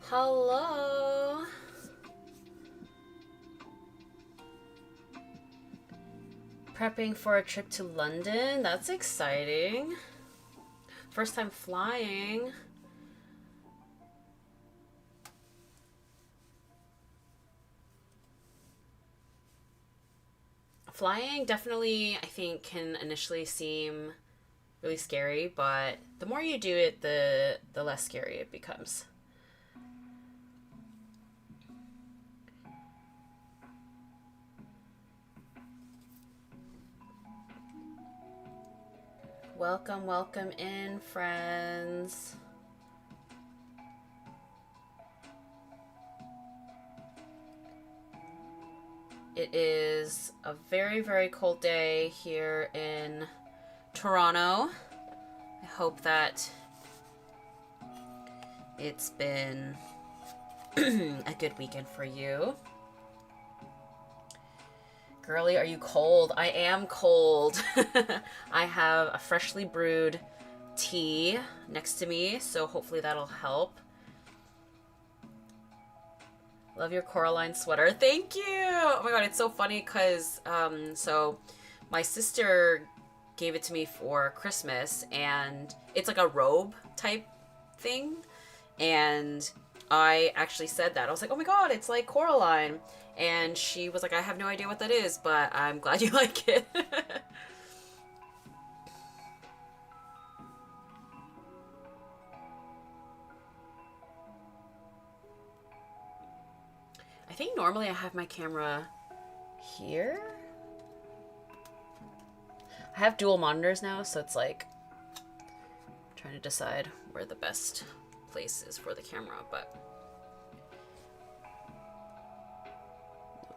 Hello. Prepping for a trip to London. That's exciting. First time flying. Flying definitely, I think, can initially seem really scary, but the more you do it, the less scary it becomes. Welcome, welcome in, friends. It is a very, very cold day here in Toronto. I hope that it's been a good weekend for you. Girly, are you cold? I am cold. I have a freshly brewed tea next to me, so hopefully that'll help. Love your Coraline sweater. Thank you. Oh my god, it's so funny because so my sister gave it to me for Christmas, and it's like a robe type thing, and I actually said that. I was like, oh my god, it's like Coraline. And she was like, I have no idea what that is, but I'm glad you like it. I think normally I have my camera here. I have dual monitors now, so it's like I'm trying to decide where the best place is for the camera, but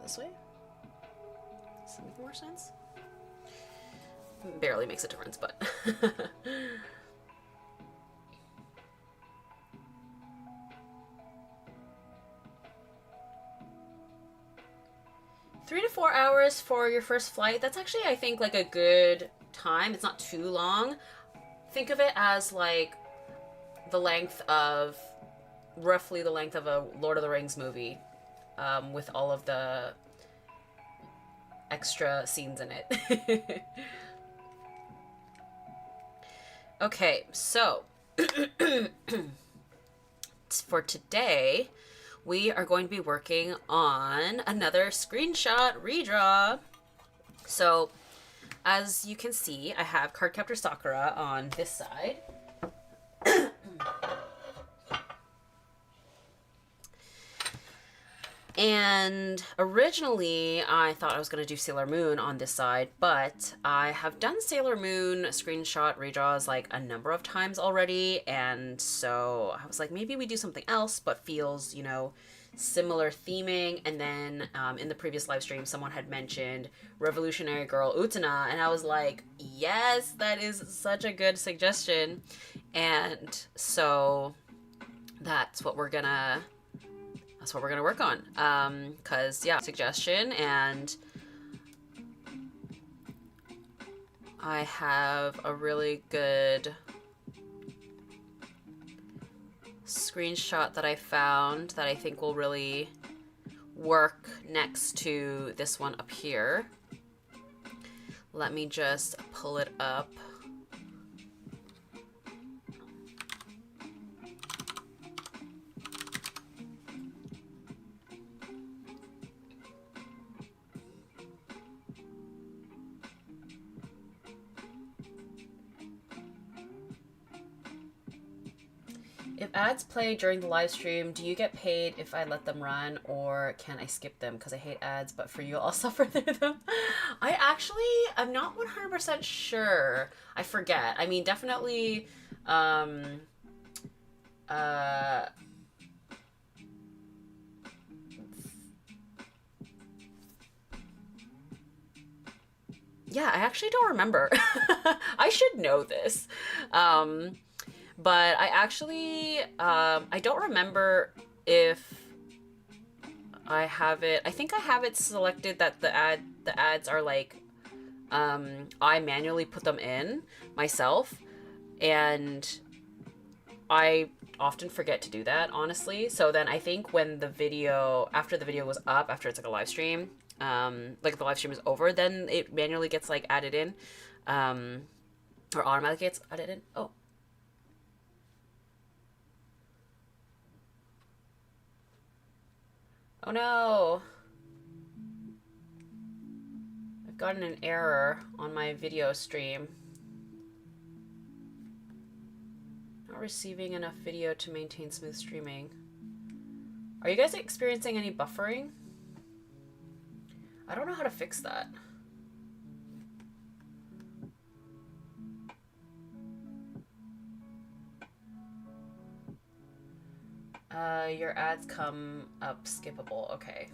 this way? Does that make more sense? Barely makes a difference, but 3 to 4 hours for your first flight. That's actually, I think, like a good time. It's not too long. Think of it as like the length of, roughly the length of a Lord of the Rings movie, with all of the extra scenes in it. Okay, so for today, we are going to be working on another screenshot redraw. So as you can see, I have Cardcaptor Sakura on this side. And originally I thought I was going to do Sailor Moon on this side, but I have done Sailor Moon screenshot redraws like a number of times already, and so I was like, maybe we do something else but feels, you know, similar theming. And then in the previous live stream someone had mentioned Revolutionary Girl Utena, and I was like, yes, that is such a good suggestion. And so that's what we're gonna work on, because yeah, suggestion, and I have a really good screenshot that I found that I think will really work next to this one up here. Let me just pull it up. If ads play during the live stream, do you get paid if I let them run, or can I skip them? Because I hate ads, but for you, I'll suffer through them. I'm not 100% sure. I forget. I mean, definitely, yeah, I actually don't remember. I should know this. But I actually, I don't remember if I have it. I think I have it selected that the ads are like, I manually put them in myself, and I often forget to do that, honestly. So then I think when the video, after the video was up, after it's like a live stream, like the live stream is over, then it manually gets like added in, or automatically gets added in. Oh. Oh no. I've gotten an error on my video stream. Not receiving enough video to maintain smooth streaming. Are you guys experiencing any buffering? I don't know how to fix that. Your ads come up skippable. Okay.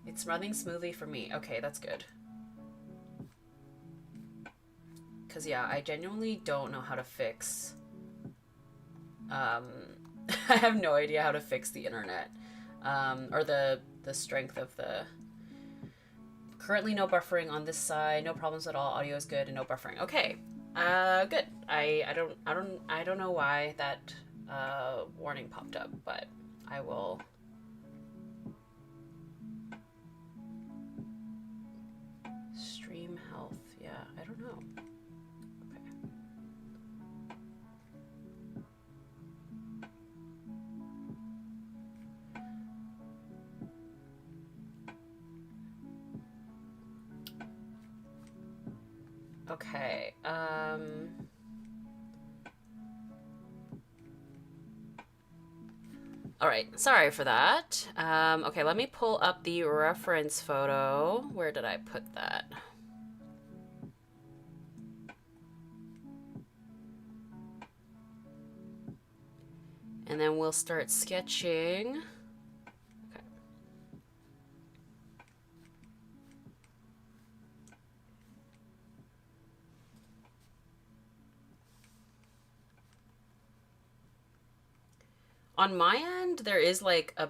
It's running smoothly for me. Okay, that's good. Because, yeah, I genuinely don't know how to fix... I have no idea how to fix the internet. Or the strength of the... Currently no buffering on this side. No problems at all. Audio is good and no buffering. Okay. Good. I don't know why that warning popped up, but I will... Stream health. Yeah, I don't know. Okay. All right, sorry for that. Okay, let me pull up the reference photo. Where did I put that? And then we'll start sketching. Okay. On my end, there is like a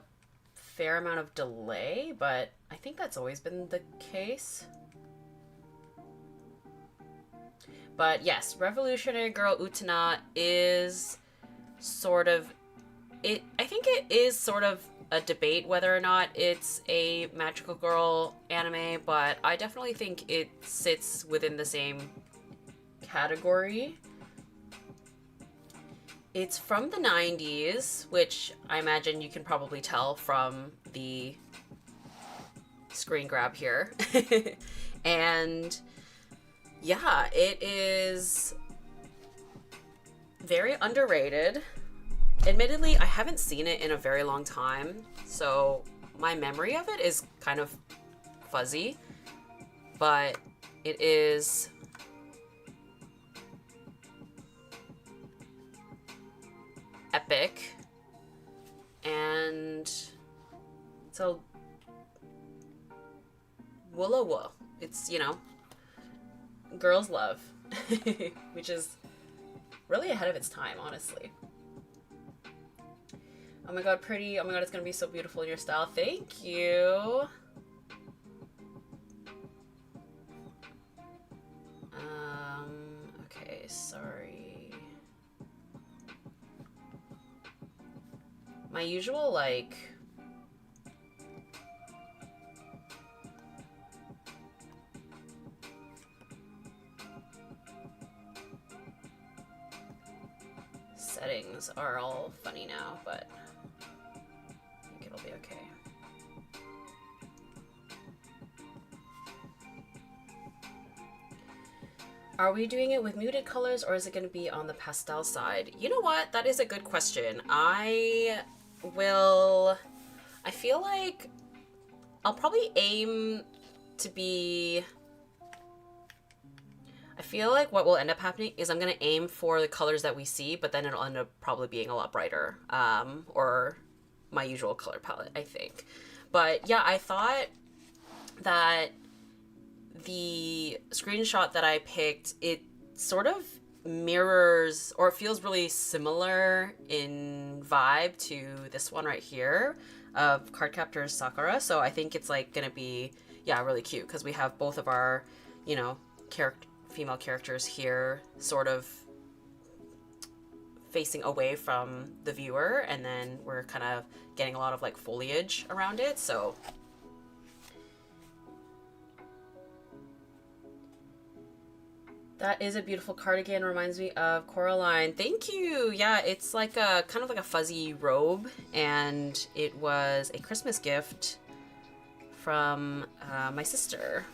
fair amount of delay, but I think that's always been the case. But yes, Revolutionary Girl Utena is sort of... I think it is sort of a debate whether or not it's a magical girl anime, but I definitely think it sits within the same category. It's from the 90s, which I imagine you can probably tell from the screen grab here. And yeah, it is very underrated. Admittedly, I haven't seen it in a very long time, so my memory of it is kind of fuzzy, but it is epic. And so Woola Woo. It's, you know, girls love, which is really ahead of its time, honestly. Oh my god, pretty. Oh my god, it's gonna be so beautiful in your style. Thank you. Okay, sorry. My usual, like... settings are all funny now, but I think it'll be okay. Are we doing it with muted colors or is it going to be on the pastel side? You know what? That is a good question. I feel like I'll probably aim to be... I feel like what will end up happening is I'm going to aim for the colors that we see, but then it'll end up probably being a lot brighter, or my usual color palette, I think. But yeah, I thought that the screenshot that I picked, it sort of mirrors, or it feels really similar in vibe to this one right here of Cardcaptor's Sakura. So I think it's like going to be, yeah, really cute because we have both of our, you know, female characters here sort of facing away from the viewer, and then we're kind of getting a lot of like foliage around it. So that is a beautiful cardigan. Reminds me of Coraline. Thank you. Yeah, it's like a kind of like a fuzzy robe, and it was a Christmas gift from my sister.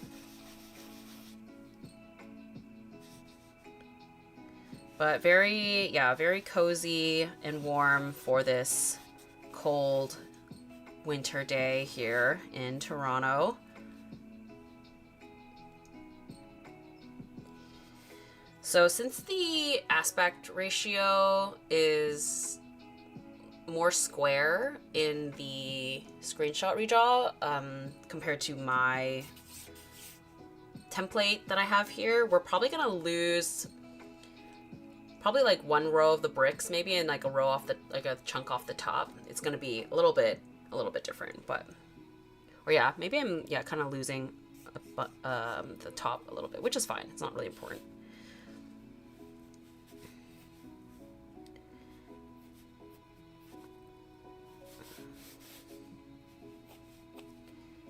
But very, yeah, very cozy and warm for this cold winter day here in Toronto. So since the aspect ratio is more square in the screenshot redraw compared to my template that I have here, we're probably gonna lose probably like one row of the bricks maybe, and like a row off the, like a chunk off the top. It's gonna be a little bit different, but, or yeah, maybe I'm, yeah, kind of losing the top a little bit, which is fine. It's not really important.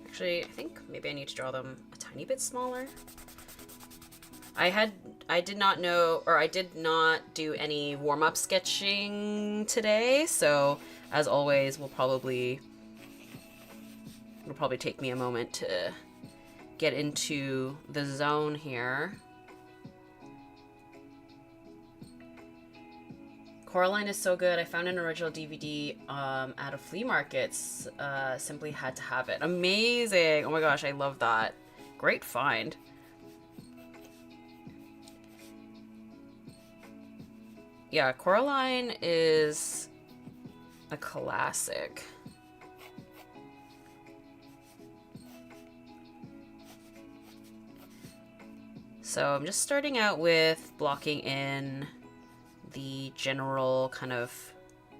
Actually, I think maybe I need to draw them a tiny bit smaller. I did not know, or I did not do any warm-up sketching today, so as always, it'll probably take me a moment to get into the zone here. Coraline is so good. I found an original DVD at a flea market. Simply had to have it. Amazing. Oh my gosh, I love that. Great find. Yeah, Coraline is a classic. So I'm just starting out with blocking in the general kind of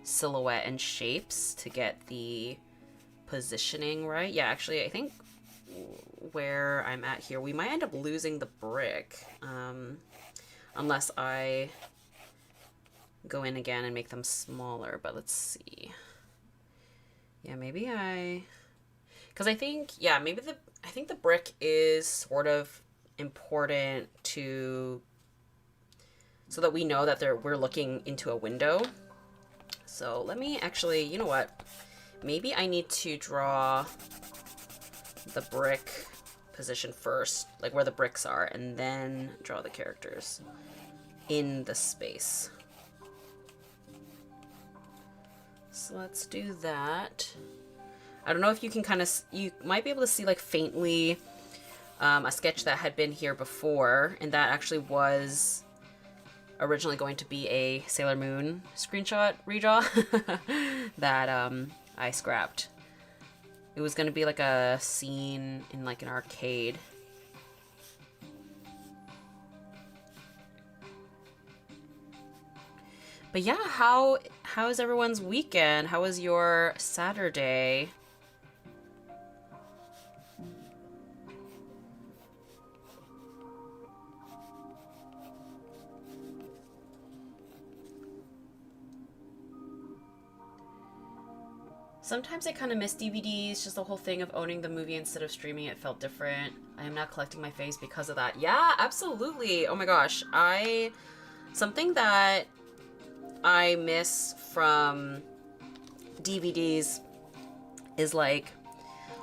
silhouette and shapes to get the positioning right. Yeah, actually, I think where I'm at here, we might end up losing the brick unless I go in again and make them smaller, but let's see. Yeah, maybe because I think, yeah, maybe I think the brick is sort of important to, so that we know that we're looking into a window. So let me actually, you know what? Maybe I need to draw the brick position first, like where the bricks are, and then draw the characters in the space. So let's do that. I don't know if you can kind of, you might be able to see like faintly a sketch that had been here before, and that actually was originally going to be a Sailor Moon screenshot redraw that I scrapped. It was going to be like a scene in like an arcade. But yeah, how is everyone's weekend? How was your Saturday? Sometimes I kind of miss DVDs, just the whole thing of owning the movie instead of streaming it felt different. I am not collecting my faves because of that. Yeah, absolutely. Oh my gosh. Something that I miss from DVDs is like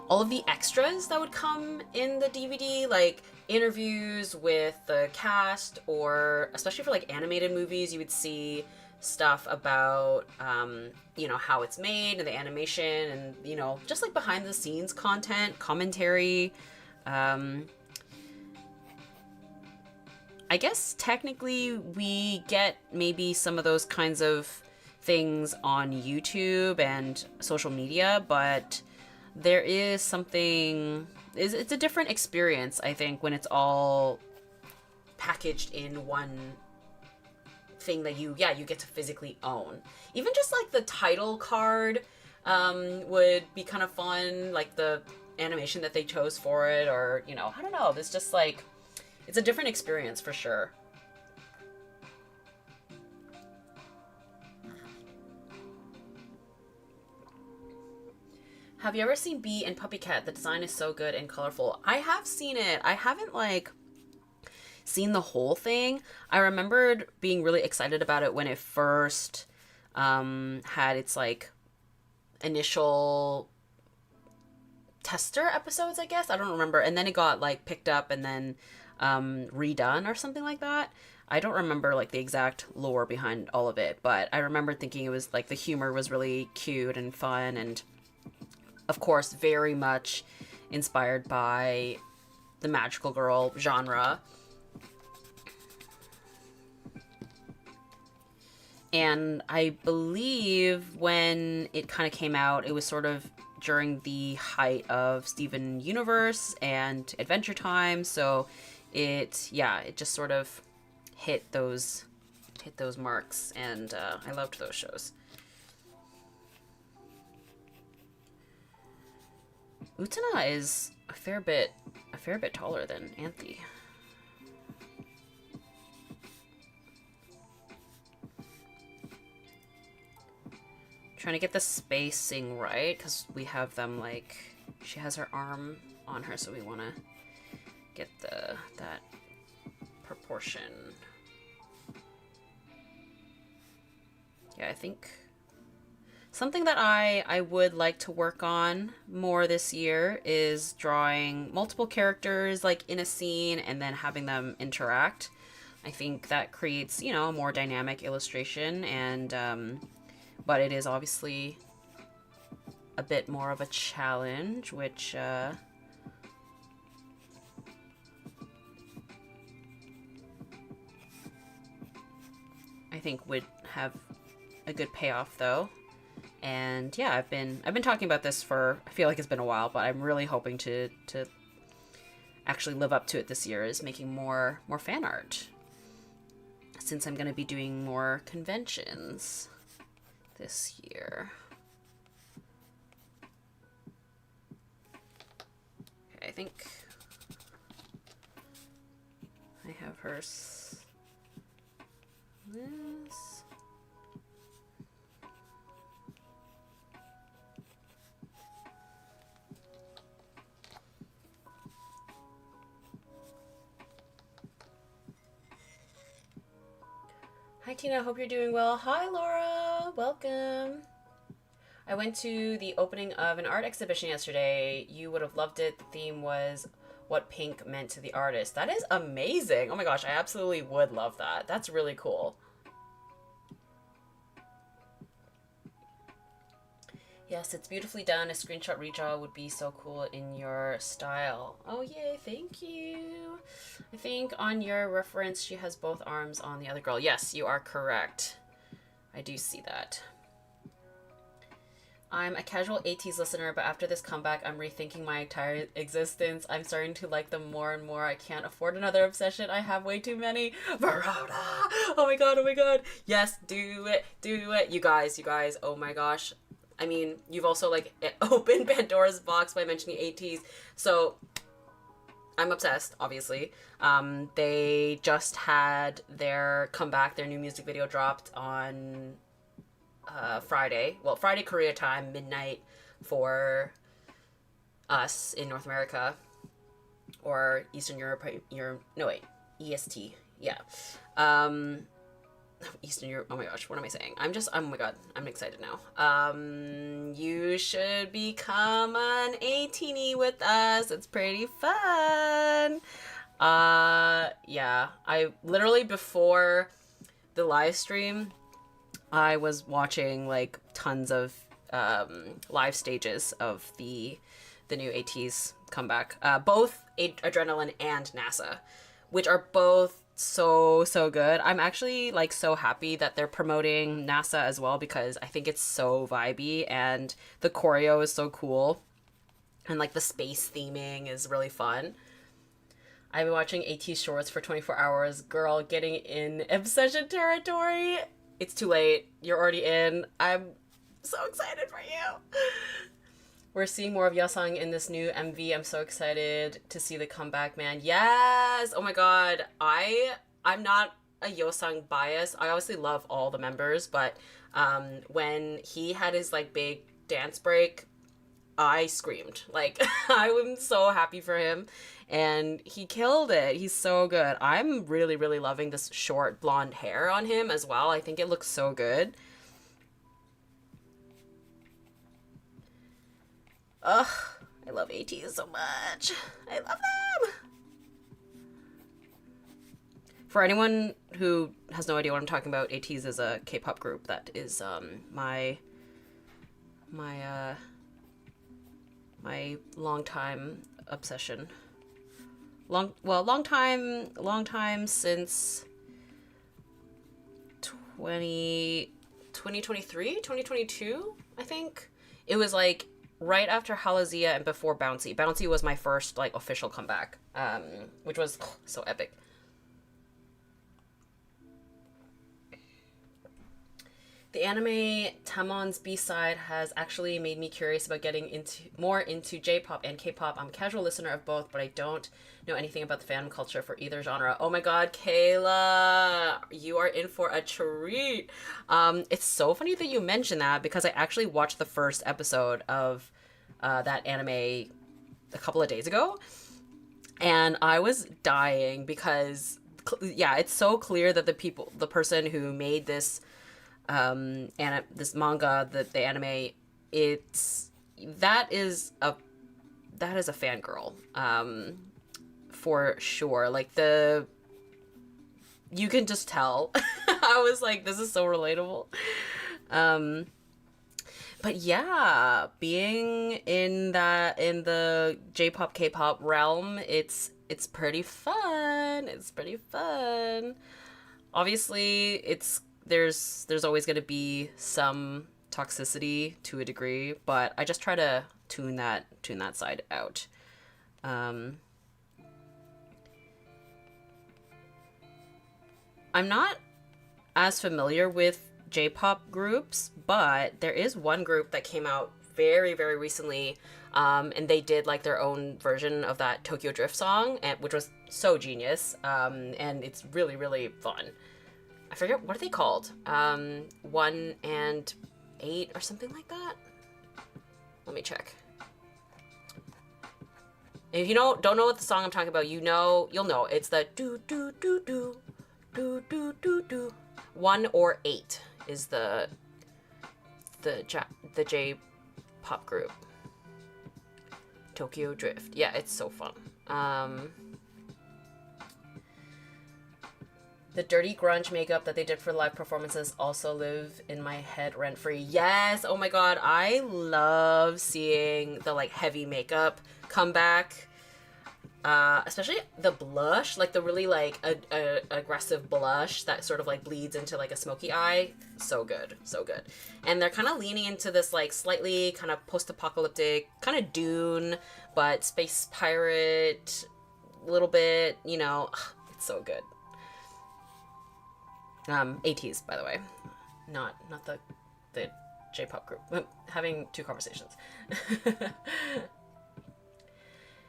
all of the extras that would come in the DVD, like interviews with the cast, or especially for like animated movies, you would see stuff about you know, how it's made and the animation, and you know, just like behind the scenes content, commentary. I guess technically we get maybe some of those kinds of things on YouTube and social media, but there is something, it's a different experience, I think, when it's all packaged in one thing that you get to physically own. Even just like the title card would be kind of fun, like the animation that they chose for it, or, you know, I don't know, there's just like, it's a different experience for sure. Have you ever seen Bee and Puppy Cat? The design is so good and colorful. I have seen it. I haven't like seen the whole thing. I remembered being really excited about it when it first had its like initial tester episodes, I guess. I don't remember. And then it got like picked up and then redone or something like that. I don't remember like the exact lore behind all of it, but I remember thinking it was like the humor was really cute and fun, and of course very much inspired by the magical girl genre. And I believe when it kind of came out, it was sort of during the height of Steven Universe and Adventure Time, so it just sort of hit those marks, and I loved those shows. Utena is a fair bit taller than Anthe. Trying to get the spacing right, because we have them like, she has her arm on her, so we want to get that proportion. Yeah, I think something that I would like to work on more this year is drawing multiple characters like in a scene and then having them interact. I think that creates, you know, a more dynamic illustration, and but it is obviously a bit more of a challenge, which I think would have a good payoff though. And yeah, I've been talking about this for, I feel like it's been a while, but I'm really hoping to actually live up to it this year, is making more fan art, since I'm going to be doing more conventions this year. Okay, I think I have her this. Hi Tina, hope you're doing well. Hi Laura, welcome. I went to the opening of an art exhibition yesterday. You would have loved it. The theme was what pink meant to the artist. That is amazing. Oh my gosh, I absolutely would love that. That's really cool. Yes, it's beautifully done. A screenshot redraw would be so cool in your style. Oh, yay, thank you. I think on your reference, she has both arms on the other girl. Yes, you are correct. I do see that. I'm a casual ATEEZ listener, but after this comeback, I'm rethinking my entire existence. I'm starting to like them more and more. I can't afford another obsession. I have way too many. Verona! Oh my god, oh my god. Yes, do it, do it. You guys, oh my gosh. I mean, you've also, like, opened Pandora's box by mentioning ATEEZ. So, I'm obsessed, obviously. They just had their comeback. Their new music video dropped on Friday. Well, Friday Korea time, midnight for us in North America. Or Eastern Europe. No, wait. EST. Yeah. Eastern Europe. Oh my gosh, what am I saying? Oh my god, I'm excited now. You should become an ATEEZ with us. It's pretty fun. Yeah, I literally, before the live stream, I was watching like tons of live stages of the new ATEEZ comeback. Both Adrenaline and NASA, which are both so good. I'm actually like so happy that they're promoting NASA as well, because I think it's so vibey and the choreo is so cool, and like the space theming is really fun. I've been watching ATEEZ shorts for 24 hours. Girl, getting in obsession territory. It's too late. You're already in. I'm so excited for you. We're seeing more of Yasung in this new MV. I'm so excited to see the comeback, man. Yes! Oh my god. I'm not a Yosung bias. I obviously love all the members, but when he had his like big dance break I screamed. Like, I was so happy for him, and he killed it. He's so good. I'm really, really loving this short blonde hair on him as well. I think it looks so good. Ugh, I love ATEEZ so much. I love them. For anyone who has no idea what I'm talking about, ATEEZ is a K-pop group that is my long-time obsession. Long time since 2023, 2022, I think. It was like right after Halazia and before Bouncy. Bouncy was my first like official comeback, which was so epic. The anime Tamon's B-side has actually made me curious about getting more into J-pop and K-pop. I'm a casual listener of both, but I don't know anything about the fandom culture for either genre. Oh my god, Kayla, you are in for a treat. It's so funny that you mention that because I actually watched the first episode of that anime a couple of days ago, and I was dying because, yeah, it's so clear that the person who made this this manga, the anime, that is a fangirl, for sure. Like you can just tell. I was like, this is so relatable. But yeah, being in the J-pop, K-pop realm, it's pretty fun. It's pretty fun. Obviously, there's always going to be some toxicity to a degree, but I just try to tune that side out. I'm not as familiar with J-pop groups, but there is one group that came out very, very recently, and they did like their own version of that Tokyo Drift song, which was so genius, and it's really, really fun. I forget, what are they called? 1 and 8 or something like that? Let me check. And if you don't know what the song I'm talking about, you'll know. It's the do do do do do do do do. 1 or 8 is the J-pop group. Tokyo Drift. Yeah, it's so fun. The dirty grunge makeup that they did for live performances also live in my head rent-free. Yes! Oh my god, I love seeing the like heavy makeup come back. Especially the blush, like the really like aggressive blush that sort of like bleeds into like a smoky eye. So good, so good. And they're kind of leaning into this like slightly kind of post-apocalyptic, kind of Dune, but space pirate, a little bit, you know. It's so good. ATEEZ, by the way, not the J-pop group. I'm having two conversations.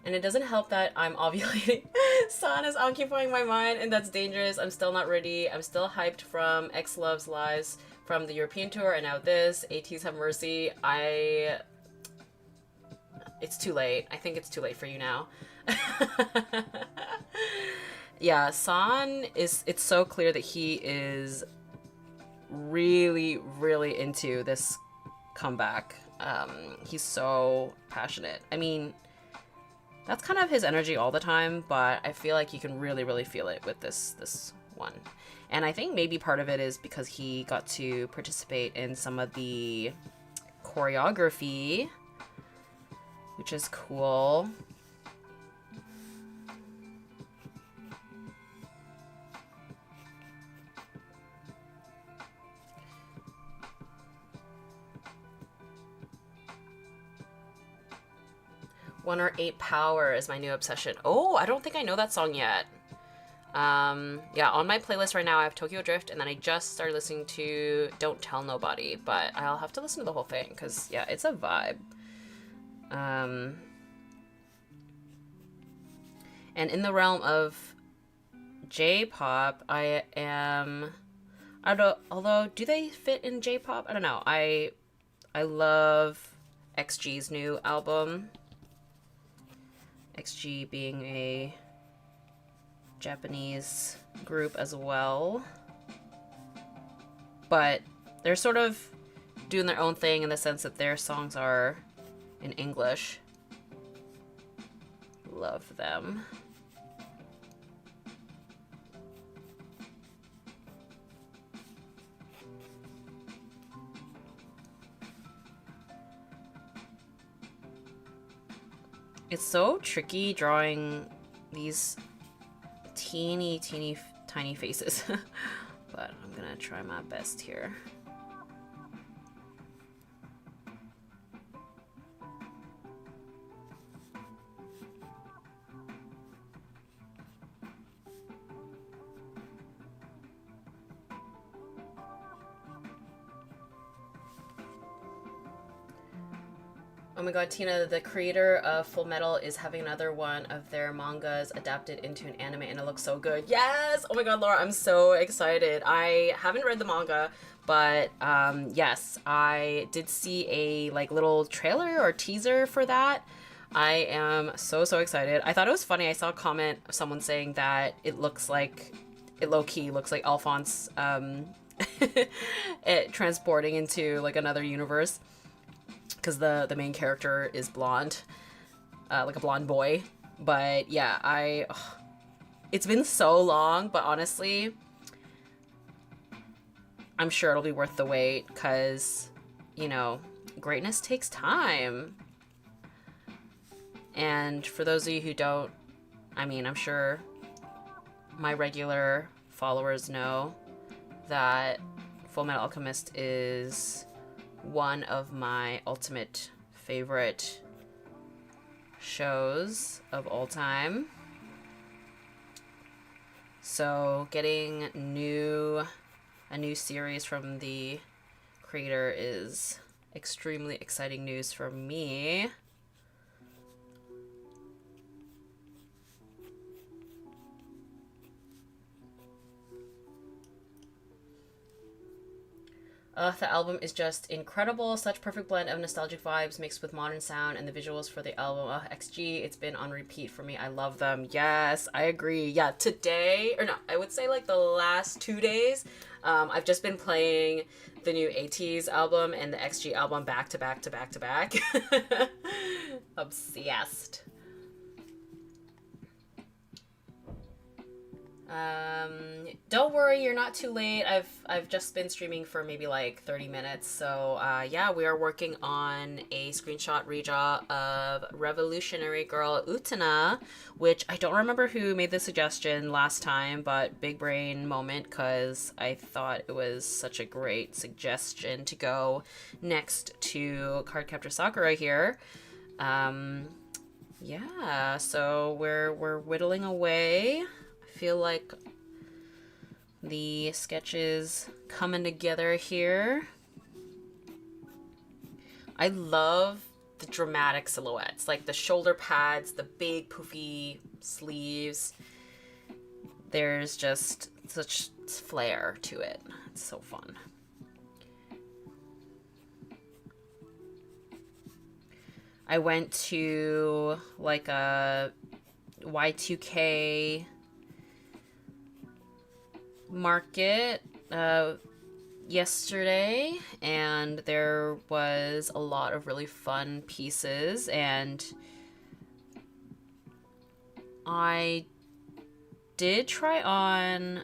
And it doesn't help that I'm ovulating. San is occupying my mind, and that's dangerous. I'm still not ready. I'm still hyped from X Love's Lives, from the European tour, and now this. ATEEZ have mercy. It's too late. I think it's too late for you now. Yeah, San it's so clear that he is really, really into this comeback. He's so passionate. I mean, that's kind of his energy all the time, but I feel like you can really, really feel it with this one. And I think maybe part of it is because he got to participate in some of the choreography, which is cool. One or 8 Power is my new obsession. Oh, I don't think I know that song yet. Yeah, on my playlist right now I have Tokyo Drift, and then I just started listening to Don't Tell Nobody, but I'll have to listen to the whole thing because, yeah, it's a vibe. And in the realm of J-pop, although do they fit in J-pop? I don't know. I love XG's new album. XG being a Japanese group as well. But they're sort of doing their own thing in the sense that their songs are in English. Love them. It's so tricky drawing these teeny tiny faces, but I'm gonna try my best here. Oh my god, Tina, the creator of Full Metal is having another one of their mangas adapted into an anime and it looks so good. Yes! Oh my god, Laura, I'm so excited. I haven't read the manga, but yes, I did see a like little trailer or teaser for that. I am so excited. I thought it was funny. I saw a comment of someone saying that it looks like, it low-key looks like Alphonse transporting into like another universe. Because the main character is blonde, like a blonde boy. But yeah, it's been so long, but honestly, I'm sure it'll be worth the wait because, you know, greatness takes time. And for those of you who don't, I mean, I'm sure my regular followers know that Full Metal Alchemist is one of my ultimate favorite shows of all time. So getting a new series from the creator is extremely exciting news for me. The album is just incredible. Such perfect blend of nostalgic vibes mixed with modern sound, and the visuals for the album. XG, it's been on repeat for me. I love them. Yes, I agree. Yeah, today, or no, I would say like the last 2 days, I've just been playing the new ATEEZ album and the XG album back to back to back to back. Obsessed. Don't worry, you're not too late. I've just been streaming for maybe like 30 minutes. So yeah, we are working on a screenshot redraw of Revolutionary Girl Utena, which I don't remember who made the suggestion last time, but big brain moment because I thought it was such a great suggestion to go next to Cardcaptor Sakura here. Yeah, so we're whittling away. Feel like the sketches coming together here. I love the dramatic silhouettes, like the shoulder pads, the big poofy sleeves. There's just such flair to it. It's so fun. I went to like a Y2K market yesterday, and there was a lot of really fun pieces, and I did try on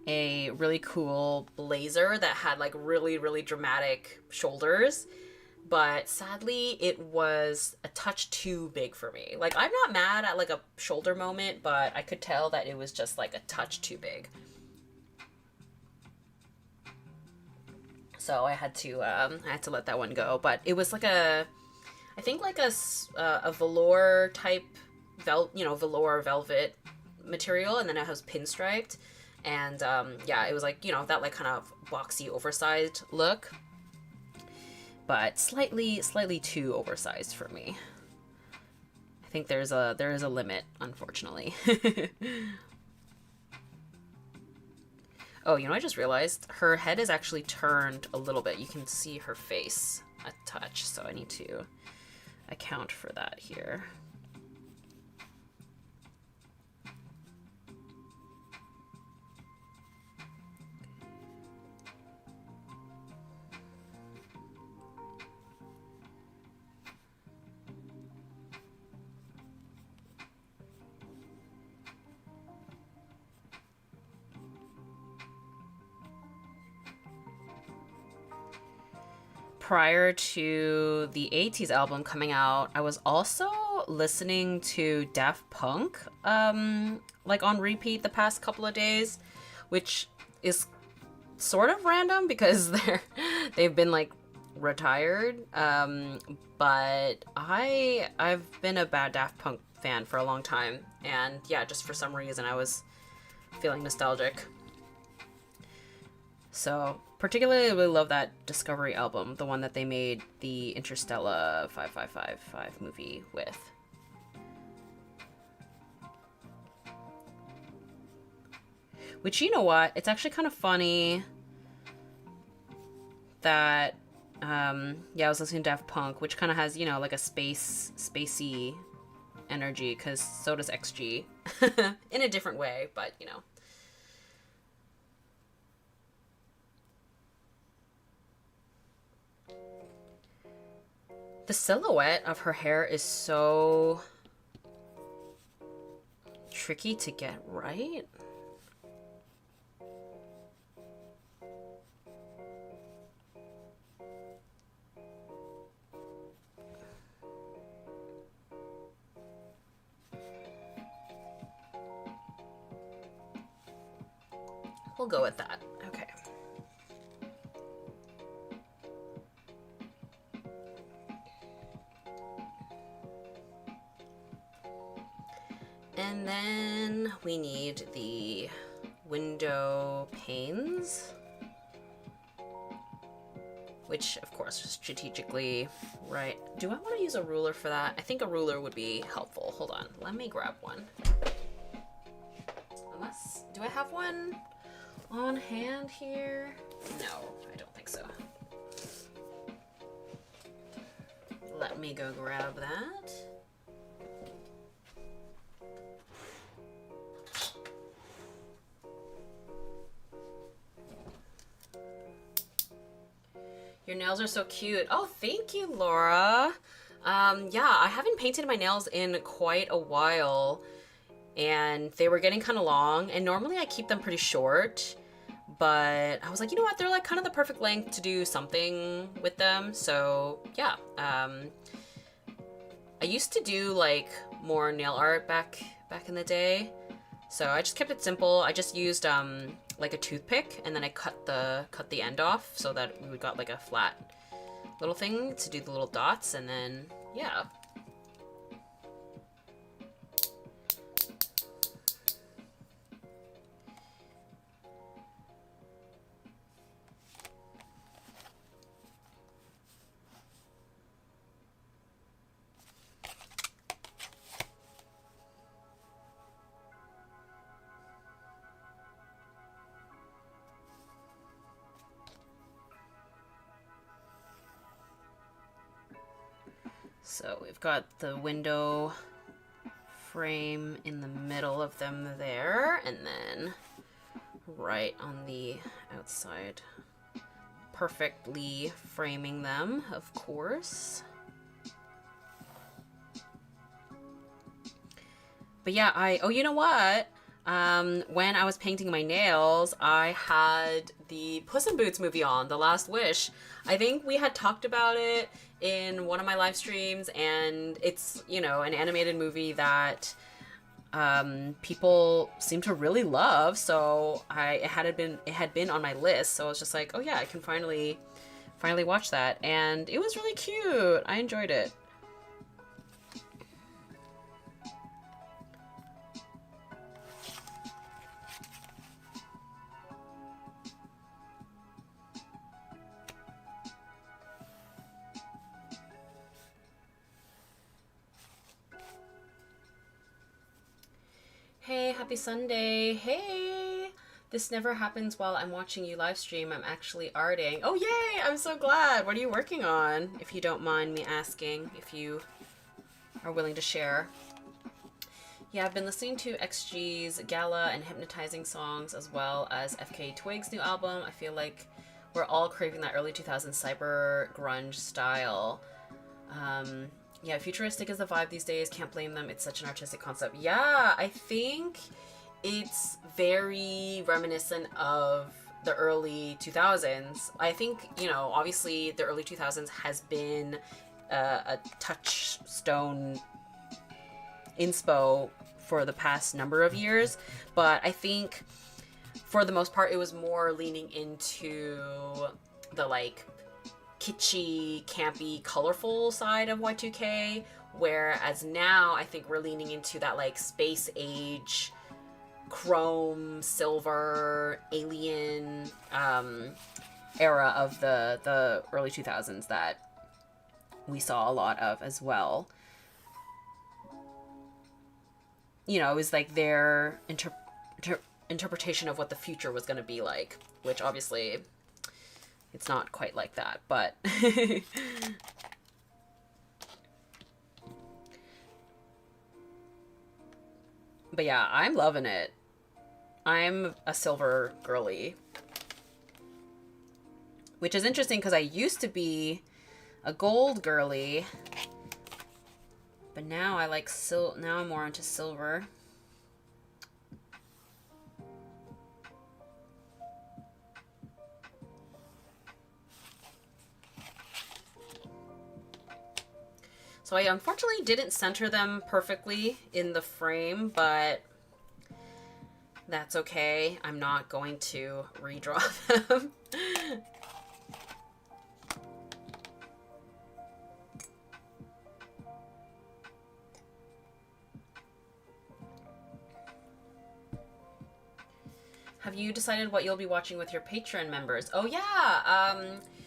a really cool blazer that had like really dramatic shoulders, but sadly it was a touch too big for me. Like, I'm not mad at like a shoulder moment, but I could tell that it was just like a touch too big. So I had to let that one go. But it was like I think like a velour type velour velvet material, and then it has pinstriped, and yeah, it was like, you know, that like kind of boxy oversized look, but slightly too oversized for me. I think there is a limit, unfortunately. Oh, you know, I just realized her head is actually turned a little bit. You can see her face a touch, so I need to account for that here. Prior to the 80s album coming out, I was also listening to Daft Punk, like on repeat the past couple of days, which is sort of random because they've been like retired. But I've been a bad Daft Punk fan for a long time, and yeah, just for some reason I was feeling nostalgic. So particularly really love that Discovery album, the one that they made the Interstellar 5555 movie with. Which, you know what? It's actually kind of funny that, yeah, I was listening to Daft Punk, which kind of has, you know, like a spacey energy, because so does XG. In a different way, but, you know. The silhouette of her hair is so tricky to get right. We'll go with that. Okay. And then we need the window panes, which of course strategically, right? Do I want to use a ruler for that? I think a ruler would be helpful. Hold on, let me grab one. Unless, do I have one on hand here? No, I don't think so. Let me go grab that. Your nails are so cute. Oh, thank you, Laura. Yeah, I haven't painted my nails in quite a while, and they were getting kind of long, and normally I keep them pretty short, but I was like, you know what, they're like kind of the perfect length to do something with them. So yeah, I used to do like more nail art back in the day, so I just kept it simple. I just used like a toothpick, and then I cut the end off so that we got like a flat little thing to do the little dots, and then yeah. So we've got the window frame in the middle of them there, and then right on the outside, perfectly framing them, of course. But yeah, oh, you know what? When I was painting my nails, I had the Puss in Boots movie on, The Last Wish. I think we had talked about it in one of my live streams, and it's, you know, an animated movie that people seem to really love. So it had been on my list. So I was just like, oh yeah, I can finally watch that, and it was really cute. I enjoyed it. Hey, happy Sunday. Hey, This never happens while I'm watching you live stream. I'm actually arting. Oh, yay! I'm so glad. What are you working on? If you don't mind me asking, if you are willing to share. Yeah, I've been listening to XG's Gala and Hypnotizing songs, as well as FK Twig's new album. I feel like we're all craving that early 2000s cyber grunge style. Yeah, futuristic is the vibe these days. Can't blame them. It's such an artistic concept. Yeah, I think it's very reminiscent of the early 2000s. I think, you know, obviously the early 2000s has been a touchstone inspo for the past number of years, but I think for the most part it was more leaning into the like kitschy, campy, colorful side of Y2K, whereas now I think we're leaning into that like space age, chrome, silver, alien era of the early 2000s that we saw a lot of as well. You know, it was like their interpretation of what the future was going to be like, which obviously it's not quite like that, but but yeah, I'm loving it. I'm a silver girly, which is interesting because I used to be a gold girly, but now I like now I'm more into silver. So I unfortunately didn't center them perfectly in the frame, but that's okay. I'm not going to redraw them. Have you decided what you'll be watching with your Patreon members? Oh yeah,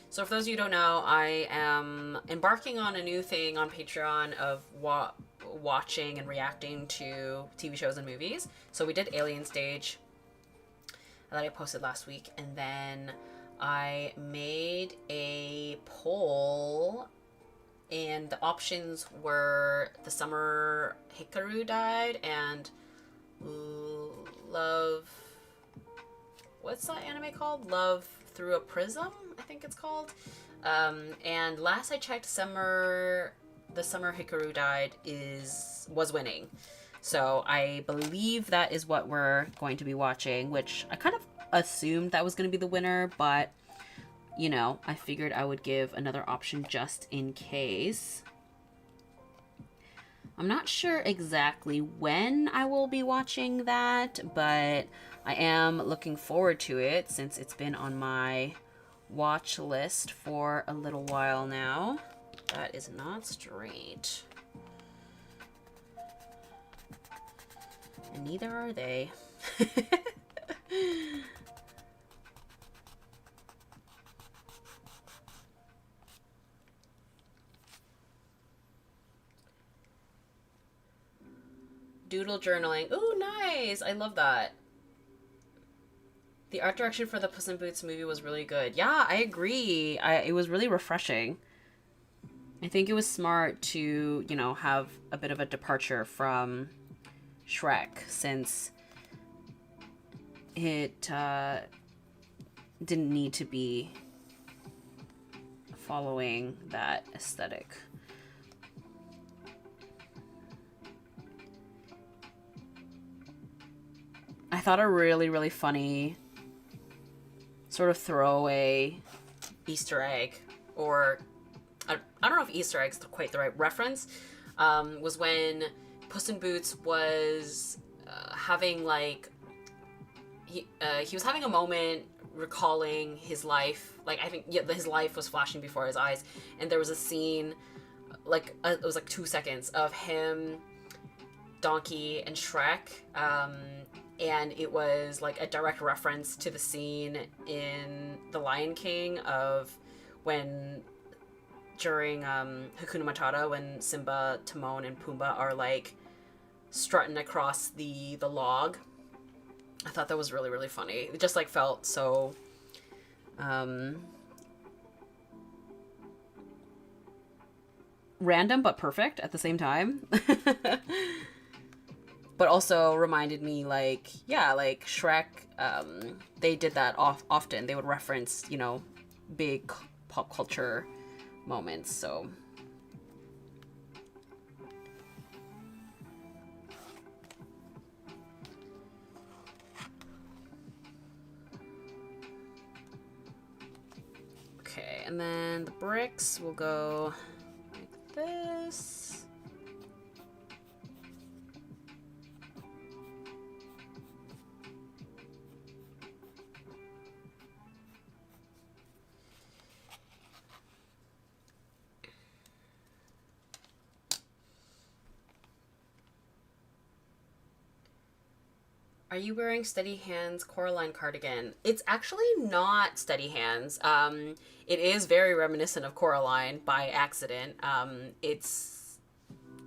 so for those of you who don't know, I am embarking on a new thing on Patreon of watching and reacting to TV shows and movies. So we did Alien Stage that I posted last week, and then I made a poll, and the options were The Summer Hikaru Died and Love... What's that anime called? Love Through a Prism, I think it's called. And last I checked, The Summer Hikaru Died was winning. So I believe that is what we're going to be watching, which I kind of assumed that was going to be the winner, but, you know, I figured I would give another option just in case. I'm not sure exactly when I will be watching that, but I am looking forward to it since it's been on my watch list for a little while now. That is not straight. And neither are they. Doodle journaling. Ooh, nice! I love that. The art direction for the Puss in Boots movie was really good. Yeah, I agree. It was really refreshing. I think it was smart to, you know, have a bit of a departure from Shrek, since it didn't need to be following that aesthetic. I thought a really, really funny sort of throwaway Easter egg, or I don't know if Easter egg's quite the right reference, was when Puss in Boots was having like he was having a moment recalling his life. Like, I think, yeah, his life was flashing before his eyes, and there was a scene like it was like 2 seconds of him, Donkey, and Shrek, and it was like a direct reference to the scene in The Lion King of when during Hakuna Matata, when Simba, Timon, and Pumbaa are like strutting across the log I thought that was really, really funny. It just like felt so random but perfect at the same time. But also reminded me, like, yeah, like Shrek, they did that often. They would reference, you know, big pop culture moments, so. Okay, and then the bricks will go like this. Are you wearing Steady Hands Coraline cardigan? It's actually not Steady Hands. It is very reminiscent of Coraline by accident. It's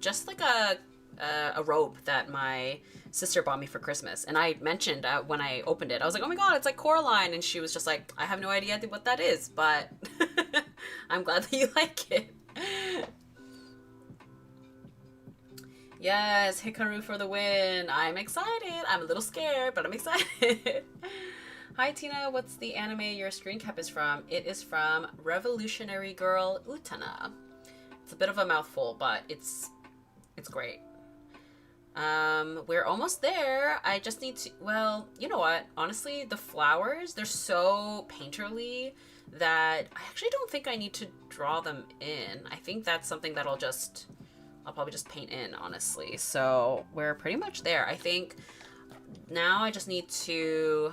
just like a robe that my sister bought me for Christmas, and I mentioned when I opened it, I was like, "Oh my god, it's like Coraline," and she was just like, "I have no idea what that is, but I'm glad that you like it." Yes, Hikaru for the win. I'm excited. I'm a little scared, but I'm excited. Hi, Tina. What's the anime your screen cap is from? It is from Revolutionary Girl Utena. It's a bit of a mouthful, but it's great. We're almost there. I just need to, well, you know what? Honestly, the flowers, they're so painterly that I actually don't think I need to draw them in. I think that's something that I'll probably just paint in, honestly. So we're pretty much there. I think now I just need to,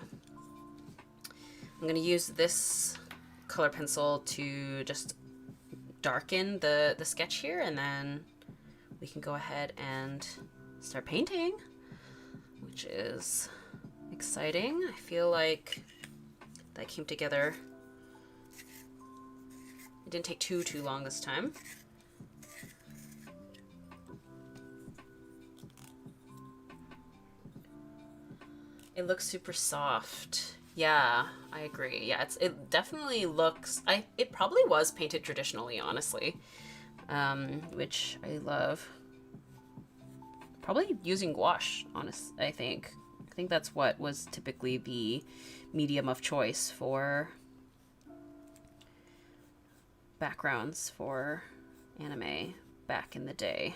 I'm gonna use this color pencil to just darken the sketch here, and then we can go ahead and start painting, which is exciting. I feel like that came together. It didn't take too long this time. It looks super soft. Yeah, I agree. Yeah, it definitely looks, it probably was painted traditionally, honestly, which I love. Probably using gouache, I think. I think that's what was typically the medium of choice for backgrounds for anime back in the day.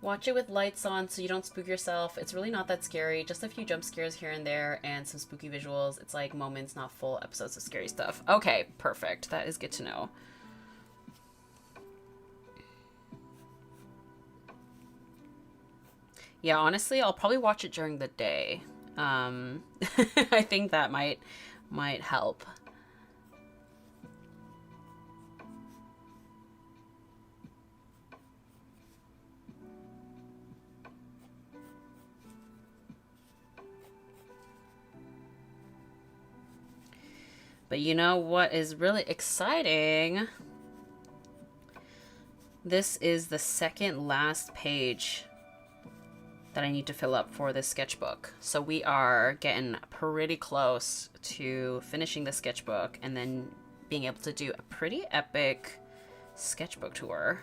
Watch it with lights on so you don't spook yourself. It's really not that scary. Just a few jump scares here and there and some spooky visuals. It's like moments, not full episodes of scary stuff. Okay, perfect. That is good to know. Yeah, honestly, I'll probably watch it during the day. I think that might help. But you know what is really exciting? This is the second last page that I need to fill up for this sketchbook. So we are getting pretty close to finishing the sketchbook and then being able to do a pretty epic sketchbook tour.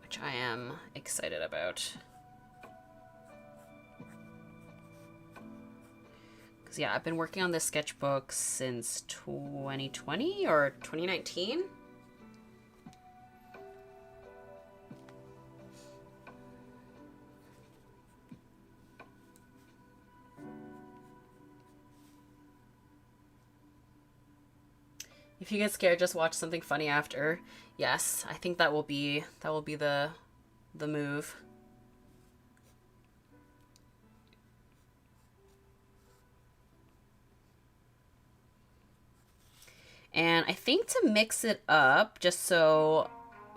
Which I am excited about. Because yeah, I've been working on this sketchbook since 2020 or 2019. If you get scared, just watch something funny after. Yes, I think that will be the move. And I think to mix it up, just so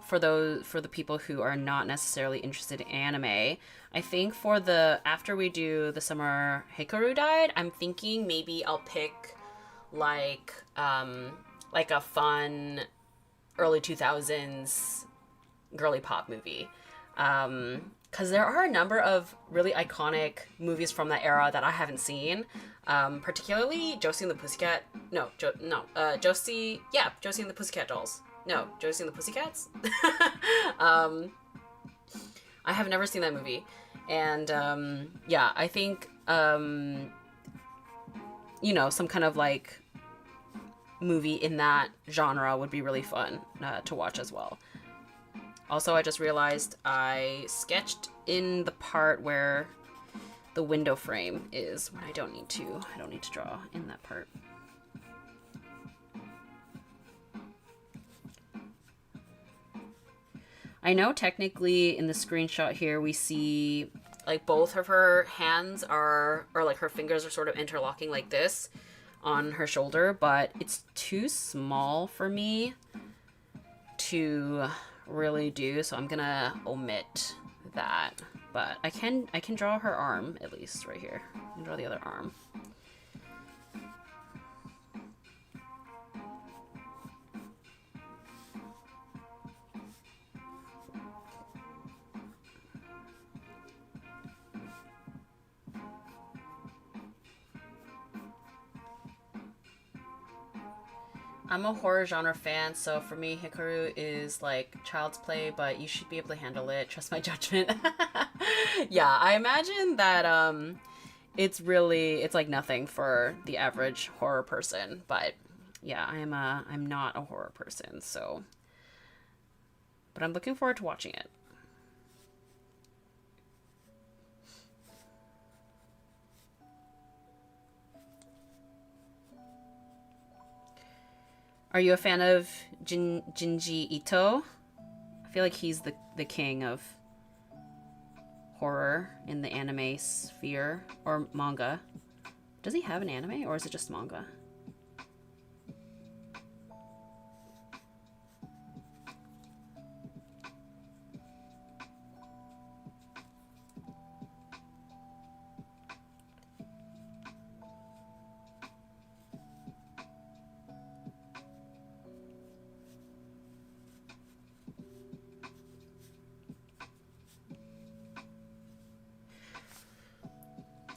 for the people who are not necessarily interested in anime, I think for the after we do the summer Hikaru died, I'm thinking maybe I'll pick like a fun early 2000s girly pop movie. Because there are a number of really iconic movies from that era that I haven't seen. Particularly Josie and the Pussycat. Josie. Yeah, Josie and the Pussycat Dolls. No, Josie and the Pussycats. I have never seen that movie, and yeah, I think some kind of like movie in that genre would be really fun to watch as well. Also, I just realized I sketched in the part where the window frame is when I don't need to draw in that part. I know technically in the screenshot here we see like both of her hands or like her fingers are sort of interlocking like this on her shoulder, but it's too small for me to really do, so I'm gonna omit that. But I can draw her arm, at least right here. I can draw the other arm. I'm a horror genre fan, so for me, Hikaru is like child's play, but you should be able to handle it. Trust my judgment. Yeah, I imagine that it's like nothing for the average horror person, but yeah, I'm not a horror person, so. But I'm looking forward to watching it. Are you a fan of Junji Ito? I feel like he's the king of horror in the anime sphere, or manga. Does he have an anime, or is it just manga?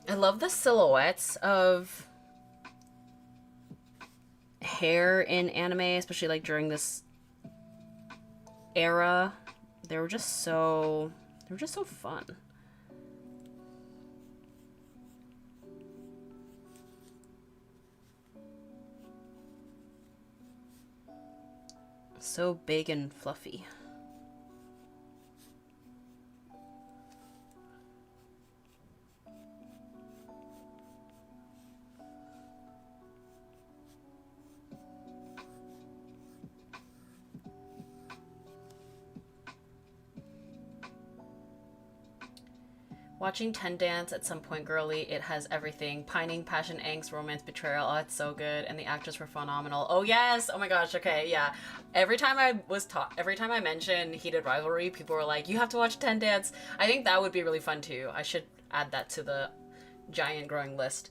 I love the silhouettes of hair in anime, especially like during this era. They were just so fun. So big and fluffy. Watching Ten Dance at some point, girly, it has everything. Pining, passion, angst, romance, betrayal. Oh, it's so good. And the actors were phenomenal. Oh, yes. Oh, my gosh. Okay, yeah. Every time I mentioned Heated Rivalry, people were like, you have to watch Ten Dance. I think that would be really fun, too. I should add that to the giant growing list.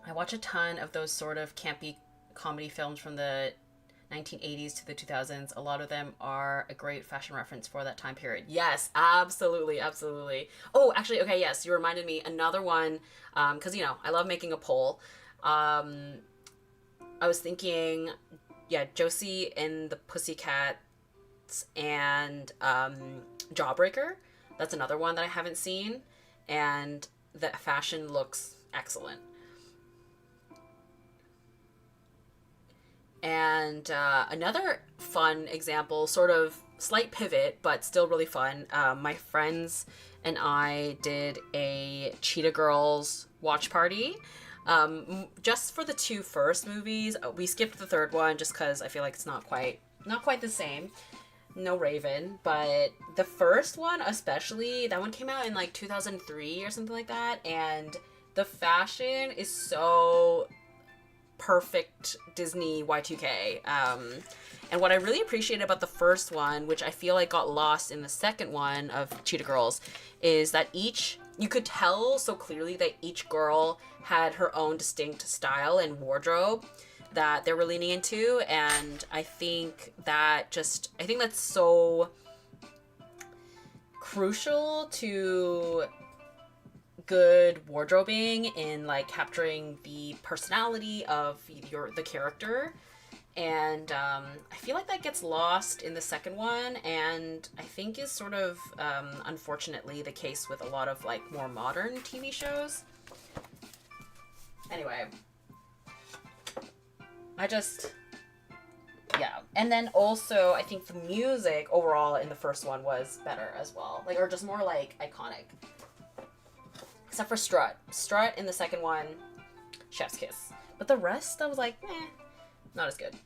I watch a ton of those sort of campy comedy films from the 1980s to the 2000s. A lot of them are a great fashion reference for that time period. Yes, absolutely, absolutely. Oh, actually, okay, yes, you reminded me another one, because I love making a poll. I was thinking, yeah, Josie and the Pussycats and Jawbreaker. That's another one that I haven't seen, and the fashion looks excellent. And another fun example, sort of slight pivot, but still really fun. My friends and I did a Cheetah Girls watch party. Just for the two first movies. We skipped the third one just because I feel like it's not quite the same. No Raven, but the first one especially, that one came out in like 2003 or something like that, and the fashion is so perfect Disney Y2K. And what I really appreciated about the first one, which I feel like got lost in the second one of Cheetah Girls, is that you could tell so clearly that each girl had her own distinct style and wardrobe that they're really leaning into. And I think that's so crucial to good wardrobing in like capturing the personality of the character. And I feel like that gets lost in the second one, and I think is sort of unfortunately the case with a lot of like more modern TV shows. Anyway, yeah. And then also I think the music overall in the first one was better as well, like, or just more like iconic, except for Strut in the second one, chef's kiss. But the rest I was like, not as good.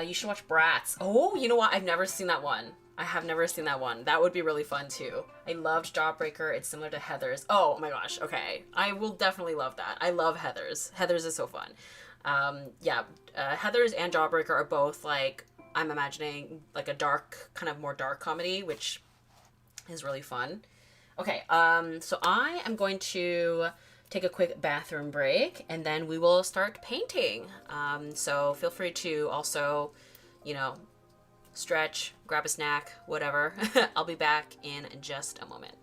You should watch Bratz. Oh, you know what? I've never seen that one. I have never seen that one. That would be really fun too. I loved Jawbreaker. It's similar to Heathers. Oh my gosh. Okay. I will definitely love that. I love Heathers. Heathers is so fun. Heathers and Jawbreaker are both like, I'm imagining like a dark, kind of more dark comedy, which is really fun. Okay. So I am going to take a quick bathroom break, and then we will start painting. So feel free to also, stretch, grab a snack, whatever. I'll be back in just a moment.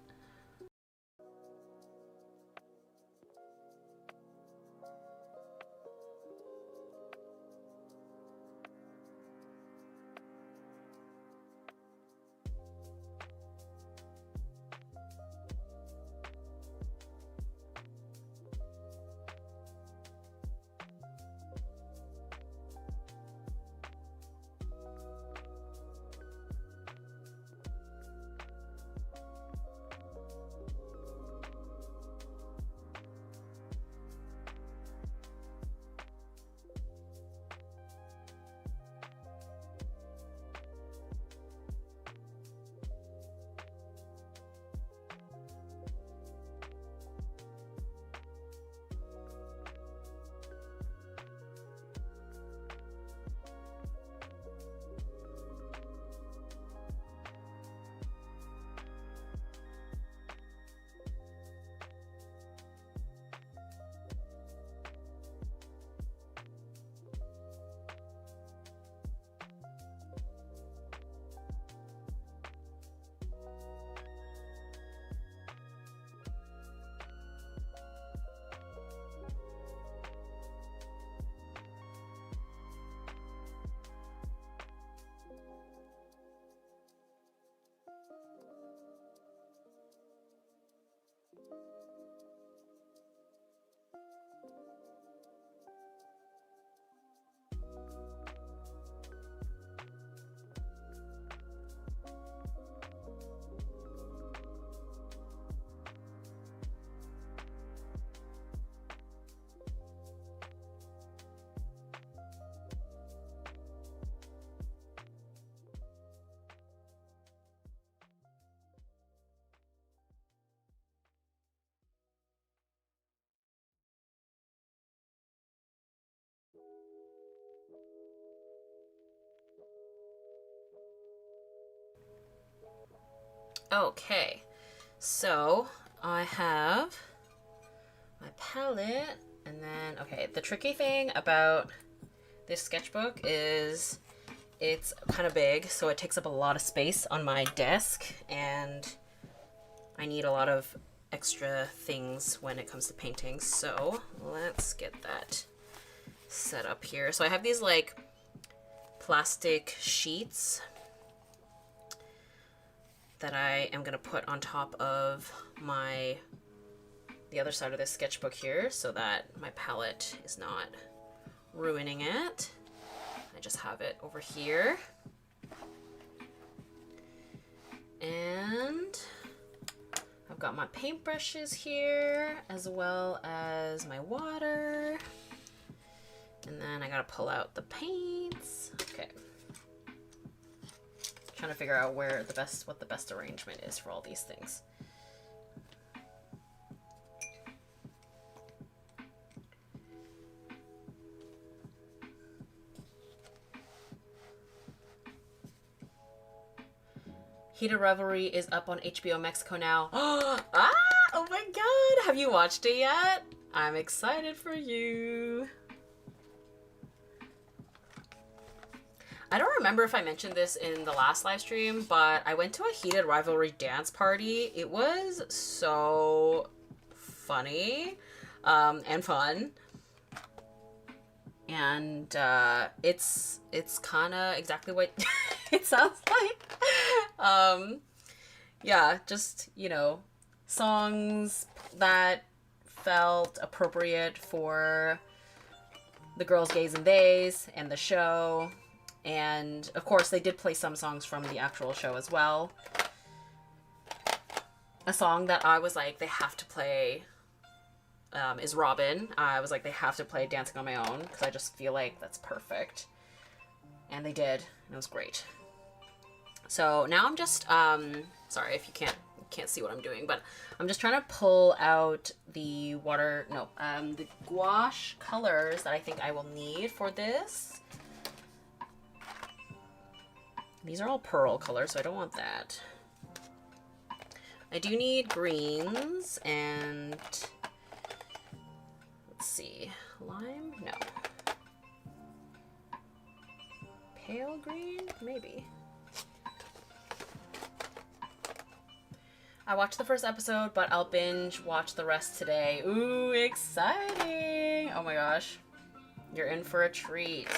Okay, so I have my palette, and then, okay, the tricky thing about this sketchbook is it's kind of big, so it takes up a lot of space on my desk, and I need a lot of extra things when it comes to painting. So let's get that set up here. So I have these like plastic sheets that I am gonna put on top of the other side of this sketchbook here, so that my palette is not ruining it. I just have it over here. And I've got my paintbrushes here, as well as my water. And then I gotta pull out the paints. Okay. Trying to figure out what the best arrangement is for all these things. Heated Revelry is up on HBO Mexico now. Ah! Oh my god! Have you watched it yet? I'm excited for you. I don't remember if I mentioned this in the last live stream, but I went to a Heated Rivalry dance party. It was so funny and fun. And it's kind of exactly what it sounds like. Yeah, just, you know, songs that felt appropriate for the girls, gays, and theys and the show. And of course, they did play some songs from the actual show as well. A song that I was like, they have to play is Robin. I was like, they have to play Dancing on My Own because I just feel like that's perfect. And they did, and it was great. So now I'm just, sorry if you can't see what I'm doing, but I'm just trying to pull out the the gouache colors that I think I will need for this. These are all pearl colors, so I don't want that. I do need greens and, let's see, lime? No. Pale green? Maybe. I watched the first episode, but I'll binge watch the rest today. Ooh, exciting! Oh my gosh. You're in for a treat.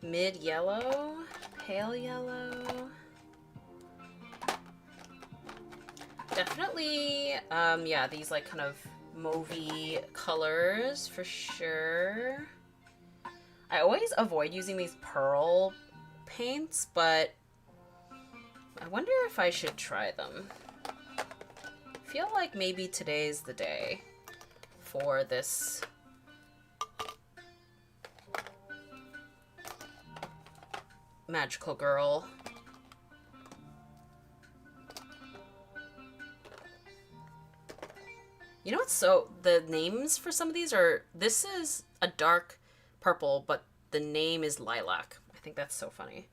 Mid yellow, pale yellow. Definitely, yeah, these like kind of mauvey colors for sure. I always avoid using these pearl paints, but I wonder if I should try them. I feel like maybe today's the day for this magical girl. You know what's so, the names for some of these are, this is a dark purple, but the name is lilac. I think that's so funny.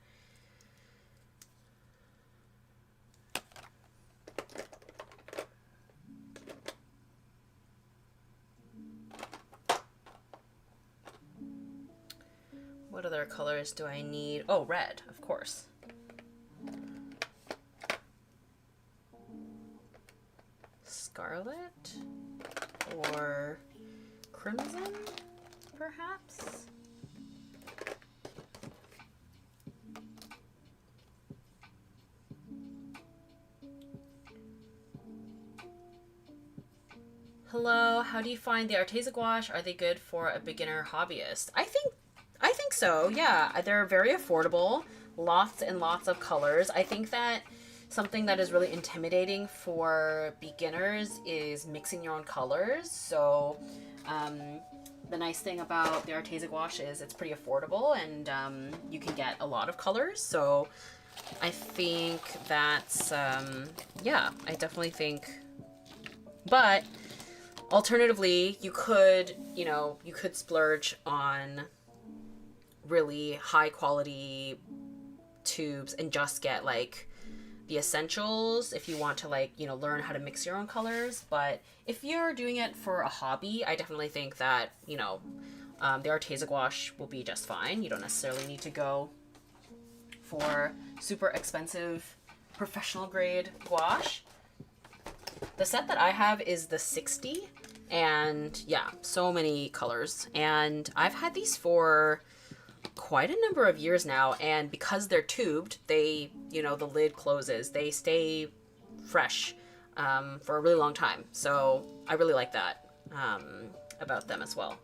What other colors do I need? Oh, red, of course. Scarlet or crimson, perhaps? Hello, how do you find the Arteza gouache? Are they good for a beginner hobbyist? I think so, yeah. They're very affordable, lots and lots of colors. I think that something that is really intimidating for beginners is mixing your own colors. So the nice thing about the Arteza gouache is it's pretty affordable, and you can get a lot of colors. So I think that's, yeah, I definitely think, but alternatively, you could, you know, you could splurge on really high quality tubes and just get like the essentials if you want to, like, you know, learn how to mix your own colors. But if you're doing it for a hobby, I definitely think that, you know, the Arteza gouache will be just fine. You don't necessarily need to go for super expensive professional grade gouache. The set that I have is the 60, and yeah, so many colors. And I've had these for quite a number of years now, and because they're tubed, they, you know, the lid closes. They stay fresh for a really long time. So I really like that about them as well.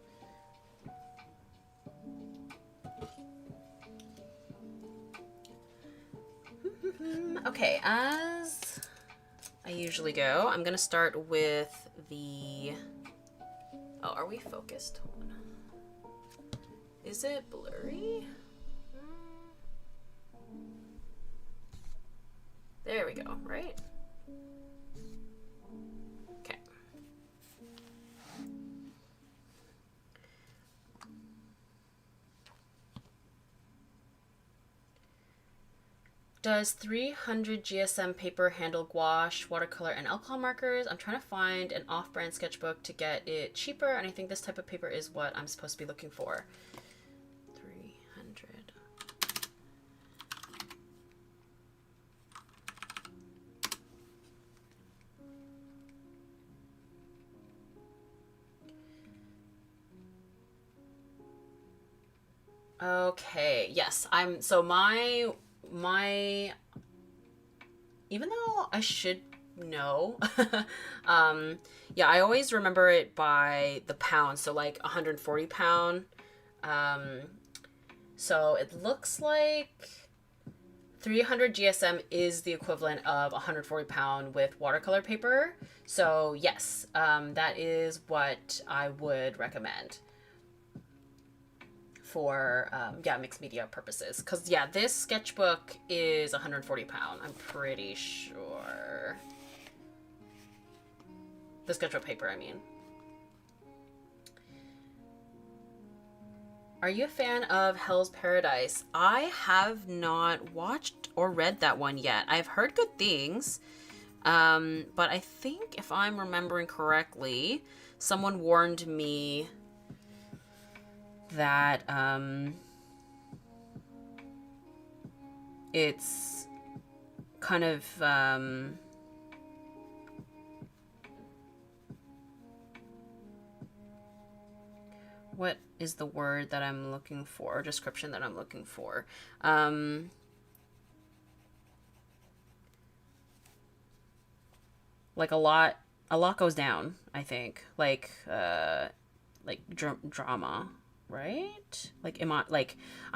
Okay, as I usually go, I'm gonna start with the, oh, are we focused? Hold on. Is it blurry? There we go, right? Okay. Does 300 GSM paper handle gouache, watercolor, and alcohol markers? I'm trying to find an off-brand sketchbook to get it cheaper, and I think this type of paper is what I'm supposed to be looking for. 300. Okay, yes, so my even though I should know, yeah, I always remember it by the pound, so like 140 pound. So it looks like 300 GSM is the equivalent of 140 pound with watercolor paper. So yes, that is what I would recommend for yeah, mixed media purposes, because yeah, this sketchbook is 140 pound, I'm pretty sure. The sketchbook paper, I mean. Are you a fan of Hell's Paradise? I have not watched or read that one yet. I've heard good things, but I think if I'm remembering correctly, someone warned me that it's kind of what is the word that I'm looking for, or description that I'm looking for? Like a lot goes down, I think. Like drama, right? Like I'm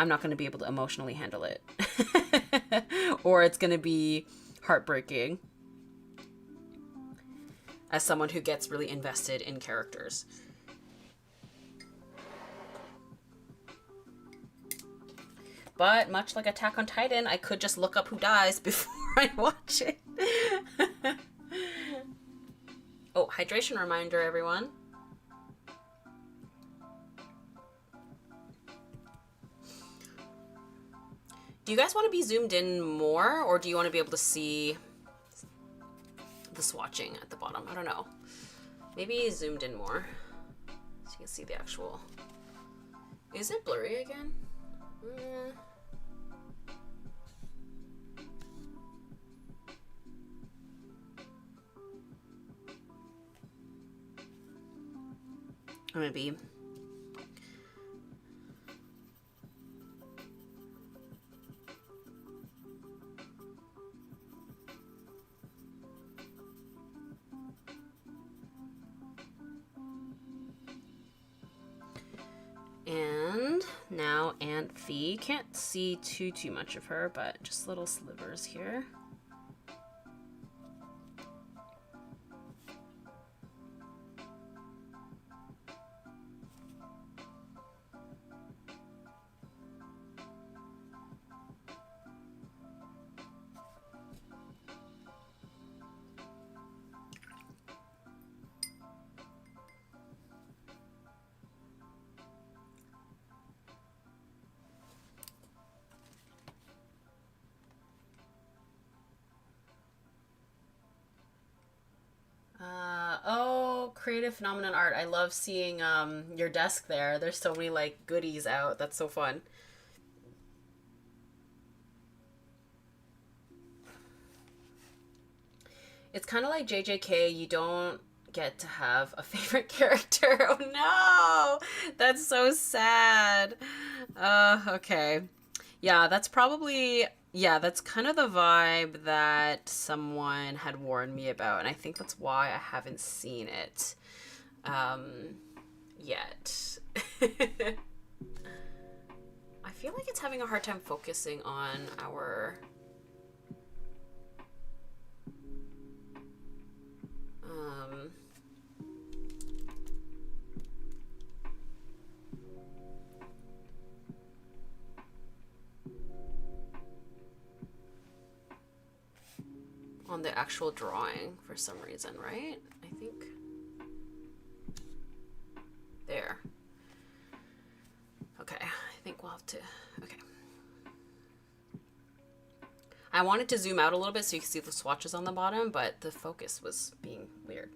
not going to be able to emotionally handle it. Or it's going to be heartbreaking as someone who gets really invested in characters. But much like Attack on Titan, I could just look up who dies before I watch it. Oh, hydration reminder, everyone. Do you guys want to be zoomed in more, or do you want to be able to see the swatching at the bottom? I don't know. Maybe zoomed in more so you can see the actual... Is it blurry again? I'm gonna be... And now Aunt Fee. Can't see too much of her, but just little slivers here. Oh, creative phenomenon art. I love seeing your desk there. There's so many like goodies out. That's so fun. It's kind of like JJK. You don't get to have a favorite character. Oh no, that's so sad. Okay. Yeah, that's probably... Yeah, that's kind of the vibe that someone had warned me about, and I think that's why I haven't seen it yet. I feel like it's having a hard time focusing on our... on the actual drawing for some reason, right? I think there. Okay, I think we'll have to... Okay. I wanted to zoom out a little bit so you can see the swatches on the bottom, but the focus was being weird.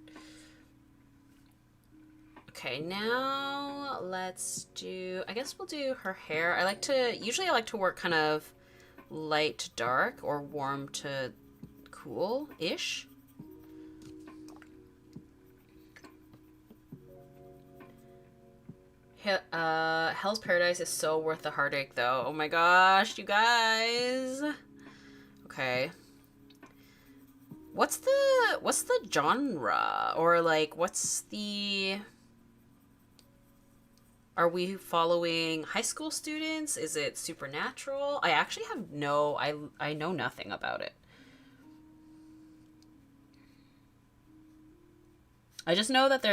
Okay, now let's do, I guess we'll do her hair. Usually I like to work kind of light to dark or warm to cool-ish. Hell's Paradise is so worth the heartache, though. Oh my gosh, you guys. Okay. What's the genre? Or like, are we following high school students? Is it supernatural? I actually have I know nothing about it. I just know that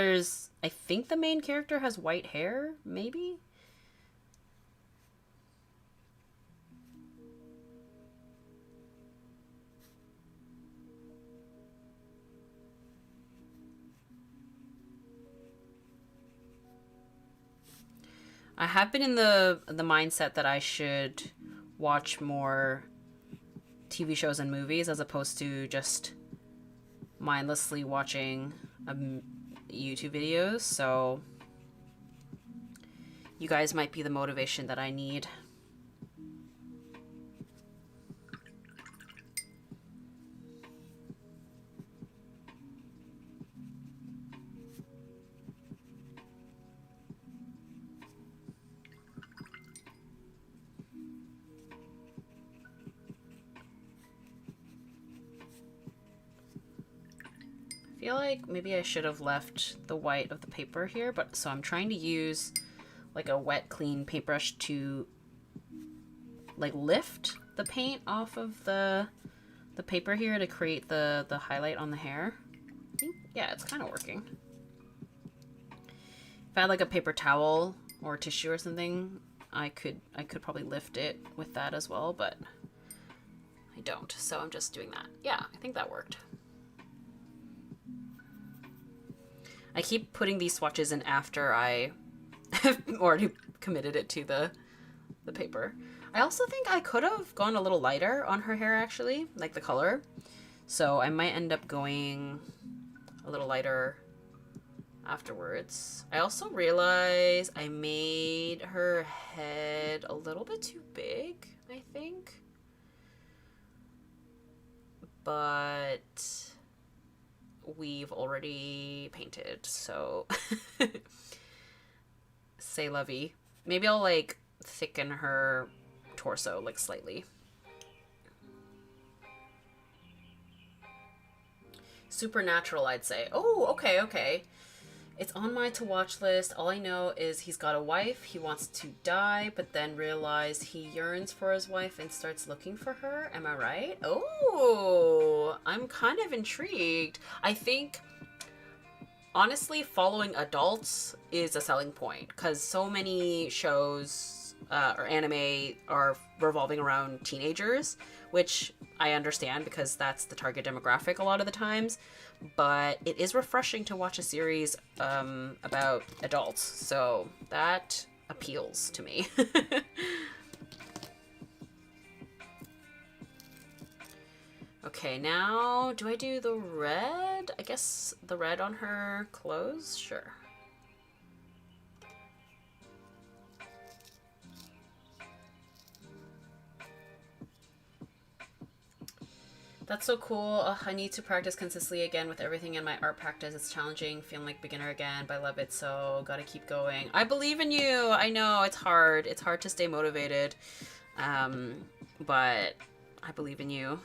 I think the main character has white hair, maybe? I have been in the mindset that I should watch more TV shows and movies as opposed to just mindlessly watching YouTube videos, so you guys might be the motivation that I need. I feel like maybe I should have left the white of the paper here, but so I'm trying to use like a wet, clean paintbrush to like lift the paint off of the paper here to create the highlight on the hair. I think, yeah, it's kind of working. If I had like a paper towel or tissue or something, I could probably lift it with that as well, but I don't, so I'm just doing that. Yeah, I think that worked. I keep putting these swatches in after I have already committed it to the paper. I also think I could have gone a little lighter on her hair, actually, like the color. So I might end up going a little lighter afterwards. I also realized I made her head a little bit too big, I think. But we've already painted, so c'est la vie. Maybe I'll like thicken her torso like slightly. Supernatural, I'd say. Oh, okay, okay. It's on my to watch list. All I know is he's got a wife, he wants to die, but then realize he yearns for his wife and starts looking for her. Am I right? Oh, I'm kind of intrigued. I think, honestly, following adults is a selling point because so many shows or anime are revolving around teenagers, which I understand because that's the target demographic a lot of the times. But it is refreshing to watch a series about adults, so that appeals to me. Okay, now do I do the red? I guess the red on her clothes? Sure. That's so cool. Ugh, I need to practice consistently again with everything in my art practice. It's challenging, feeling like beginner again, but I love it, so gotta keep going. I believe in you. I know it's hard. It's hard to stay motivated, but I believe in you.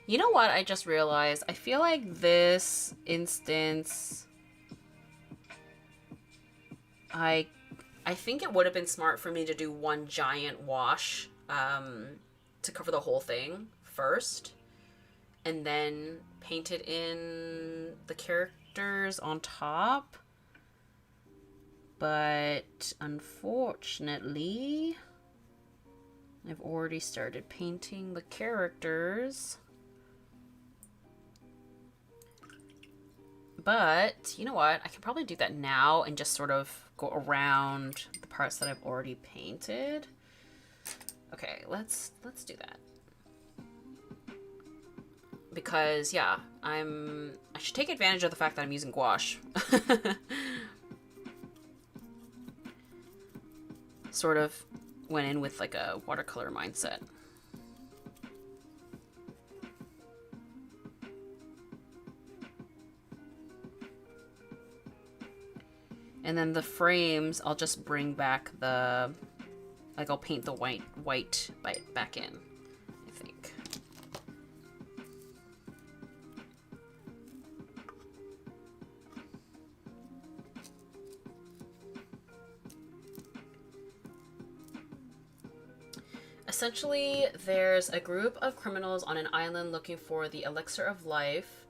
You know what I just realized? I feel like this instance, I think it would have been smart for me to do one giant wash to cover the whole thing first, and then painted in the characters on top. But unfortunately, I've already started painting the characters. But you know what? I can probably do that now and just sort of go around the parts that I've already painted. Okay, let's do that. Because yeah, I should take advantage of the fact that I'm using gouache. Sort of went in with like a watercolor mindset. And then the frames, I'll just bring back the, like I'll paint the white back in, I think. Essentially, there's a group of criminals on an island looking for the elixir of life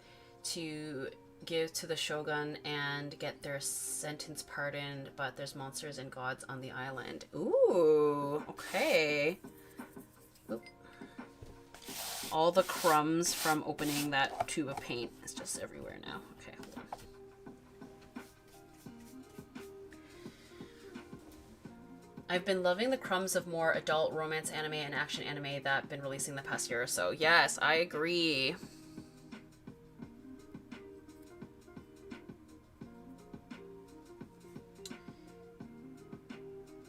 to give to the shogun and get their sentence pardoned, but there's monsters and gods on the island. Ooh, okay. Oop. All the crumbs from opening that tube of paint is just everywhere now. Okay, hold on. I've been loving the crumbs of more adult romance anime and action anime that have been releasing the past year or so. Yes, I agree.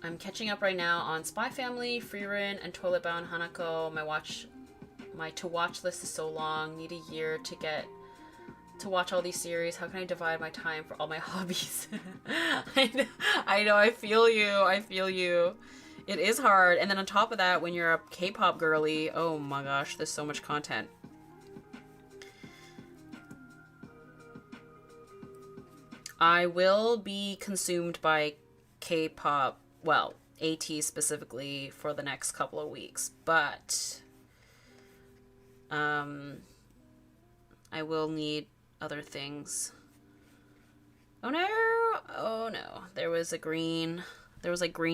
I'm catching up right now on Spy Family, Frieren, and Toilet Bound Hanako. My to-watch list is so long. Need a year to get to watch all these series. How can I divide my time for all my hobbies? I know, I feel you. It is hard. And then on top of that, when you're a K-pop girly, oh my gosh, there's so much content. I will be consumed by K-pop, well, AT specifically, for the next couple of weeks, but I will need other things. Oh no! Oh no. There was like green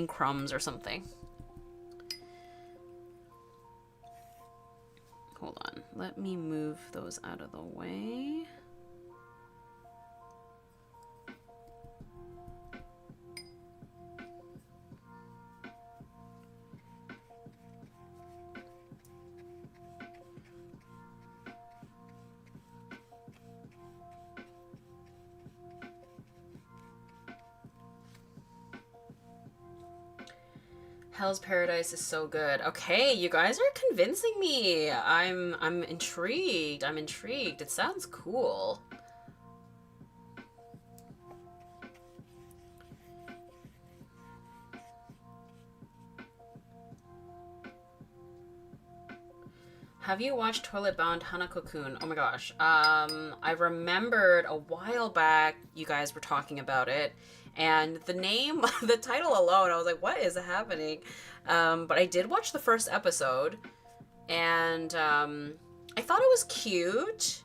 crumbs or something. Hold on. Let me move those out of the way. Hell's Paradise is so good. Okay, you guys are convincing me. I'm intrigued. I'm intrigued. It sounds cool. Have you watched Toilet Bound Hanako-kun? Oh my gosh. I remembered a while back you guys were talking about it. And the name, the title alone, I was like, what is happening? But I did watch the first episode, and I thought it was cute.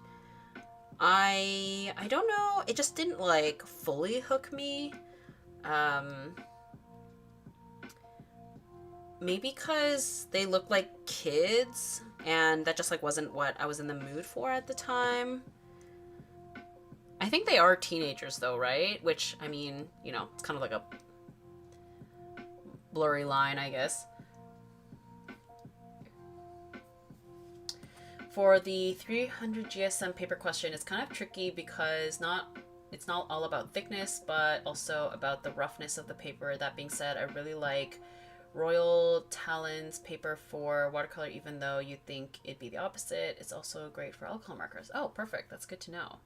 I don't know, it just didn't like fully hook me. Maybe because they look like kids, and that just like wasn't what I was in the mood for at the time. I think they are teenagers though, right? Which, I mean, you know, it's kind of like a blurry line, I guess. For the 300 GSM paper question, it's kind of tricky because it's not all about thickness, but also about the roughness of the paper. That being said, I really like Royal Talon's paper for watercolor, even though you'd think it'd be the opposite. It's also great for alcohol markers. Oh, perfect. That's good to know.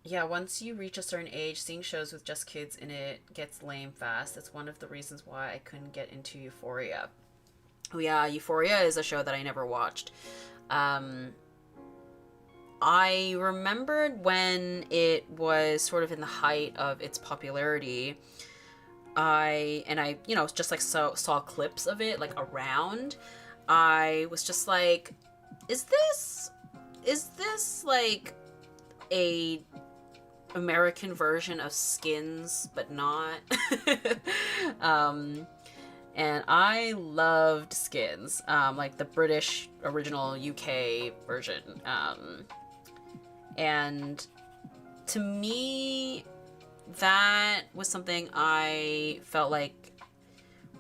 Yeah, once you reach a certain age, seeing shows with just kids in it gets lame fast. It's one of the reasons why I couldn't get into Euphoria. Oh yeah, Euphoria is a show that I never watched. I remembered when it was sort of in the height of its popularity. I you know, just like saw clips of it like around. I was just like, is this like a American version of Skins, but not? And I loved Skins, like the British original UK version. And to me, that was something I felt like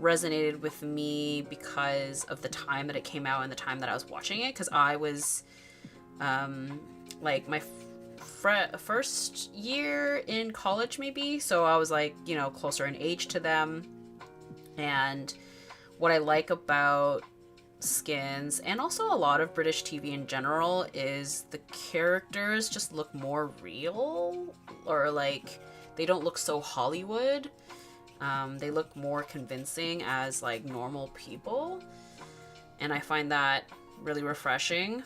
resonated with me because of the time that it came out and the time that I was watching it. Because I was like my first year in college, maybe. So I was like, you know, closer in age to them. And what I like about Skins, and also a lot of British TV in general, is the characters just look more real, or like they don't look so Hollywood. They look more convincing as like normal people, and I find that really refreshing.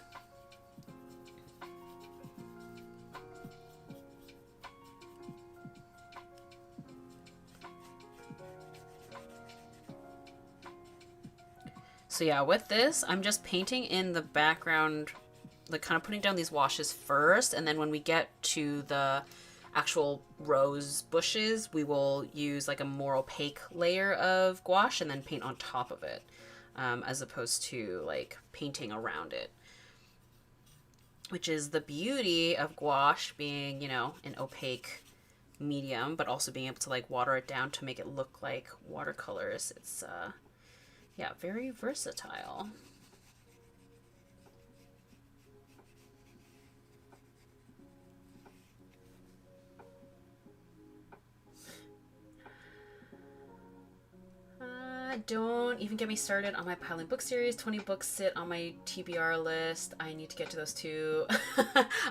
So yeah, with this, I'm just painting in the background, like kind of putting down these washes first, and then when we get to the actual rose bushes, we will use like a more opaque layer of gouache and then paint on top of it, as opposed to like painting around it. Which is the beauty of gouache being, you know, an opaque medium, but also being able to like water it down to make it look like watercolors. It's yeah, very versatile. Don't even get me started on my piling book series. 20 books sit on my TBR list. I need to get to those too.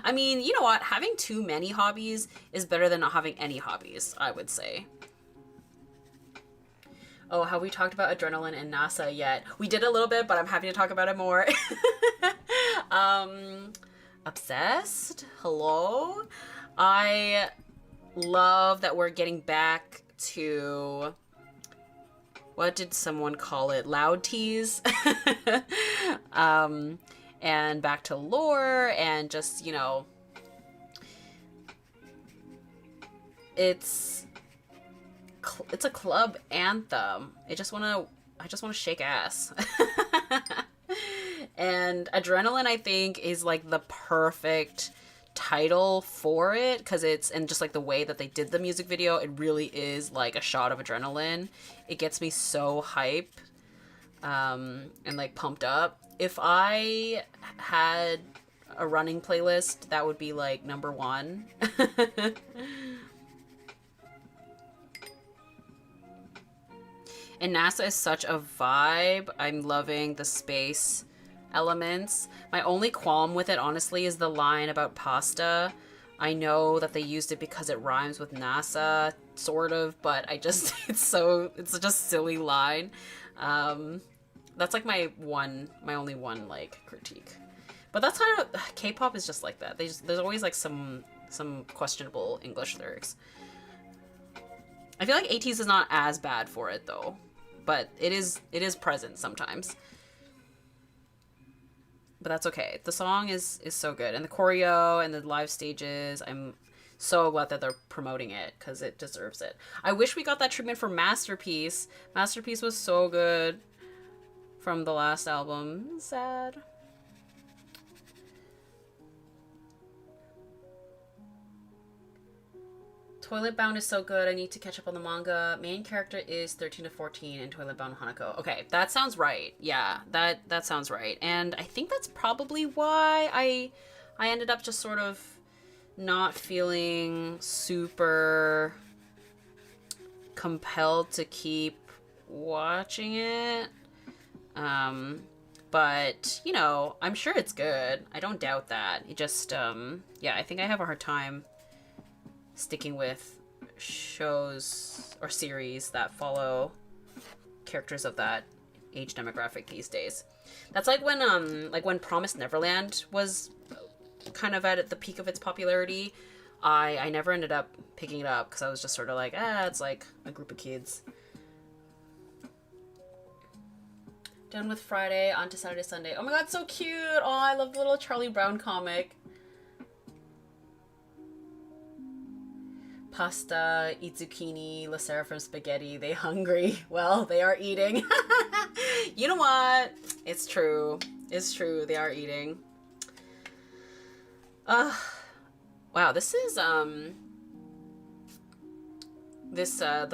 I mean, you know what? Having too many hobbies is better than not having any hobbies, I would say. Oh, have we talked about adrenaline and NASA yet? We did a little bit, but I'm happy to talk about it more. Obsessed? Hello? I love that we're getting back to... what did someone call it? Loud teas? And back to lore and just, you know... It's a club anthem. I just want to shake ass. And Adrenaline, I think, is like the perfect title for it, because it's, and just like the way that they did the music video, it really is like a shot of adrenaline. It gets me so hype, and like pumped up. If I had a running playlist, that would be like number one. And NASA is such a vibe. I'm loving the space elements. My only qualm with it, honestly, is the line about pasta. I know that they used it because it rhymes with NASA, sort of, but I just, it's such a silly line. That's like my only one, like, critique. But that's kind of, K-pop is just like that. There's always like some questionable English lyrics. I feel like ATEEZ is not as bad for it though, but it is present sometimes. But that's okay. The song is so good, and the choreo and the live stages, I'm so glad that they're promoting it because it deserves it. I wish we got that treatment for Masterpiece. Masterpiece was so good from the last album. Sad. Toilet Bound is so good. I need to catch up on the manga. Main character is 13 to 14 in Toilet Bound Hanako. Okay, that sounds right. Yeah, that sounds right. And I think that's probably why I ended up just sort of not feeling super compelled to keep watching it. But, you know, I'm sure it's good. I don't doubt that. It just, yeah, I think I have a hard time sticking with shows or series that follow characters of that age demographic these days. That's like when Promised Neverland was kind of at the peak of its popularity. I never ended up picking it up because I was just sort of like, it's like a group of kids. Done with Friday, on to Saturday, Sunday. Oh my god, so cute! Oh, I love the little Charlie Brown comic. Pasta, eat zucchini, La Seraphim spaghetti, they hungry. Well, they are eating. You know what? It's true. It's true, they are eating. Wow, this is, the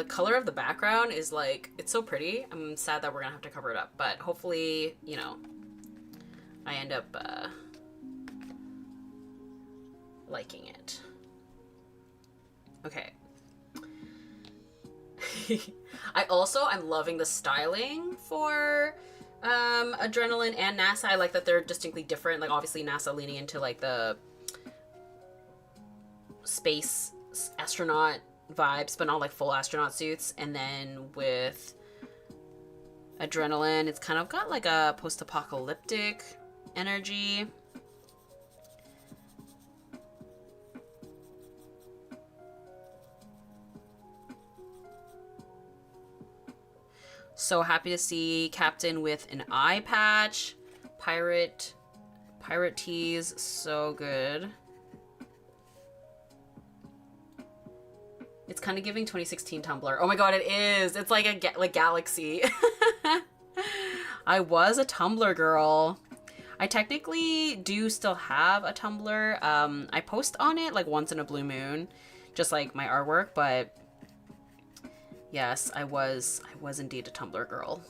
color of the background is like, it's so pretty. I'm sad that we're gonna have to cover it up, but hopefully, you know, I end up, liking it. Okay. I'm loving the styling for Adrenaline and NASA. I like that they're distinctly different. Like, obviously NASA leaning into like the space astronaut vibes, but not like full astronaut suits. And then with Adrenaline, it's kind of got like a post-apocalyptic energy. So happy to see Captain with an eye patch. Pirate tees, so good. It's kind of giving 2016 Tumblr. Oh my god, it is. It's like a Galaxy. I was a Tumblr girl. I technically do still have a Tumblr. I post on it like once in a blue moon, just like my artwork, but yes, I was indeed a Tumblr girl.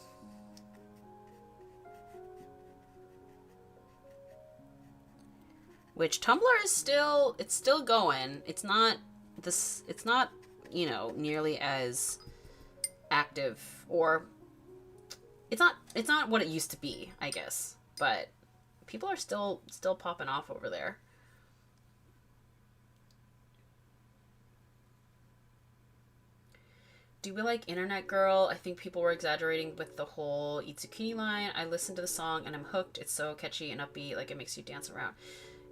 Which Tumblr is still, it's still going. It's not, you know, nearly as active, or it's not what it used to be, I guess. But people are still popping off over there. Do we like Internet Girl? I think people were exaggerating with the whole Eat Zucchini line. I listened to the song and I'm hooked. It's so catchy and upbeat, like it makes you dance around.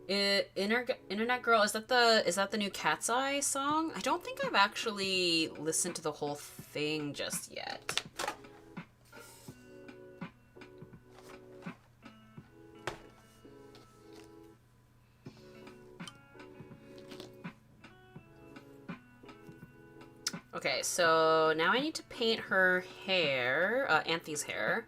Internet Girl, is that the new Cat's Eye song? I don't think I've actually listened to the whole thing just yet. Okay, so now I need to paint her hair, Anthony's hair.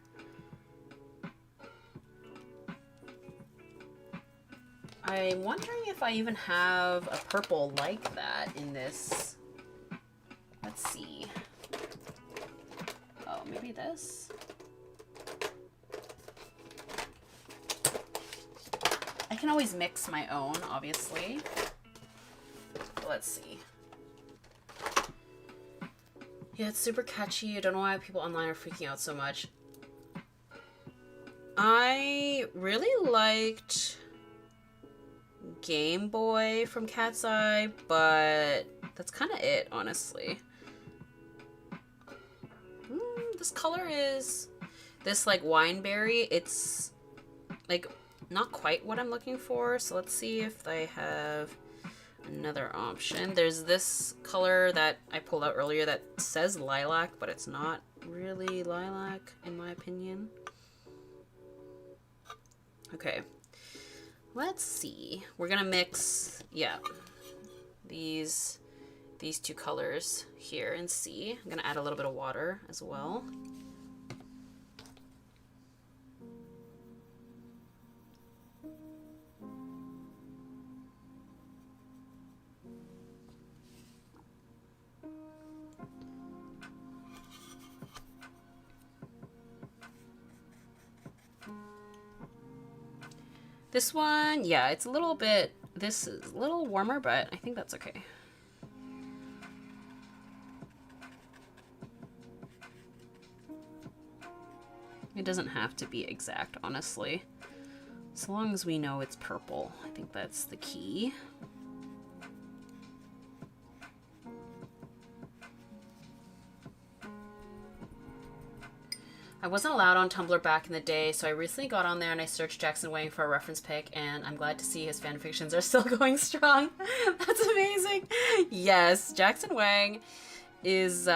I'm wondering if I even have a purple like that in this. Let's see. Oh, maybe this? I can always mix my own, obviously. Let's see. Yeah, it's super catchy. I don't know why people online are freaking out so much. I really liked Game Boy from Cat's Eye, but that's kind of it, honestly. This color is this like wineberry. It's like not quite what I'm looking for, so let's see if I have another option. There's this color that I pulled out earlier that says lilac, but it's not really lilac in my opinion. Okay, let's see. We're gonna mix, yeah, these two colors here and see. I'm gonna add a little bit of water as well. This one, yeah, it's a little bit, this is a little warmer, but I think that's okay. It doesn't have to be exact, honestly. As long as we know it's purple, I think that's the key. I wasn't allowed on Tumblr back in the day, so I recently got on there and I searched Jackson Wang for a reference pic, and I'm glad to see his fanfictions are still going strong. That's amazing. Yes, Jackson Wang is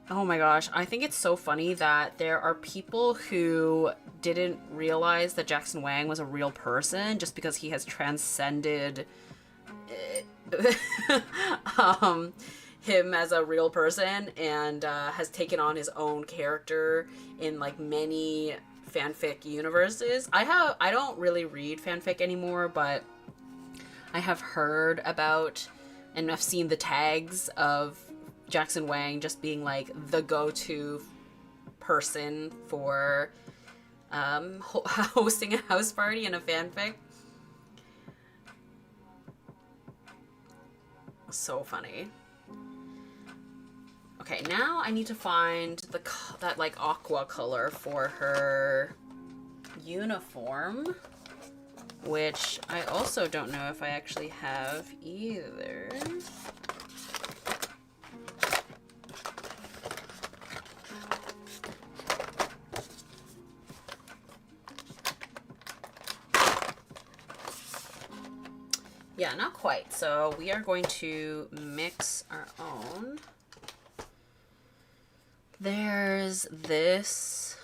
Oh my gosh, I think it's so funny that there are people who didn't realize that Jackson Wang was a real person just because he has transcended um, him as a real person and has taken on his own character in like many fanfic universes. I don't really read fanfic anymore, but I have heard about and I've seen the tags of Jackson Wang just being like the go-to person for hosting a house party in a fanfic. So funny. Okay, now I need to find that like aqua color for her uniform, which I also don't know if I actually have either. Yeah, not quite. So we are going to mix our own. There's this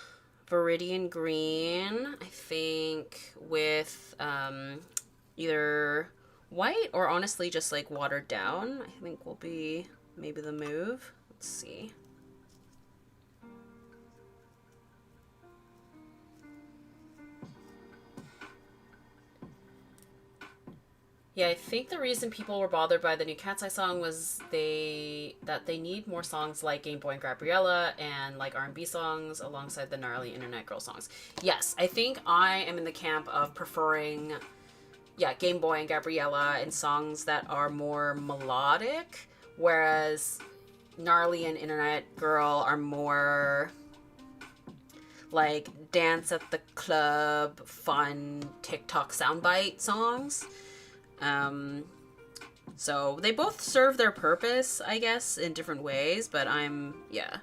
Viridian Green, I think, with either white or honestly just like watered down, I think will be maybe the move. Let's see. Yeah, I think the reason people were bothered by the new Cat's Eye song was they need more songs like Game Boy and Gabriella and like R&B songs alongside the gnarly internet girl songs. Yes, I think I am in the camp of preferring, yeah, Game Boy and Gabriella and songs that are more melodic, whereas gnarly and internet girl are more like dance at the club, fun TikTok soundbite songs. So they both serve their purpose, I guess, in different ways, but yeah.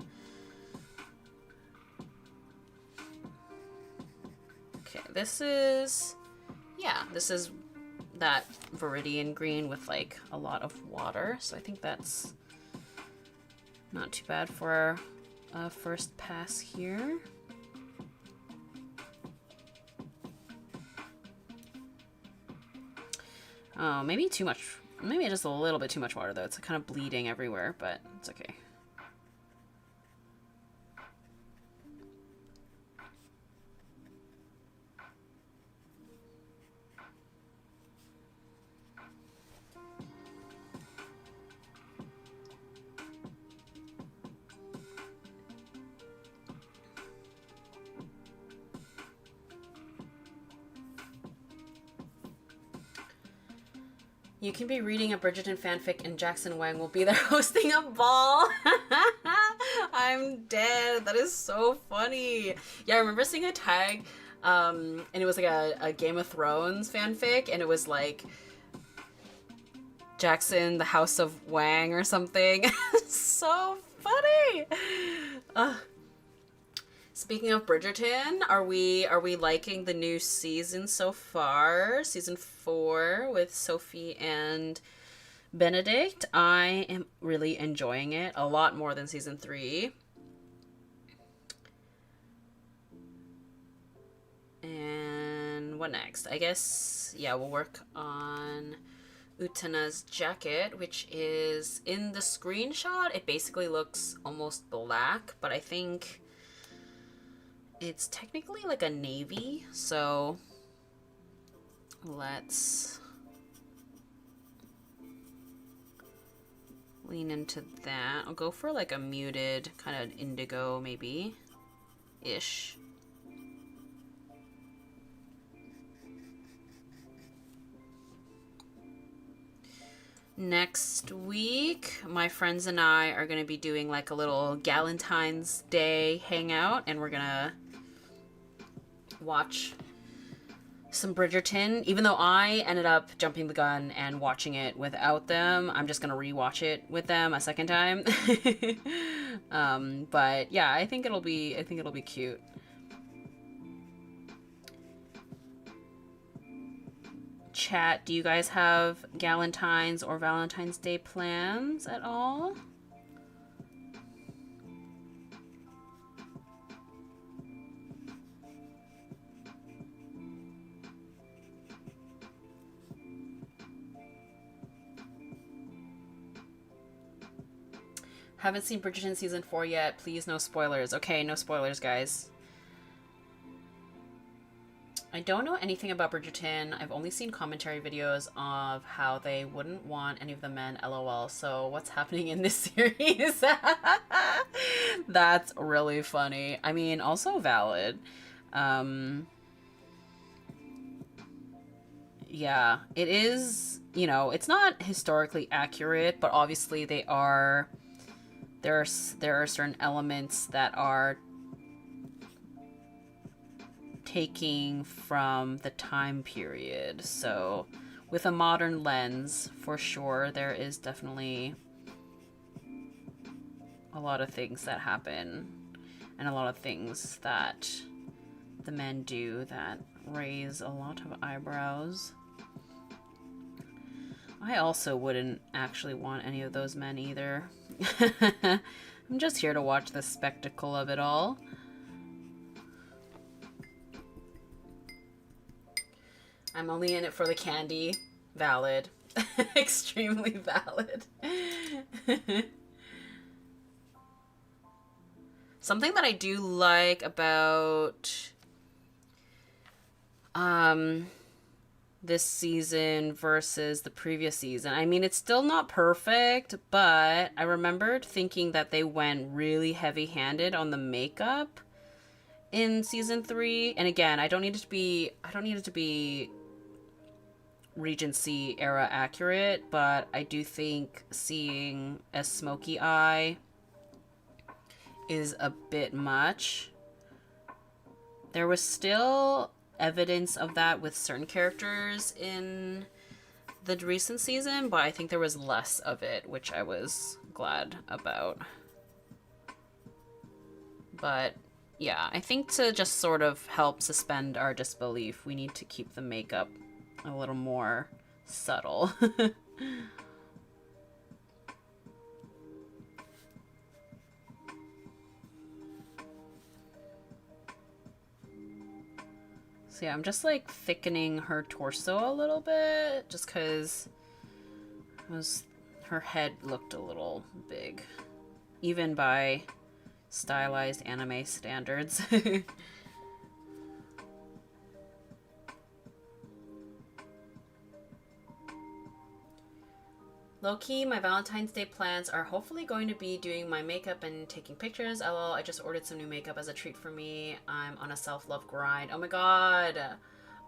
Okay, this is that Viridian Green with like a lot of water, so I think that's not too bad for our first pass here. Oh, maybe too much. Maybe just a little bit too much water, though. It's kind of bleeding everywhere, but it's okay. You can be reading a Bridgerton fanfic and Jackson Wang will be there hosting a ball. I'm dead. That is so funny. Yeah, I remember seeing a tag, and it was like a Game of Thrones fanfic, and it was like Jackson, the House of Wang or something. So funny. Speaking of Bridgerton, are we liking the new season so far? Season 4 with Sophie and Benedict. I am really enjoying it a lot more than season 3. And what next? I guess, yeah, we'll work on Utena's jacket, which is in the screenshot. It basically looks almost black, but I think it's technically like a navy, so let's lean into that. I'll go for like a muted kind of indigo maybe ish. Next week, my friends and I are going to be doing like a little Galentine's Day hangout, and we're going to watch some Bridgerton. Even though I ended up jumping the gun and watching it without them, I'm just gonna rewatch it with them a second time. But yeah, I think it'll be cute. Chat, do you guys have Galentine's or Valentine's Day plans at all? Haven't seen Bridgerton season 4 yet. Please, no spoilers. Okay, no spoilers, guys. I don't know anything about Bridgerton. I've only seen commentary videos of how they wouldn't want any of the men, lol. So what's happening in this series? That's really funny. I mean, also valid. Yeah, it is, you know, it's not historically accurate, but obviously there are certain elements that are taking from the time period. So with a modern lens, for sure, there is definitely a lot of things that happen and a lot of things that the men do that raise a lot of eyebrows. I also wouldn't actually want any of those men either. I'm just here to watch the spectacle of it all. I'm only in it for the candy. Valid. Extremely valid. Something that I do like about this season versus the previous season. I mean, it's still not perfect, but I remembered thinking that they went really heavy-handed on the makeup in season 3. And again, I don't need it to be Regency era accurate, but I do think seeing a smoky eye is a bit much. There was still evidence of that with certain characters in the recent season, but I think there was less of it, which I was glad about. But yeah, I think to just sort of help suspend our disbelief, we need to keep the makeup a little more subtle. So yeah, I'm just like thickening her torso a little bit just because her head looked a little big, even by stylized anime standards. Low-key, my Valentine's Day plans are hopefully going to be doing my makeup and taking pictures. LOL, I just ordered some new makeup as a treat for me. I'm on a self-love grind. Oh my god.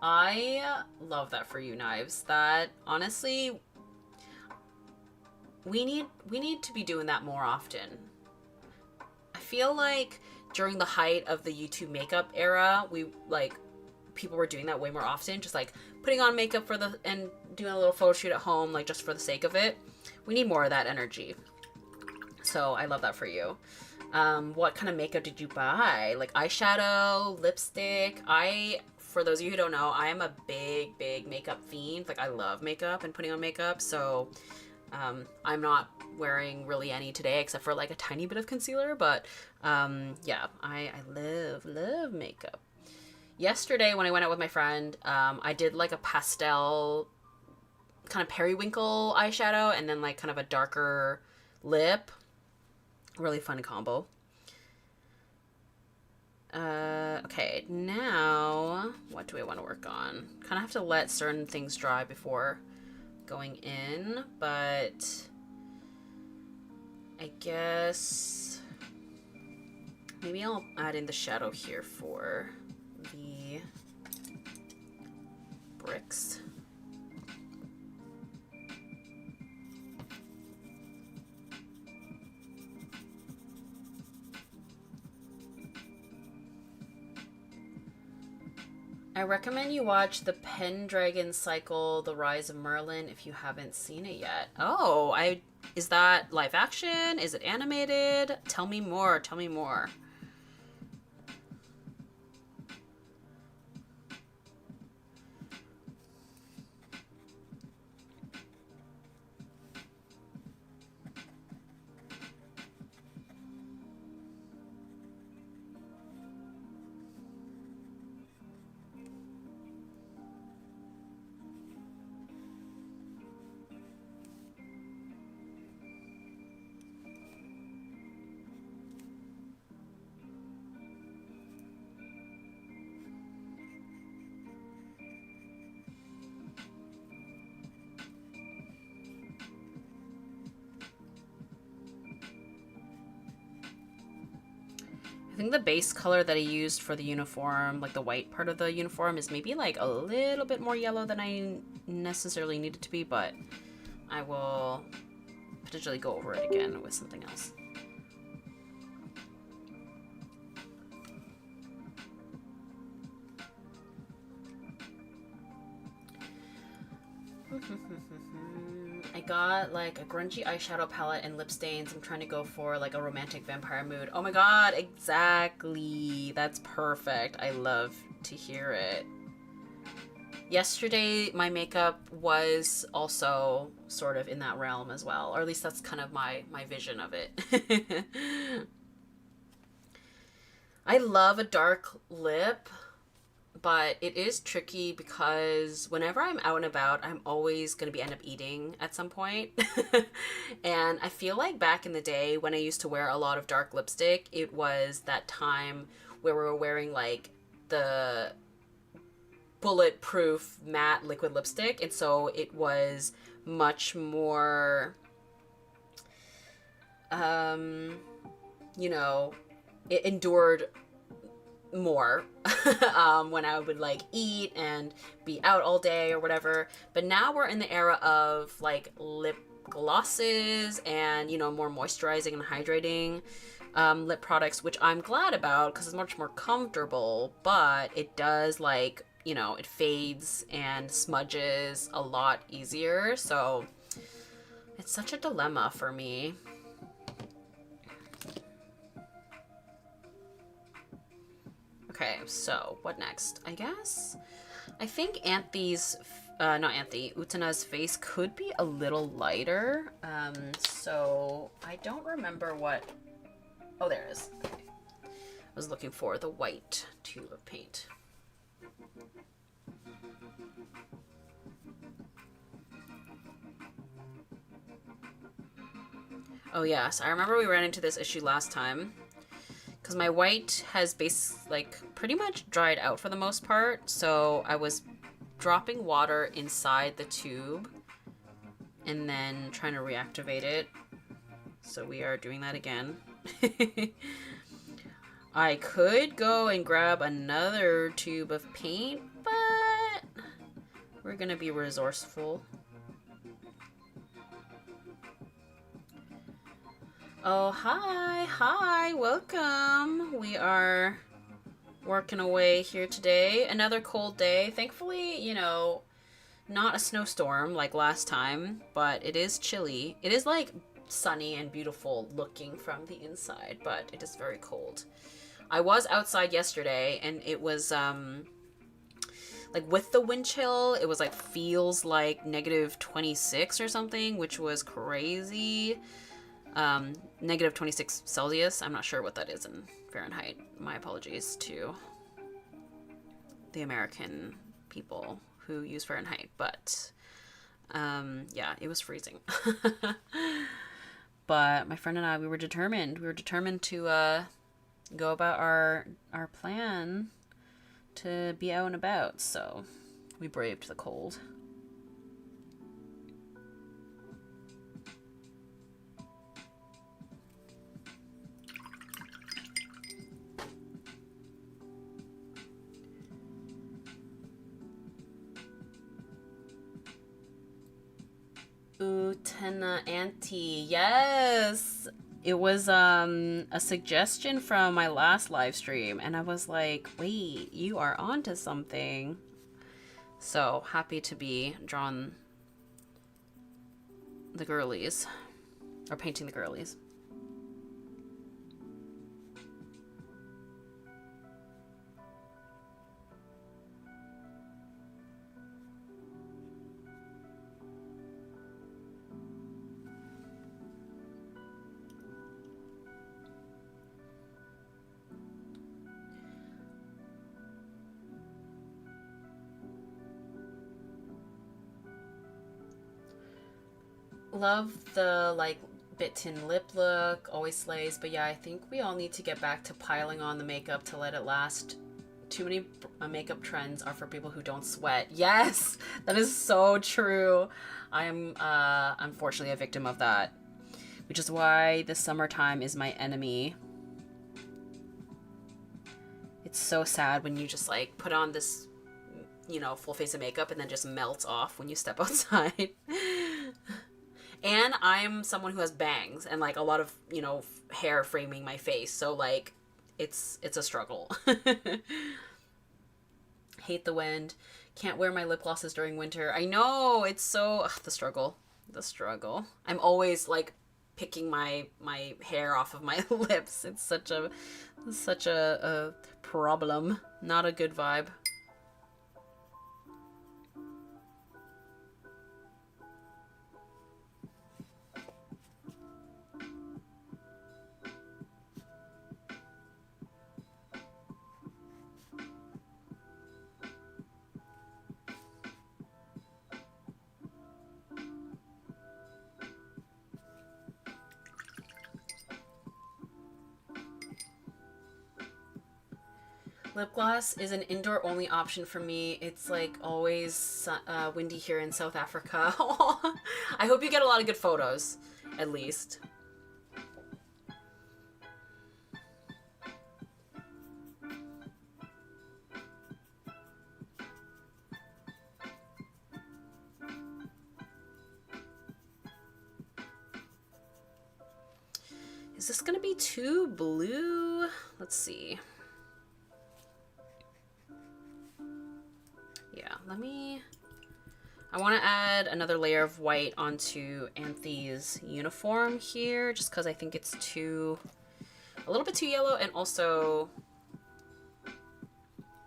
I love that for you, Knives. That, honestly, we need to be doing that more often. I feel like during the height of the YouTube makeup era, people were doing that way more often, just like putting on makeup and doing a little photo shoot at home, like just for the sake of it. We need more of that energy. So I love that for you. What kind of makeup did you buy? Like eyeshadow, lipstick? For those of you who don't know, I am a big makeup fiend. Like I love makeup and putting on makeup. So I'm not wearing really any today except for like a tiny bit of concealer, but yeah, I love makeup. Yesterday when I went out with my friend, I did like a pastel kind of periwinkle eyeshadow and then like kind of a darker lip. Really fun combo. Okay, now what do I want to work on? Kind of have to let certain things dry before going in, but I guess maybe I'll add in the shadow here for the bricks. I recommend you watch the Pendragon Cycle, The Rise of Merlin, if you haven't seen it yet. Oh, is that live action? Is it animated? Tell me more, tell me more. I think the base color that I used for the uniform, like the white part of the uniform, is maybe like a little bit more yellow than I necessarily need it to be, but I will potentially go over it again with something else. I got like a grungy eyeshadow palette and lip stains. I'm trying to go for like a romantic vampire mood. Oh my god, exactly. That's perfect. I love to hear it. Yesterday, my makeup was also sort of in that realm as well, or at least that's kind of my vision of it. I love a dark lip, but it is tricky because whenever I'm out and about, I'm always going to be end up eating at some point. And I feel like back in the day when I used to wear a lot of dark lipstick, it was that time where we were wearing like the bulletproof matte liquid lipstick, and so it was much more you know, it endured more when I would like eat and be out all day or whatever. But now we're in the era of like lip glosses and, you know, more moisturizing and hydrating lip products, which I'm glad about because it's much more comfortable, but it does, like, you know, it fades and smudges a lot easier. So it's such a dilemma for me. Okay, so what next? I guess I think Utena's face could be a little lighter. So I don't remember what. Oh, there it is. Okay. I was looking for the white tube of paint. Oh yes, I remember we ran into this issue last time. Because my white has pretty much dried out for the most part, so I was dropping water inside the tube and then trying to reactivate it. So we are doing that again. I could go and grab another tube of paint, but we're gonna be resourceful. Oh, hi, welcome. We are working away here today. Another cold day. Thankfully, you know, not a snowstorm like last time, but it is chilly. It is like sunny and beautiful looking from the inside, but it is very cold. I was outside yesterday and it was, like with the wind chill, it was like feels like -26 or something, which was crazy. -26 Celsius. I'm not sure what that is in Fahrenheit. My apologies to the American people who use Fahrenheit, but yeah, it was freezing. But my friend and I, we were determined to go about our plan to be out and about, so we braved the cold. Utena Auntie, yes! It was a suggestion from my last live stream, and I was like, wait, you are onto something. So happy to be drawing the girlies, or painting the girlies. Love the like bit-tin lip look, always slays, but yeah, I think we all need to get back to piling on the makeup to let it last. Too many makeup trends are for people who don't sweat. Yes, that is so true. I am unfortunately a victim of that, which is why the summertime is my enemy. It's so sad when you just like put on this, you know, full face of makeup and then just melts off when you step outside. And I'm someone who has bangs and like a lot of, you know, hair framing my face. So like it's a struggle. Hate the wind. Can't wear my lip glosses during winter. I know, it's so the struggle. The struggle. I'm always like picking my hair off of my lips. It's such a problem. Not a good vibe. Lip gloss is an indoor only option for me. It's like always windy here in South Africa. I hope you get a lot of good photos, at least. Is this gonna be too blue? Let's see. Yeah, I want to add another layer of white onto Anthony's uniform here, just because I think it's a little bit too yellow, and also,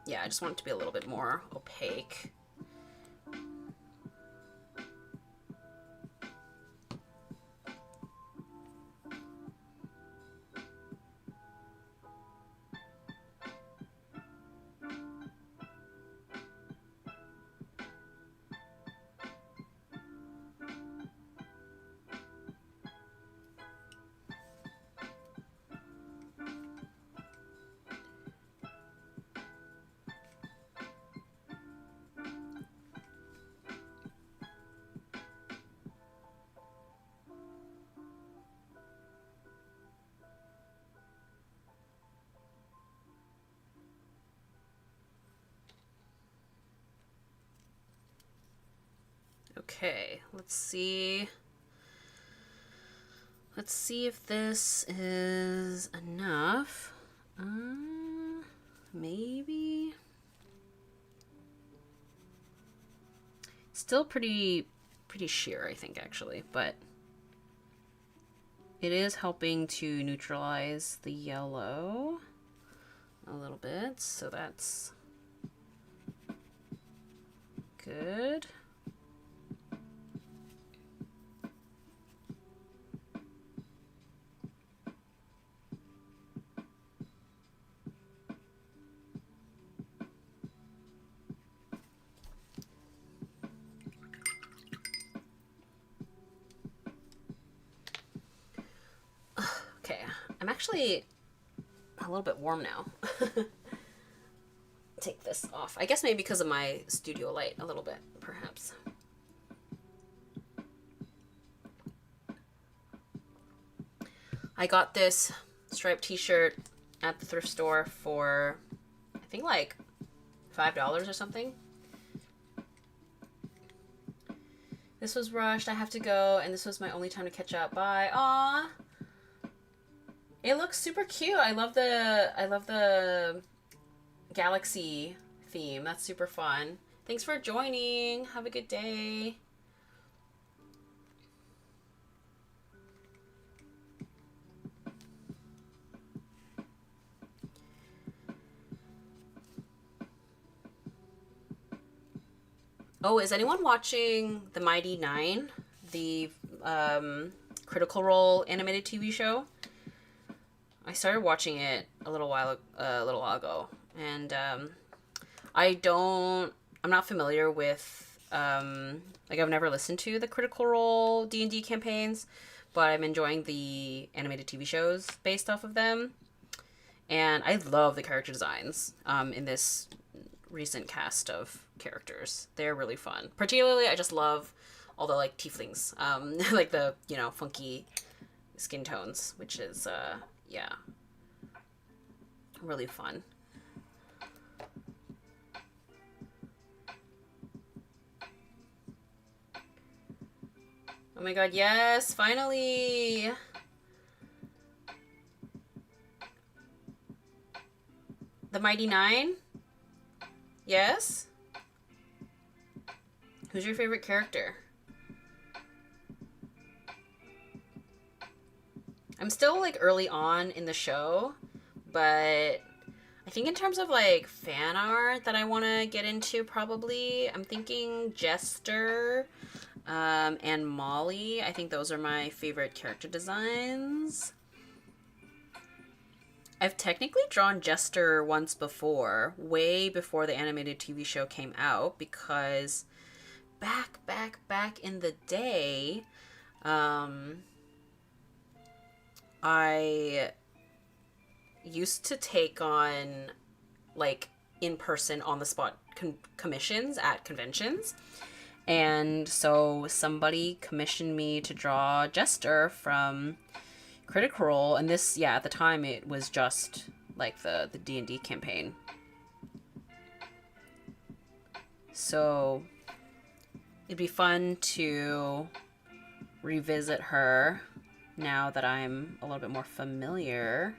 yeah, I just want it to be a little bit more opaque. Okay, let's see. Let's see if this is enough. Maybe. Still pretty sheer, I think, actually, but it is helping to neutralize the yellow a little bit, so that's good. I'm actually a little bit warm now. Take this off. I guess maybe because of my studio light a little bit, perhaps. I got this striped t-shirt at the thrift store for, I think, like $5 or something. This was rushed. I have to go, and this was my only time to catch up. Bye. Aww. It looks super cute. I love the galaxy theme. That's super fun. Thanks for joining. Have a good day. Oh, is anyone watching The Mighty Nine, the Critical Role animated TV show? I started watching it a little while ago, and I'm not familiar with like I've never listened to the Critical Role D&D campaigns, but I'm enjoying the animated TV shows based off of them, and I love the character designs in this recent cast of characters. They're really fun. Particularly, I just love all the like tieflings, like the, you know, funky skin tones, which is yeah, really fun. Oh my god, yes, finally! The Mighty Nine? Yes? Who's your favorite character? I'm still, like, early on in the show, but I think in terms of, like, fan art that I want to get into, probably, I'm thinking Jester, and Molly. I think those are my favorite character designs. I've technically drawn Jester once before, way before the animated TV show came out, because back in the day, I used to take on, like, in-person, on-the-spot commissions at conventions. And so somebody commissioned me to draw Jester from Critical Role. And this, yeah, at the time it was just, like, the D&D campaign. So it'd be fun to revisit her now that I'm a little bit more familiar.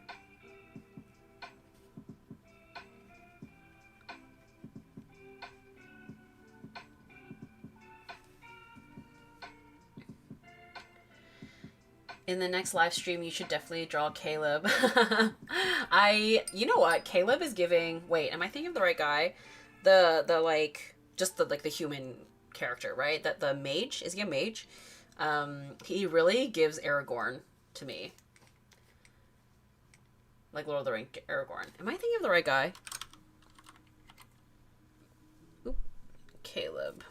In the next live stream, you should definitely draw Caleb. You know what? Caleb is giving, wait, am I thinking of the right guy? The like, just the, like, the human character, right? That the mage, is he a mage? He really gives Aragorn to me. Like Lord of the Rings Aragorn. Am I thinking of the right guy? Oop. Caleb.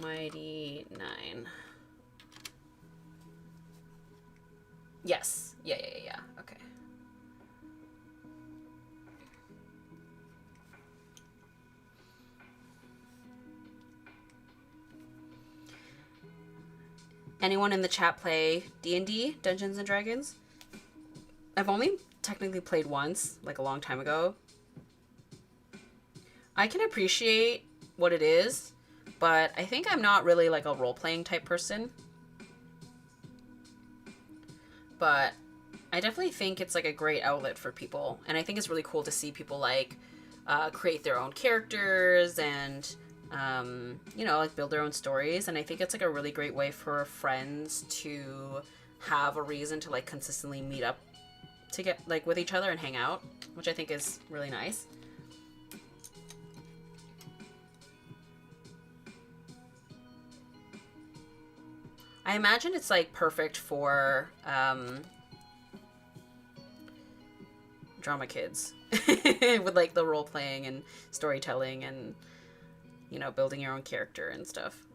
Mighty Nine. Yes. Yeah. Okay. Anyone in the chat play D&D, Dungeons and Dragons? I've only technically played once, like a long time ago. I can appreciate what it is, but I think I'm not really like a role-playing type person. But I definitely think it's like a great outlet for people. And I think it's really cool to see people like create their own characters and, you know, like build their own stories. And I think it's like a really great way for friends to have a reason to like consistently meet up to get like with each other and hang out, which I think is really nice. I imagine it's like perfect for drama kids with like the role playing and storytelling and, you know, building your own character and stuff.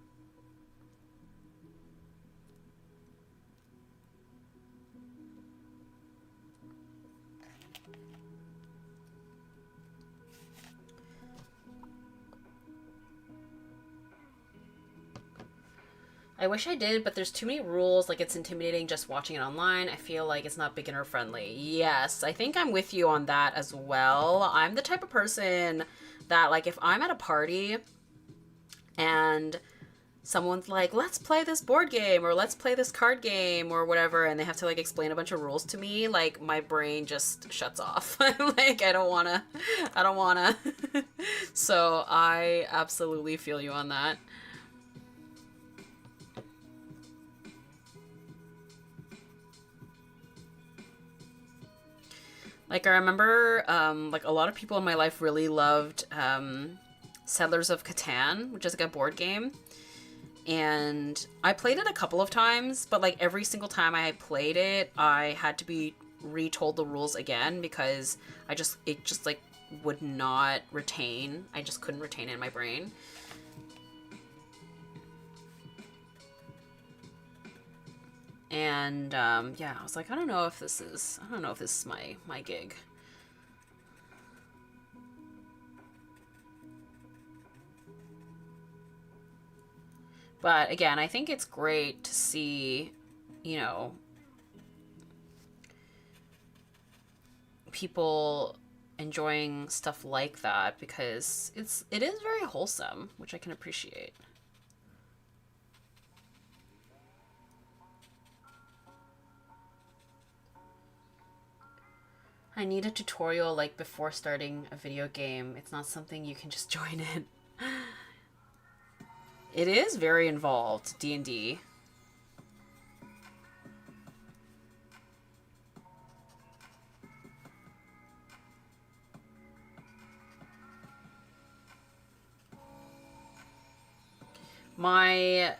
I wish I did, but there's too many rules. Like, it's intimidating just watching it online. I feel like it's not beginner friendly. Yes, I think I'm with you on that as well. I'm the type of person that, like, if I'm at a party and someone's like, let's play this board game or let's play this card game or whatever, and they have to, like, explain a bunch of rules to me, like, my brain just shuts off. Like, I don't wanna. So I absolutely feel you on that. Like, I remember, like, a lot of people in my life really loved Settlers of Catan, which is, like, a board game. And I played it a couple of times, but, like, every single time I played it, I had to be retold the rules again because it just, like, would not retain. I just couldn't retain it in my brain. And yeah, I was like, I don't know if this is my gig. But again, I think it's great to see, you know, people enjoying stuff like that because it is very wholesome, which I can appreciate. I need a tutorial like before starting a video game. It's not something you can just join in. It is very involved, D&D. My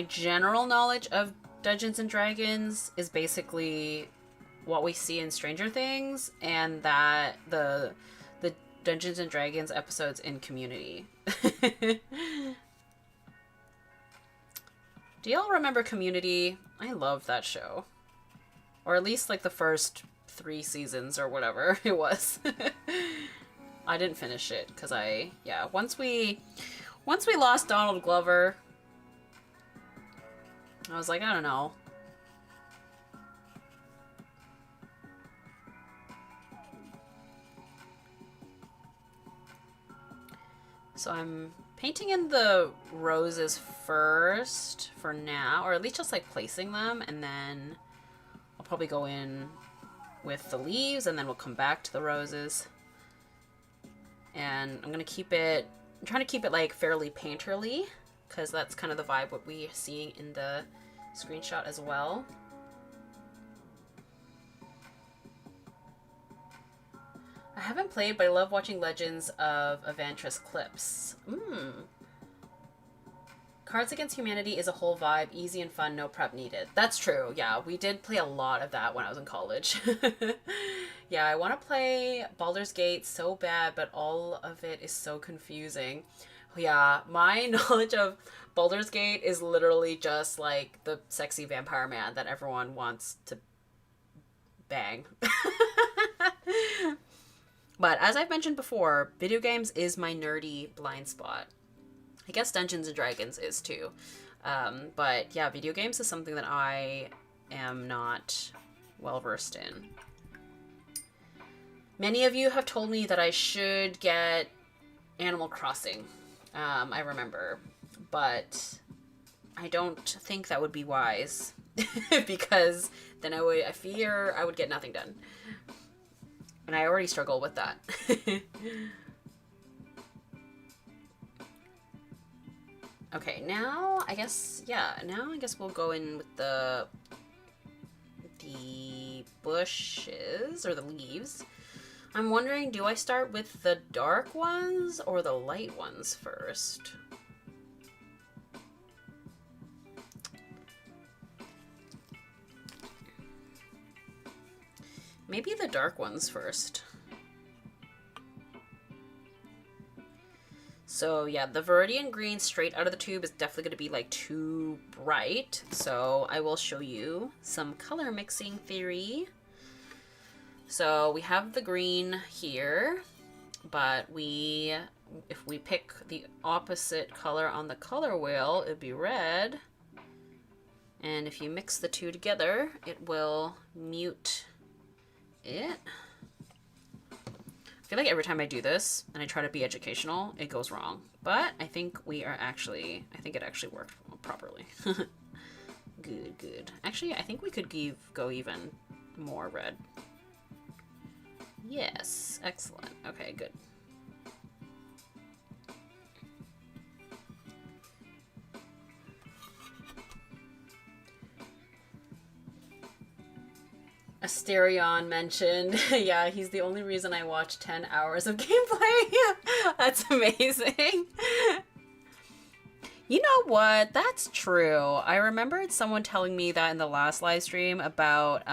general knowledge of Dungeons and Dragons is basically what we see in Stranger Things, and that the Dungeons and Dragons episodes in Community. Do y'all remember Community? I love that show. Or at least like the first 3 seasons or whatever it was. I didn't finish it because once we lost Donald Glover, I was like, I don't know. So I'm painting in the roses first for now, or at least just like placing them, and then I'll probably go in with the leaves, and then we'll come back to the roses. And I'm trying to keep it like fairly painterly, because that's kind of the vibe what we're seeing in the screenshot as well. I haven't played, but I love watching Legends of Evantris clips. Cards Against Humanity is a whole vibe, easy and fun, no prep needed. That's true, yeah. We did play a lot of that when I was in college. Yeah, I want to play Baldur's Gate so bad, but all of it is so confusing. Yeah, my knowledge of Baldur's Gate is literally just like the sexy vampire man that everyone wants to bang. But as I've mentioned before, video games is my nerdy blind spot. I guess Dungeons and Dragons is too. But yeah, video games is something that I am not well versed in. Many of you have told me that I should get Animal Crossing. I remember, but I don't think that would be wise because then I fear I would get nothing done. And I already struggle with that. Okay, now I guess we'll go in with the bushes or the leaves. I'm wondering, do I start with the dark ones or the light ones first? Maybe the dark ones first. So yeah, the Viridian green straight out of the tube is definitely going to be like too bright. So I will show you some color mixing theory. So we have the green here, but if we pick the opposite color on the color wheel, it'd be red. And if you mix the two together, it will mute it. I feel like every time I do this and I try to be educational, it goes wrong. But I think it actually worked properly. Good. Actually, I think we could go even more red. Yes, excellent. Okay, good. Asterion mentioned. Yeah, he's the only reason I watched 10 hours of gameplay. That's amazing. You know what? That's true. I remembered someone telling me that in the last live stream about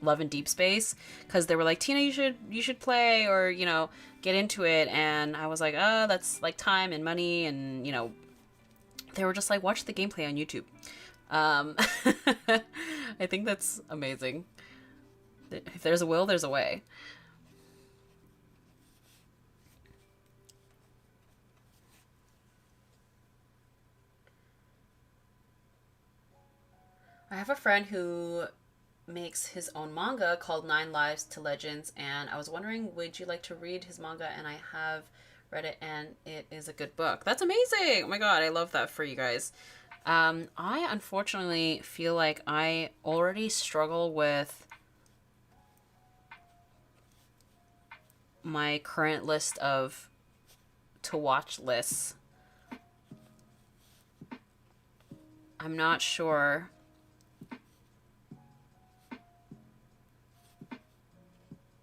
Love and Deep Space, because they were like, Tina, you should play, or get into it, and I was like, oh, that's like time and money, and they were just like, watch the gameplay on YouTube. I think that's amazing. If there's a will, there's a way. I have a friend who makes his own manga called 9 Lives to Legends, and I was wondering, would you like to read his manga? And I have read it, and it is a good book. That's amazing! Oh my god, I love that for you guys. I unfortunately feel like I already struggle with my current list of to watch lists, I'm not sure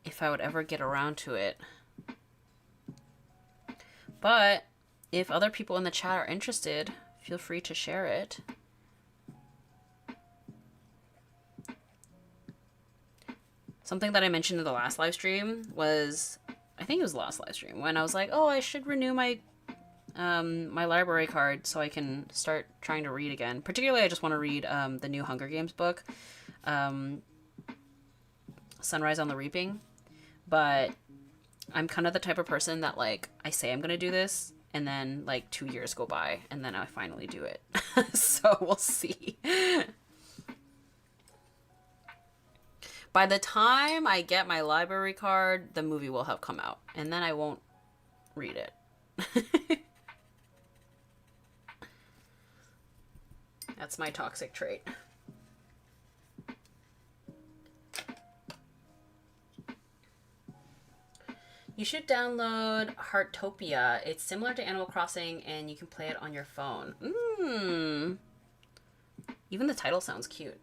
if I would ever get around to it. But if other people in the chat are interested, feel free to share it. Something that I mentioned in the last live stream was, I think it was the last live stream, when I was like, oh, I should renew my my library card so I can start trying to read again. Particularly, I just want to read the new Hunger Games book, Sunrise on the Reaping. But I'm kind of the type of person that, like, I say I'm going to do this, and then, like, 2 years go by, and then I finally do it. So we'll see. By the time I get my library card, the movie will have come out, and then I won't read it. That's my toxic trait. You should download Heartopia. It's similar to Animal Crossing, and you can play it on your phone. Even the title sounds cute.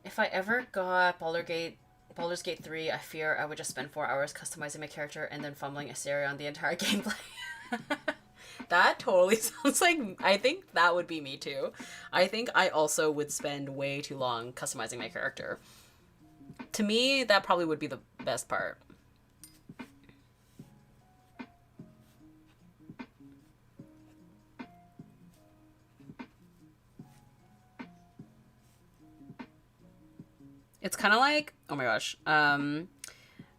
If I ever got Baldur's Gate 3, I fear I would just spend 4 hours customizing my character and then fumbling Asteria on the entire gameplay. That totally sounds like, I think that would be me too. I think I also would spend way too long customizing my character. To me, that probably would be the best part. It's kind of like, oh my gosh,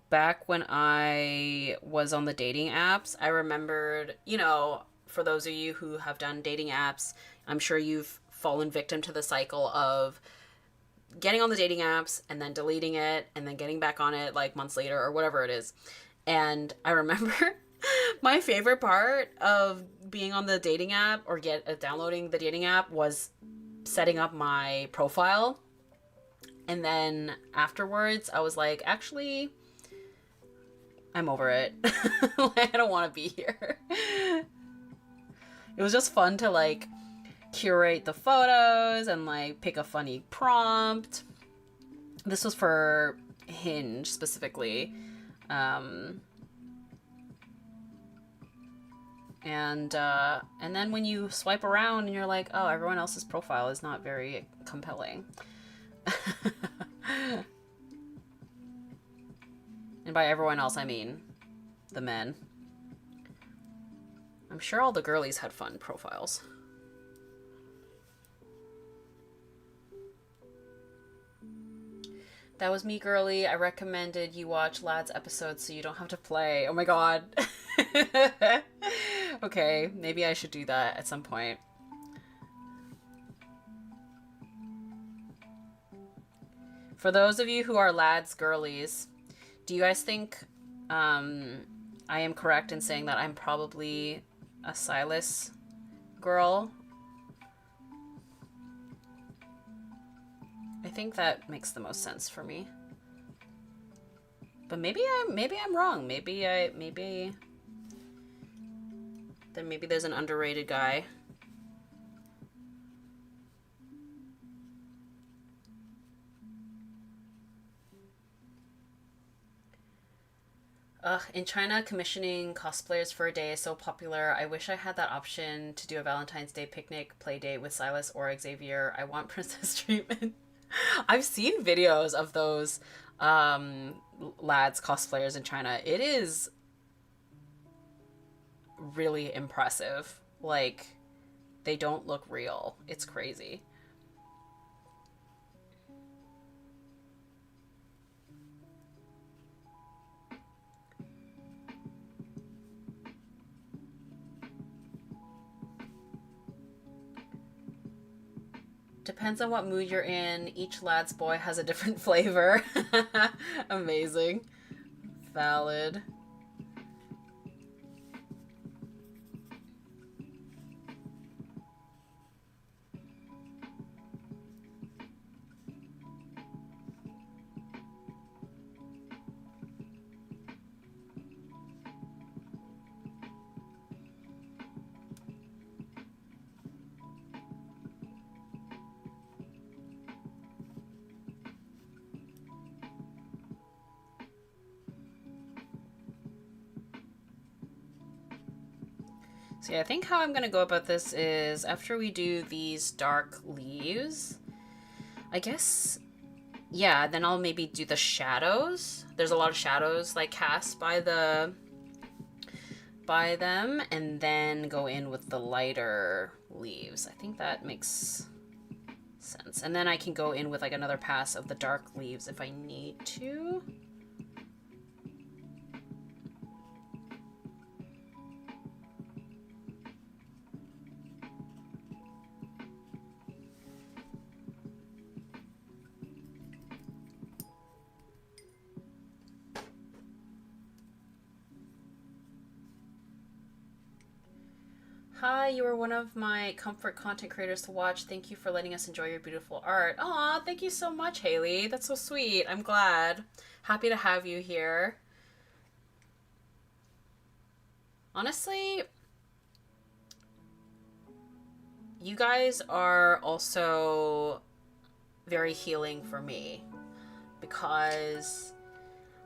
back when I was on the dating apps, I remembered, you know, for those of you who have done dating apps, I'm sure you've fallen victim to the cycle of getting on the dating apps and then deleting it and then getting back on it like months later or whatever it is. And I remember my favorite part of being on the dating app or downloading the dating app was setting up my profile. And then afterwards, I was like, actually, I'm over it. I don't want to be here. It was just fun to, like, curate the photos and, like, pick a funny prompt. This was for Hinge, specifically. And then when you swipe around and you're like, oh, everyone else's profile is not very compelling. And by everyone else, I mean the men. I'm sure all the girlies had fun profiles. That was me, girly. I recommended you watch Lad's episode so you don't have to play. Oh my god. Okay, maybe I should do that at some point. For those of you who are Lads girlies, do you guys think I am correct in saying that I'm probably a Silas girl? I think that makes the most sense for me. But maybe I'm wrong. Maybe there's an underrated guy. In China, commissioning cosplayers for a day is so popular. I wish I had that option to do a Valentine's Day picnic play date with Silas or Xavier. I want princess treatment. I've seen videos of those lads cosplayers in China. It is really impressive. Like, they don't look real. It's crazy. Depends on what mood you're in. Each lad's boy has a different flavor. Amazing. Valid. So yeah, I think how I'm gonna go about this is after we do these dark leaves, I guess, yeah, then I'll maybe do the shadows. There's a lot of shadows like cast by them, and then go in with the lighter leaves. I think that makes sense. And then I can go in with like another pass of the dark leaves if I need to. Hi, you are one of my comfort content creators to watch. Thank you for letting us enjoy your beautiful art. Aw, thank you so much, Haley. That's so sweet. I'm glad. Happy to have you here. Honestly, you guys are also very healing for me because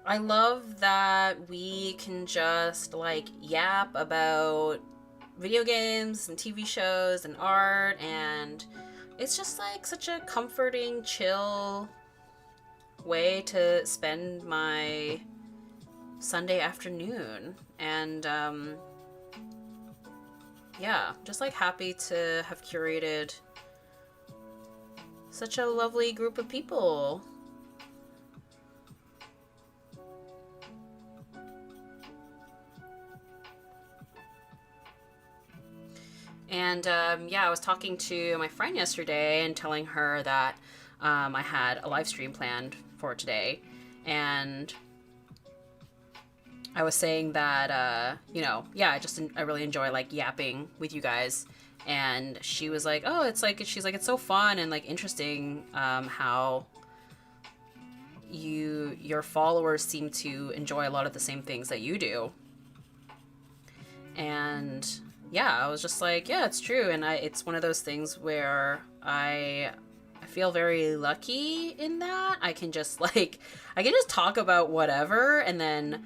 I love that we can just like yap about video games and TV shows and art, and it's just like such a comforting, chill way to spend my Sunday afternoon. And yeah, just like happy to have curated such a lovely group of people. And yeah, I was talking to my friend yesterday and telling her that I had a live stream planned for today. And I was saying that, you know, yeah, I really enjoy like yapping with you guys. And she was like, oh, she's like, it's so fun and like interesting how your followers seem to enjoy a lot of the same things that you do. And yeah, I was just like, yeah, it's true. And it's one of those things where I feel very lucky in that I can just talk about whatever, and then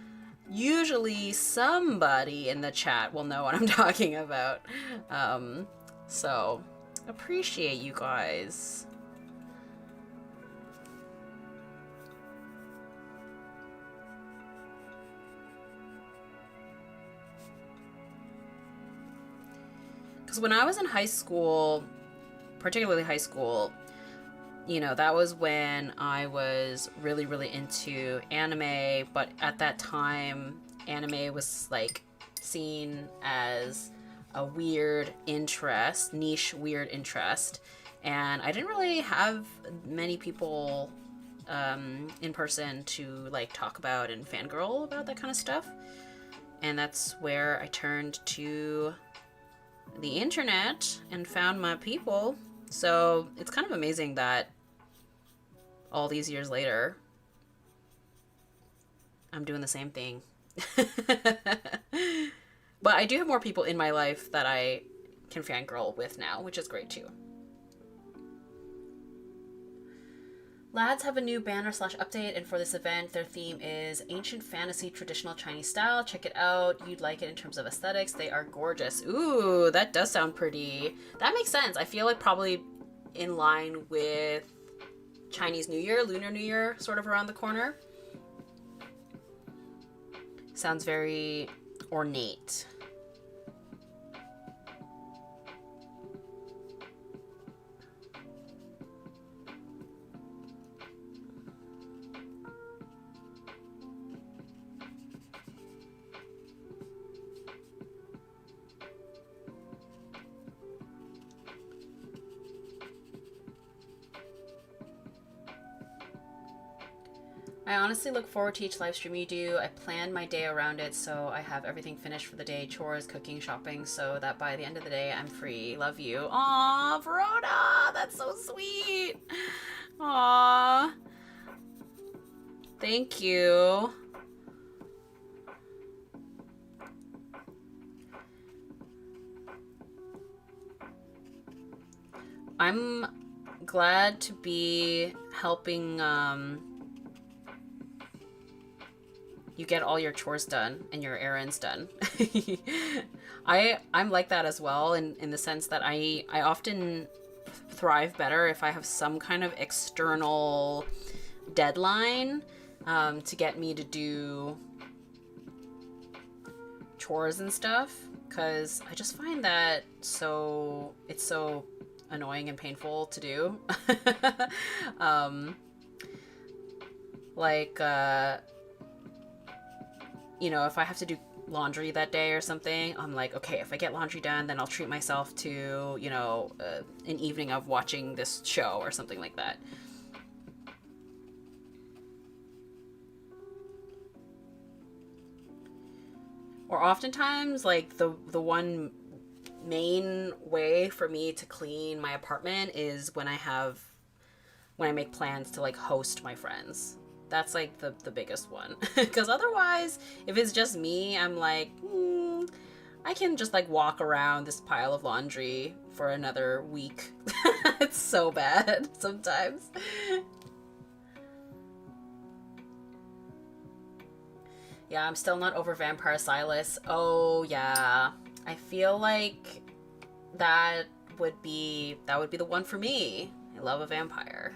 usually somebody in the chat will know what I'm talking about. So appreciate you guys. Because when I was in high school, particularly high school, you know, that was when I was really, really into anime. But at that time, anime was like seen as a weird interest, niche weird interest. And I didn't really have many people in person to like talk about and fangirl about that kind of stuff. And that's where I turned to the internet and found my people. So it's kind of amazing that all these years later, I'm doing the same thing. But I do have more people in my life that I can fangirl with now, which is great too. Lads have a new banner / update, and for this event, their theme is ancient fantasy traditional Chinese style. Check it out. You'd like it in terms of aesthetics. They are gorgeous. Ooh, that does sound pretty. That makes sense. I feel like probably in line with Chinese New Year, Lunar New Year, sort of around the corner. Sounds very ornate. I honestly look forward to each live stream you do. I plan my day around it so I have everything finished for the day, chores, cooking, shopping, so that by the end of the day I'm free. Love you. Aw, Verona, that's so sweet. Aw. Thank you. I'm glad to be helping you get all your chores done and your errands done. I'm like that as well, in the sense that I often thrive better if I have some kind of external deadline to get me to do chores and stuff, because I just find that it's so annoying and painful to do. Like you know, if I have to do laundry that day or something, I'm like, okay, if I get laundry done, then I'll treat myself to, you know, an evening of watching this show or something like that. Or oftentimes, like, the one main way for me to clean my apartment is when I make plans to, like, host my friends. That's, like, the biggest one. Because otherwise, if it's just me, I'm like, I can just, like, walk around this pile of laundry for another week. It's so bad sometimes. Yeah, I'm still not over Vampire Silas. Oh, yeah. I feel like that would be the one for me. I love a vampire.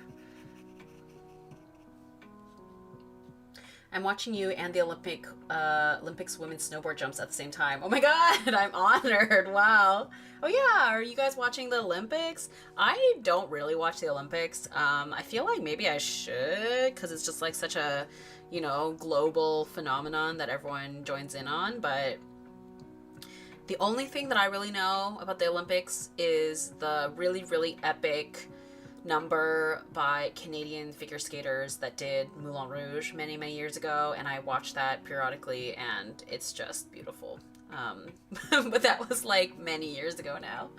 I'm watching you and the Olympics women's snowboard jumps at the same time. Oh my god, I'm honored. Wow. Oh yeah, are you guys watching the Olympics? I don't really watch the Olympics. I feel like maybe I should, because it's just like such a, you know, global phenomenon that everyone joins in on. But the only thing that I really know about the Olympics is the really, really epic number by Canadian figure skaters that did Moulin Rouge many, many years ago, and I watch that periodically, and it's just beautiful. But that was like many years ago now.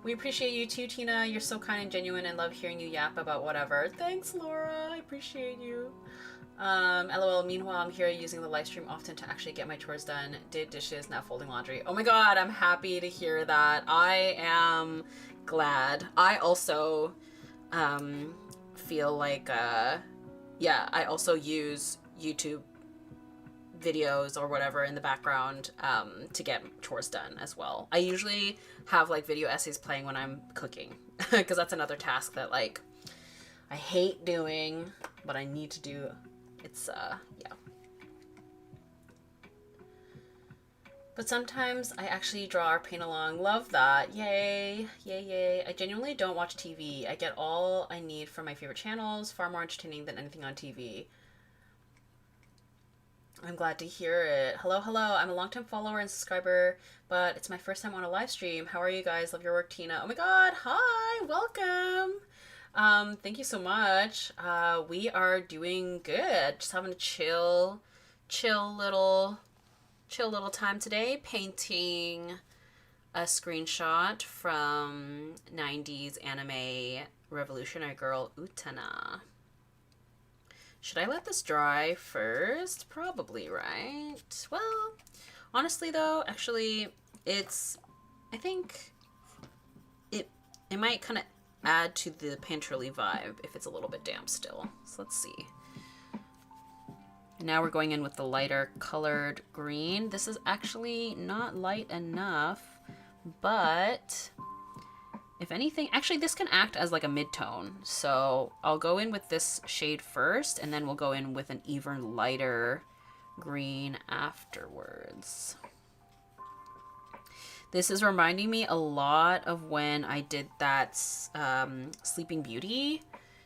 We appreciate you too, Tina. You're so kind and genuine, and love hearing you yap about whatever. Thanks, Laura. I appreciate you. LOL, meanwhile, I'm here using the live stream often to actually get my chores done. Did dishes, now folding laundry. Oh my god, I'm happy to hear that. I am glad. I also feel like, yeah, I also use YouTube videos or whatever in the background to get chores done as well. I usually have like video essays playing when I'm cooking, because that's another task that like I hate doing, but I need to do. It's yeah. But sometimes I actually draw or paint along. Love that. Yay. Yay, yay. I genuinely don't watch TV. I get all I need from my favorite channels, far more entertaining than anything on TV. I'm glad to hear it. Hello, hello. I'm a longtime follower and subscriber, but it's my first time on a live stream. How are you guys? Love your work, Tina. Oh my god. Hi. Welcome. Thank you so much. We are doing good. Just having a chill little time today, painting a screenshot from 90s anime revolutionary girl Utena. Should I let this dry first? Probably, right? Well, honestly though, actually, I think it might kind of add to the painterly vibe if it's a little bit damp still. So let's see. Now we're going in with the lighter colored green. This is actually not light enough, but if anything, actually this can act as like a mid-tone. So I'll go in with this shade first, and then we'll go in with an even lighter green afterwards. This is reminding me a lot of when I did that Sleeping Beauty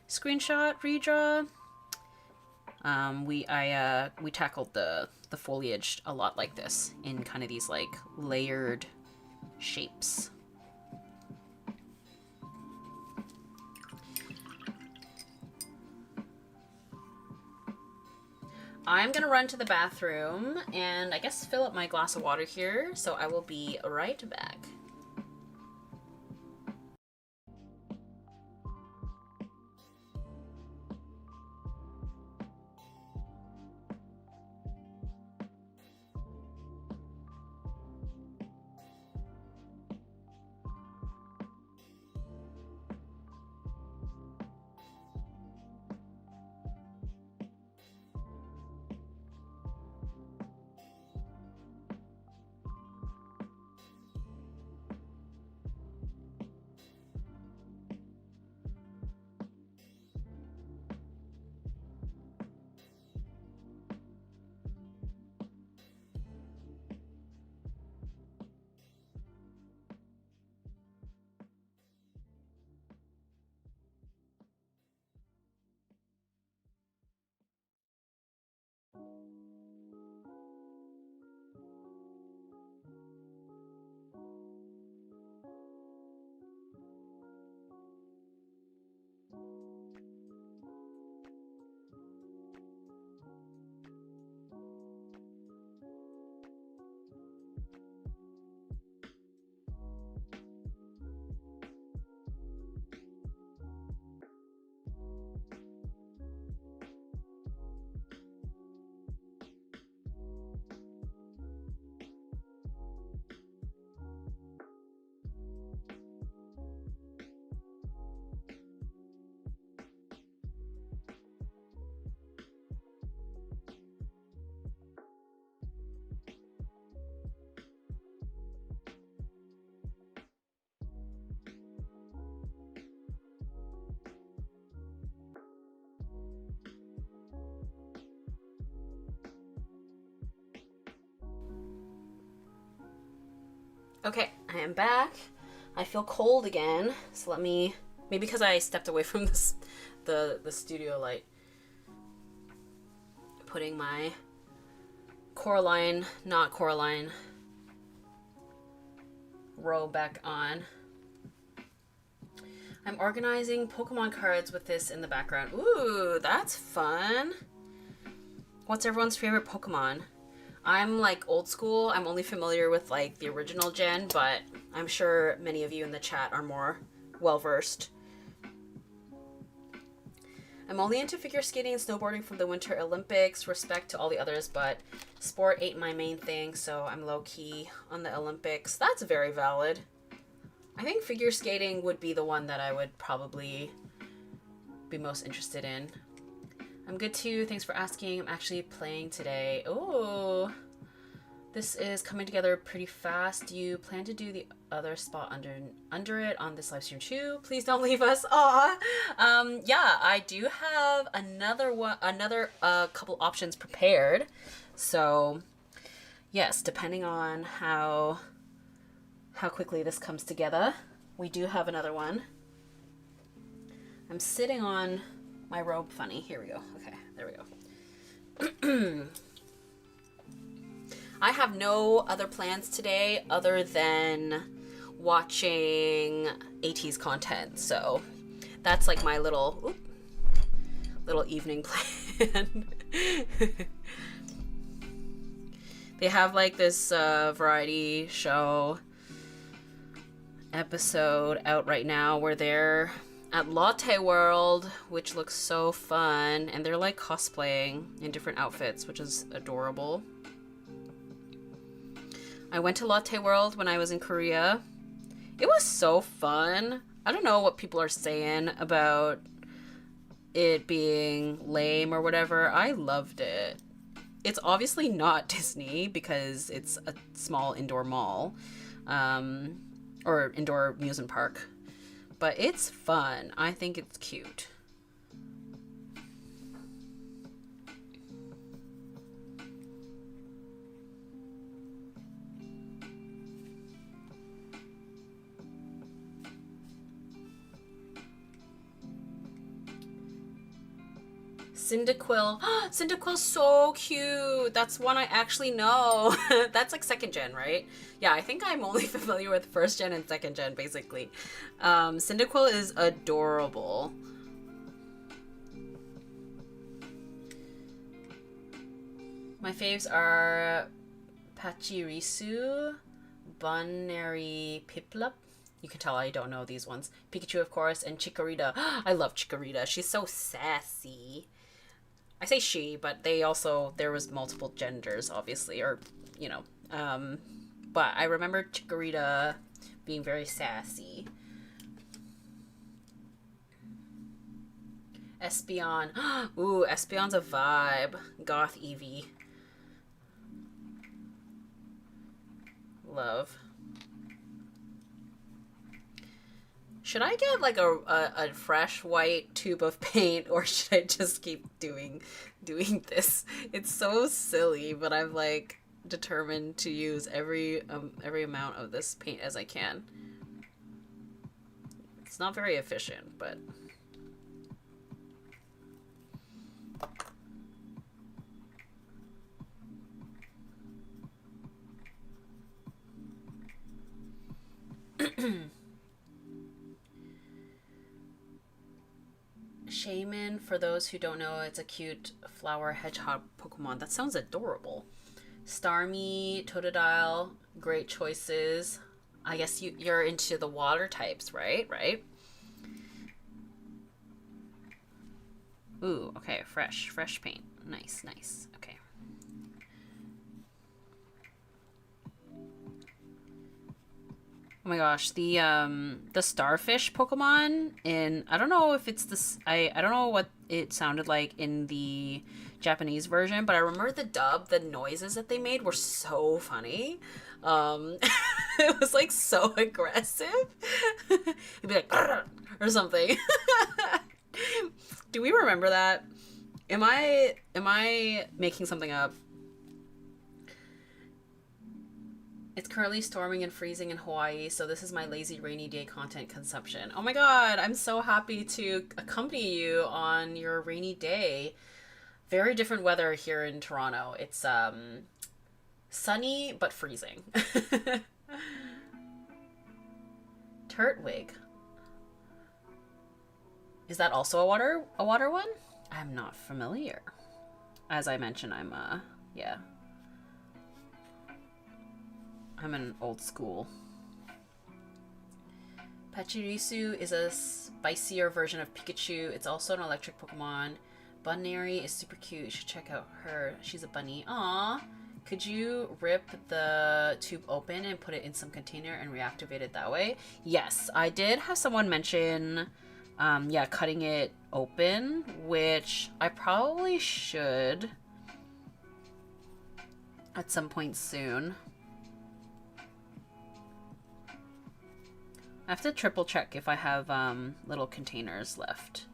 screenshot redraw. We tackled the foliage a lot like this, in kind of these like layered shapes. I'm gonna run to the bathroom and I guess fill up my glass of water here, so I will be right back. Okay, I am back. I feel cold again, so let me, maybe because I stepped away from this, the studio light. Putting my Coraline, not Coraline, robe back on. I'm organizing Pokemon cards with this in the background. Ooh, that's fun. What's everyone's favorite Pokemon? I'm like old school. I'm only familiar with like the original gen, but I'm sure many of you in the chat are more well-versed. I'm only into figure skating and snowboarding from the Winter Olympics. Respect to all the others, but sport ain't my main thing, so I'm low-key on the Olympics. That's very valid. I think figure skating would be the one that I would probably be most interested in. I'm good too. Thanks for asking. I'm actually playing today. Oh, this is coming together pretty fast. Do you plan to do the other spot under it on this live stream too? Please don't leave us. Aw. Yeah, I do have another couple options prepared. So yes, depending on how quickly this comes together, we do have another one. I'm sitting on my robe funny. Here we go. Okay, there we go. I have no other plans today other than watching AT's content. So that's like my little evening plan. They have like this variety show episode out right now where they're at Latte World, which looks so fun, and they're like cosplaying in different outfits, which is adorable. I went to Latte World when I was in Korea. It was so fun. I don't know what people are saying about it being lame or whatever. I loved it. It's obviously not Disney because it's a small indoor mall, or indoor amusement park. But it's fun. I think it's cute. Cyndaquil. Cyndaquil's so cute. That's one I actually know. That's like second gen, right? Yeah, I think I'm only familiar with first gen and second gen, basically. Cyndaquil is adorable. My faves are Pachirisu, Bonary Piplup. You can tell I don't know these ones. Pikachu, of course, and Chikorita. I love Chikorita. She's so sassy. I say she, but there was multiple genders, obviously, or, you know. But I remember Chikorita being very sassy. Espeon. Ooh, Espeon's a vibe. Goth Eevee. Love. Should I get like a fresh white tube of paint, or should I just keep doing this? It's so silly, but I'm like determined to use every amount of this paint as I can. It's not very efficient, but Shaman, for those who don't know, it's a cute flower hedgehog Pokemon. That sounds adorable. Starmie, Totodile, great choices. I guess you're into the water types, right? Right? Ooh, okay, fresh paint. Nice, nice. Okay. Oh my gosh, the starfish Pokemon in, I don't know if it's this, I don't know what it sounded like in the Japanese version, but I remember the dub, the noises that they made were so funny. It was like so aggressive. It'd be like or something. Do we remember that? Am I making something up? It's currently storming and freezing in Hawaii, so this is my lazy rainy day content consumption. Oh my god, I'm so happy to accompany you on your rainy day. Very different weather here in Toronto. It's sunny but freezing. Turtwig. Is that also a water one? I'm not familiar. As I mentioned, yeah. I'm an old school. Pachirisu is a spicier version of Pikachu. It's also an electric Pokemon. Bunary is super cute. You should check out her. She's a bunny. Aww. Could you rip the tube open and put it in some container and reactivate it that way? Yes, I did have someone mention, yeah, cutting it open, which I probably should at some point soon. I have to triple check if I have little containers left.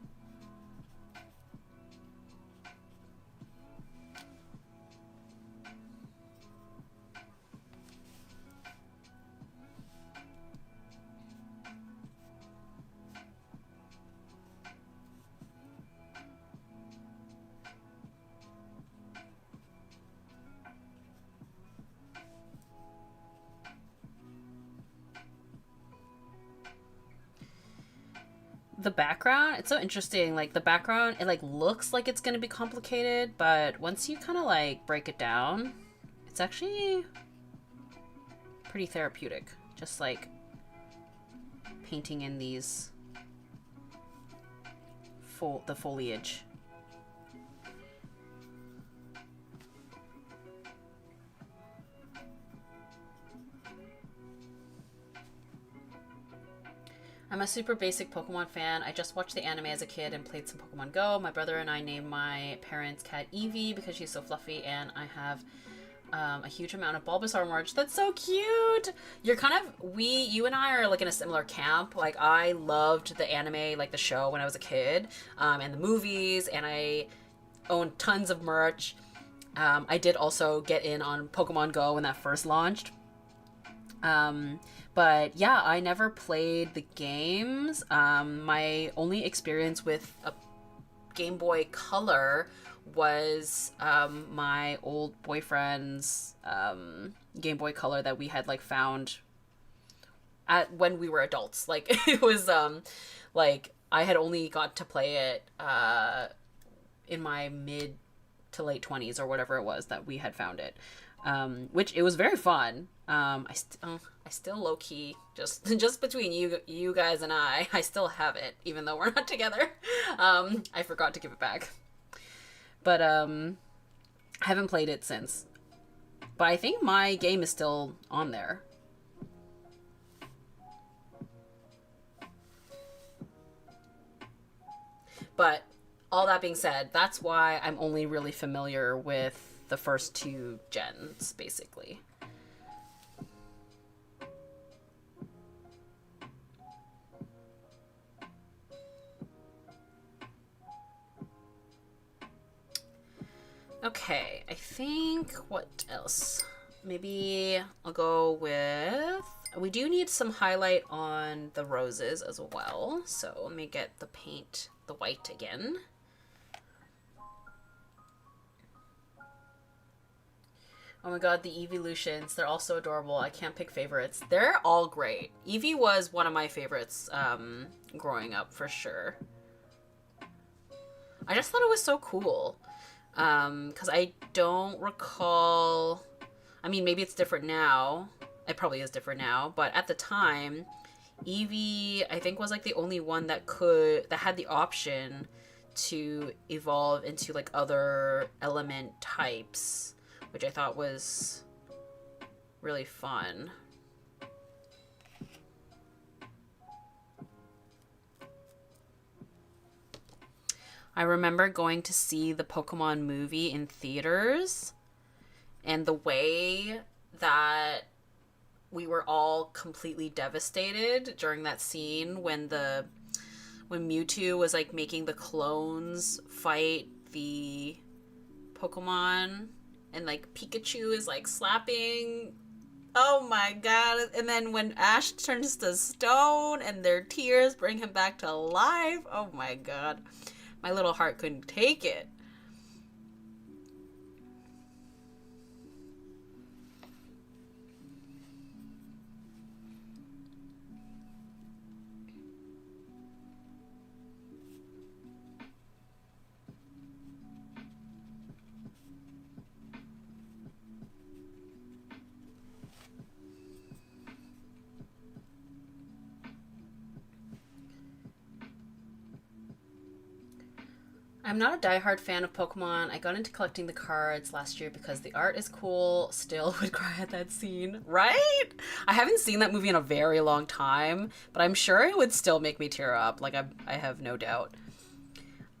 The background, it's so interesting. Like the background, it like looks like it's gonna be complicated, but once you kind of like break it down, it's actually pretty therapeutic. Just like painting in these the foliage. I'm a super basic Pokemon fan. I just watched the anime as a kid and played some Pokemon Go. My brother and I named my parents' cat Eevee because she's so fluffy, and I have a huge amount of Bulbasaur merch. That's so cute! You're kind of, you and I are like in a similar camp. Like I loved the anime, like the show when I was a kid, and the movies, and I owned tons of merch. I did also get in on Pokemon Go when that first launched. But yeah, I never played the games. My only experience with a Game Boy Color was my old boyfriend's Game Boy Color that we had like found when we were adults. Like it was like I had only got to play it in my mid to late 20s or whatever it was that we had found it. Which it was very fun. I still low key just between you guys and I still have it even though we're not together. I forgot to give it back. But I haven't played it since. But I think my game is still on there. But all that being said, that's why I'm only really familiar with the first two gens, basically. Okay, I think what else? Maybe I'll go with... We do need some highlight on the roses as well. So let me get the paint, the white again. Oh my god, the Evolutions. They're all so adorable. I can't pick favorites. They're all great. Eevee was one of my favorites growing up, for sure. I just thought it was so cool. Because I don't recall... I mean, maybe it's different now. It probably is different now. But at the time, Eevee, I think, was like the only one that had the option to evolve into like other element types, which I thought was really fun. I remember going to see the Pokemon movie in theaters, and the way that we were all completely devastated during that scene when Mewtwo was like making the clones fight the Pokemon, and like Pikachu is like slapping Oh my god. And then when Ash turns to stone and their tears bring him back to life. Oh my god. My little heart couldn't take it. I'm not a diehard fan of Pokemon. I got into collecting the cards last year because the art is cool. Still would cry at that scene, right? I haven't seen that movie in a very long time, but I'm sure it would still make me tear up. Like, I have no doubt.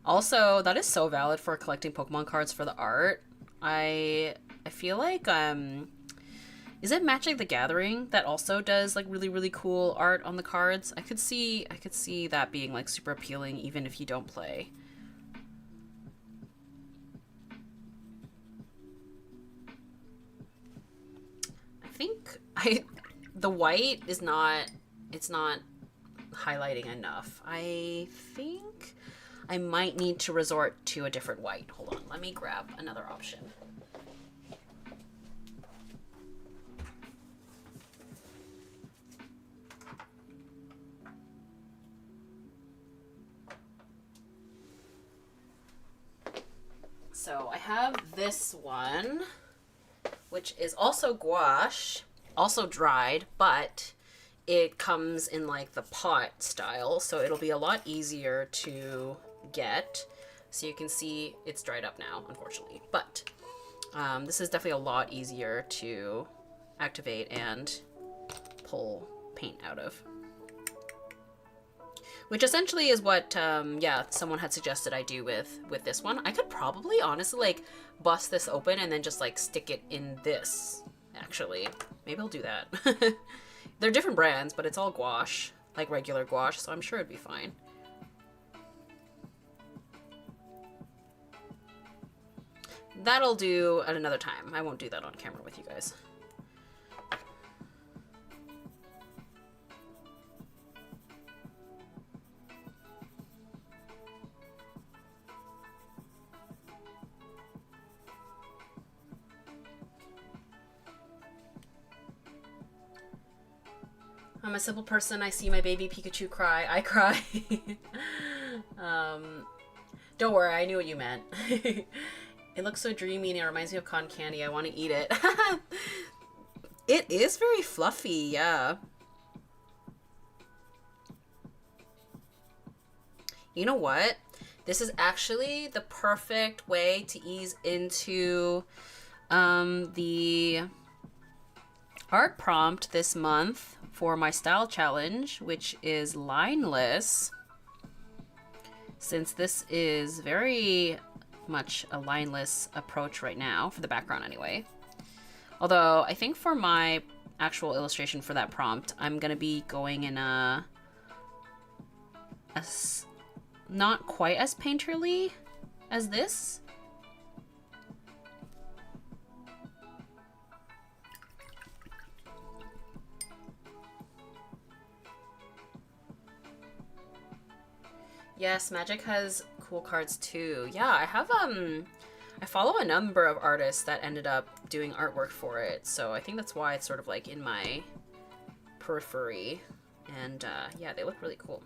Also, that is so valid for collecting Pokemon cards for the art. I feel like is it Magic the Gathering that also does like really really cool art on the cards? I could see that being like super appealing even if you don't play. I think I the white is not it's not highlighting enough. I think I might need to resort to a different white. Hold on, let me grab another option. So I have this one, which is also gouache, also dried, but it comes in like the pot style, so it'll be a lot easier to get. So you can see it's dried up now, unfortunately, but this is definitely a lot easier to activate and pull paint out of. Which essentially is what, yeah, someone had suggested I do with this one. I could probably, honestly, like, bust this open and then just, like, stick it in this, actually. Maybe I'll do that. They're different brands, but it's all gouache, like regular gouache, so I'm sure it'd be fine. That'll do at another time. I won't do that on camera with you guys. I'm a simple person. I see my baby Pikachu cry. I cry. Don't worry. I knew what you meant. It looks so dreamy and it reminds me of cotton candy. I want to eat it. It is very fluffy, yeah. You know what? This is actually the perfect way to ease into the art prompt this month for my style challenge, which is lineless. Since this is very much a lineless approach right now, for the background anyway. Although I think for my actual illustration for that prompt, I'm gonna be going in a not quite as painterly as this. Yes, Magic has cool cards too. Yeah, I have I follow a number of artists that ended up doing artwork for it, so I think that's why it's sort of like in my periphery. And yeah, they look really cool.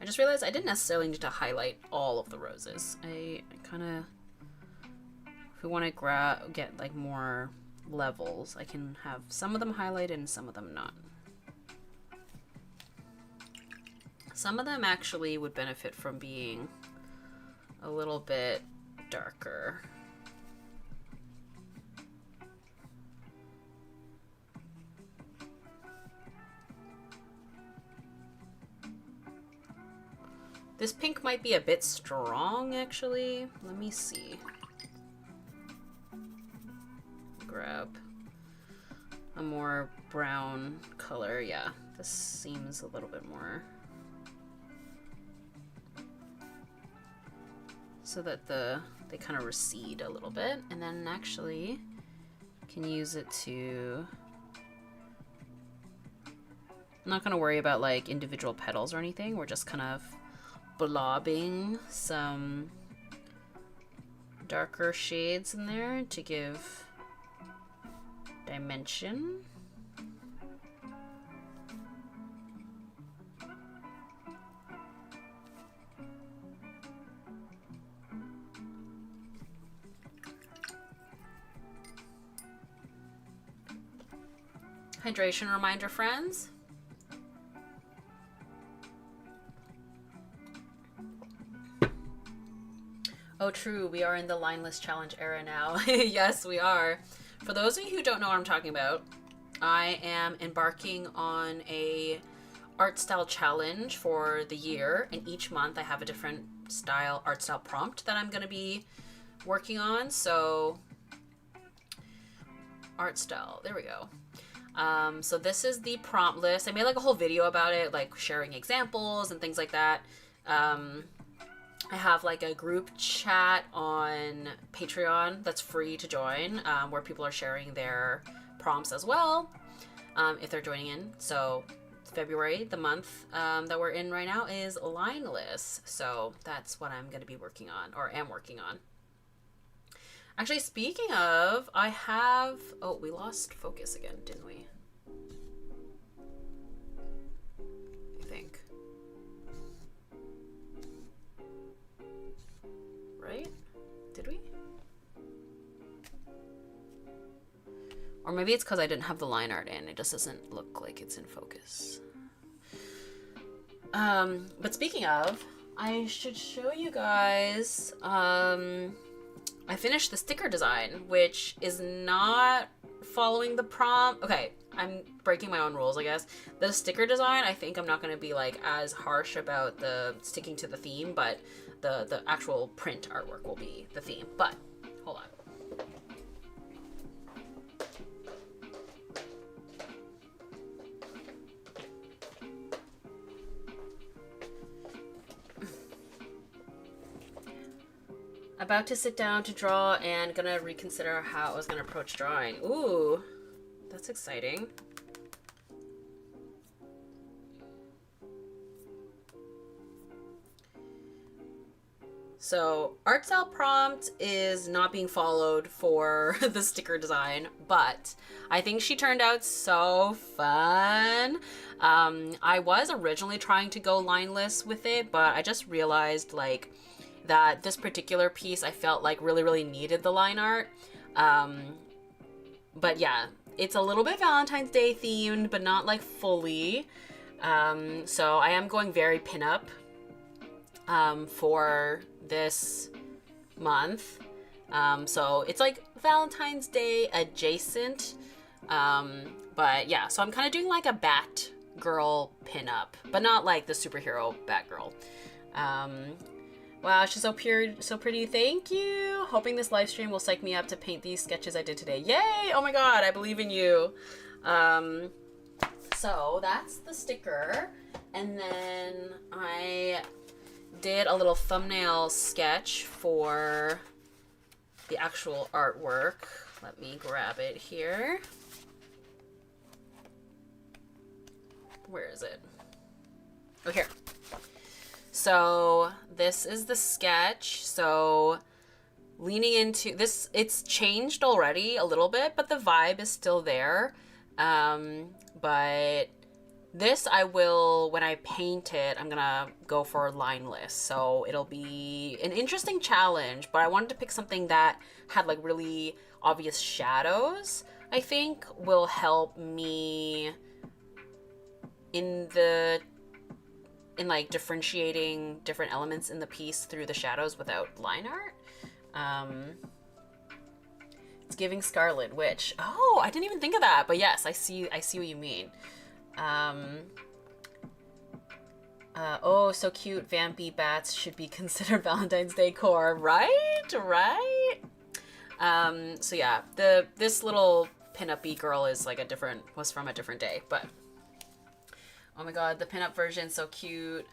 I just realized I didn't necessarily need to highlight all of the roses. I kind of, if we want to get like more levels, I can have some of them highlighted and some of them not. Some of them actually would benefit from being a little bit darker. This pink might be a bit strong, actually. Let me see. Grab a more brown color. Yeah, this seems a little bit more. So that they kind of recede a little bit. And then actually can use it to... I'm not gonna worry about like individual petals or anything. We're just kind of blobbing some darker shades in there to give dimension. Hydration reminder, friends. Oh, true. We are in the lineless challenge era now. Yes, we are. For those of you who don't know what I'm talking about, I am embarking on a art style challenge for the year, and each month I have a different art style prompt that I'm going to be working on. So art style, there we go. So this is the prompt list. I made like a whole video about it, like sharing examples and things like that. I have like a group chat on Patreon that's free to join, where people are sharing their prompts as well, if they're joining in. So February, the month that we're in right now, is lineless. So that's what I'm going to be working on, or am working on. Actually, speaking of, I have... Oh, we lost focus again, didn't we? I think. Right? Did we? Or maybe it's because I didn't have the line art in. It just doesn't look like it's in focus. But speaking of, I should show you guys... I finished the sticker design, which is not following the prompt. Okay, I'm breaking my own rules, I guess. The sticker design, I think I'm not going to be like as harsh about the sticking to the theme, but the actual print artwork will be the theme. But hold on. About to sit down to draw and gonna reconsider how I was gonna approach drawing. Ooh, that's exciting. So art style prompt is not being followed for the sticker design, but I think she turned out so fun. I was originally trying to go lineless with it, but I just realized like that this particular piece I felt like really needed the line art. But yeah, it's a little bit Valentine's Day themed, but not like fully. So I am going very pinup for this month. So it's like Valentine's Day adjacent. But yeah, so I'm kind of doing like a Batgirl pinup, but not like the superhero Batgirl. Wow, she's so pure, so pretty. Thank you. Hoping this live stream will psych me up to paint these sketches I did today. Yay! Oh my god, I believe in you. So that's the sticker. And then I did a little thumbnail sketch for the actual artwork. Let me grab it here. Where is it? Oh, here. So this is the sketch. So leaning into this, it's changed already a little bit, but the vibe is still there. But this I will, when I paint it, I'm gonna go for lineless. So it'll be an interesting challenge, but I wanted to pick something that had like really obvious shadows. I think will help me in like differentiating different elements in the piece through the shadows without line art. It's giving Scarlet Witch. Oh, I didn't even think of that, but yes, I see what you mean. Oh, so cute. Vampy bats should be considered Valentine's Day core, right? Right? So yeah, this little pinup-y girl is like was from a different day, but oh my god, the pinup version so cute.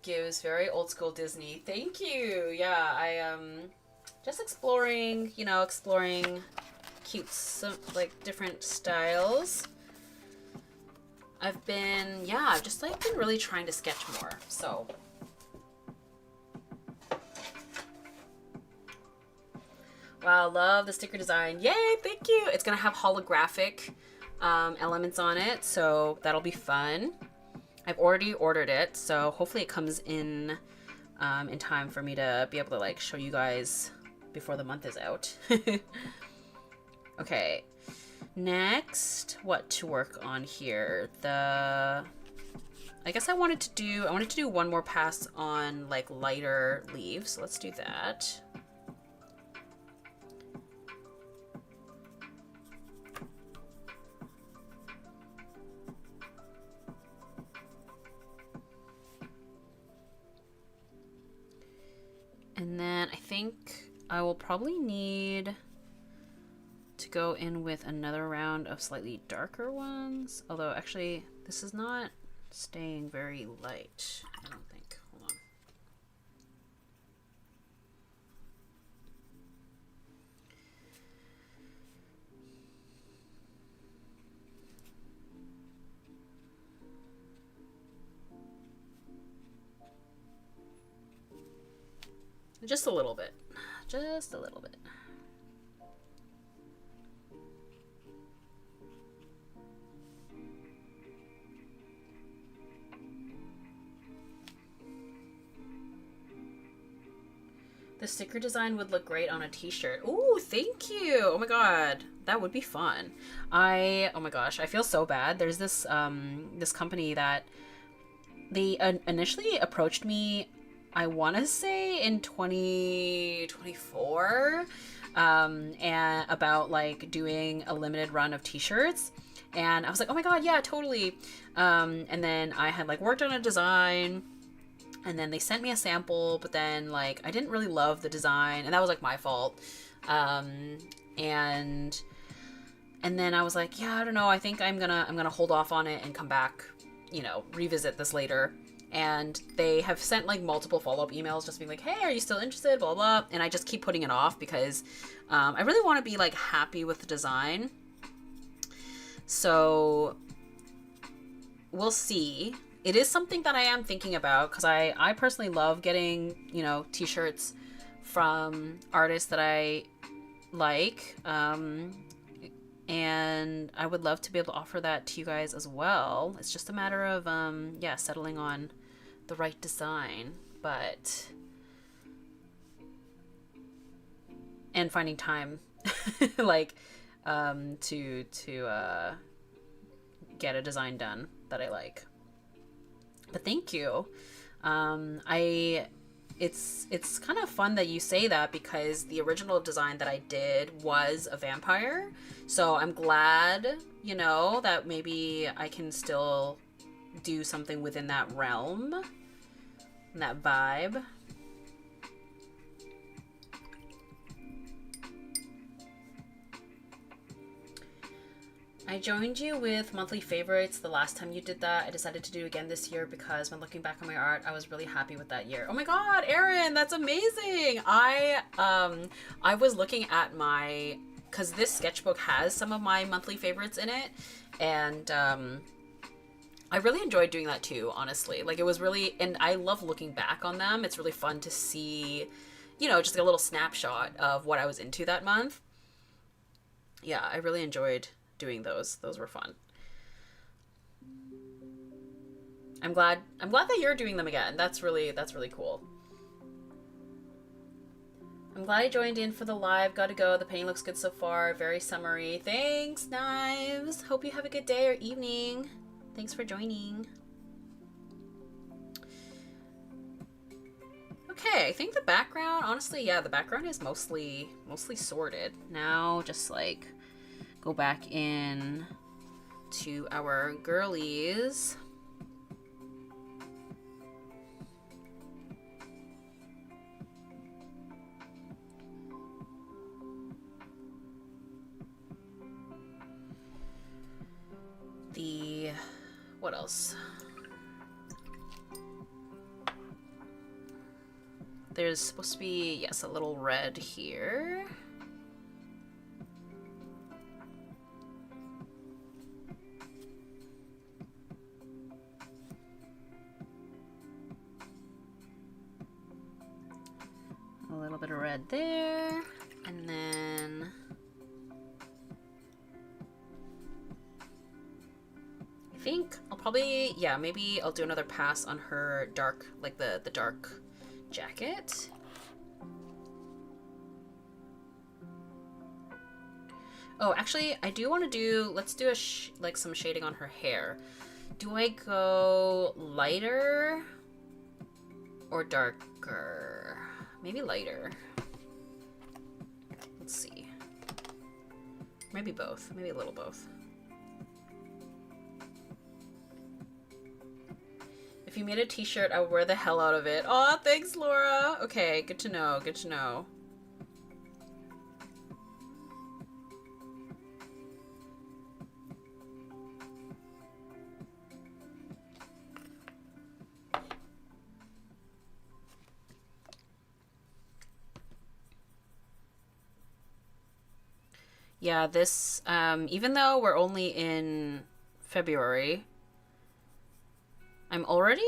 Gives very old school Disney. Thank you. Yeah, I just exploring, exploring cute like different styles. I've just like been really trying to sketch more. So wow, love the sticker design. Yay, thank you. It's gonna have holographic elements on it, so that'll be fun. I've already ordered it, so hopefully it comes in time for me to be able to like show you guys before the month is out. Okay, next, what to work on here? I guess I wanted to do one more pass on like lighter leaves, so let's do that. And then I think I will probably need to go in with another round of slightly darker ones. Although actually this is not staying very light, I don't think. Hold on. Just a little bit. Just a little bit. The sticker design would look great on a t-shirt. Ooh, thank you. Oh my god. That would be fun. Oh my gosh, I feel so bad. There's this this company that they initially approached me, I want to say in 2024, and about like doing a limited run of t-shirts. And I was like, oh my god, yeah, totally. And then I had like worked on a design, and then they sent me a sample, but then like I didn't really love the design, and that was like my fault. And then I was like, yeah, I don't know, I think I'm gonna hold off on it and come back, revisit this later. And they have sent like multiple follow-up emails just being like, hey, are you still interested, blah blah. And I just keep putting it off because I really want to be like happy with the design. So we'll see. It is something that I am thinking about because I personally love getting, t-shirts from artists that I like. And I would love to be able to offer that to you guys as well. It's just a matter of, settling on the right design, and finding time, like, to get a design done that I like. But thank you. It's kind of fun that you say that because the original design that I did was a vampire. So I'm glad, that maybe I can still do something within that realm, that vibe. I joined you with monthly favorites the last time you did that. I decided to do it again this year because when looking back on my art, I was really happy with that year. Oh my god, Erin, that's amazing. I was looking at because this sketchbook has some of my monthly favorites in it, and I really enjoyed doing that too, honestly. Like, it was really, and I love looking back on them. It's really fun to see, just like a little snapshot of what I was into that month. Yeah, I really enjoyed doing those. Those were fun. I'm glad that you're doing them again. That's really cool. I'm glad I joined in for the live. Gotta go. The painting looks good so far. Very summery. Thanks, Knives. Hope you have a good day or evening. Thanks for joining. Okay, I think the background, honestly, yeah, the background is mostly sorted. Now just like go back in to our girlies. the, what else? There's supposed to be, yes, a little red here. A little bit of red there. And then I think I'll probably, yeah, maybe I'll do another pass on her dark, like the dark jacket. Oh, actually, I do want to do, let's do like some shading on her hair. Do I go lighter or darker? Maybe lighter. Let's see. Maybe both. Maybe a little both. If you made a t-shirt, I would wear the hell out of it. Aw, thanks, Laura. Okay, good to know. Good to know. Yeah, this, even though we're only in February, I'm already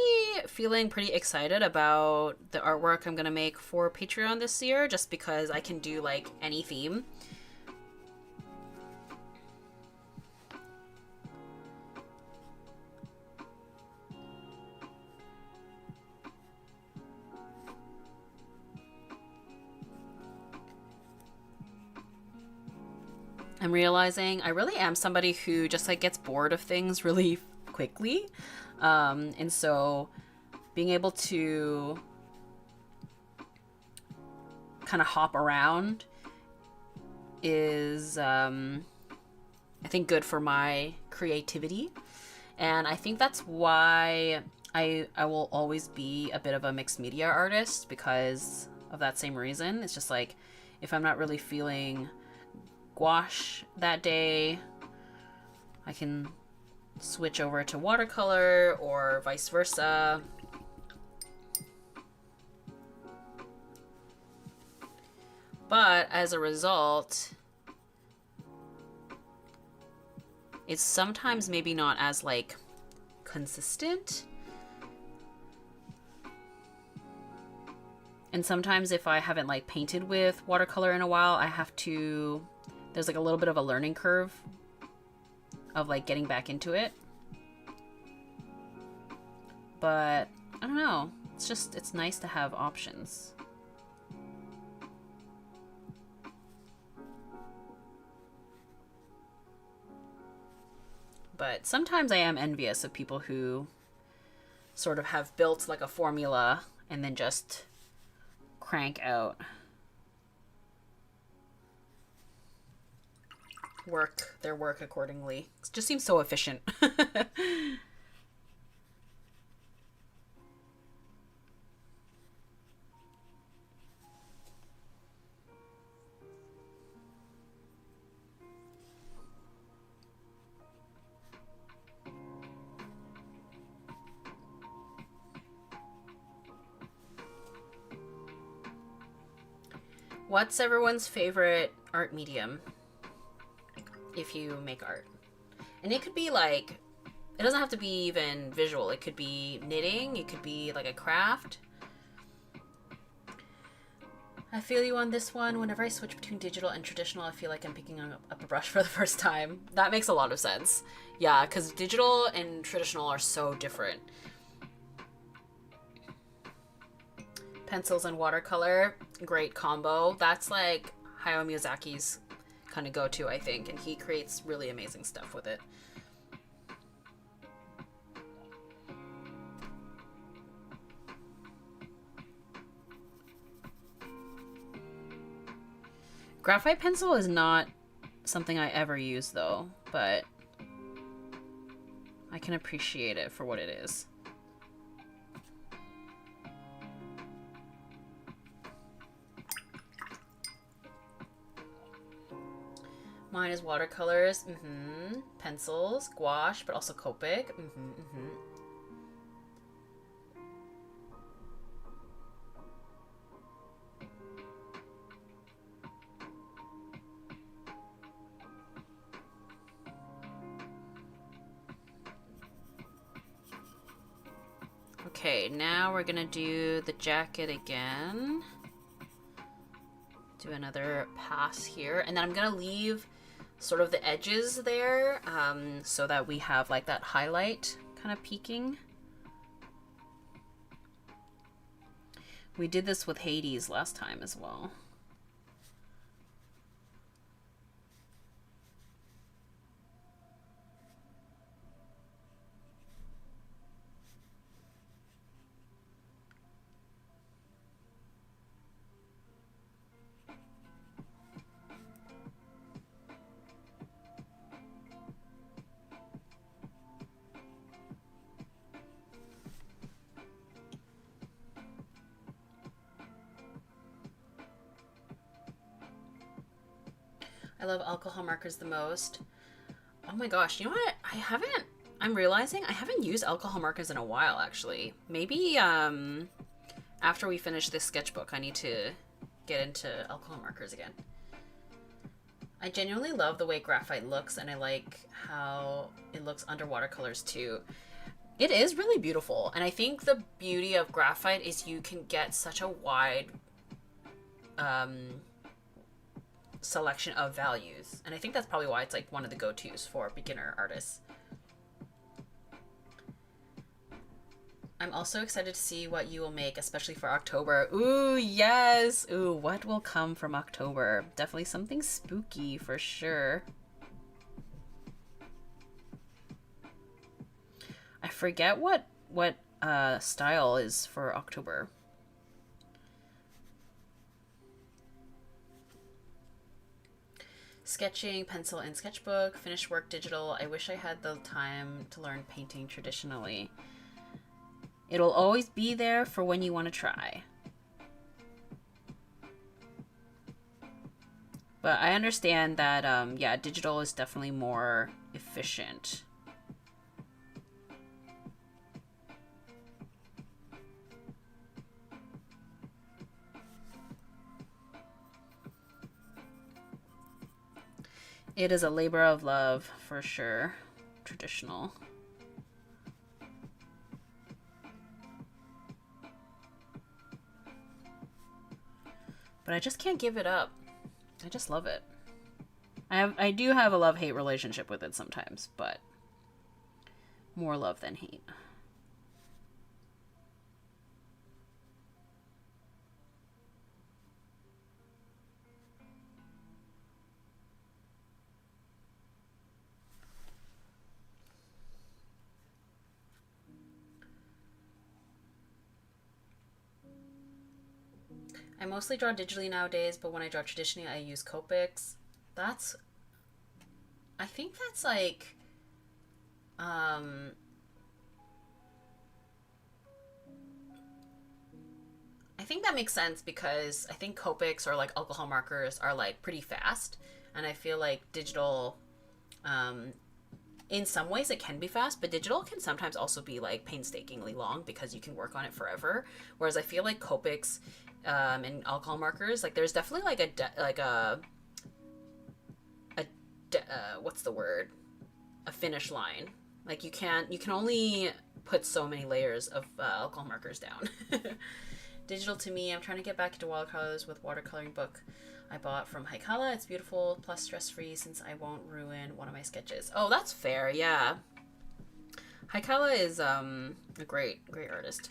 feeling pretty excited about the artwork I'm gonna make for Patreon this year, just because I can do, like, any theme. I'm realizing I really am somebody who just like gets bored of things really quickly. And so being able to kind of hop around is, I think, good for my creativity. And I think that's why I will always be a bit of a mixed media artist, because of that same reason. It's just like, if I'm not really feeling gouache that day, I can switch over to watercolor or vice versa. But as a result, it's sometimes maybe not as like consistent. And sometimes if I haven't like painted with watercolor in a while, I have to, there's like a little bit of a learning curve of like getting back into it. But I don't know, it's just, it's nice to have options. But sometimes I am envious of people who sort of have built like a formula and then just crank out their work accordingly. It just seems so efficient. What's everyone's favorite art medium if you make art? And it could be like, it doesn't have to be even visual. It could be knitting. It could be like a craft. I feel you on this one. Whenever I switch between digital and traditional, I feel like I'm picking up a brush for the first time. That makes a lot of sense. Yeah, because digital and traditional are so different. Pencils and watercolor, great combo. That's like Hayao Miyazaki's kind of go-to, I think, and he creates really amazing stuff with it. Graphite pencil is not something I ever use though, but I can appreciate it for what it is. Mine is watercolors, pencils, gouache, but also Copic. Okay, now we're gonna do the jacket again. Do another pass here, and then I'm gonna leave sort of the edges there, so that we have like that highlight kind of peeking. We did this with Hades last time as well. I love alcohol markers the most. Oh my gosh, you know what? I'm realizing I haven't used alcohol markers in a while, actually. Maybe after we finish this sketchbook, I need to get into alcohol markers again. I genuinely love the way graphite looks, and I like how it looks under watercolors too. It is really beautiful, and I think the beauty of graphite is you can get such a wide selection of values, and I think that's probably why it's like one of the go-tos for beginner artists. I'm also excited to see what you will make, especially for October. Ooh, yes. Ooh, what will come from October? Definitely something spooky for sure. I forget what style is for October. Sketching, pencil and sketchbook, finished work digital. I wish I had the time to learn painting traditionally. It'll always be there for when you want to try. But I understand that, yeah, digital is definitely more efficient. It is a labor of love, for sure. Traditional. But I just can't give it up. I just love it. I do have a love-hate relationship with it sometimes, but more love than hate. I mostly draw digitally nowadays, but when I draw traditionally, I use Copics. I think that's like, I think that makes sense because I think Copics or like alcohol markers are like pretty fast, and I feel like digital, in some ways it can be fast, but digital can sometimes also be like painstakingly long because you can work on it forever. Whereas I feel like Copics and alcohol markers, like there's definitely like what's the word? A finish line. Like you can only put so many layers of alcohol markers down. Digital to me, I'm trying to get back into watercolors with watercoloring book I bought from Haikala. It's beautiful plus stress-free since I won't ruin one of my sketches. Oh, that's fair. Yeah. Haikala is a great artist.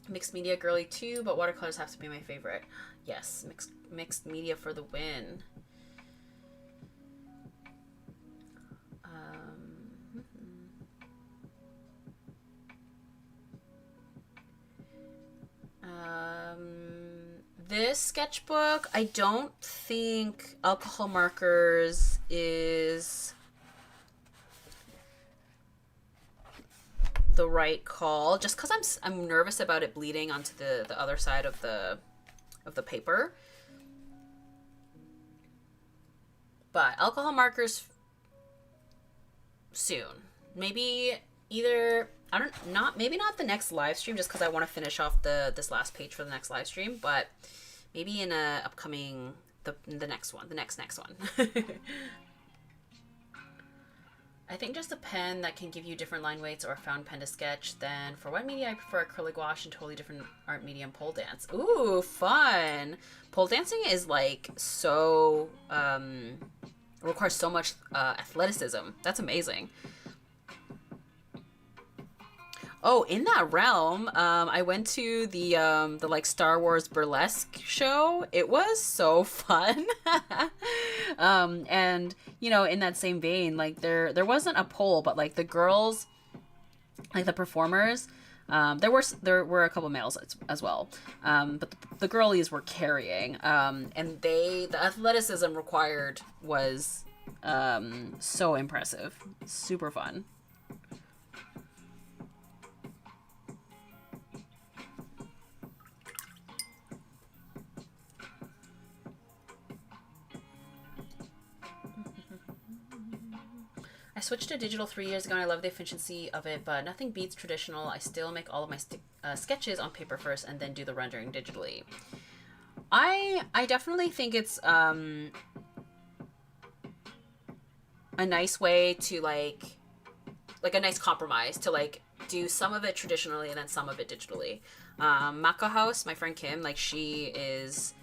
Mixed media girly too, but watercolors have to be my favorite. Yes, mixed media for the win. This sketchbook, I don't think alcohol markers is the right call, just because I'm nervous about it bleeding onto the other side of the paper. But alcohol markers soon. Maybe either I don't not maybe not the next live stream just because I want to finish off this last page for the next live stream, but maybe in a upcoming the next one, the next one. I think just a pen that can give you different line weights or a found pen to sketch. Then for wet media, I prefer acrylic gouache and totally different art medium, pole dance. Ooh, fun! Pole dancing is like so requires so much athleticism. That's amazing. Oh, in that realm, I went to the like Star Wars burlesque show. It was so fun. And you know, in that same vein, like there wasn't a pole, but like the girls, like the performers, there were a couple males as well. But the girlies were carrying, and the athleticism required was so impressive, super fun. I switched to digital 3 years ago and I love the efficiency of it, but nothing beats traditional. I still make all of my sketches on paper first and then do the rendering digitally. I definitely think it's a nice way to like a nice compromise to like do some of it traditionally and then some of it digitally. Maka House, my friend Kim, like she is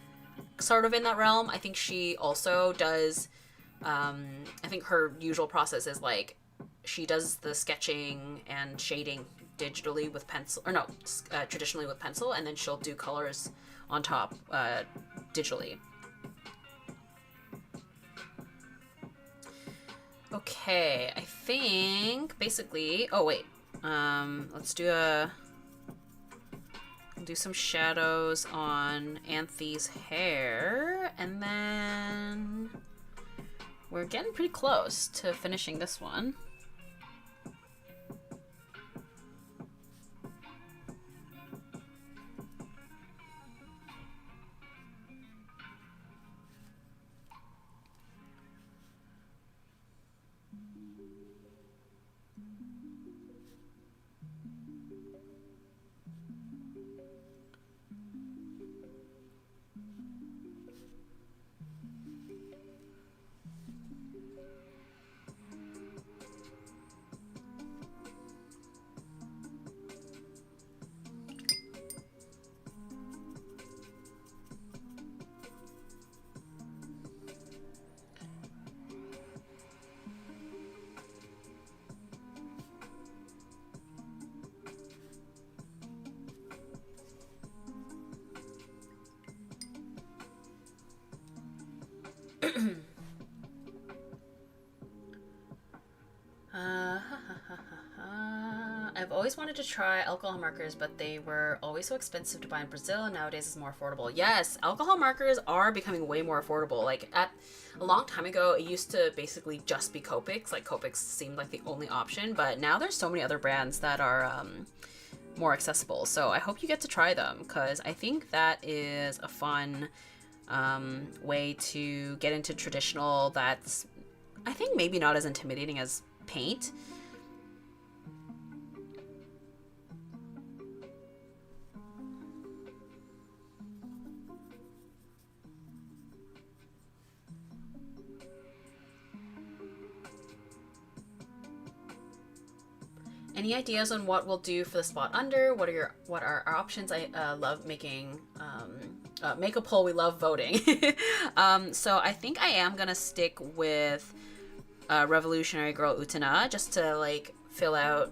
sort of in that realm. I think she also does I think her usual process is like she does the sketching and shading digitally with pencil, or no, traditionally with pencil, and then she'll do colors on top digitally. Okay, I think basically. Oh wait, let's do some shadows on Anthony's hair, and then we're getting pretty close to finishing this one. I've always wanted to try alcohol markers, but they were always so expensive to buy in Brazil, and nowadays it's more affordable. Yes, alcohol markers are becoming way more affordable. Like at a long time ago, it used to basically just be Copics. Like Copics seemed like the only option, but now there's so many other brands that are more accessible. So I hope you get to try them, because I think that is a fun way to get into traditional that's, I think, maybe not as intimidating as paint. Any ideas on what we'll do for the spot under? What are our options? I love making make a poll. We love voting. So I think I am gonna stick with Revolutionary Girl Utena, just to like fill out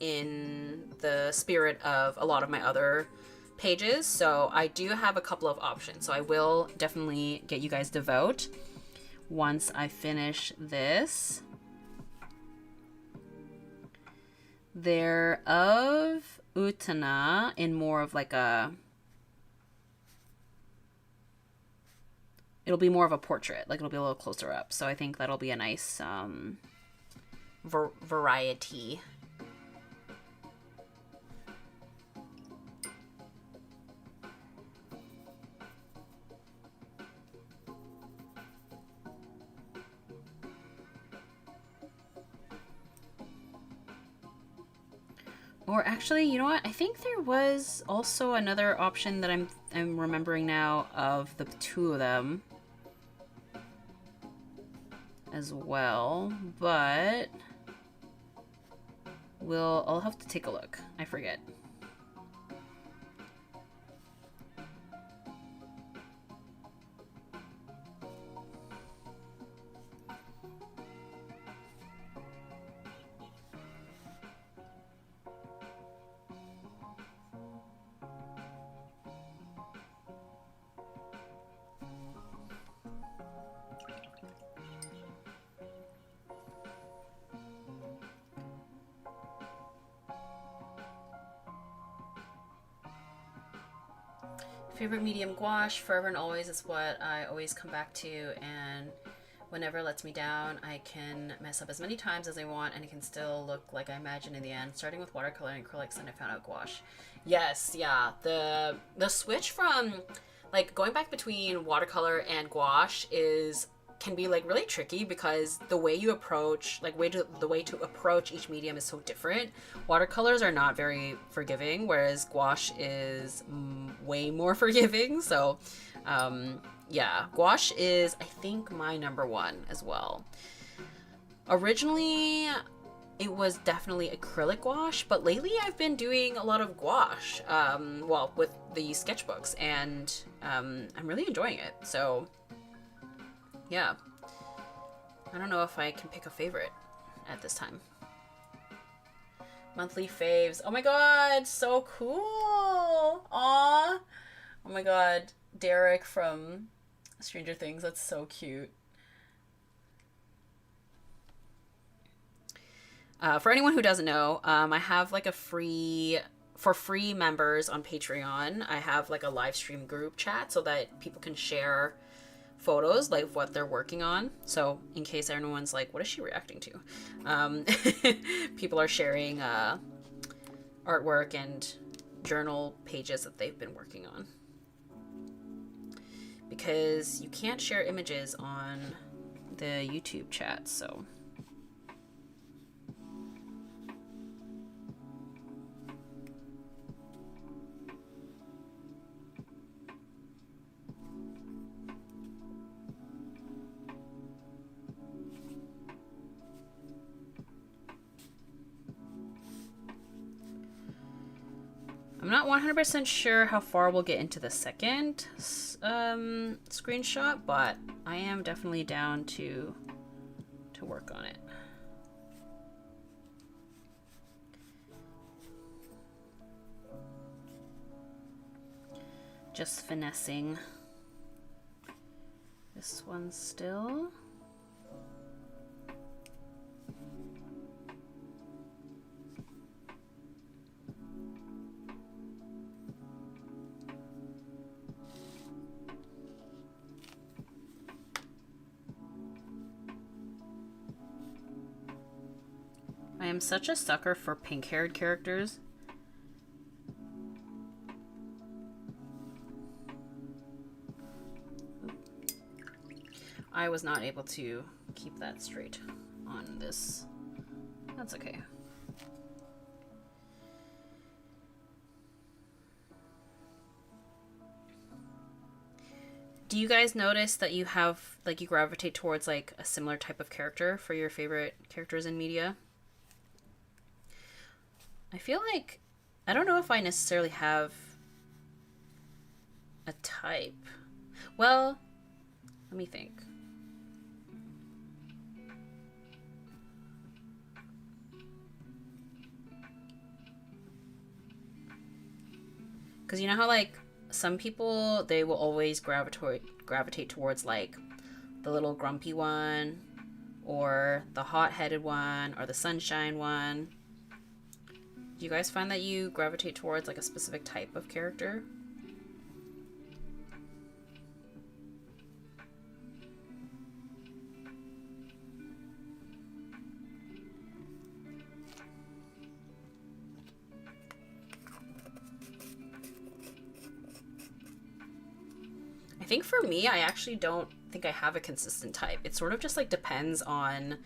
in the spirit of a lot of my other pages. So I do have a couple of options. So I will definitely get you guys to vote once I finish this. They're of Utena in more of like a, it'll be more of a portrait, like it'll be a little closer up. So I think that'll be a nice variety. Or actually, you know what? I think there was also another option that I'm remembering now of the two of them as well, but I'll have to take a look. I forget. Favorite medium gouache, forever and always, is what I always come back to, and whenever it lets me down, I can mess up as many times as I want, and it can still look like I imagine in the end. Starting with watercolor and acrylics, and I found out gouache. Yes, yeah, the switch from like going back between watercolor and gouache can be like really tricky because the way you approach the way to approach each medium is so different. Watercolors are not very forgiving, whereas gouache is way more forgiving. So yeah, gouache is, I think, my number one as well. Originally it was definitely acrylic gouache, but lately I've been doing a lot of gouache, well, with the sketchbooks, and I'm really enjoying it. So yeah, I don't know if I can pick a favorite at this time. Monthly faves. Oh my god, so cool. Aw. Oh my god, Derek from Stranger Things, that's so cute. For anyone who doesn't know, I have like for free members on Patreon, I have like a live stream group chat so that people can share photos, like what they're working on. So in case everyone's like, what is she reacting to? People are sharing artwork and journal pages that they've been working on. Because you can't share images on the YouTube chat, so... I'm not 100% sure how far we'll get into the second screenshot, but I am definitely down to work on it. Just finessing this one still. I am such a sucker for pink-haired characters. I was not able to keep that straight on this. That's okay. Do you guys notice that you have, like, you gravitate towards, like, a similar type of character for your favorite characters in media? I feel like, I don't know if I necessarily have a type. Well, let me think. Because you know how, like, some people, they will always gravitate towards, like, the little grumpy one, or the hot-headed one, or the sunshine one. Do you guys find that you gravitate towards, like, a specific type of character? I think for me, I actually don't think I have a consistent type. It sort of just, like, depends on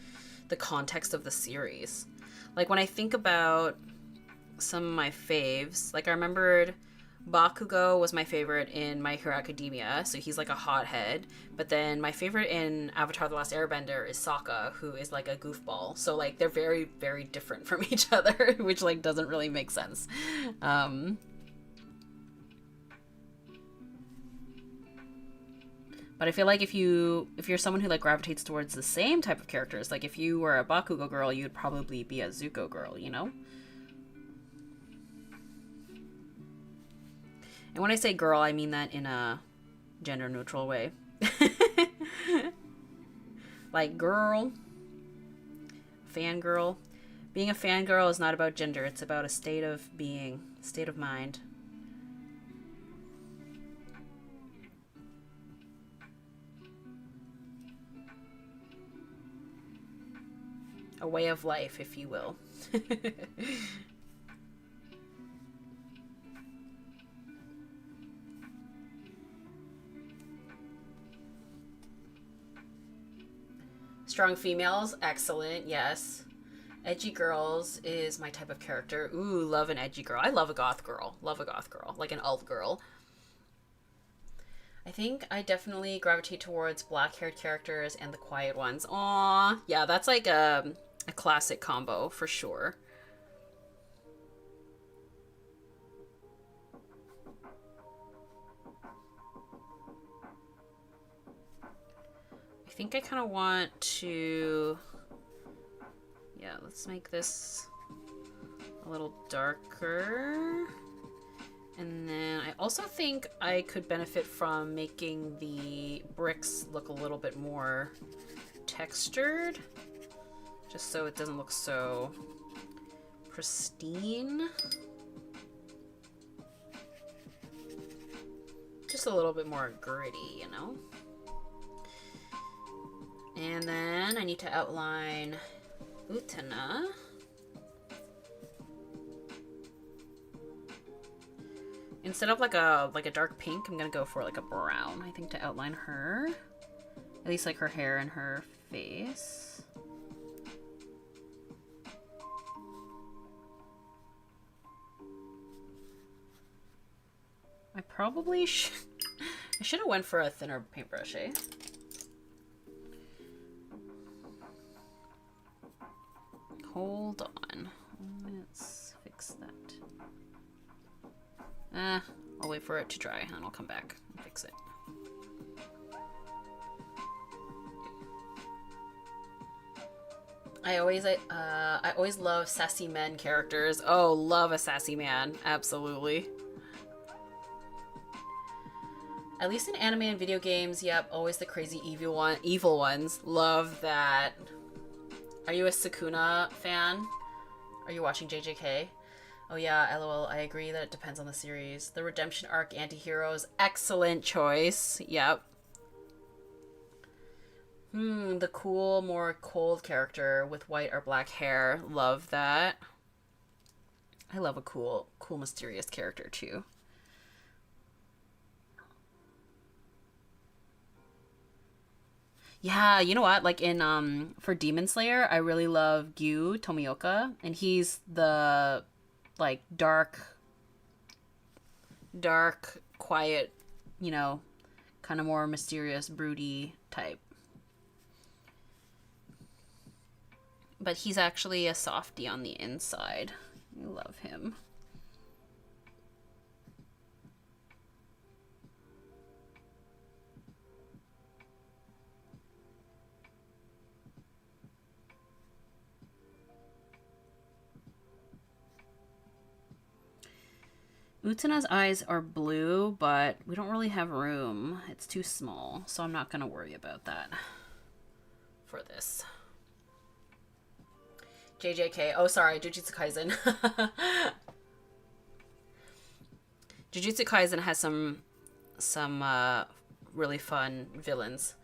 the context of the series. Like, when I think about some of my faves. Like I remembered Bakugo was my favorite in My Hero Academia, so he's like a hothead. But then my favorite in Avatar The Last Airbender is Sokka, who is like a goofball. So like they're very, very different from each other, which like doesn't really make sense. But I feel like if you're someone who like gravitates towards the same type of characters, like if you were a Bakugo girl, you'd probably be a Zuko girl, you know? And when I say girl, I mean that in a gender neutral way. Like girl, fangirl. Being a fangirl is not about gender, it's about a state of being, state of mind. A way of life, if you will. Strong females, excellent, yes. Edgy girls is my type of character. Ooh, love an edgy girl. I love a goth girl. Love a goth girl. Like an alt girl. I think I definitely gravitate towards black-haired characters and the quiet ones. Aww. Yeah, that's like a classic combo for sure. I think I kind of want to... Yeah, let's make this a little darker. And then I also think I could benefit from making the bricks look a little bit more textured, just so it doesn't look so pristine. Just a little bit more gritty, you know? And then I need to outline Utena. Instead of like a dark pink, I'm gonna go for like a brown, I think, to outline her. At least like her hair and her face. I probably should... I should have went for a thinner paintbrush, eh? Hold on. Let's fix that. I'll wait for it to dry and then I'll come back and fix it. I always love sassy men characters. Oh, love a sassy man. Absolutely. At least in anime and video games, yep, always the crazy evil ones. Love that. Are you a Sukuna fan? Are you watching JJK? Oh yeah, LOL, I agree that it depends on the series. The redemption arc anti-heroes, excellent choice. Yep. The cool, more cold character with white or black hair. Love that. I love a cool, mysterious character too. Yeah, you know what? Like in for Demon Slayer, I really love Gyu Tomioka, and he's the like dark, quiet, you know, kind of more mysterious, broody type. But he's actually a softie on the inside. I love him. Utena's eyes are blue, but we don't really have room. It's too small, so I'm not going to worry about that for this. JJK. Oh, sorry. Jujutsu Kaisen. Jujutsu Kaisen has some really fun villains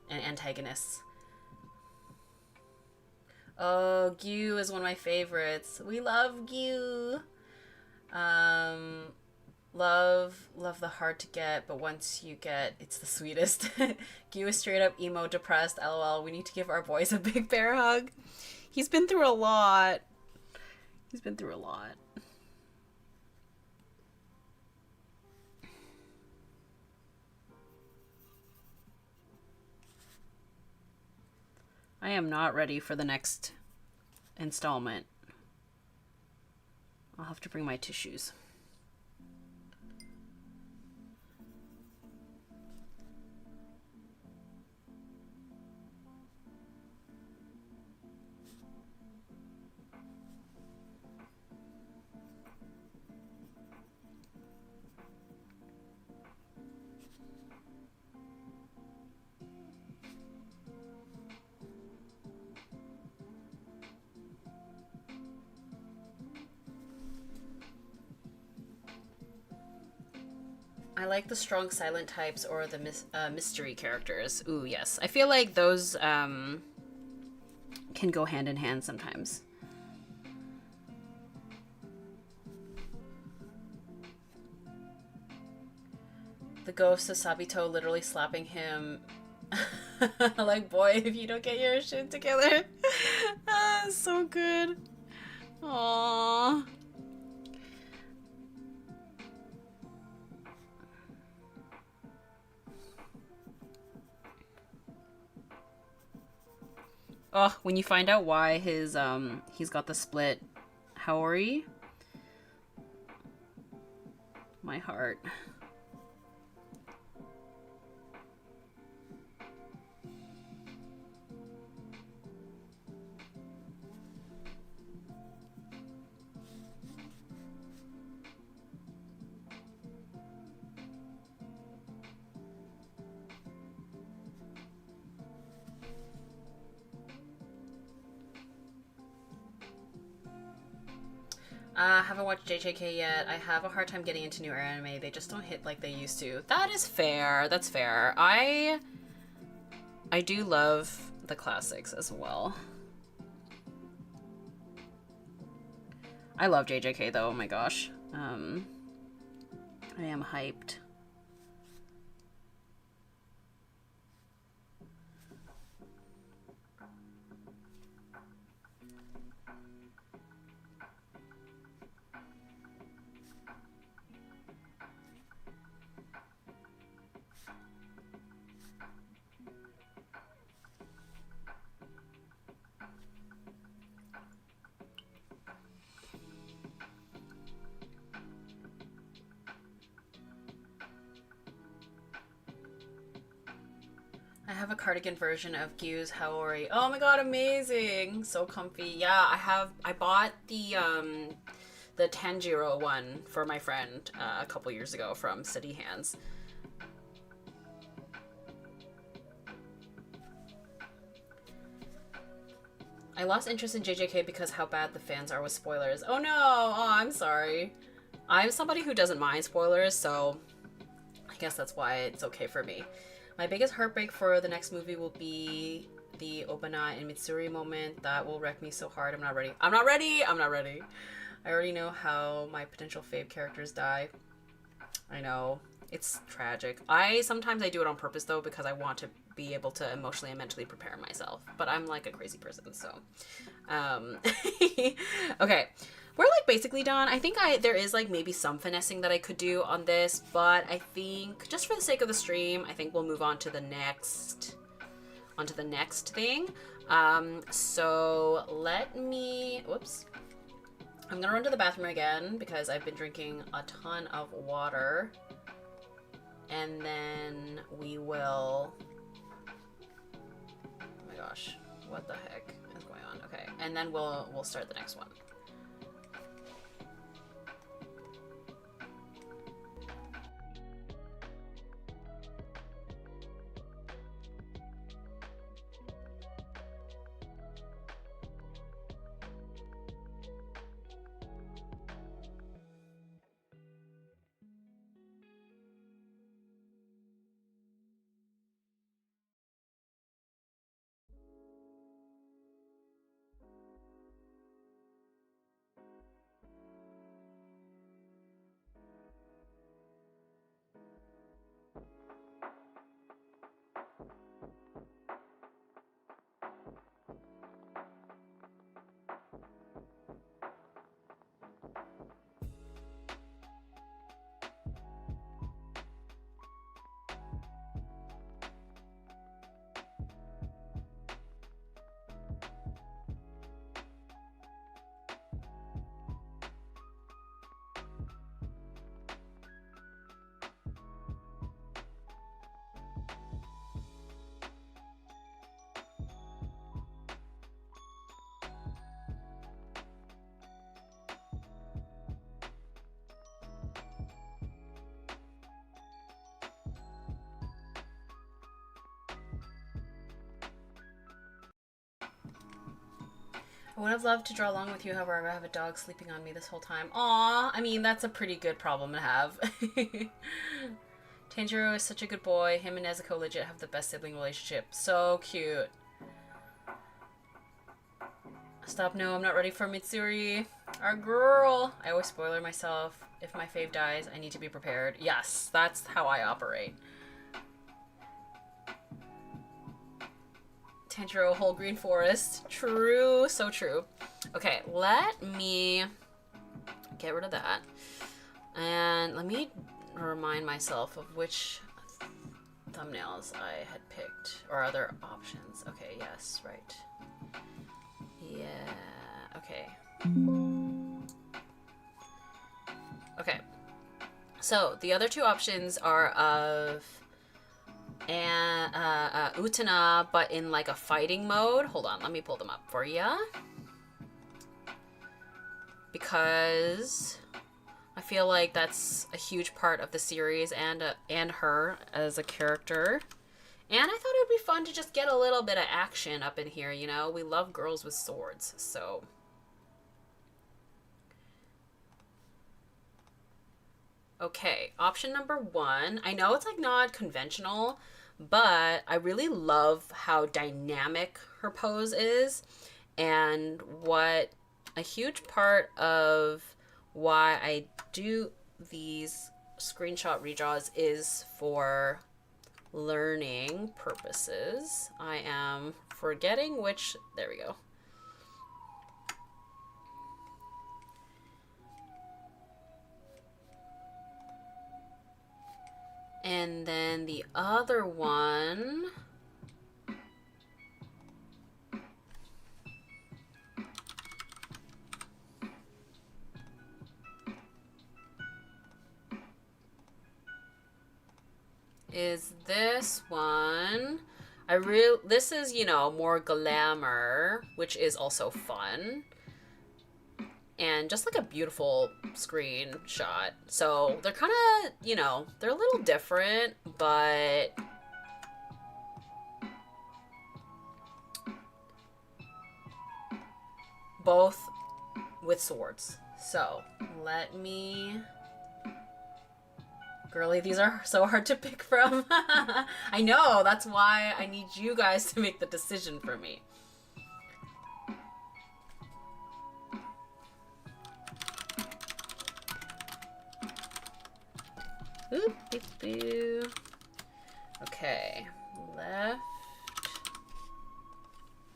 and antagonists. Oh, Gyu is one of my favorites. We love Gyu. Love the hard to get, but once you get, it's the sweetest. Gyu is straight up emo, depressed, LOL. We need to give our boys a big bear hug. He's been through a lot. He's been through a lot. I am not ready for the next installment. I'll have to bring my tissues. I like the strong silent types or the mystery characters. Ooh, yes. I feel like those can go hand in hand sometimes. The ghost of Sabito literally slapping him. Like, boy, if you don't get your shit together. So good. Aww. Oh, when you find out why his he's got the split Haori. My heart. Haven't watched JJK yet. I have a hard time getting into new anime. They just don't hit like they used to. That is fair. That's fair. I do love the classics as well. I love JJK though. Oh my gosh. I am hyped. I have a cardigan version of Gyu's Haori. Oh my god, amazing! So comfy. Yeah, I bought the Tanjiro one for my friend a couple years ago from City Hands. I lost interest in JJK because how bad the fans are with spoilers. Oh no! Oh, I'm sorry. I'm somebody who doesn't mind spoilers, so I guess that's why it's okay for me. My biggest heartbreak for the next movie will be the Obana and Mitsuri moment. That will wreck me so hard. I'm not ready. I'm not ready! I'm not ready. I already know how my potential fave characters die. I know. It's tragic. Sometimes I do it on purpose though because I want to be able to emotionally and mentally prepare myself. But I'm like a crazy person, so. Okay. We're like basically done. I think there is like maybe some finessing that I could do on this, but I think just for the sake of the stream, I think we'll move on to the next thing. So let me, whoops. I'm gonna run to the bathroom again because I've been drinking a ton of water. And then we will, oh my gosh, what the heck is going on? Okay, and then we'll start the next one. I would have loved to draw along with you, however, I have a dog sleeping on me this whole time. Aw, I mean, that's a pretty good problem to have. Tanjiro is such a good boy. Him and Nezuko legit have the best sibling relationship. So cute. Stop, no, I'm not ready for Mitsuri. Our girl. I always spoiler myself. If my fave dies, I need to be prepared. Yes, that's how I operate. Tanjiro, whole green forest. True, so true. Okay, let me get rid of that. And let me remind myself of which thumbnails I had picked. Or other options. Okay, yes, right. Yeah, okay. Okay. So, the other two options are of Utena, but in like a fighting mode. Hold on, let me pull them up for ya. Because I feel like that's a huge part of the series and her as a character. And I thought it would be fun to just get a little bit of action up in here, you know? We love girls with swords, so. Okay, option number 1. I know it's like not conventional, but I really love how dynamic her pose is. And what a huge part of why I do these screenshot redraws is for learning purposes. I am forgetting which, there we go. And then the other one is this one. This is, you know, more glamour, which is also fun. And just like a beautiful screenshot. So they're kind of, you know, they're a little different, but both with swords. So let me... Girly, these are so hard to pick from. I know, that's why I need you guys to make the decision for me. Oop, boop, boo. Okay, left,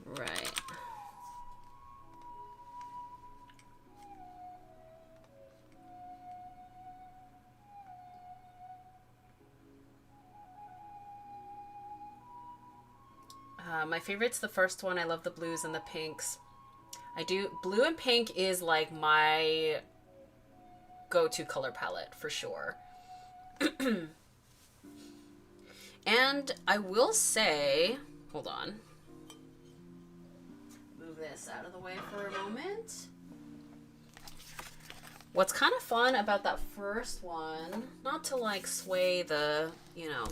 right. My favorite's the first one. I love the blues and the pinks. I do. Blue and pink is like my go-to color palette for sure. And I will say, hold on. Move this out of the way for a moment. What's kind of fun about that first one, not to like sway the, you know,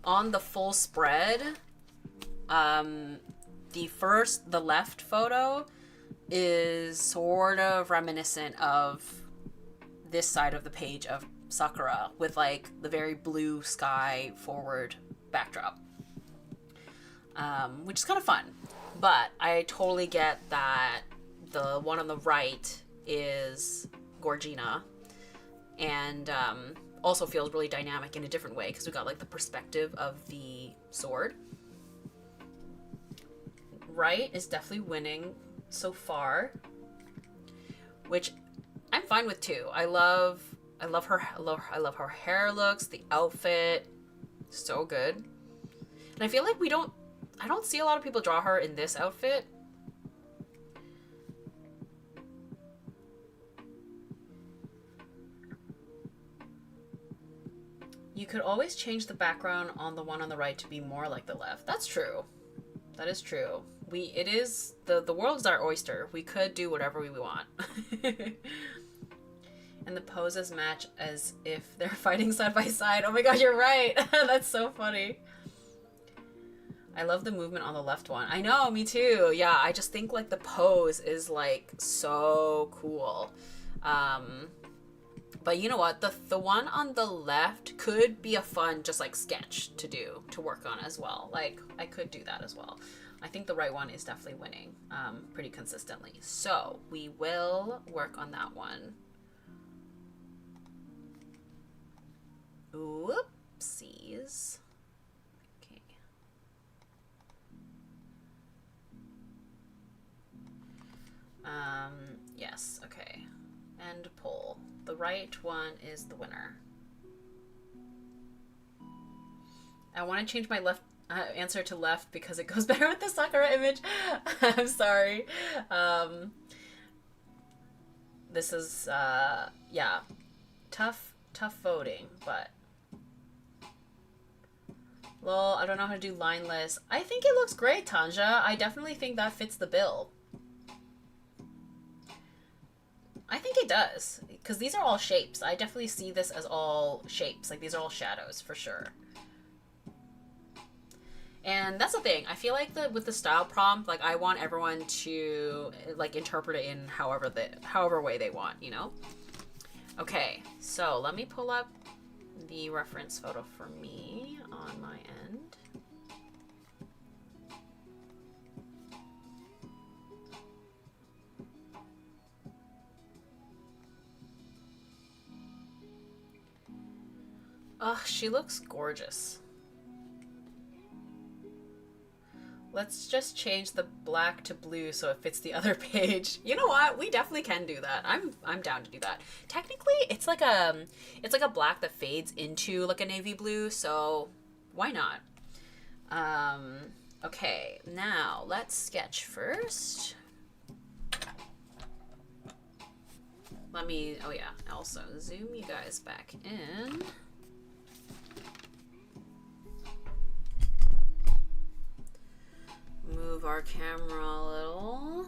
on the full spread, the left photo is sort of reminiscent of this side of the page of Sakura with like the very blue sky forward backdrop, which is kind of fun. But I totally get that the one on the right is Gorgina, and also feels really dynamic in a different way because we got like the perspective of the sword. Right is definitely winning so far, which I'm fine with too. I love her hair looks, the outfit, so good. And I feel like I don't see a lot of people draw her in this outfit. You could always change the background on the one on the right to be more like the left. That's true. That is true. The world's our oyster. We could do whatever we want. And the poses match as if they're fighting side by side. Oh my god, you're right. That's so funny. I love the movement on the left one. I know, me too. Yeah, I just think like the pose is like so cool. But you know what? The one on the left could be a fun just like sketch to do, to work on as well. Like I could do that as well. I think the right one is definitely winning pretty consistently. So we will work on that one. Whoopsies. Okay. Yes, okay. And pull. The right one is the winner. I want to change my left answer to left because it goes better with the Sakura image. I'm sorry. This is, yeah, tough voting, but lol, I don't know how to do lineless. I think it looks great, Tanja. I definitely think that fits the bill. I think it does, because these are all shapes. I definitely see this as all shapes. Like, these are all shadows, for sure. And that's the thing. I feel like with the style prompt, like, I want everyone to, like, interpret it in however way they want, you know? Okay, so let me pull up the reference photo for me on my end. Ugh, she looks gorgeous. Let's just change the black to blue so it fits the other page. You know what? We definitely can do that. I'm down to do that. Technically, it's like a black that fades into like a navy blue, so why not? Okay, now let's sketch first. Let me, oh yeah, also zoom you guys back in. Move our camera a little.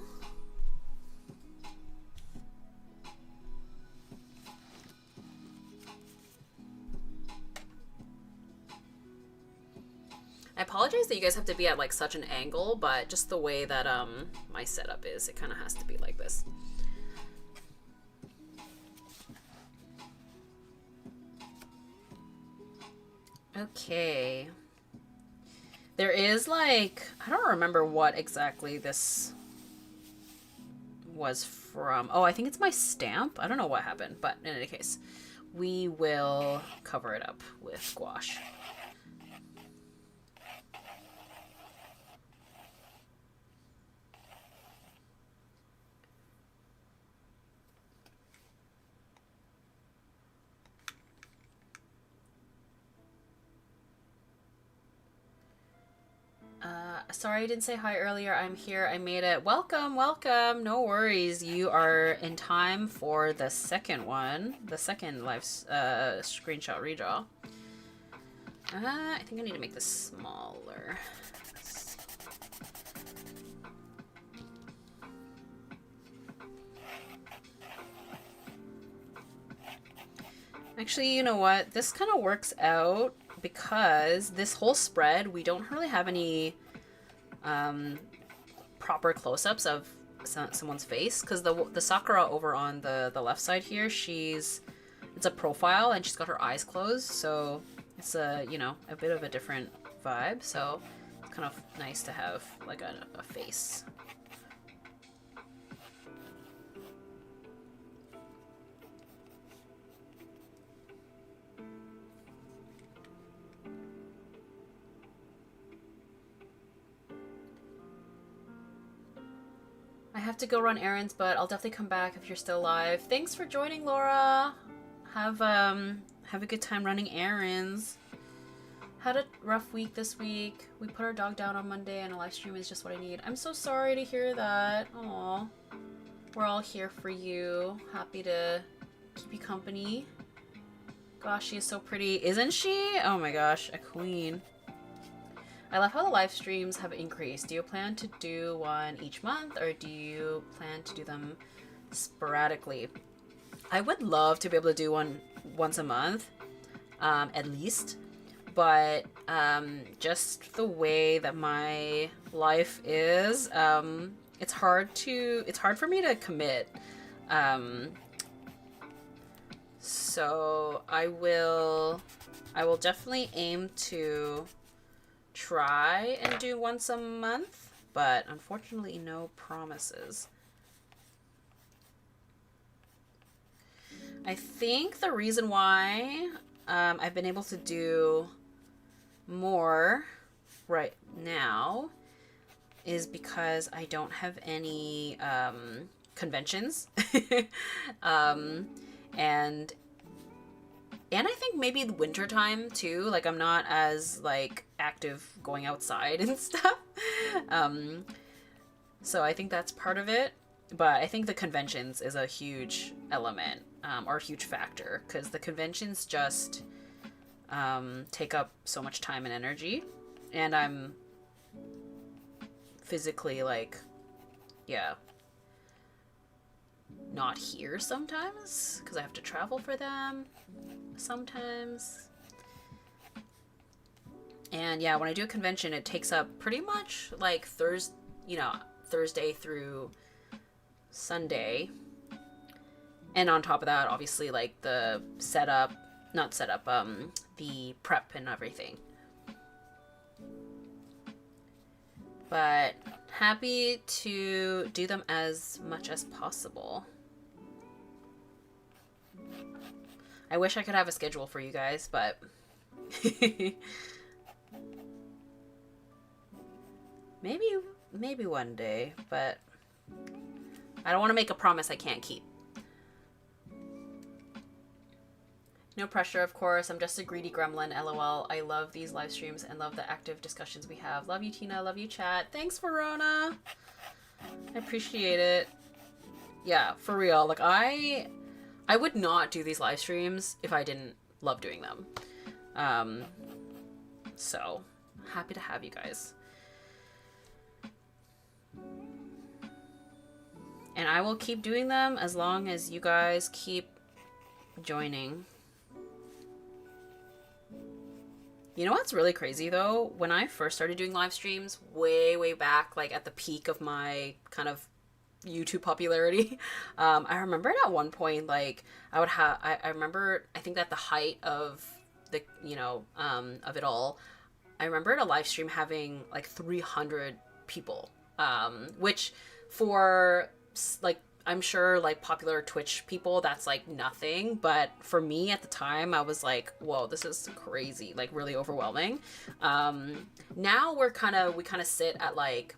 I apologize that you guys have to be at like such an angle, but just the way that my setup is, it kind of has to be like this. Okay. There is like, I don't remember what exactly this was from. Oh, I think it's my stamp. I don't know what happened, but in any case, we will cover it up with gouache. Sorry I didn't say hi earlier. I'm here. I made it. Welcome, welcome. No worries. You are in time for the second one. The second live screenshot redraw. I think I need to make this smaller. Actually, you know what? This kind of works out because this whole spread, we don't really have any proper close-ups of someone's face, because the Sakura over on the left side here, it's a profile and she's got her eyes closed, so it's a, you know, a bit of a different vibe, so it's kind of nice to have like a face. I have to go run errands, but I'll definitely come back if you're still alive. Thanks for joining, Laura. Have a good time running errands. Had a rough week this week. We put our dog down on Monday and a live stream is just what I need. I'm so sorry to hear that. Aw. We're all here for you. Happy to keep you company. Gosh, she is so pretty. Isn't she? Oh my gosh, a queen. I love how the live streams have increased. Do you plan to do one each month, or do you plan to do them sporadically? I would love to be able to do one once a month, at least. but just the way that my life is, it's hard for me to commit. So I will definitely aim to try and do once a month, but unfortunately no promises. I think the reason why I've been able to do more right now is because I don't have any conventions. And I think maybe the winter time too, like I'm not as like active going outside and stuff. So I think that's part of it, but I think the conventions is a huge element, or a huge factor, because the conventions just take up so much time and energy, and I'm physically like, yeah, not here sometimes because I have to travel for them sometimes. And yeah, when I do a convention, it takes up pretty much like Thursday through Sunday. And on top of that, obviously, like the the prep and everything. But happy to do them as much as possible. I wish I could have a schedule for you guys, but maybe one day, but I don't want to make a promise I can't keep. No pressure, of course. I'm just a greedy gremlin, lol. I love these live streams and love the active discussions we have. Love you, Tina. Love you, chat. Thanks, Verona. I appreciate it. Yeah, for real. Like, I would not do these live streams if I didn't love doing them. So, happy to have you guys. And I will keep doing them as long as you guys keep joining. You know what's really crazy though? When I first started doing live streams way back, like at the peak of my kind of YouTube popularity, I remember at one point, like I remember, I think at the height of the, of it all, I remember at a live stream having like 300 people, which for like, I'm sure like popular Twitch people, that's like nothing. But for me at the time, I was like, whoa, this is crazy, like really overwhelming. Now we kind of sit at like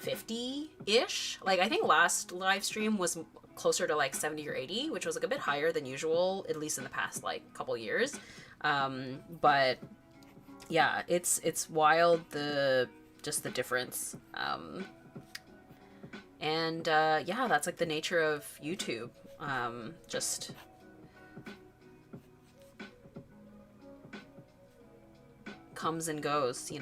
50-ish. Like I think last live stream was closer to like 70 or 80, which was like a bit higher than usual, at least in the past like couple years. But yeah, it's wild, the difference. And yeah, that's like the nature of YouTube. Just comes and goes,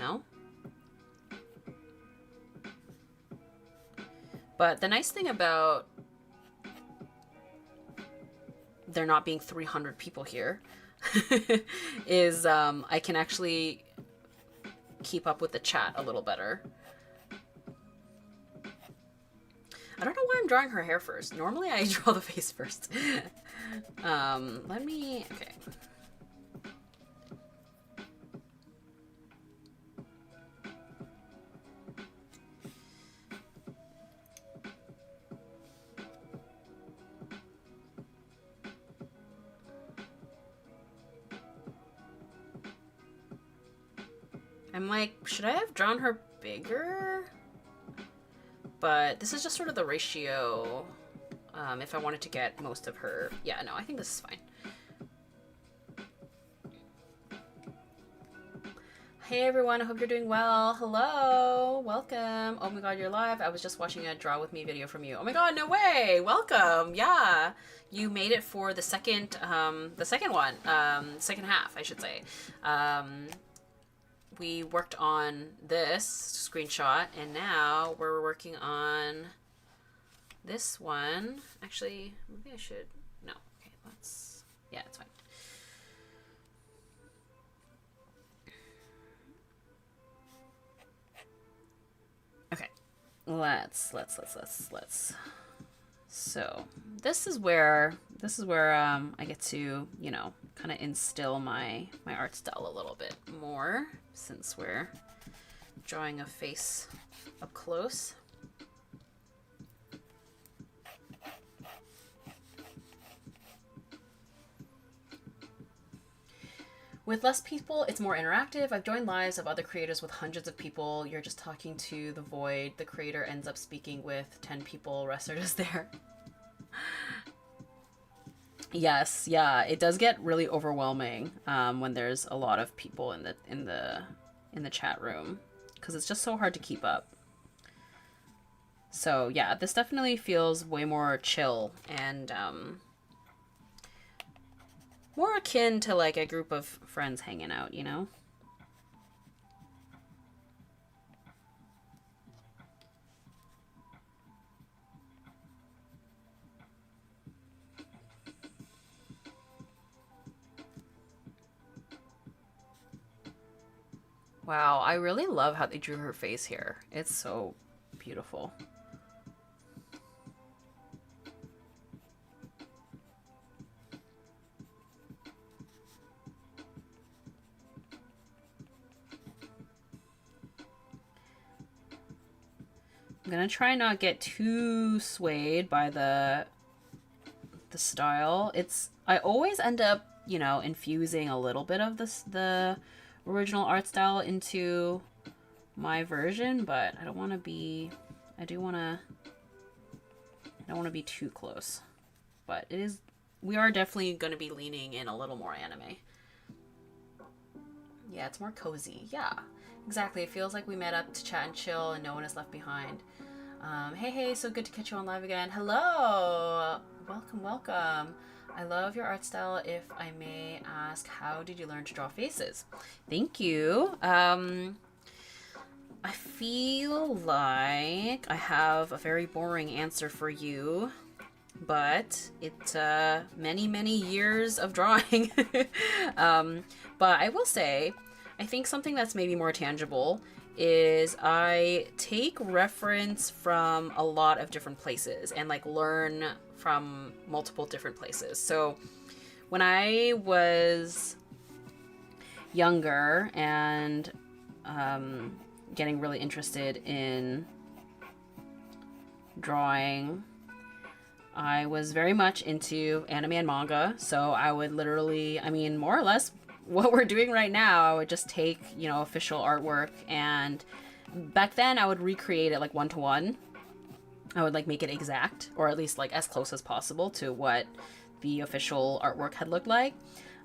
But the nice thing about there not being 300 people here is I can actually keep up with the chat a little better. I don't know why I'm drawing her hair first. Normally I draw the face first. Okay. I'm like, should I have drawn her bigger? But this is just sort of the ratio, if I wanted to get most of her. Yeah, no, I think this is fine. Hey everyone, I hope you're doing well. Hello, welcome. Oh my god, you're live. I was just watching a draw with me video from you. Oh my god, no way. Welcome. Yeah, you made it for the second one, second half, I should say. We worked on this screenshot, and now we're working on this one. Actually, maybe I should, no, okay, yeah, it's fine. let's. So this is where I get to, you know, kind of instill my art style a little bit more, since we're drawing a face up close. With less people, it's more interactive. I've joined lives of other creators with hundreds of people. You're just talking to the void. The creator ends up speaking with 10 people. Rest are just there. Yes, yeah, it does get really overwhelming when there's a lot of people in the chat room, because it's just so hard to keep up. So yeah, this definitely feels way more chill and more akin to like a group of friends hanging out, you know? Wow, I really love how they drew her face here. It's so beautiful. I'm gonna try not get too swayed by the style. I always end up, you know, infusing a little bit of the original art style into my version, but I don't want to be too close. But we are definitely going to be leaning in a little more anime. Yeah, it's more cozy. Yeah, exactly. It feels like we met up to chat and chill and no one is left behind. Hey, so good to catch you on live again. Hello! Welcome. I love your art style. If I may ask, how did you learn to draw faces? Thank you. I feel like I have a very boring answer for you, but it's many years of drawing. But I will say, I think something that's maybe more tangible is I take reference from a lot of different places and like learn from multiple different places. So when I was younger and getting really interested in drawing, I was very much into anime and manga. So I would literally, I mean, more or less what we're doing right now, I would just take, you know, official artwork, and back then I would recreate it like one-to-one. I would like make it exact, or at least like as close as possible to what the official artwork had looked like.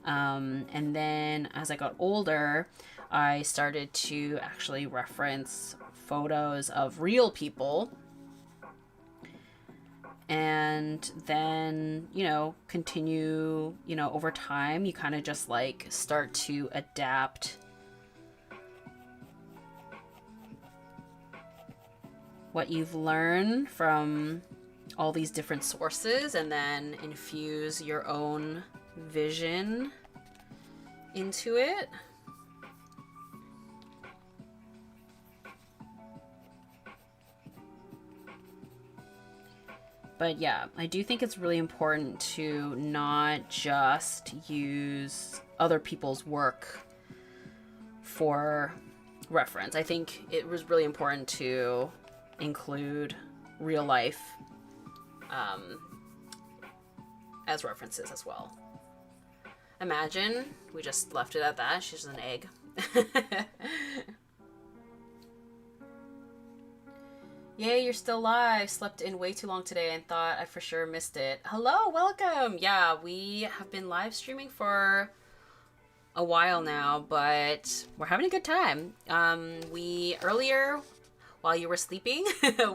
And then as I got older, I started to actually reference photos of real people, and then, you know, continue, you know, over time, you kind of just like start to adapt what you've learned from all these different sources and then infuse your own vision into it. But yeah, I do think it's really important to not just use other people's work for reference. I think it was really important to include real life as references as well. Imagine we just left it at that. She's an egg. Yay, you're still live. Slept in way too long today and thought I for sure missed it. Hello, welcome. Yeah, we have been live streaming for a while now, but we're having a good time. We earlier, while you were sleeping,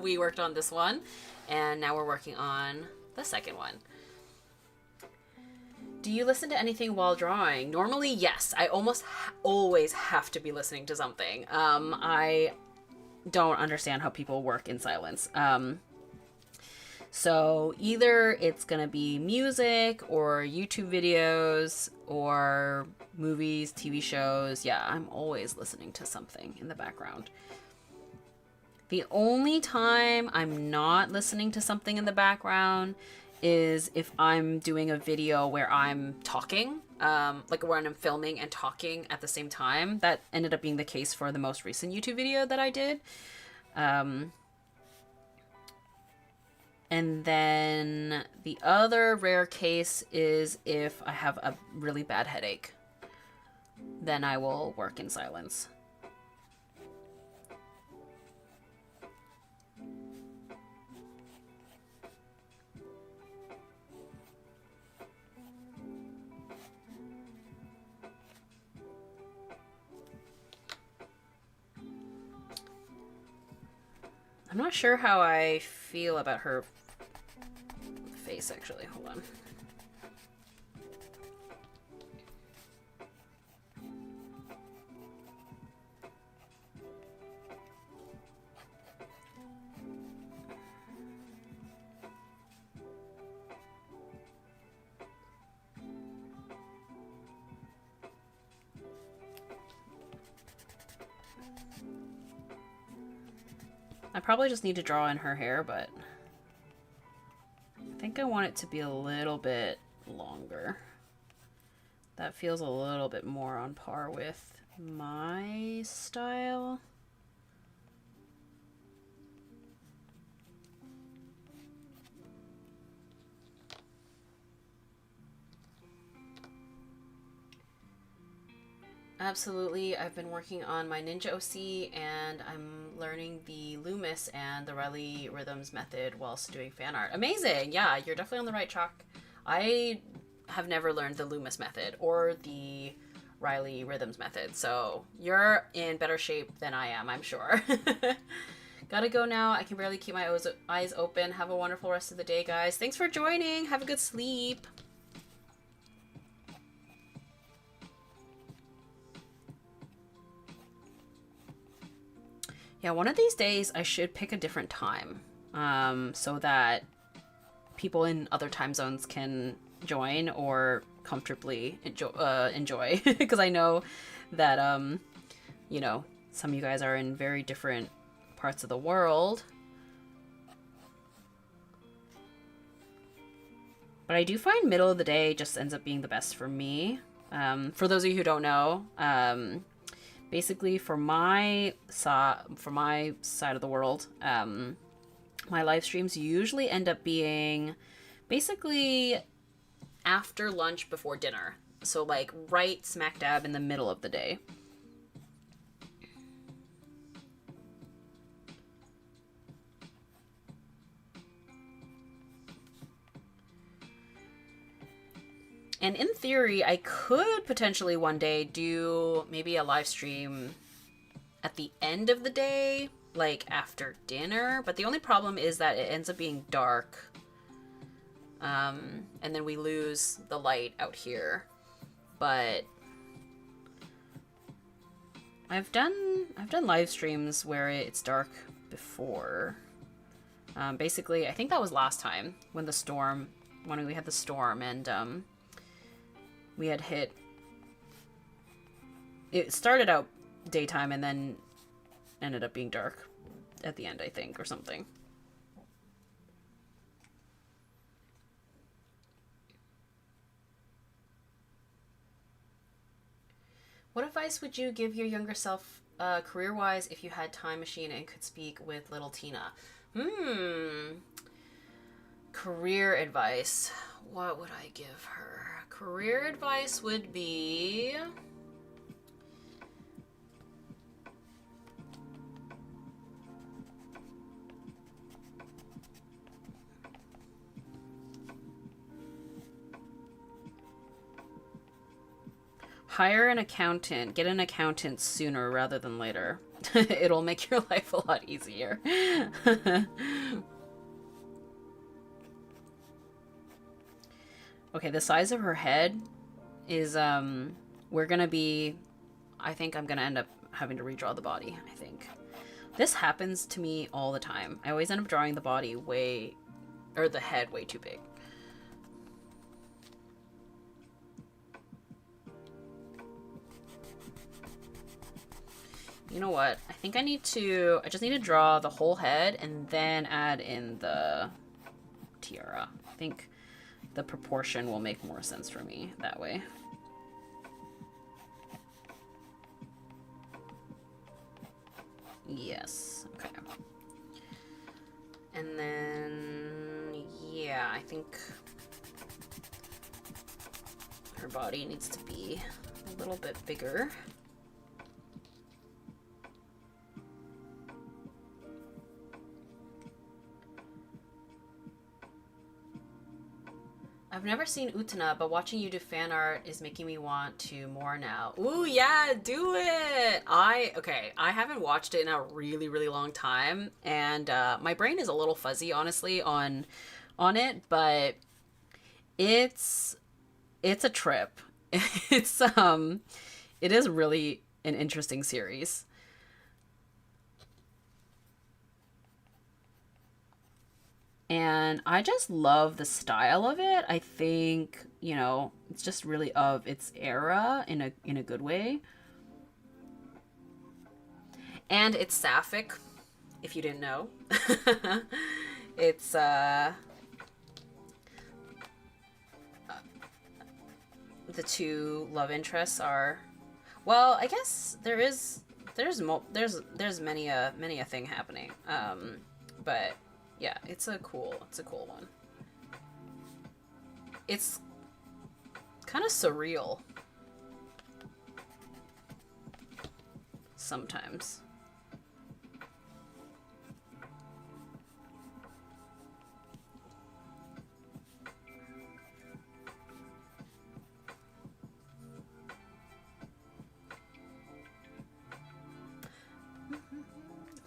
we worked on this one, and now we're working on the second one. Do you listen to anything while drawing? Normally, yes. I almost always have to be listening to something. I don't understand how people work in silence. So either it's gonna be music or YouTube videos or movies, TV shows. Yeah, I'm always listening to something in the background. The only time I'm not listening to something in the background is if I'm doing a video where I'm talking, like when I'm filming and talking at the same time. That ended up being the case for the most recent YouTube video that I did. And then the other rare case is if I have a really bad headache. Then I will work in silence. I'm not sure how I feel about her face, actually. Hold on. I probably just need to draw in her hair, but I think I want it to be a little bit longer. That feels a little bit more on par with my style. Absolutely. I've been working on my Ninja OC and I'm learning the Loomis and the Riley Rhythms method whilst doing fan art. Amazing! Yeah, you're definitely on the right track. I have never learned the Loomis method or the Riley Rhythms method, so you're in better shape than I am, I'm sure. Gotta go now. I can barely keep my eyes open. Have a wonderful rest of the day, guys. Thanks for joining. Have a good sleep. Yeah, one of these days I should pick a different time, so that people in other time zones can join or comfortably enjoy. Because I know that, you know, some of you guys are in very different parts of the world. But I do find middle of the day just ends up being the best for me. For those of you who don't know, basically, for my side of the world, my live streams usually end up being basically after lunch, before dinner. So, like, right smack dab in the middle of the day. And in theory, I could potentially one day do maybe a live stream at the end of the day, like after dinner. But the only problem is that it ends up being dark. And then we lose the light out here. But I've done live streams where it's dark before. Basically, I think that was last time when we had the storm and we had hit. It started out daytime and then ended up being dark at the end, I think, or something. What advice would you give your younger self, career-wise, if you had time machine and could speak with little Tina? Career advice. What would I give her? Career advice would be... hire an accountant. Get an accountant sooner rather than later. It'll make your life a lot easier. Okay, the size of her head is, we're gonna be... I think I'm gonna end up having to redraw the body, I think. This happens to me all the time. I always end up drawing the body the head way too big. you know what? I think I just need to draw the whole head and then add in the tiara. I think the proportion will make more sense for me that way. Yes, okay. And then, yeah, I think her body needs to be a little bit bigger. I've never seen Utena, but watching you do fan art is making me want to more now. Ooh, yeah, do it! Okay, I haven't watched it in a really, really long time, and my brain is a little fuzzy, honestly, on it, but it's a trip. It is really an interesting series. And I just love the style of it. I think, you know, it's just really of its era in a good way. And it's sapphic, if you didn't know. It's the two love interests are, well, I guess there's many a thing happening. But yeah, it's a cool one. It's kind of surreal sometimes.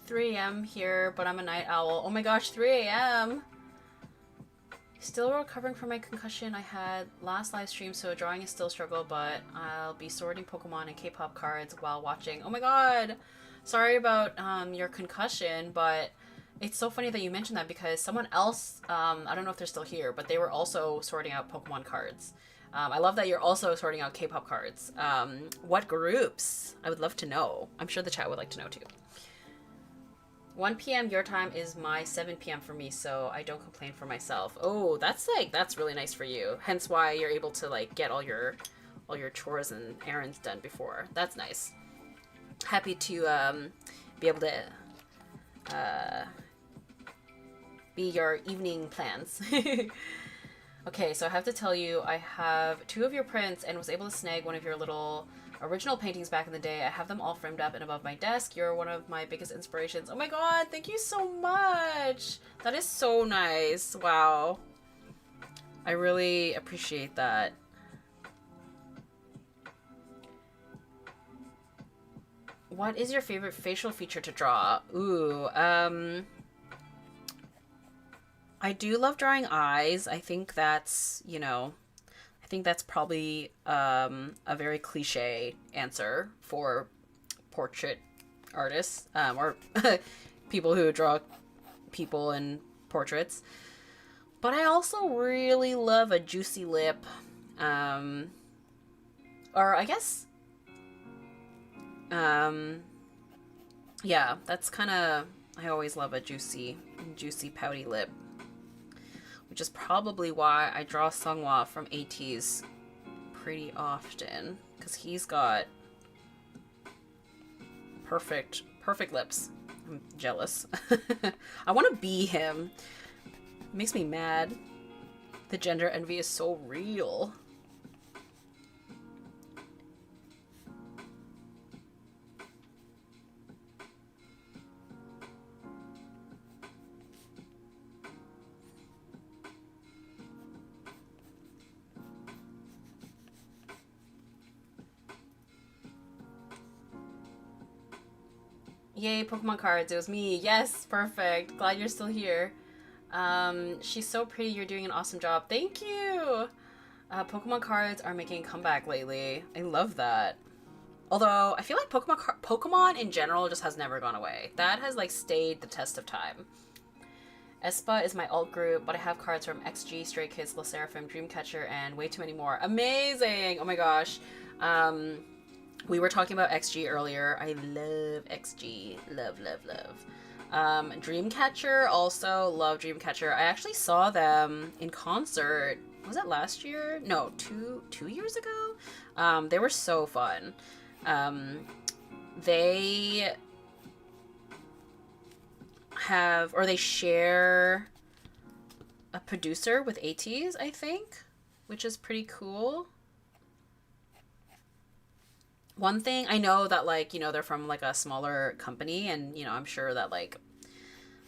$3 a.m. here, but I'm a night owl. Oh my gosh, 3 a.m. Still recovering from my concussion I had last live stream, so drawing is still a struggle, but I'll be sorting Pokemon and K-pop cards while watching. Oh my god! Sorry about your concussion, but it's so funny that you mentioned that because someone else, I don't know if they're still here, but they were also sorting out Pokemon cards. I love that you're also sorting out K-pop cards. What groups? I would love to know. I'm sure the chat would like to know too. 1 p.m. your time is my 7 p.m. for me, so I don't complain for myself. Oh, that's really nice for you. Hence why you're able to like get all your chores and errands done before. That's nice. Happy to be able to be your evening plans. Okay, so I have to tell you, I have 2 of your prints and was able to snag one of your little original paintings back in the day. I have them all framed up and above my desk. You're one of my biggest inspirations. Oh my god, thank you so much. That is so nice. Wow. I really appreciate that. What is your favorite facial feature to draw? Ooh, I do love drawing eyes. I think that's, you know, I think that's probably a very cliche answer for portrait artists, or people who draw people in portraits. But I also really love a juicy lip, or I guess, yeah, that's kind of, I always love a juicy pouty lip. Which is probably why I draw Sunghwa from ATEEZ pretty often, because he's got perfect lips. I'm jealous. I want to be him. It makes me mad. The gender envy is so real. Yay, Pokemon cards. It was me. Yes, perfect. Glad you're still here. She's so pretty. You're doing an awesome job. Thank you. Pokemon cards are making a comeback lately. I love that. Although, I feel like Pokemon in general just has never gone away. That has, like, stayed the test of time. Espa is my alt group, but I have cards from XG, Stray Kids, LE SSERAFIM, Dreamcatcher, and way too many more. Amazing! Oh my gosh. We were talking about XG earlier. I love XG. Love, love, love. Dreamcatcher, also love Dreamcatcher. I actually saw them in concert. Was it last year? No, two years ago. They were so fun. They have, or they share a producer with ATEEZ, I think, which is pretty cool. One thing I know that, like, you know, they're from like a smaller company, and you know, I'm sure that like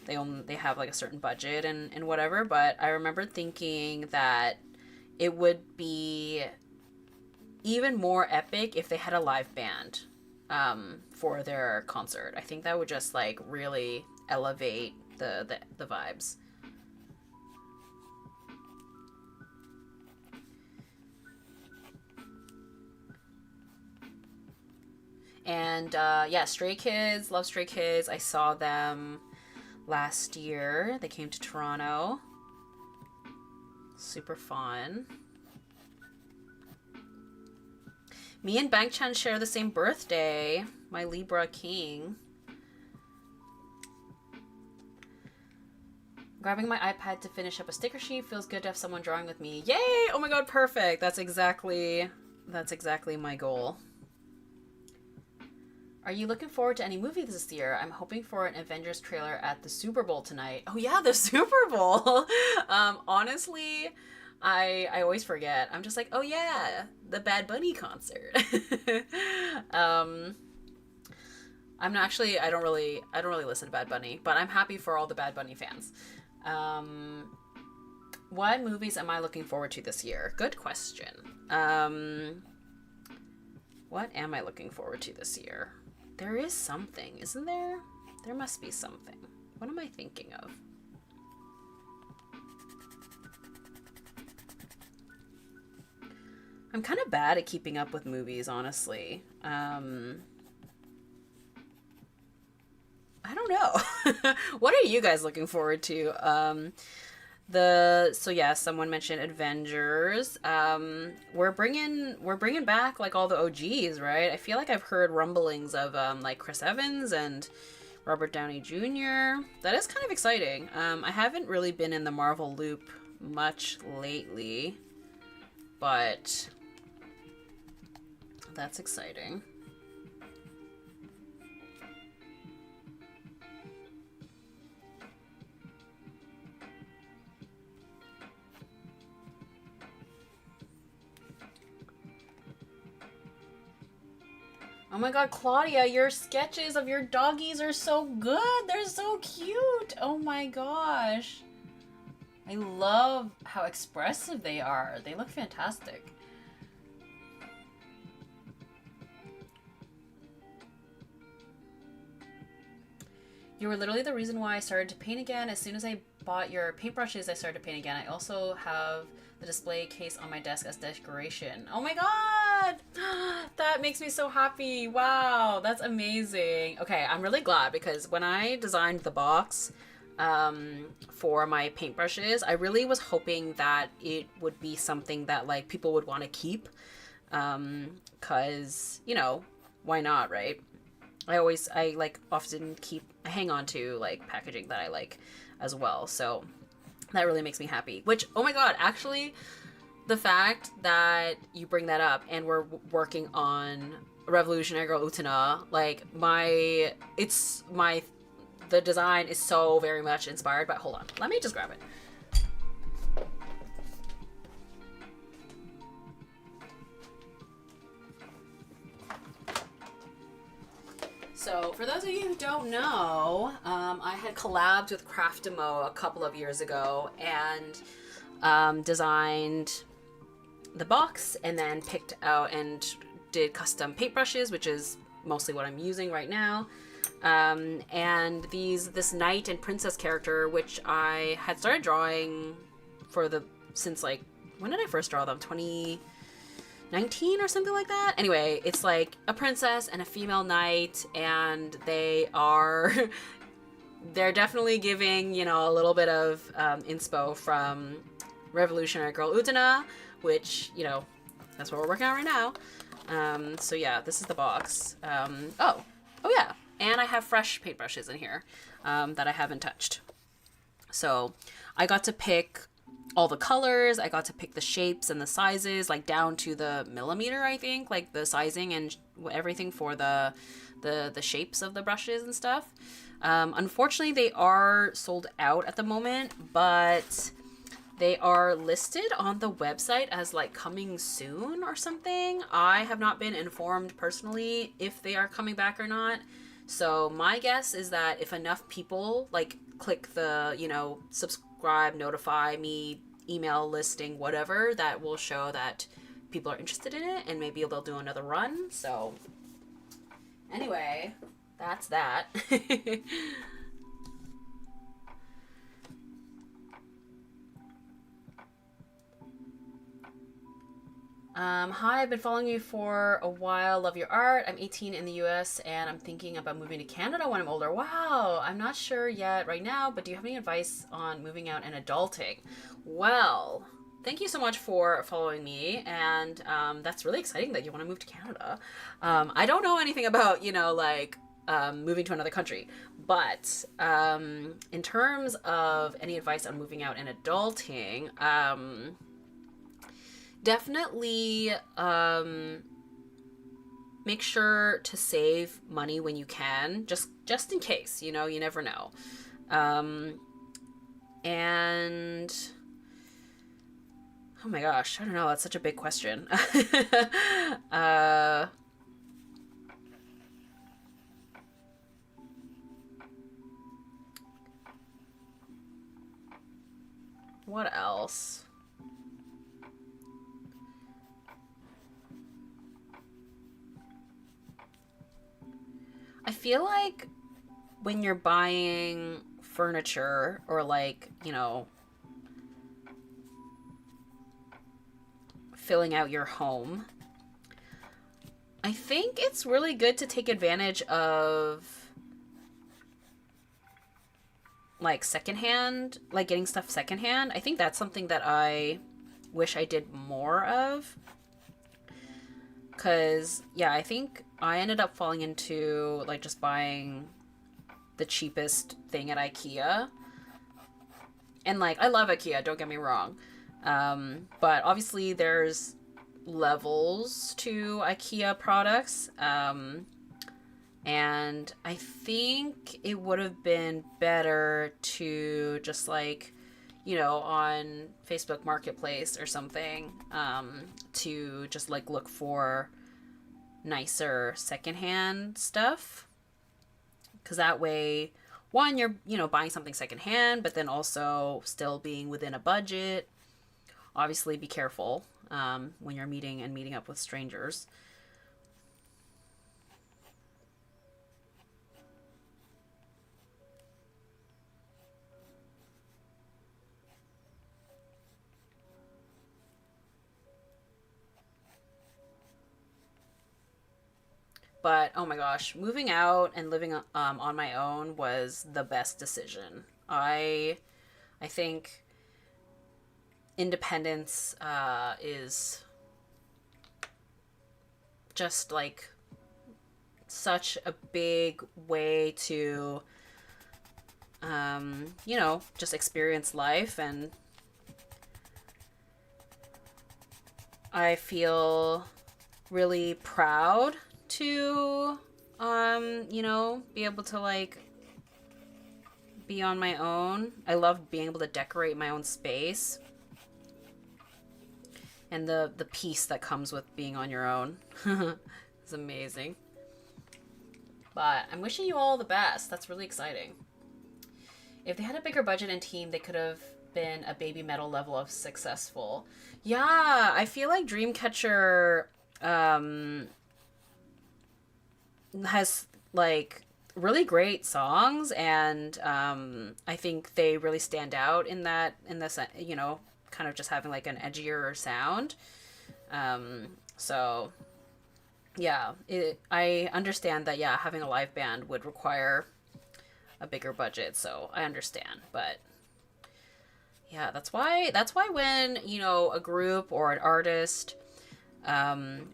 they have like a certain budget and whatever, but I remember thinking that it would be even more epic if they had a live band for their concert. I think that would just like really elevate the vibes. And yeah, Stray Kids, love Stray Kids. I saw them last year. They came to Toronto. Super fun. Me and Bang-chan share the same birthday. My Libra King. Grabbing my iPad to finish up a sticker sheet. Feels good to have someone drawing with me. Yay! Oh my god, perfect. That's exactly my goal. Are you looking forward to any movies this year? I'm hoping for an Avengers trailer at the Super Bowl tonight. Oh yeah, the Super Bowl. Honestly, I always forget. I'm just like, oh yeah, the Bad Bunny concert. I'm not actually. I don't really listen to Bad Bunny, but I'm happy for all the Bad Bunny fans. What movies am I looking forward to this year? Good question. What am I looking forward to this year? There is something, isn't there? There must be something. What am I thinking of? I'm kind of bad at keeping up with movies, honestly. I don't know. What are you guys looking forward to? So yeah, someone mentioned Avengers. We're bringing back like all the OGs, right? I feel like I've heard rumblings of like Chris Evans and Robert Downey Jr. That is kind of exciting. I haven't really been in the Marvel loop much lately, but that's exciting. Oh my god, Claudia, your sketches of your doggies are so good. They're so cute. Oh my gosh. I love how expressive they are. They look fantastic. You were literally the reason why I started to paint again. As soon as I bought your paintbrushes, I started to paint again. I also have the display case on my desk as decoration. Oh my god! That makes me so happy. Wow, that's amazing. Okay, I'm really glad because when I designed the box for my paintbrushes, I really was hoping that it would be something that like people would want to keep, cause you know, why not, right? I often hang on to like packaging that I like as well. So that really makes me happy. Which, oh my god, actually, the fact that you bring that up and we're working on Revolutionary Girl Utena, like the design is so very much inspired by, hold on, let me just grab it. So, for those of you who don't know, I had collabed with Craftimo a couple of years ago and designed the box and then picked out and did custom paintbrushes, which is mostly what I'm using right now. And this knight and princess character, which I had started drawing since like, when did I first draw them? 2019 or something like that. Anyway, it's like a princess and a female knight, and they're definitely giving, you know, a little bit of inspo from Revolutionary Girl Utena, which, you know, that's what we're working on right now. So yeah, this is the box. Oh yeah, and I have fresh paintbrushes in here that I haven't touched. So I got to pick all the colors. I got to pick the shapes and the sizes, like down to the millimeter, I think, like the sizing and everything for the shapes of the brushes and stuff. Unfortunately, they are sold out at the moment, but they are listed on the website as like coming soon or something. I have not been informed personally if they are coming back or not. So my guess is that if enough people like click the, you know, subscribe, notify me, email listing, whatever, that will show that people are interested in it, and maybe they'll do another run. So anyway, that's that. Hi, I've been following you for a while. Love your art. I'm 18 in the US and I'm thinking about moving to Canada when I'm older. Wow, I'm not sure yet right now, but do you have any advice on moving out and adulting? Well, thank you so much for following me, and that's really exciting that you want to move to Canada. I don't know anything about, you know, like moving to another country, but in terms of any advice on moving out and adulting, definitely make sure to save money when you can, just in case, you know, you never know. And oh my gosh, I don't know, that's such a big question. What else? I feel like when you're buying furniture or like, you know, filling out your home, I think it's really good to take advantage of like secondhand, like getting stuff secondhand. I think that's something that I wish I did more of. Because, yeah, I think I ended up falling into, like, just buying the cheapest thing at IKEA. And, like, I love IKEA, don't get me wrong. But obviously there's levels to IKEA products. And I think it would have been better to just, like, you know, on Facebook Marketplace or something, to just like look for nicer secondhand stuff. Because that way, one, you're, you know, buying something secondhand, but then also still being within a budget. Obviously, be careful when you're meeting up with strangers. But oh my gosh, moving out and living on my own was the best decision. I think independence is just like such a big way to you know, just experience life, and I feel really proud to you know, be able to like be on my own. I love being able to decorate my own space and the peace that comes with being on your own. It's amazing. But I'm wishing you all the best. That's really exciting. If they had a bigger budget and team, they could have been a baby metal level of successful. Yeah, I feel like Dreamcatcher has like really great songs, and I think they really stand out in that, in this, you know, kind of just having like an edgier sound. So yeah, I understand that, yeah, having a live band would require a bigger budget, so I understand. But yeah, that's why when, you know, a group or an artist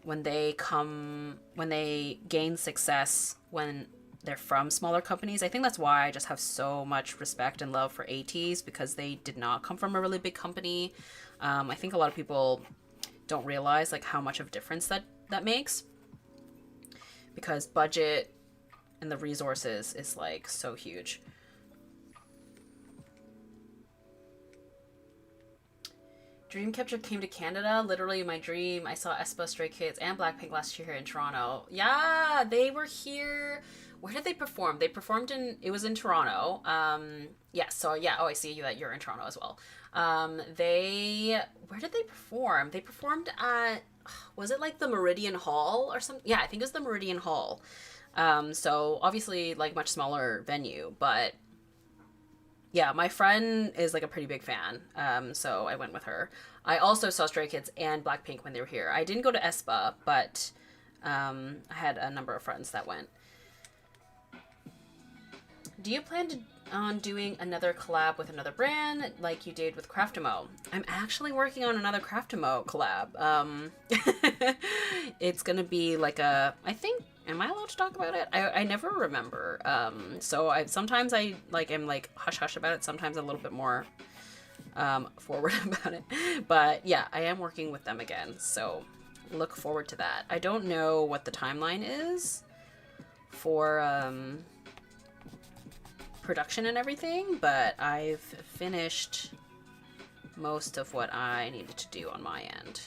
when they gain success when they're from smaller companies. I think that's why I just have so much respect and love for ATs, because they did not come from a really big company. I think a lot of people don't realize like how much of a difference that makes, because budget and the resources is like so huge. Dreamcatcher came to Canada. Literally my dream. I saw aespa, Stray Kids, and Blackpink last year here in Toronto. Yeah, they were here. Where did they perform? They performed it was in Toronto. Yeah, so yeah, oh, I see you that you're in Toronto as well. Where did they perform? They performed at, was it like the Meridian Hall or something? Yeah, I think it was the Meridian Hall. So obviously like much smaller venue, but yeah, my friend is like a pretty big fan. So I went with her. I also saw Stray Kids and Blackpink when they were here. I didn't go to aespa, but I had a number of friends that went. Do you plan on doing another collab with another brand like you did with Craftimo? I'm actually working on another Craftimo collab. It's gonna be like I think, am I allowed to talk about it? I never remember. So sometimes I am like hush hush about it. Sometimes a little bit more forward about it. But yeah, I am working with them again. So look forward to that. I don't know what the timeline is for production and everything, but I've finished most of what I needed to do on my end.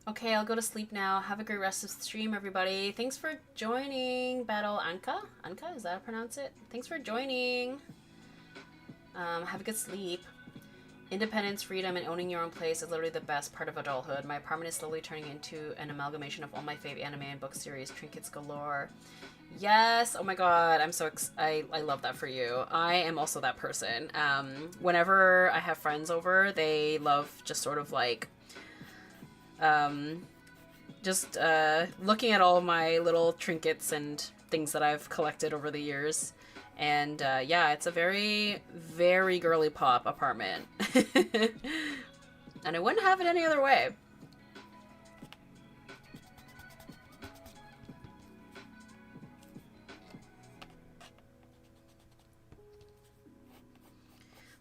Okay, I'll go to sleep now. Have a great rest of the stream, everybody. Thanks for joining, Battle Anka. Anka, is that how I pronounce it? Thanks for joining. Have a good sleep. Independence, freedom, and owning your own place is literally the best part of adulthood. My apartment is slowly turning into an amalgamation of all my fave anime and book series, trinkets galore. Yes, oh my god, I'm so I love that for you. I am also that person. Whenever I have friends over, they love just sort of like looking at all my little trinkets and things that I've collected over the years. And yeah, it's a very, very girly pop apartment. And I wouldn't have it any other way.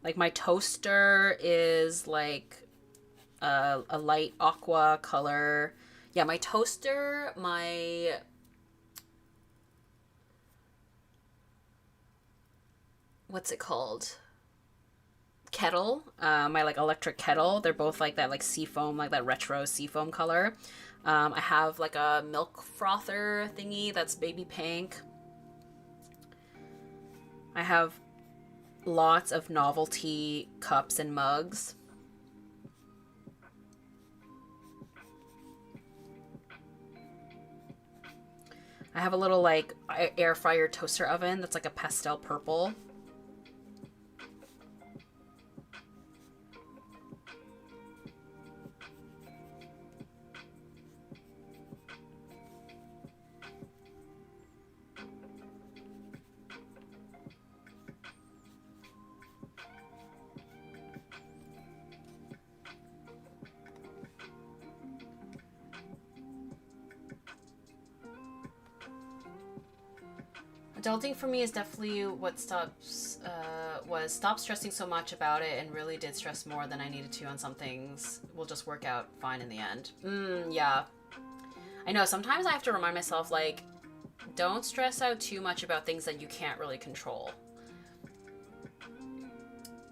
Like my toaster is like a light aqua color. Yeah, my toaster, what's it called? Kettle, my like electric kettle. They're both like that, like seafoam, like that retro seafoam color. I have like a milk frother thingy that's baby pink. I have lots of novelty cups and mugs. I have a little like air fryer toaster oven that's like a pastel purple. Adulting for me is definitely what stop stressing so much about it, and really did stress more than I needed to on some things. Will just work out fine in the end. Yeah. I know, sometimes I have to remind myself, like, don't stress out too much about things that you can't really control.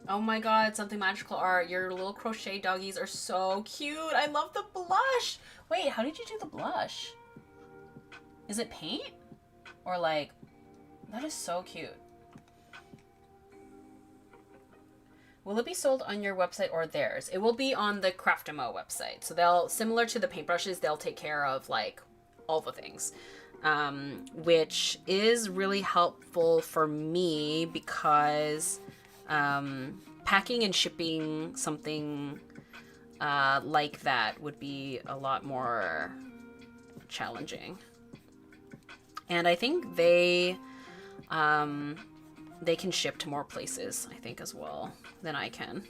Oh my god, something magical art. Your little crochet doggies are so cute. I love the blush. Wait, how did you do the blush? Is it paint? Or like... That is so cute. Will it be sold on your website or theirs? It will be on the Craftimo website. So they'll, similar to the paintbrushes, they'll take care of like all the things, which is really helpful for me because packing and shipping something like that would be a lot more challenging. And I think they can ship to more places, I think, as well, than I can.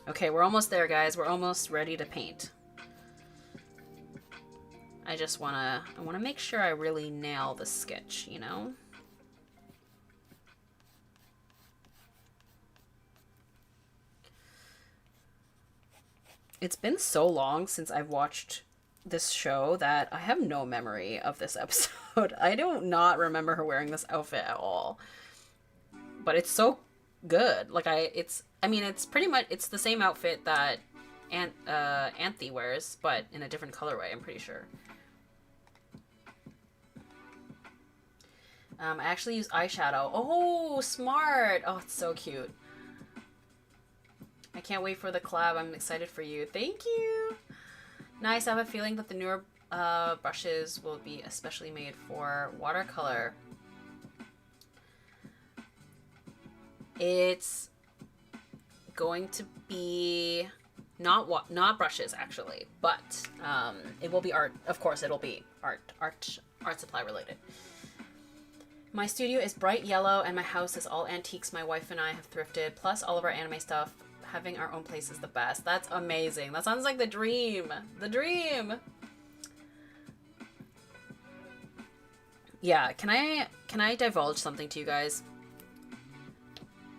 Okay, we're almost there, guys. We're almost ready to paint. I just I wanna make sure I really nail the sketch, you know? It's been so long since I've watched this show that I have no memory of this episode. I do not remember her wearing this outfit at all. But it's so good. Like it's pretty much, it's the same outfit that Anthe wears, but in a different colorway, I'm pretty sure. I actually use eyeshadow. Oh, smart. Oh, it's so cute. I can't wait for the collab. I'm excited for you. Thank you. Nice. I have a feeling that the newer brushes will be especially made for watercolor. It's going to be not brushes actually, but it will be art. Of course, it'll be art supply related. My studio is bright yellow and my house is all antiques my wife and I have thrifted, plus all of our anime stuff. Having our own place is the best. That's amazing. That sounds like the dream. The dream. Yeah, can I divulge something to you guys?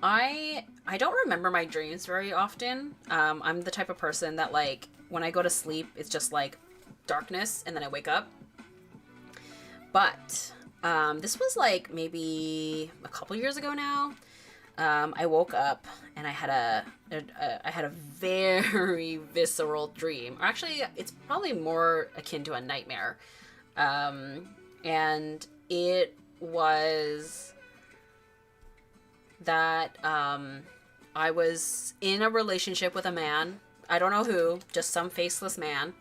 I don't remember my dreams very often. I'm the type of person that, like, when I go to sleep, it's just like darkness and then I wake up. But this was like maybe a couple years ago now. I woke up and I had a very visceral dream. Or actually, it's probably more akin to a nightmare. And it was that I was in a relationship with a man. I don't know who, just some faceless man.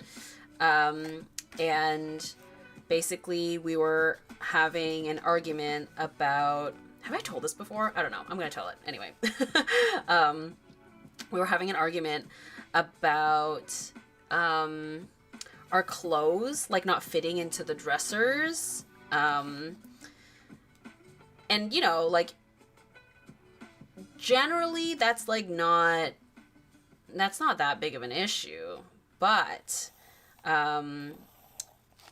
And basically we were having an argument about... Have I told this before? I don't know. I'm going to tell it. Anyway. We were having an argument about our clothes, like, not fitting into the dressers. And, you know, like, generally that's, like, that's not that big of an issue. But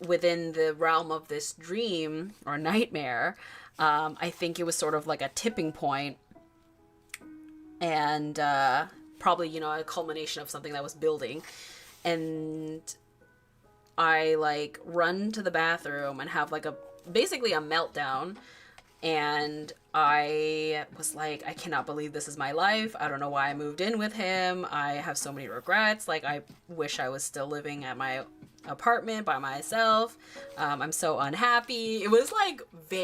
within the realm of this dream or nightmare... I think it was sort of like a tipping point and probably, you know, a culmination of something that was building. And I, like, run to the bathroom and have, like, basically a meltdown. And I was like, I cannot believe this is my life. I don't know why I moved in with him. I have so many regrets. Like, I wish I was still living at my apartment by myself. I'm so unhappy. It was like,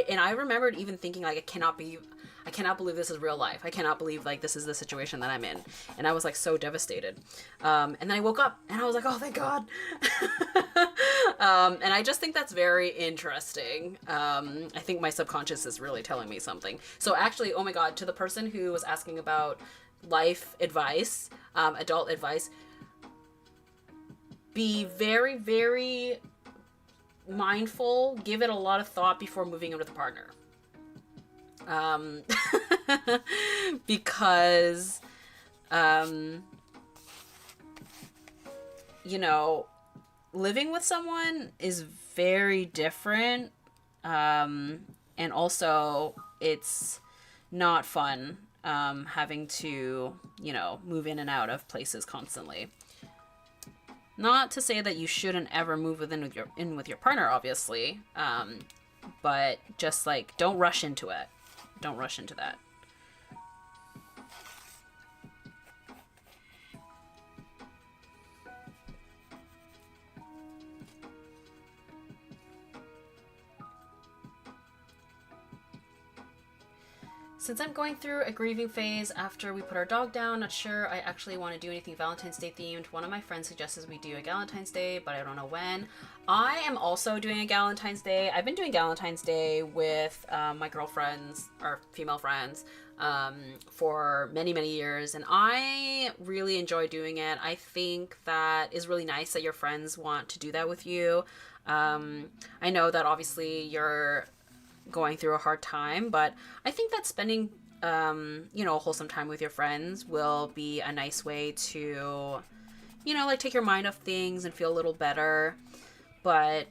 and I remembered even thinking, like, I cannot believe this is real life. I cannot believe, like, this is the situation that I'm in. And I was, like, so devastated. And then I woke up and I was like, oh, thank God. And I just think that's very interesting. I think my subconscious is really telling me something. So actually, oh my God, to the person who was asking about life advice, adult advice, be very, very mindful. Give it a lot of thought before moving in with a partner. Because, you know, living with someone is very different. And also it's not fun, having to, you know, move in and out of places constantly. Not to say that you shouldn't ever move in with your partner, obviously. But just, like, don't rush into it. Don't rush into that. Since I'm going through a grieving phase after we put our dog down, not sure I actually want to do anything Valentine's Day themed. One of my friends suggested we do a Galentine's Day, but I don't know when. I am also doing a Galentine's Day. I've been doing Galentine's Day with my girlfriends, or female friends, for many, many years, and I really enjoy doing it. I think that is really nice that your friends want to do that with you. I know that obviously you're going through a hard time, but I think that spending wholesome time with your friends will be a nice way to like take your mind off things and feel a little better. But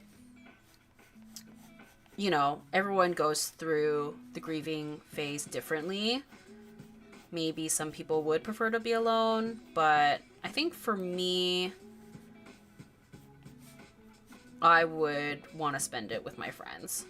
everyone goes through the grieving phase differently. Maybe some people would prefer to be alone, but I think for me, I would want to spend it with my friends.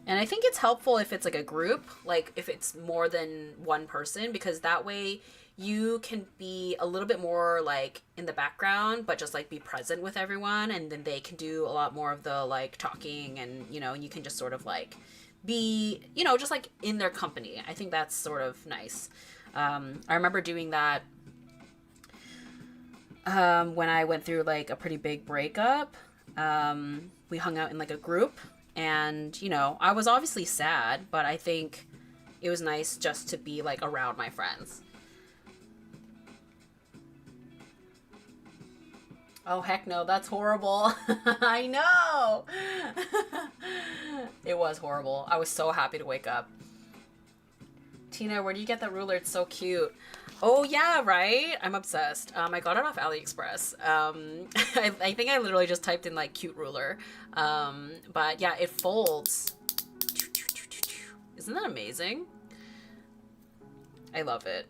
And I think it's helpful if it's like a group, like if it's more than one person, because that way you can be a little bit more like in the background, but just like be present with everyone, and then they can do a lot more of the like talking, and you can just sort of like be just like in their company. I think that's sort of nice. I remember doing that when I went through like a pretty big breakup. We hung out in like a group, and I was obviously sad, but I think it was nice just to be like around my friends. Oh, heck no, that's horrible. I know. It was horrible. I was so happy to wake up. Tina, where do you get that ruler? It's so cute. Oh, yeah, right? I'm obsessed. I got it off AliExpress. I think I literally just typed in, like, cute ruler. But, yeah, it folds. Isn't that amazing? I love it.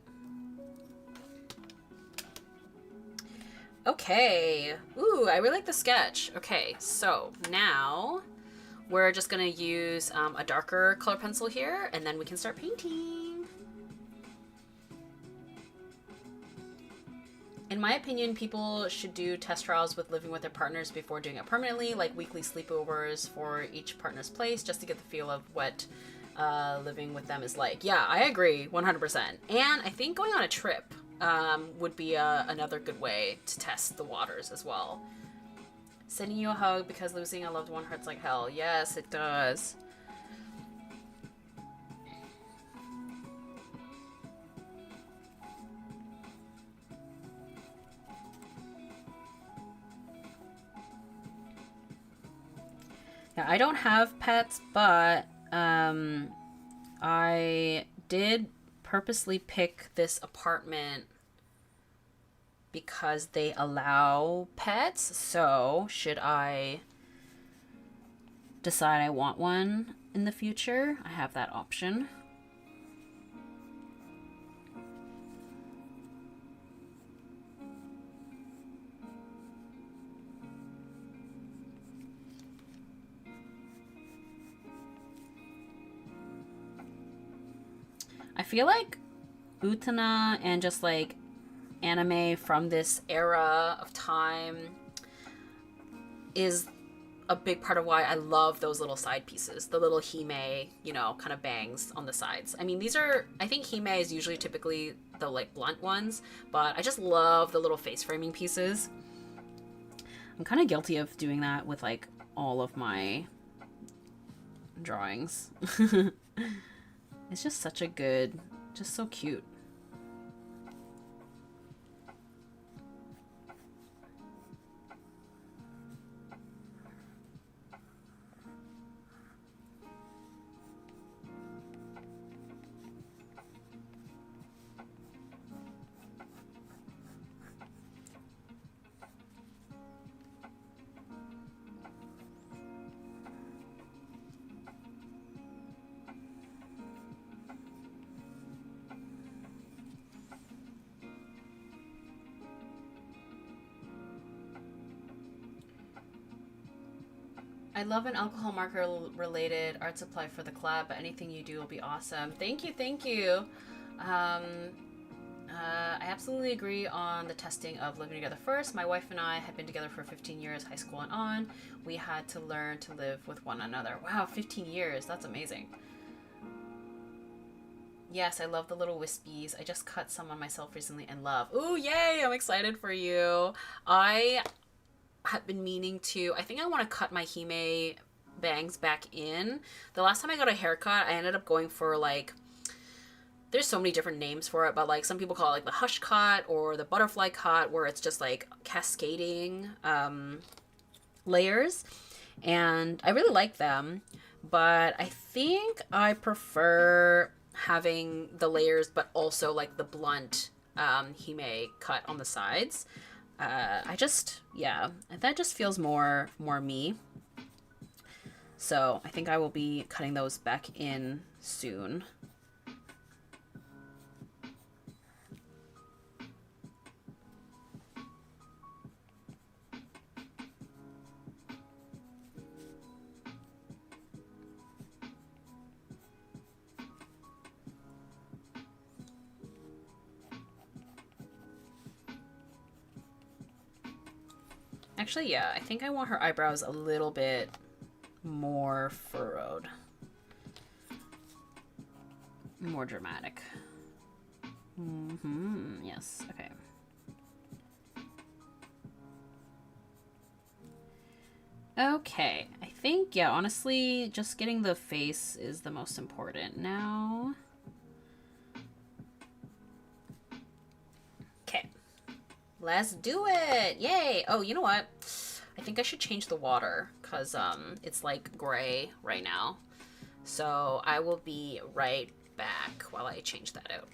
Okay. Ooh, I really like the sketch. Okay, so now we're just gonna use a darker color pencil here, and then we can start painting. In my opinion, people should do test trials with living with their partners before doing it permanently, like weekly sleepovers for each partner's place, just to get the feel of what living with them is like. Yeah, I agree, 100%. And I think going on a trip would be another good way to test the waters as well. Sending you a hug because losing a loved one hurts like hell. Yes, it does. Yeah, I don't have pets, but I did purposely pick this apartment because they allow pets. So should I decide I want one in the future, I have that option. I feel like Utena and just like anime from this era of time is a big part of why I love those little side pieces, the little hime, kind of bangs on the sides. I mean, these are, I think hime is usually typically the like blunt ones, but I just love the little face framing pieces. I'm kind of guilty of doing that with like all of my drawings. It's just such a good, just so cute. I love an alcohol marker related art supply for the collab, but anything you do will be awesome. Thank you, thank you. I absolutely agree on the testing of living together first. My wife and I had been together for 15 years, high school and on. We had to learn to live with one another. Wow, 15 years. That's amazing. Yes, I love the little wispies. I just cut some on myself recently and love. Ooh, yay! I'm excited for you. I have been meaning to. I think I want to cut my Hime bangs back in. The last time I got a haircut, I ended up going for like, there's so many different names for it, but like some people call it like the hush cut or the butterfly cut, where it's just like cascading layers, and I really like them, but I think I prefer having the layers but also like the blunt hime cut on the sides. I just, yeah, that just feels more me. So I think I will be cutting those back in soon. Actually, yeah, I think I want her eyebrows a little bit more furrowed. More dramatic. Yes, okay. Okay, I think, yeah, honestly, just getting the face is the most important now. Okay. Let's do it! Yay! Oh, you know what? I think I should change the water, because it's like gray right now. So I will be right back while I change that out.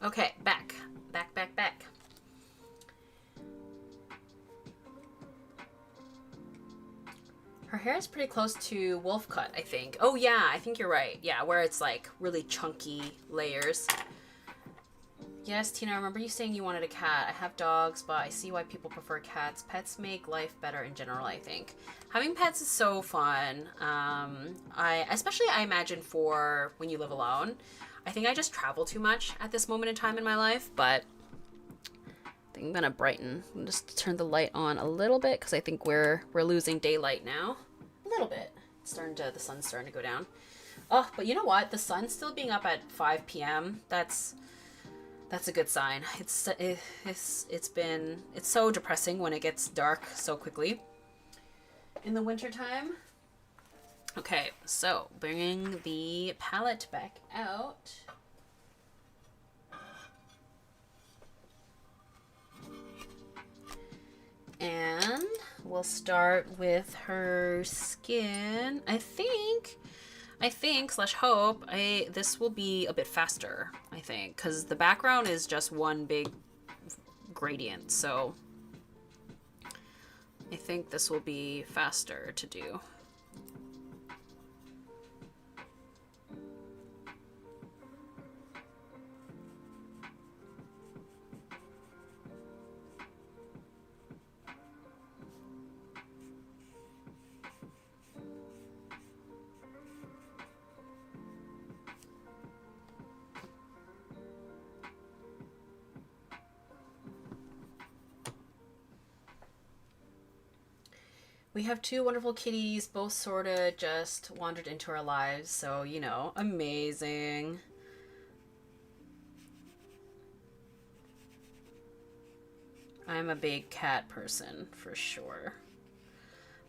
Okay, back. Back. Her hair is pretty close to wolf cut, I think. Oh yeah, I think you're right. Yeah, where it's like really chunky layers. Yes, Tina, I remember you saying you wanted a cat. I have dogs, but I see why people prefer cats. Pets make life better in general, I think. Having pets is so fun. Especially I imagine for when you live alone. I think I just travel too much at this moment in time in my life, but I think I'm gonna brighten. Just turn the light on a little bit because I think we're losing daylight now. A little bit. The sun's starting to go down. Oh, but you know what? The sun's still being up at 5 p.m. That's a good sign. It's so depressing when it gets dark so quickly in the wintertime. Okay, so bringing the palette back out. And we'll start with her skin. I think slash hope this will be a bit faster, I think, because the background is just one big gradient, so I think this will be faster to do. We have two wonderful kitties, both sort of just wandered into our lives, so, you know, amazing. I'm a big cat person for sure.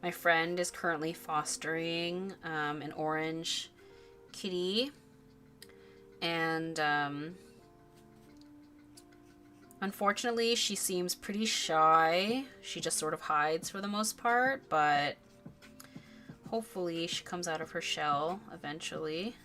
My friend is currently fostering an orange kitty, and unfortunately she seems pretty shy. She just sort of hides for the most part, but hopefully she comes out of her shell eventually.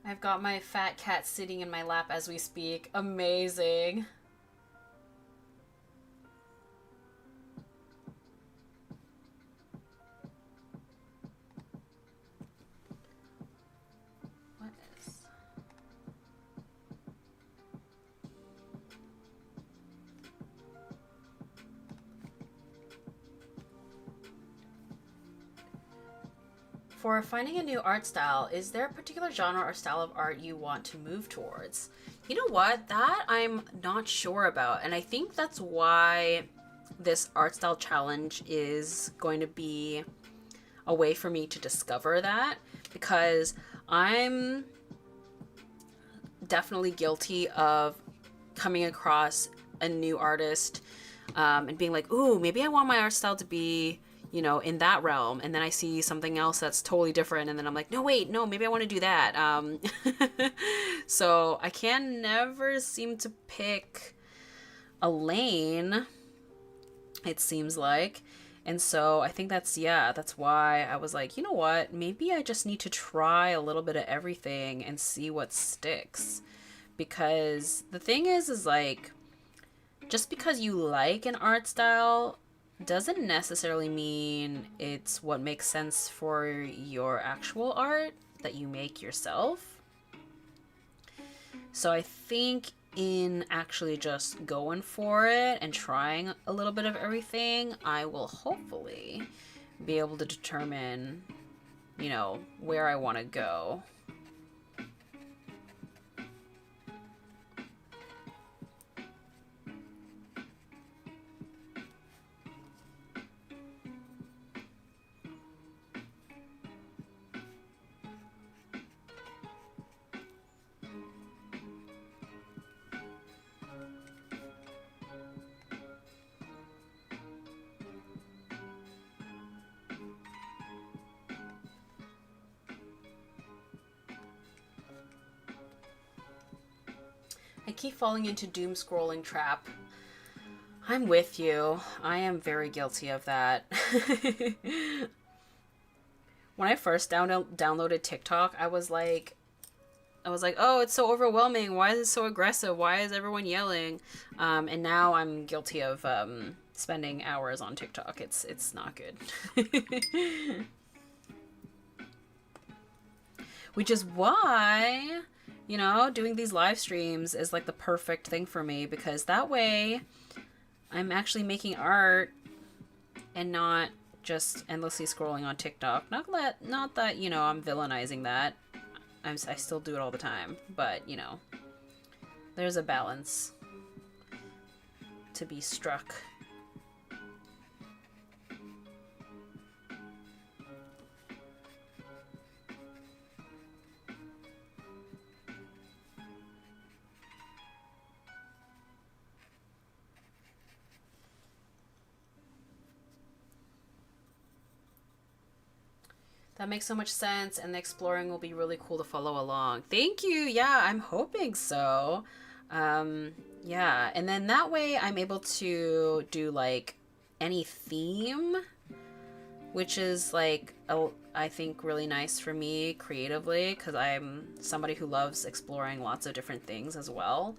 I've got my fat cat sitting in my lap as we speak. Amazing. What is... For finding a new art style, is there a particular genre or style of art you want to move towards? You know what? That I'm not sure about. And I think that's why this art style challenge is going to be a way for me to discover that. Because I'm definitely guilty of coming across a new artist and being like, ooh, maybe I want my art style to be, you know, in that realm, and then I see something else that's totally different, and then I'm like, no, wait, no, maybe I want to do that. So I can never seem to pick a lane, it seems like. And so I think that's why I was like, you know what, maybe I just need to try a little bit of everything and see what sticks. Because the thing is like, just because you like an art style doesn't necessarily mean it's what makes sense for your actual art that you make yourself. So I think in actually just going for it and trying a little bit of everything, I will hopefully be able to determine, you know, where I want to go. I keep falling into doom scrolling trap. I'm with you. I am very guilty of that. When I first downloaded TikTok, I was like, oh, it's so overwhelming. Why is it so aggressive? Why is everyone yelling? And now I'm guilty of spending hours on TikTok. It's not good. Which is why, you know, doing these live streams is like the perfect thing for me, because that way I'm actually making art and not just endlessly scrolling on TikTok. Not that, you know, I'm villainizing that. I still do it all the time, but, you know, there's a balance to be struck. That makes so much sense, and the exploring will be really cool to follow along. Thank you. Yeah, I'm hoping so. Yeah, and then that way I'm able to do like any theme, which is like, I think really nice for me creatively, because I'm somebody who loves exploring lots of different things as well.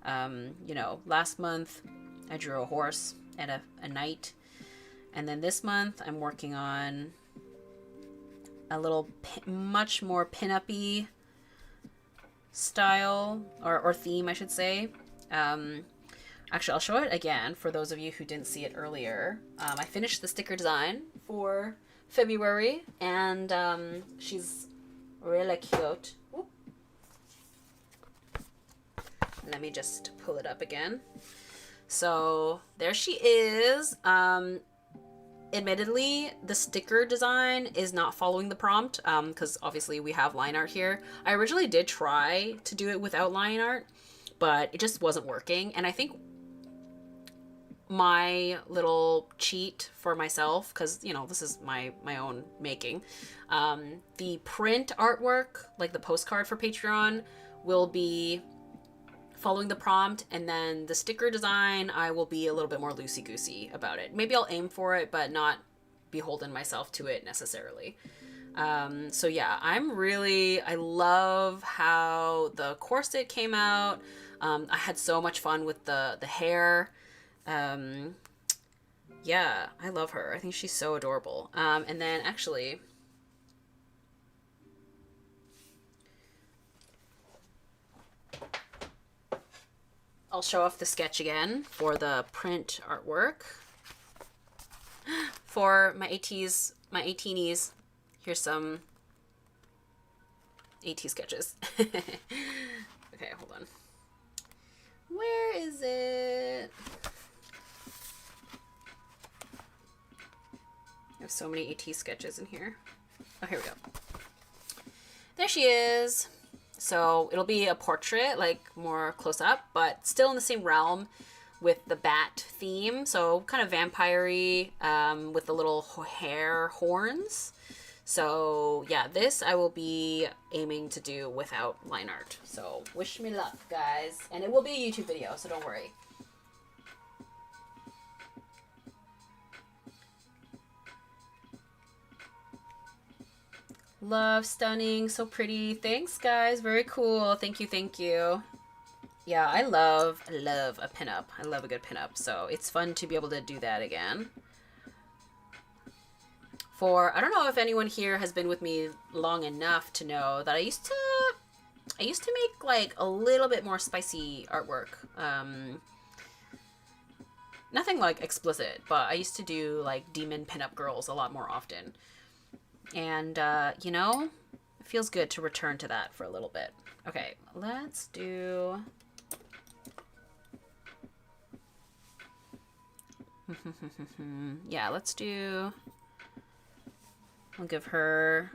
You know, last month I drew a horse and a knight, and then this month I'm working on a little much more pin-up-y style or theme, I should say. Actually, I'll show it again for those of you who didn't see it earlier. I finished the sticker design for February, and she's really cute. Oop. Let me just pull it up again. So there she is. Admittedly, the sticker design is not following the prompt because obviously we have line art here. I originally did try to do it without line art, but it just wasn't working. And I think my little cheat for myself, because you know this is my own making, the print artwork, like the postcard for Patreon, will be following the prompt, and then the sticker design I will be a little bit more loosey-goosey about it. Maybe I'll aim for it but not beholden myself to it necessarily. So yeah, I love how the corset came out. I had so much fun with the hair. Yeah, I love her. I think she's so adorable. And then actually, I'll show off the sketch again for the print artwork. For my 18s, here's some AT sketches. Okay, hold on. Where is it? I have so many AT sketches in here. Oh, here we go. There she is. So it'll be a portrait, like more close up, but still in the same realm with the bat theme. So kind of vampire-y with the little hair horns. So yeah, this I will be aiming to do without line art. So wish me luck, guys. And it will be a YouTube video, so don't worry. Love, stunning, so pretty. Thanks, guys. Very cool. Thank you, thank you. Yeah, I love a pinup. I love a good pinup, so it's fun to be able to do that again. I don't know if anyone here has been with me long enough to know that I used to make like a little bit more spicy artwork. Nothing like explicit, but I used to do like demon pinup girls a lot more often. And, you know, it feels good to return to that for a little bit. Okay, let's do... yeah, let's do... I'll give her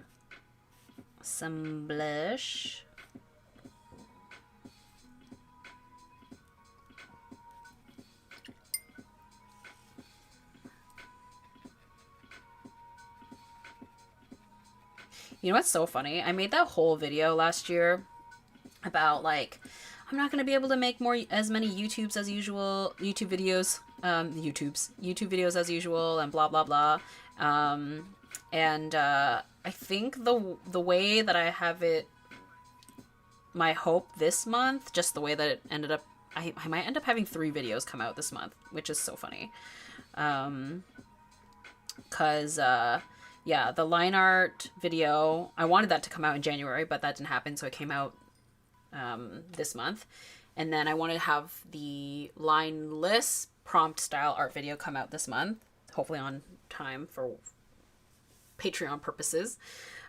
some blush. You know what's so funny? I made that whole video last year about like, I'm not gonna be able to make as many YouTube videos as usual, and blah blah blah. I think the way that I have it, my hope this month, just the way that it ended up, I might end up having 3 videos come out this month, which is so funny. Yeah, the line art video, I wanted that to come out in January, but that didn't happen, so it came out this month. And then I wanted to have the lineless prompt style art video come out this month, hopefully on time for Patreon purposes.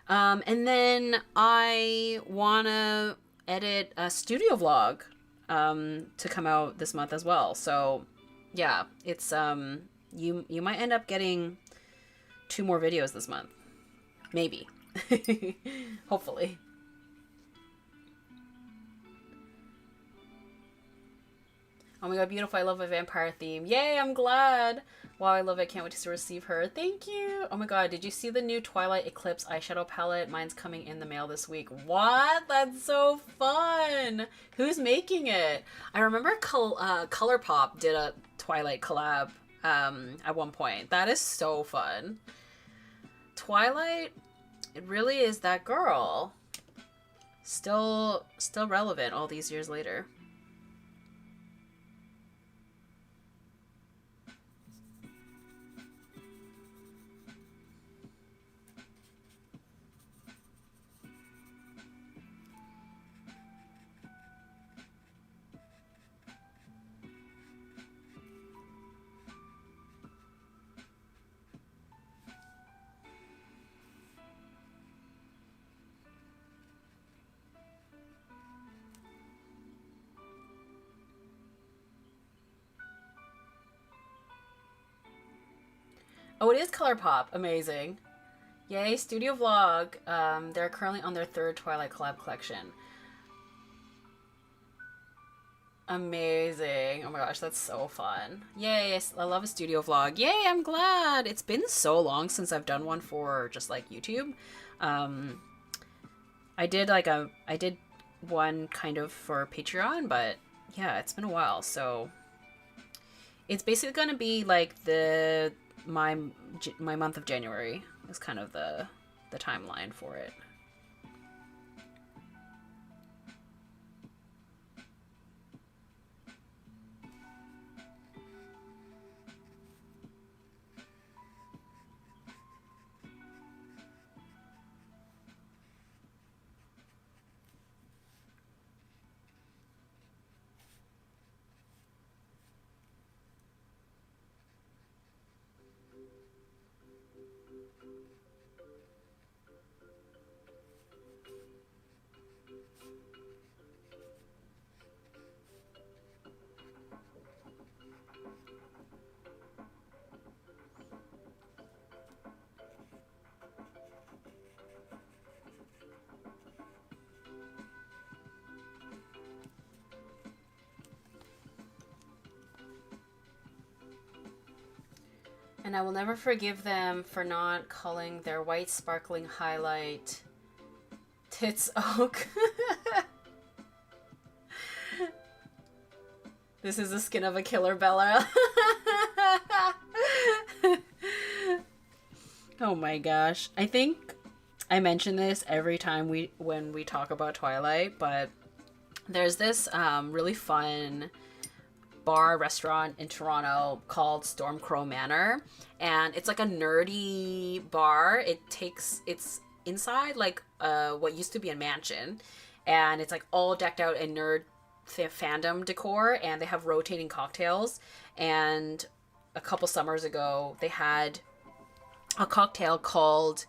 And then I want to edit a studio vlog to come out this month as well. So yeah, it's you might end up getting 2 more videos this month. Maybe. Hopefully. Oh my god, beautiful. I love a vampire theme. Yay, I'm glad. Wow, I love it. Can't wait to receive her. Thank you. Oh my god, did you see the new Twilight Eclipse eyeshadow palette? Mine's coming in the mail this week. What? That's so fun. Who's making it? I remember ColourPop did a Twilight collab at one point. That is so fun. Twilight, it really is that girl. Still relevant all these years later. Oh, it is ColourPop. Amazing. Yay, Studio Vlog. They're currently on their 3rd Twilight collab collection. Amazing. Oh my gosh, that's so fun. Yay, I love a studio vlog. Yay, I'm glad. It's been so long since I've done one for just like YouTube. I did one kind of for Patreon, but yeah, it's been a while. So it's basically going to be like my month of January is kind of the timeline for it. And I will never forgive them for not calling their white sparkling highlight Tits Oak. This is the skin of a killer, Bella. Oh my gosh. I think I mention this every time when we talk about Twilight, but there's this really fun bar restaurant in Toronto called Stormcrow Manor, and it's like a nerdy bar. It's inside like what used to be a mansion, and it's like all decked out in nerd fandom decor, and they have rotating cocktails. And a couple summers ago they had a cocktail called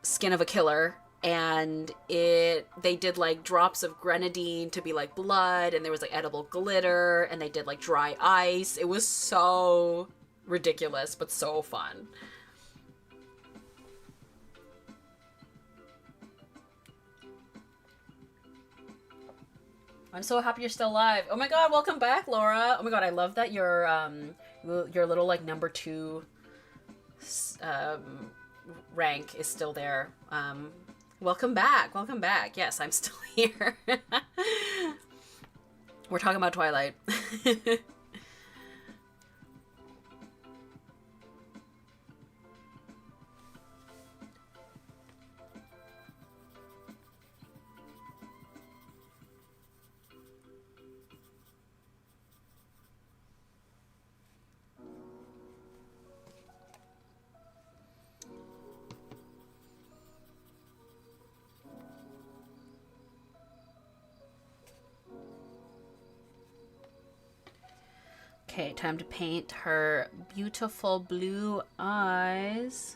Skin of a Killer, and they did like drops of grenadine to be like blood, and there was like edible glitter, and they did like dry ice. It was so ridiculous but so fun. I'm so happy you're still alive. Oh my god, welcome back, Laura. Oh my god, I love that your little like number 2 rank is still there. Welcome back. Welcome back. Yes, I'm still here. We're talking about Twilight. Okay, time to paint her beautiful blue eyes.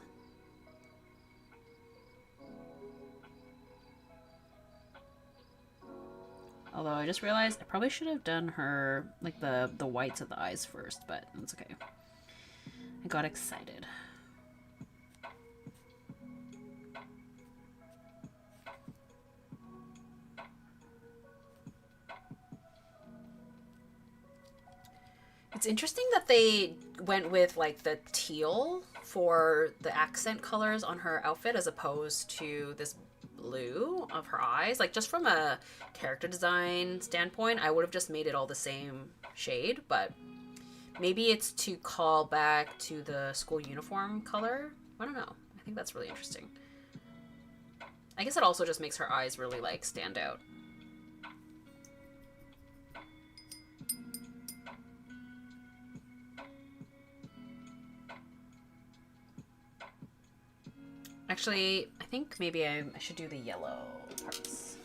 Although I just realized I probably should have done her, like, the whites of the eyes first, but that's okay. I got excited. It's interesting that they went with like the teal for the accent colors on her outfit as opposed to this blue of her eyes. Like, just from a character design standpoint, I would have just made it all the same shade, but maybe it's to call back to the school uniform color. I don't know. I think that's really interesting. I guess it also just makes her eyes really like stand out. Actually, I think maybe I should do the yellow parts.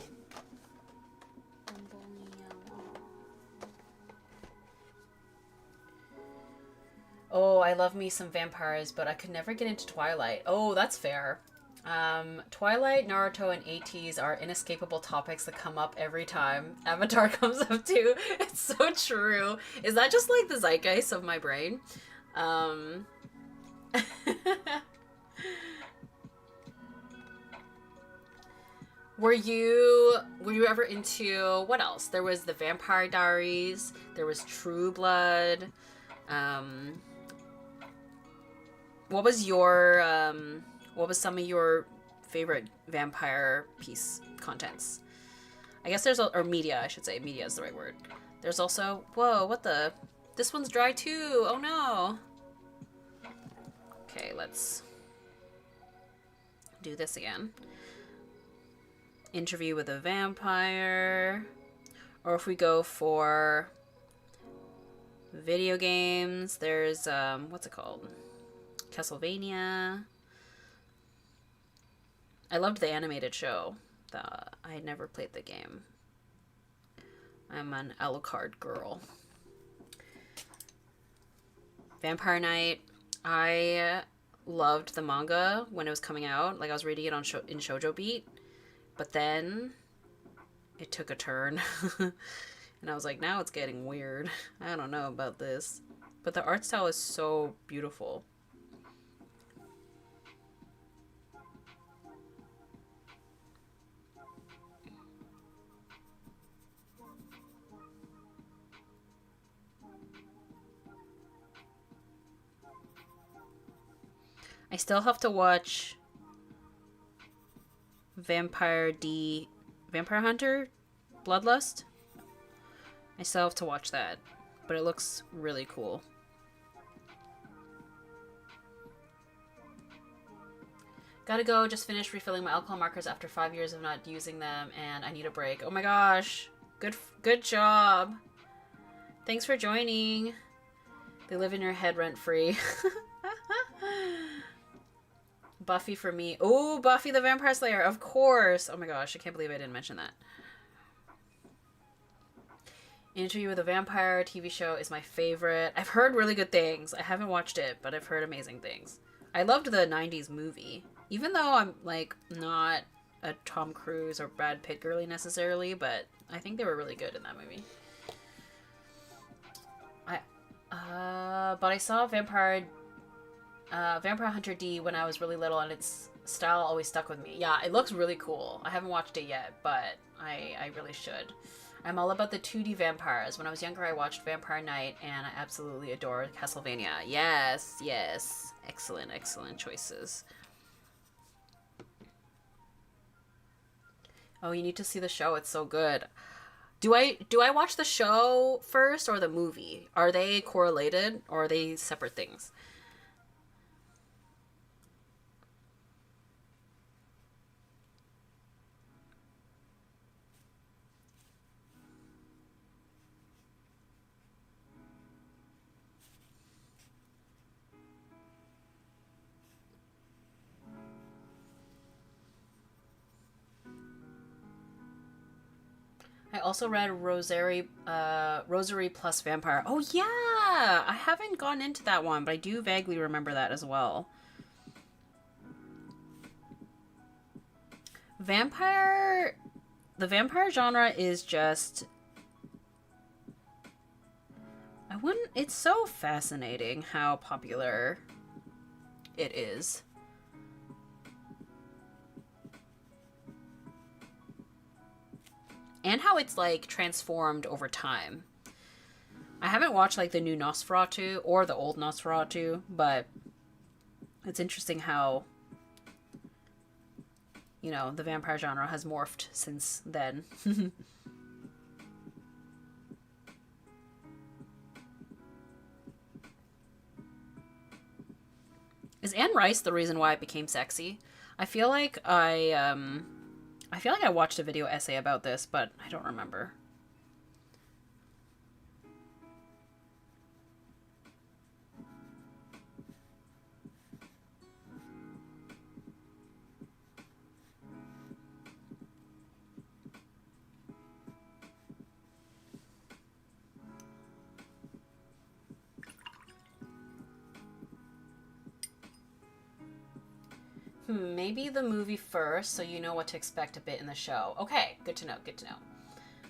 Oh, I love me some vampires, but I could never get into Twilight. Oh, that's fair. Twilight, Naruto, and ATs are inescapable topics that come up every time Avatar comes up too. It's so true. Is that just like the zeitgeist of my brain? Were you ever into, what else? There was the Vampire Diaries, there was True Blood. Um, what was your what was some of your favorite vampire piece contents? I guess there's or media, I should say. Media is the right word. There's also, whoa, what the? This one's dry too. Oh no. Okay, let's do this again. Interview with a Vampire. Or if we go for video games, there's what's it called? Castlevania. I loved the animated show. I had never played the game. I'm an Alucard girl. Vampire Knight. I loved the manga when it was coming out. Like, I was reading it on in Shoujo Beat. But then it took a turn. And I was like, now it's getting weird. I don't know about this. But the art style is so beautiful. I still have to watch Vampire Hunter Bloodlust. I still have to watch that, but it looks really cool. Gotta go, just finished refilling my alcohol markers after 5 years of not using them, and I need a break. Oh my gosh. Good job. Thanks for joining. They live in your head rent-free. Buffy for me. Oh, Buffy the Vampire Slayer, of course. Oh my gosh, I can't believe I didn't mention that. Interview with a Vampire TV show is my favorite. I've heard really good things. I haven't watched it, but I've heard amazing things. I loved the 90s movie. Even though I'm, like, not a Tom Cruise or Brad Pitt girly necessarily, but I think they were really good in that movie. But I saw Vampire Hunter D when I was really little, and its style always stuck with me. Yeah, it looks really cool. I haven't watched it yet, but I really should. I'm all about the 2D vampires. When I was younger, I watched Vampire Knight, and I absolutely adore Castlevania. Yes, yes. Excellent, excellent choices. Oh, you need to see the show. It's so good. Do I watch the show first or the movie? Are they correlated or are they separate things? I also read Rosary plus Vampire. Oh yeah, I haven't gone into that one, but I do vaguely remember that as well. The vampire genre is just, it's so fascinating how popular it is. And how it's, like, transformed over time. I haven't watched, like, the new Nosferatu or the old Nosferatu, but it's interesting how, you know, the vampire genre has morphed since then. Is Anne Rice the reason why it became sexy? I feel like I watched a video essay about this, but I don't remember. Maybe the movie first, so you know what to expect a bit in the show. Okay, good to know, good to know.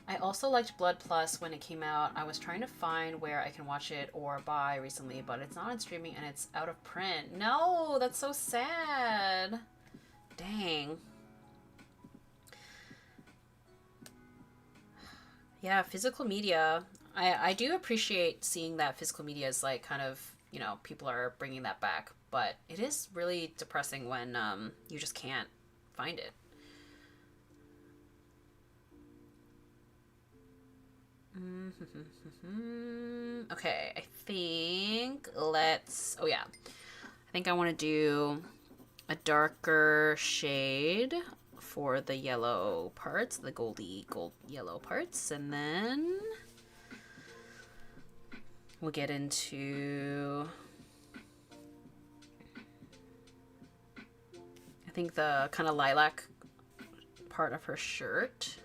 I also liked Blood Plus when it came out. I was trying to find where I can watch it or buy recently, but it's not on streaming and it's out of print. No, that's so sad. Dang. Yeah, physical media. I do appreciate seeing that physical media is like kind of, you know, people are bringing that back, but it is really depressing when you just can't find it. Okay, I think let's, oh yeah, I think I want to do a darker shade for the yellow parts, the gold yellow parts, and then we'll get into, I think, the kind of lilac part of her shirt.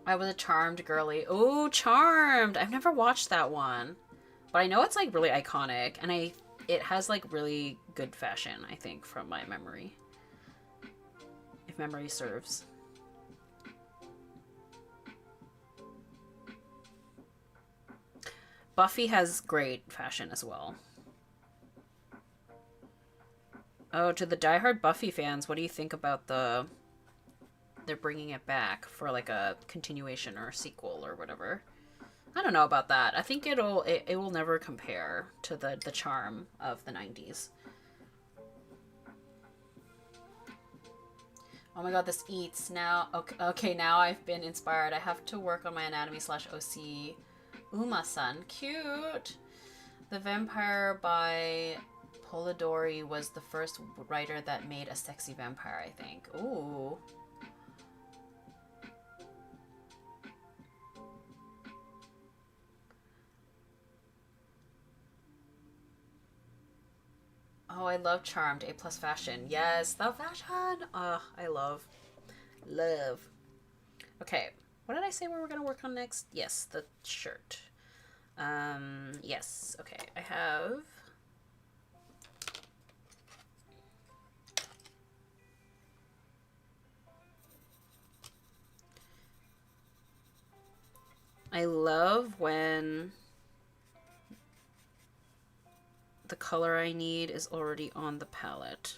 I was a Charmed girly. Oh, Charmed! I've never watched that one. But I know it's like really iconic, and it has like really good fashion, I think, from my memory. If memory serves. Buffy has great fashion as well. Oh, to the diehard Buffy fans, what do you think about they're bringing it back for like a continuation or a sequel or whatever? I don't know about that. I think it will never compare to the charm of the 90s. Oh my god, this eats now. Okay, now I've been inspired. I have to work on my anatomy/OC. Uma-san, cute. The Vampire by Polidori was the first writer that made a sexy vampire, I think. Ooh. Oh, I love Charmed. A+ fashion. Yes, the fashion. Oh, I love. Okay, what did I say we were gonna work on next? Yes, the shirt. Yes. Okay, I have. I love when the color I need is already on the palette.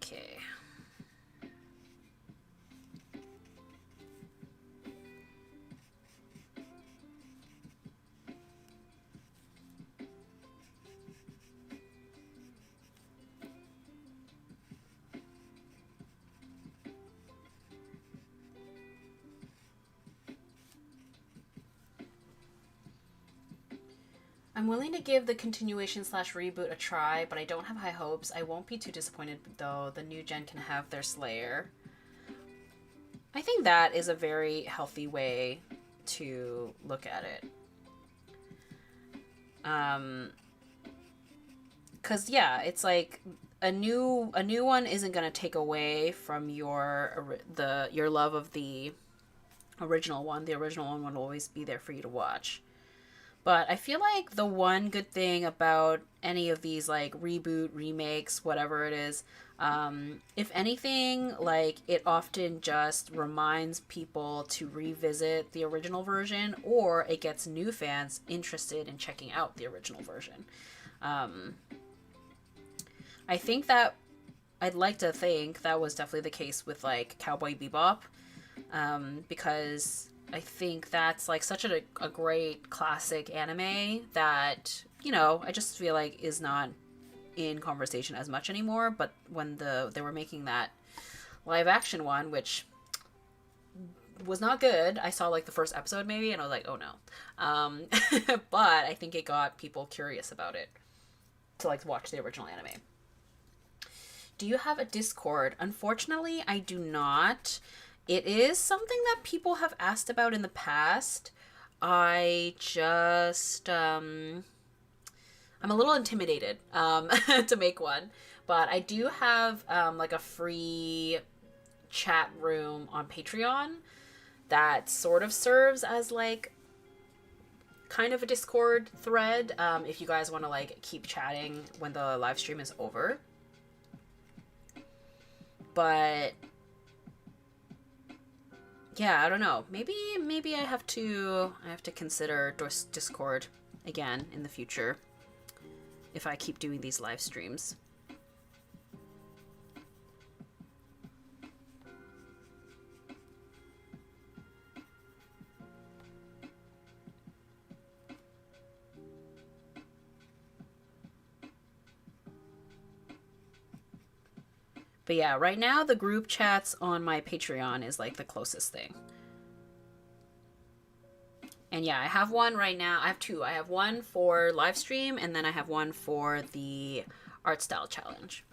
Okay. I'm willing to give the continuation/reboot a try, but I don't have high hopes. I won't be too disappointed, though. The new gen can have their Slayer. I think that is a very healthy way to look at it. Cause yeah, it's like a new one isn't gonna take away from your love of the original one. The original one will always be there for you to watch. But I feel like the one good thing about any of these like reboot, remakes, whatever it is, if anything, like it often just reminds people to revisit the original version, or it gets new fans interested in checking out the original version. I think that I'd like to think that was definitely the case with like Cowboy Bebop, because I think that's like such a great classic anime that, you know, I just feel like is not in conversation as much anymore. But when they were making that live action one, which was not good, I saw like the first episode maybe, and I was like, oh no. But I think it got people curious about it to like watch the original anime. Do you have a Discord? Unfortunately, I do not. It is something that people have asked about in the past. I just, I'm a little intimidated to make one, but I do have like a free chat room on Patreon that sort of serves as like kind of a Discord thread if you guys want to like keep chatting when the live stream is over. But yeah, I don't know. Maybe I have to consider Discord again in the future if I keep doing these live streams. But yeah, right now the group chats on my Patreon is like the closest thing. And yeah, I have one right now. I have two. I have one for live stream, and then I have one for the art style challenge.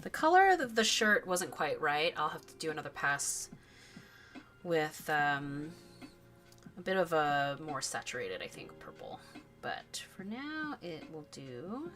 The color of the shirt wasn't quite right. I'll have to do another pass with a bit of a more saturated, I think, purple. But for now, it will do.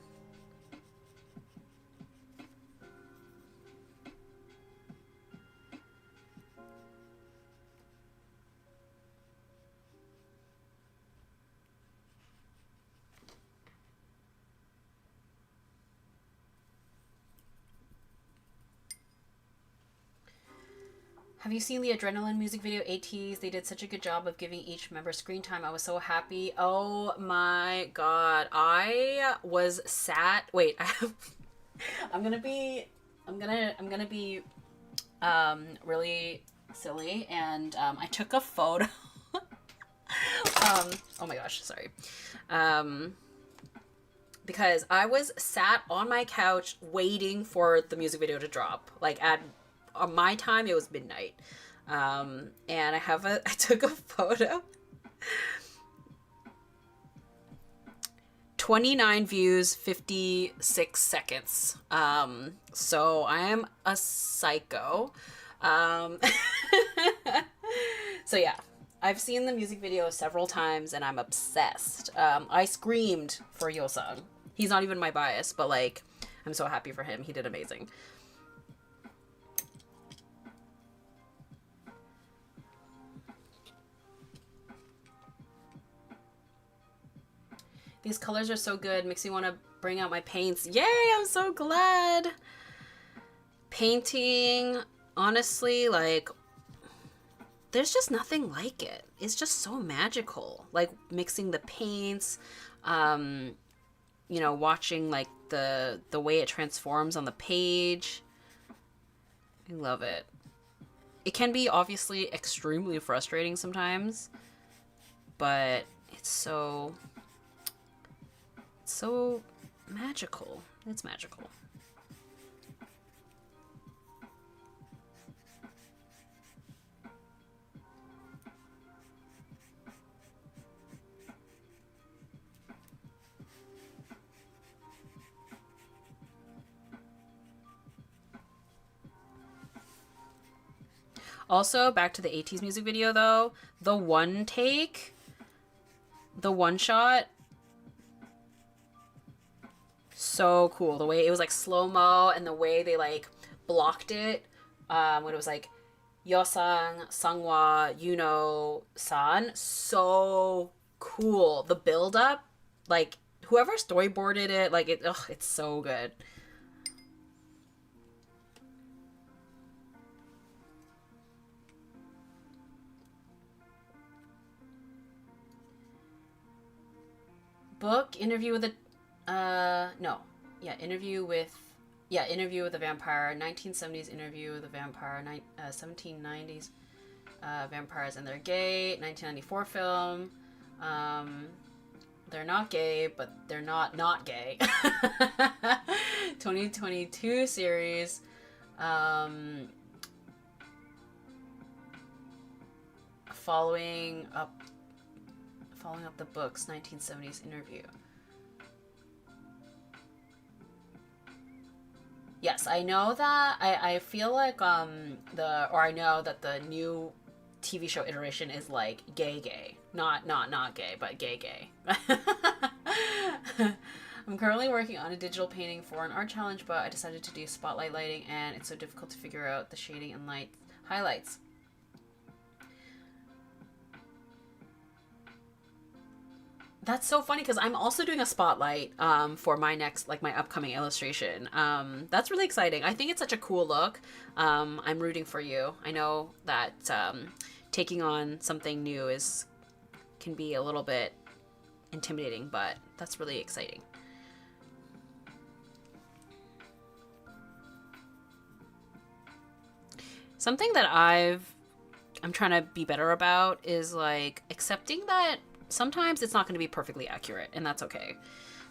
Have you seen the Adrenaline music video, ATs? They did such a good job of giving each member screen time. I was so happy. Oh my god. I was sat. Wait, I have I'm gonna be really silly, and I took a photo. Oh my gosh, sorry. Because I was sat on my couch waiting for the music video to drop. Like at on my time, it was midnight. And I took a photo. 29 views, 56 seconds. So I am a psycho. So yeah, I've seen the music video several times and I'm obsessed. I screamed for Yosung. He's not even my bias, but like, I'm so happy for him. He did amazing. These colors are so good. Makes me want to bring out my paints. Yay, I'm so glad. Painting, honestly, like, there's just nothing like it. It's just so magical. Like, mixing the paints, you know, watching, like, the way it transforms on the page. I love it. It can be, obviously, extremely frustrating sometimes, but it's so magical. It's magical. Also, back to the 80s music video though, the one take, the one shot, so cool. The way it was like slow-mo and the way they like blocked it when it was like Yosang, Sangwa, Yuno, San. So cool. The build-up, like whoever storyboarded it, like it's so good. Book, Interview with a Interview with a Vampire, 1970s Interview with a Vampire, 1790s Vampires and They're Gay, 1994 film. They're not gay, but they're not gay. 2022 series. Following up following up the book's 1970s interview. Yes, I know that. I feel like I know that the new TV show iteration is like gay. Not gay, but gay. I'm currently working on a digital painting for an art challenge, but I decided to do spotlight lighting, and it's so difficult to figure out the shading and light highlights. That's so funny because I'm also doing a spotlight for my next, like my upcoming illustration. That's really exciting. I think it's such a cool look. I'm rooting for you. I know that taking on something new can be a little bit intimidating, but that's really exciting. Something that I'm trying to be better about is like accepting that sometimes it's not going to be perfectly accurate, and that's okay.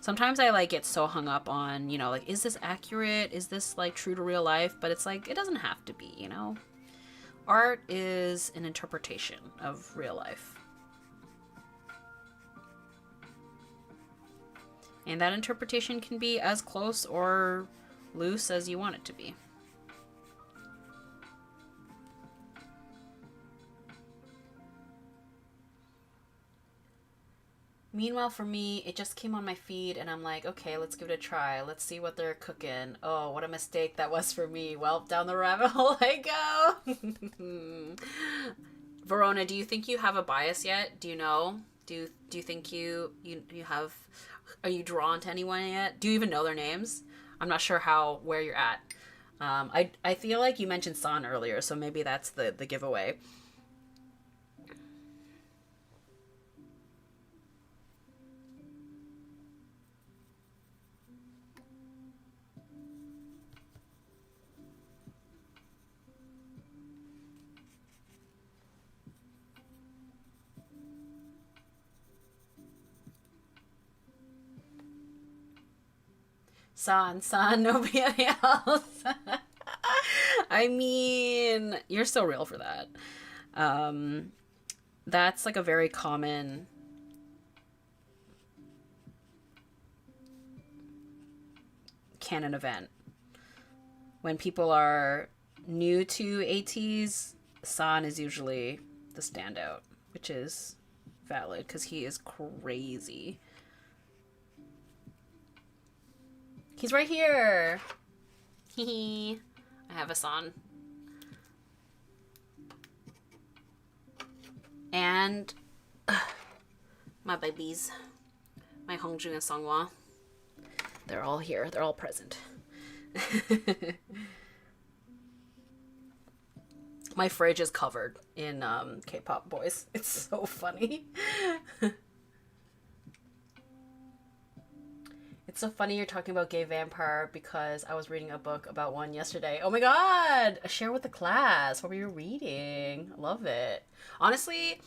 Sometimes I like get so hung up on, you know, like, is this accurate? Is this like true to real life? But it's like, it doesn't have to be, you know? Art is an interpretation of real life. And that interpretation can be as close or loose as you want it to be. Meanwhile, for me, it just came on my feed, and I'm like, okay, let's give it a try. Let's see what they're cooking. Oh, what a mistake that was for me. Well, down the rabbit hole I go. Verona, do you think you have a bias yet? Do you know? Do you think you have... Are you drawn to anyone yet? Do you even know their names? I'm not sure where you're at. I feel like you mentioned San earlier, so maybe that's the giveaway. San, nobody else. I mean, you're so real for that. That's like a very common canon event. When people are new to ATs, San is usually the standout, which is valid because he is crazy. He's right here. Hee. I have a San. And my babies, my Hongju and Songhwa, they're all here. They're all present. My fridge is covered in K-pop boys. It's so funny. It's so funny you're talking about gay vampire because I was reading a book about one yesterday. Oh my god! Share with the class. What were you reading? I love it. Honestly,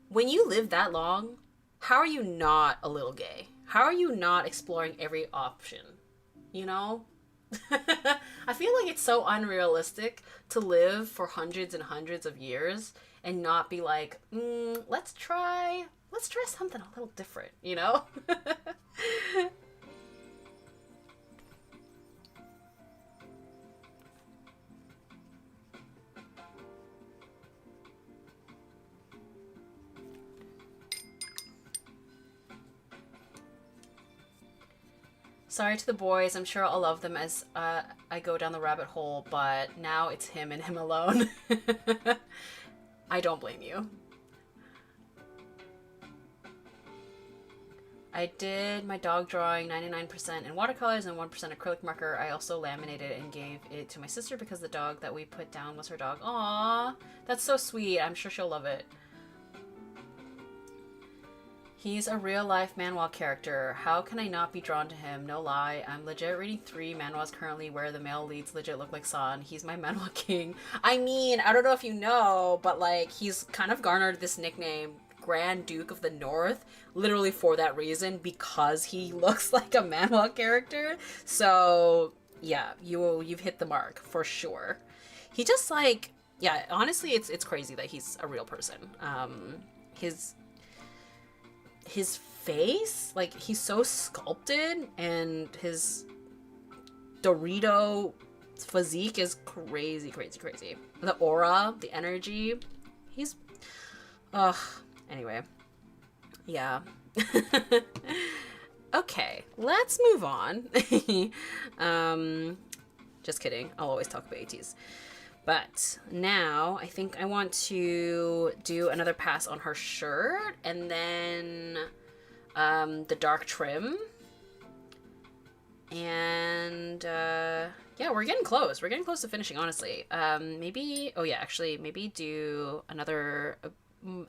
when you live that long, how are you not a little gay? How are you not exploring every option? You know? I feel like it's so unrealistic to live for hundreds and hundreds of years and not be like, let's try something a little different, you know? Sorry to the boys, I'm sure I'll love them as I go down the rabbit hole, but now it's him and him alone. I don't blame you. I did my dog drawing 99% in watercolors and 1% acrylic marker. I also laminated it and gave it to my sister because the dog that we put down was her dog. Aww, that's so sweet. I'm sure she'll love it. He's a real-life manhwa character. How can I not be drawn to him? No lie. I'm legit reading 3 manhwas currently where the male leads legit look like San. He's my manhwa king. I mean, I don't know if you know, but like, he's kind of garnered this nickname, Grand Duke of the North, literally for that reason, because he looks like a manhwa character. So yeah, you've hit the mark for sure. He just like, yeah, honestly, it's crazy that he's a real person. his face, like, he's so sculpted, and his Dorito physique is crazy, crazy, crazy. The aura, the energy, he's, ugh. Anyway, yeah. Okay, let's move on. Just kidding. I'll always talk about ATs. But now I think I want to do another pass on her shirt, and then the dark trim. And yeah, we're getting close. We're getting close to finishing, honestly. Maybe, oh yeah, actually, maybe do another,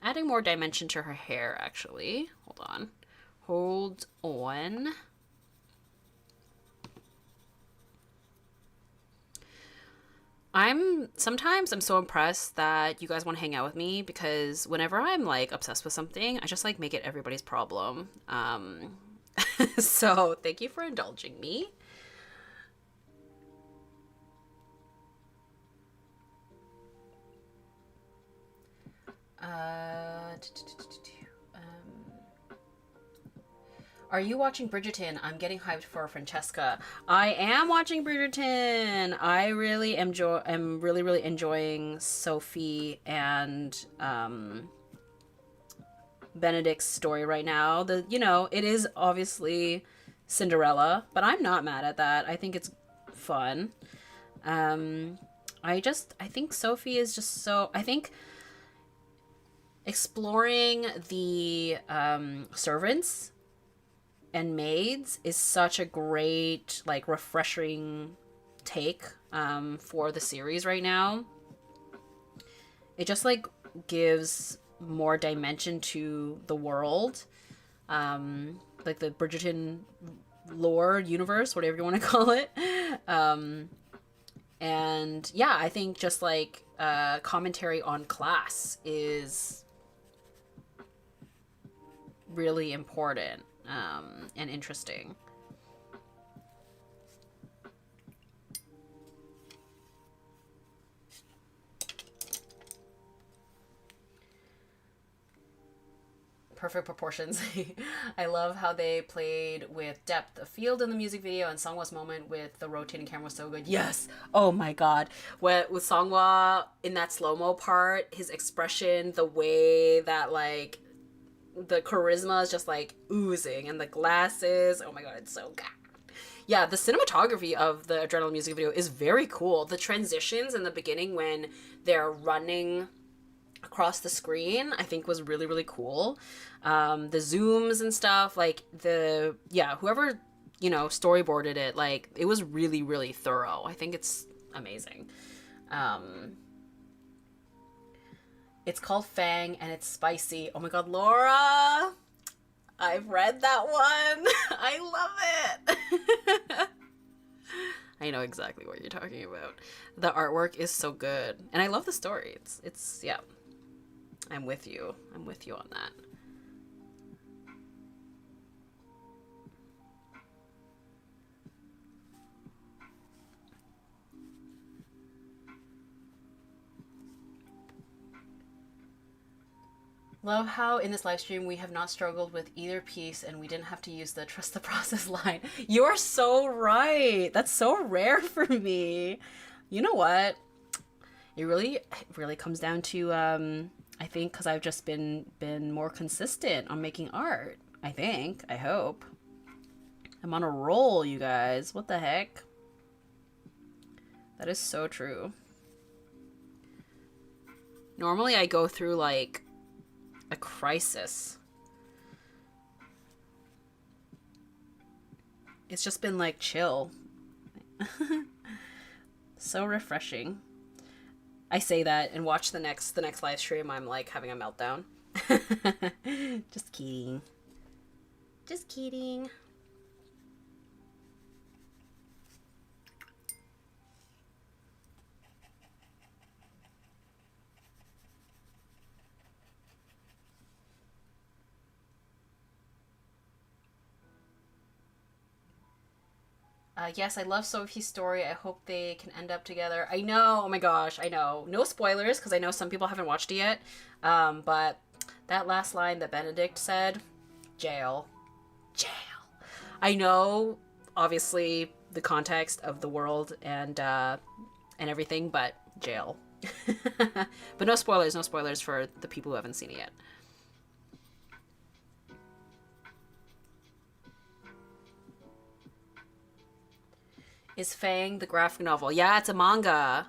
adding more dimension to her hair, actually. Hold on. Hold on. Sometimes I'm so impressed that you guys want to hang out with me, because whenever I'm like obsessed with something, I just like make it everybody's problem. So thank you for indulging me. Are you watching Bridgerton? I'm getting hyped for Francesca. I am watching Bridgerton. I really am really enjoying Sophie and Benedict's story right now. It is obviously Cinderella, but I'm not mad at that. I think it's fun. I think Sophie is just so, I think exploring the servants and maids is such a great, like, refreshing take for the series right now. It just like gives more dimension to the world, like the Bridgerton lore universe, whatever you want to call it. And yeah, I think just like commentary on class is really important and interesting. Perfect proportions. I love how they played with depth of field in the music video, and Songwa's moment with the rotating camera was so good. Yes! Oh my god. With Songwa in that slow-mo part, his expression, the way that, like, the charisma is just, like, oozing, and the glasses. Oh my god, it's so good. Yeah, the cinematography of the Adrenaline music video is very cool. The transitions in the beginning when they're running across the screen, I think was really, really cool. The zooms and stuff, like whoever, storyboarded it, like, it was really, really thorough. I think it's amazing. It's called Fang and it's spicy. Oh my god, Laura! I've read that one. I love it. I know exactly what you're talking about. The artwork is so good. And I love the story. It's yeah. I'm with you. I'm with you on that. Love how in this live stream we have not struggled with either piece and we didn't have to use the trust the process line. You're so right. That's so rare for me. You know what? It really comes down to I think because I've just been more consistent on making art. I hope. I'm on a roll, you guys. What the heck? That is so true. Normally I go through like a crisis. It's just been like chill. So refreshing. I say that and watch the next live stream, I'm like having a meltdown. Just kidding. Just kidding. Yes, I love Sophie's story. I hope they can end up together. I know. Oh my gosh, I know. No spoilers, because I know some people haven't watched it yet. But that last line that Benedict said, Jail. Jail. I know, obviously, the context of the world and everything, but jail. But no spoilers for the people who haven't seen it yet. Is Fang the graphic novel? Yeah, it's a manga.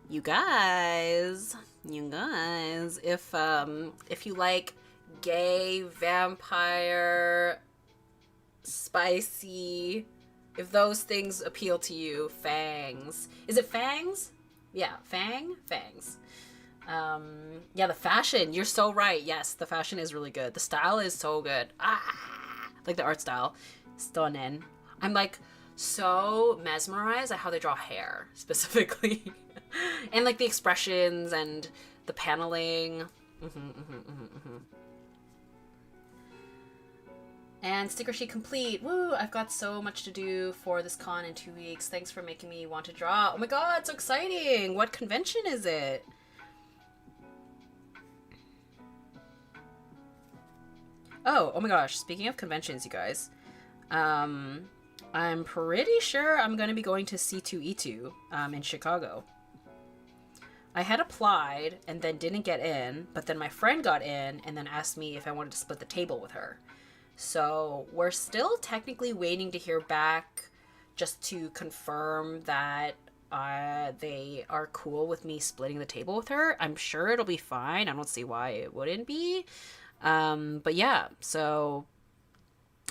You guys, if you like gay vampire spicy, if those things appeal to you, Fangs. Is it Fangs? Yeah, Fangs. Yeah, the fashion, you're so right. Yes, the fashion is really good. The style is so good. Like the art style, stunning. I'm like so mesmerized at how they draw hair specifically. And like the expressions and the paneling. And sticker sheet complete. Woo! I've got so much to do for this con in 2 weeks. Thanks for making me want to draw. Oh my god, so exciting! What convention is it? Oh my gosh, speaking of conventions, you guys. I'm pretty sure I'm going to be going to C2E2 in Chicago. I had applied and then didn't get in, but then my friend got in and then asked me if I wanted to split the table with her. So we're still technically waiting to hear back just to confirm that they are cool with me splitting the table with her. I'm sure it'll be fine. I don't see why it wouldn't be. But yeah, so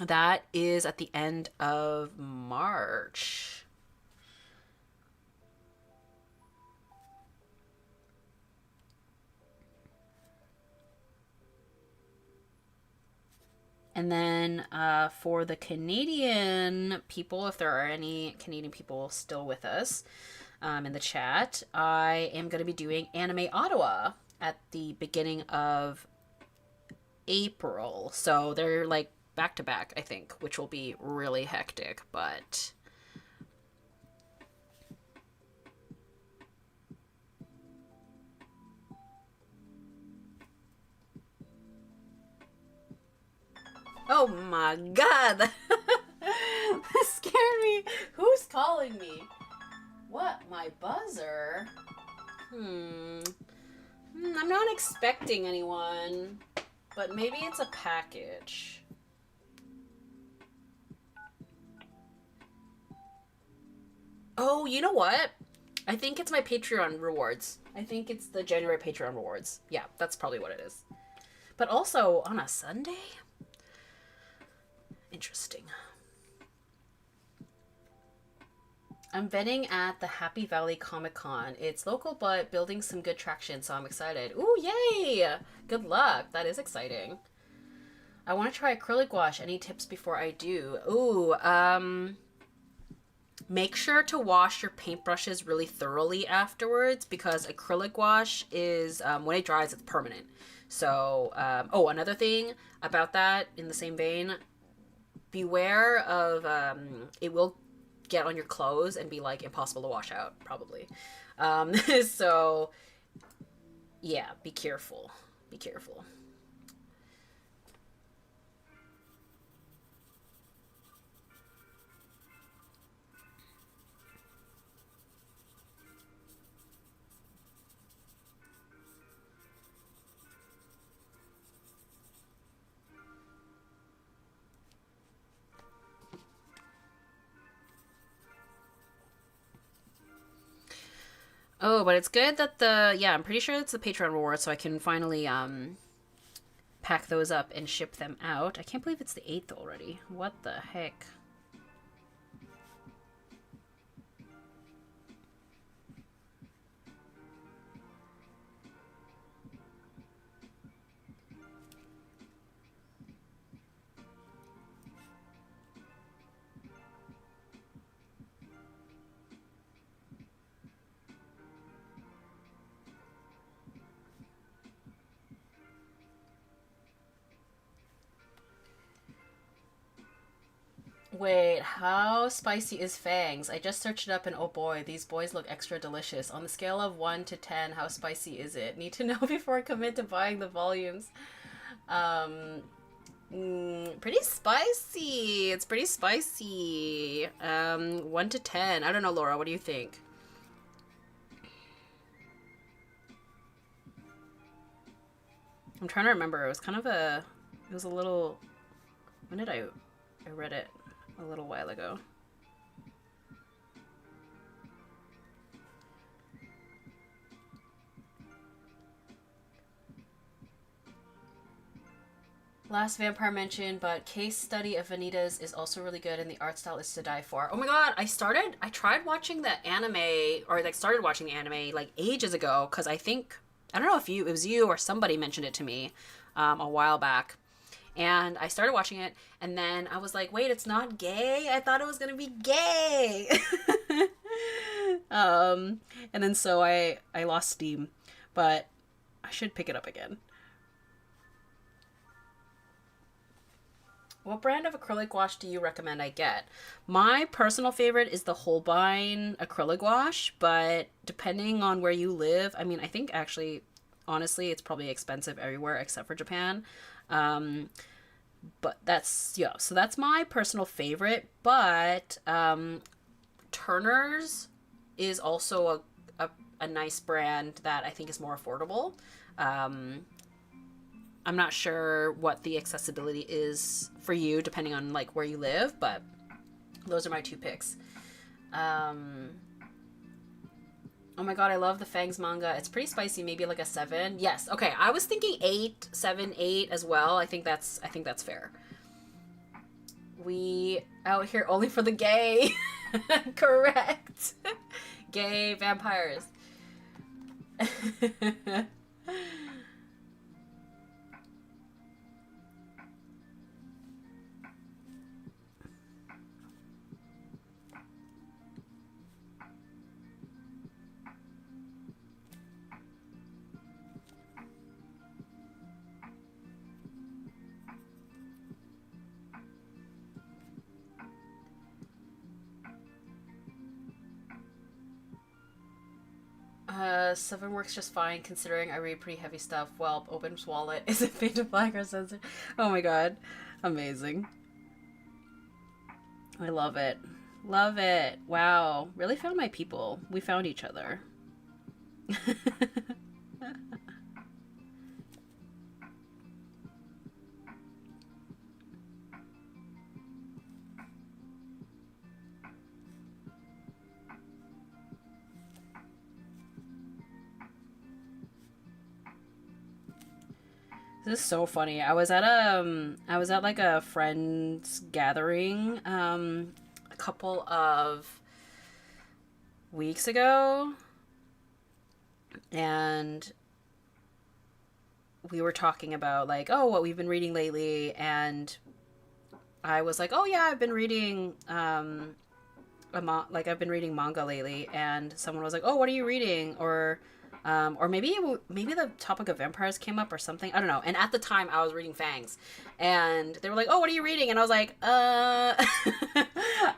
that is at the end of March. And then for the Canadian people, if there are any Canadian people still with us in the chat, I am going to be doing Anime Ottawa at the beginning of April. So they're like back to back, I think, which will be really hectic, but oh my god. That scared me. Who's calling me? What? My buzzer? I'm not expecting anyone, but maybe it's a package. Oh, you know what? I think it's my Patreon rewards. I think it's the January Patreon rewards. Yeah, that's probably what it is. But also on a Sunday? Interesting. I'm vetting at the Happy Valley Comic Con. It's local, but building some good traction, so I'm excited. Ooh, yay! Good luck. That is exciting. I want to try acrylic gouache. Any tips before I do? Ooh, make sure to wash your paintbrushes really thoroughly afterwards, because acrylic gouache is, when it dries, it's permanent. So, oh, another thing about that, in the same vein, beware of, it will get on your clothes and be like impossible to wash out, probably. So yeah, be careful. Be careful. Oh, but it's good that I'm pretty sure it's the Patreon reward, so I can finally pack those up and ship them out. I can't believe it's the 8th already. What the heck? Wait, how spicy is Fangs? I just searched it up and oh boy, these boys look extra delicious. On the scale of 1 to 10, how spicy is it? Need to know before I commit to buying the volumes. Pretty spicy. It's pretty spicy. 1 to 10. I don't know, Laura. What do you think? I'm trying to remember. It was kind of a... It was a little... When did I read it a little while ago. Last vampire mentioned, but Case Study of Anita's is also really good, and the art style is to die for. Oh my god, I tried watching the anime, or like started watching the anime like ages ago, because I think, I don't know if it was you or somebody mentioned it to me a while back. And I started watching it, and then I was like, wait, it's not gay? I thought it was gonna be gay! And then so I lost steam, but I should pick it up again. What brand of acrylic gouache do you recommend I get? My personal favorite is the Holbein acrylic gouache, but depending on where you live, I mean, I think actually, honestly, it's probably expensive everywhere except for Japan. But that's, yeah, so that's my personal favorite, but Turner's is also a nice brand that I think is more affordable. I'm not sure what the accessibility is for you depending on like where you live, but those are my two picks. Oh my god, I love the Fangs manga. It's pretty spicy, maybe like a 7. Yes, okay. I was thinking 8, 7, 8 as well. I think that's fair. We out here only for the gay. Correct. Gay vampires. Seven works just fine considering I read pretty heavy stuff. Well, Open's wallet is a fade to black or censored. Oh my god. Amazing. I love it. Love it. Wow. Really found my people. We found each other. This is so funny. I was at like a friend's gathering a couple of weeks ago, and we were talking about like, oh, what we've been reading lately, and I was like, oh yeah, I've been reading I've been reading manga lately, and someone was like, oh, what are you reading? Or maybe the topic of vampires came up or something. I don't know. And at the time, I was reading Fangs, and they were like, "Oh, what are you reading?" And I was like, I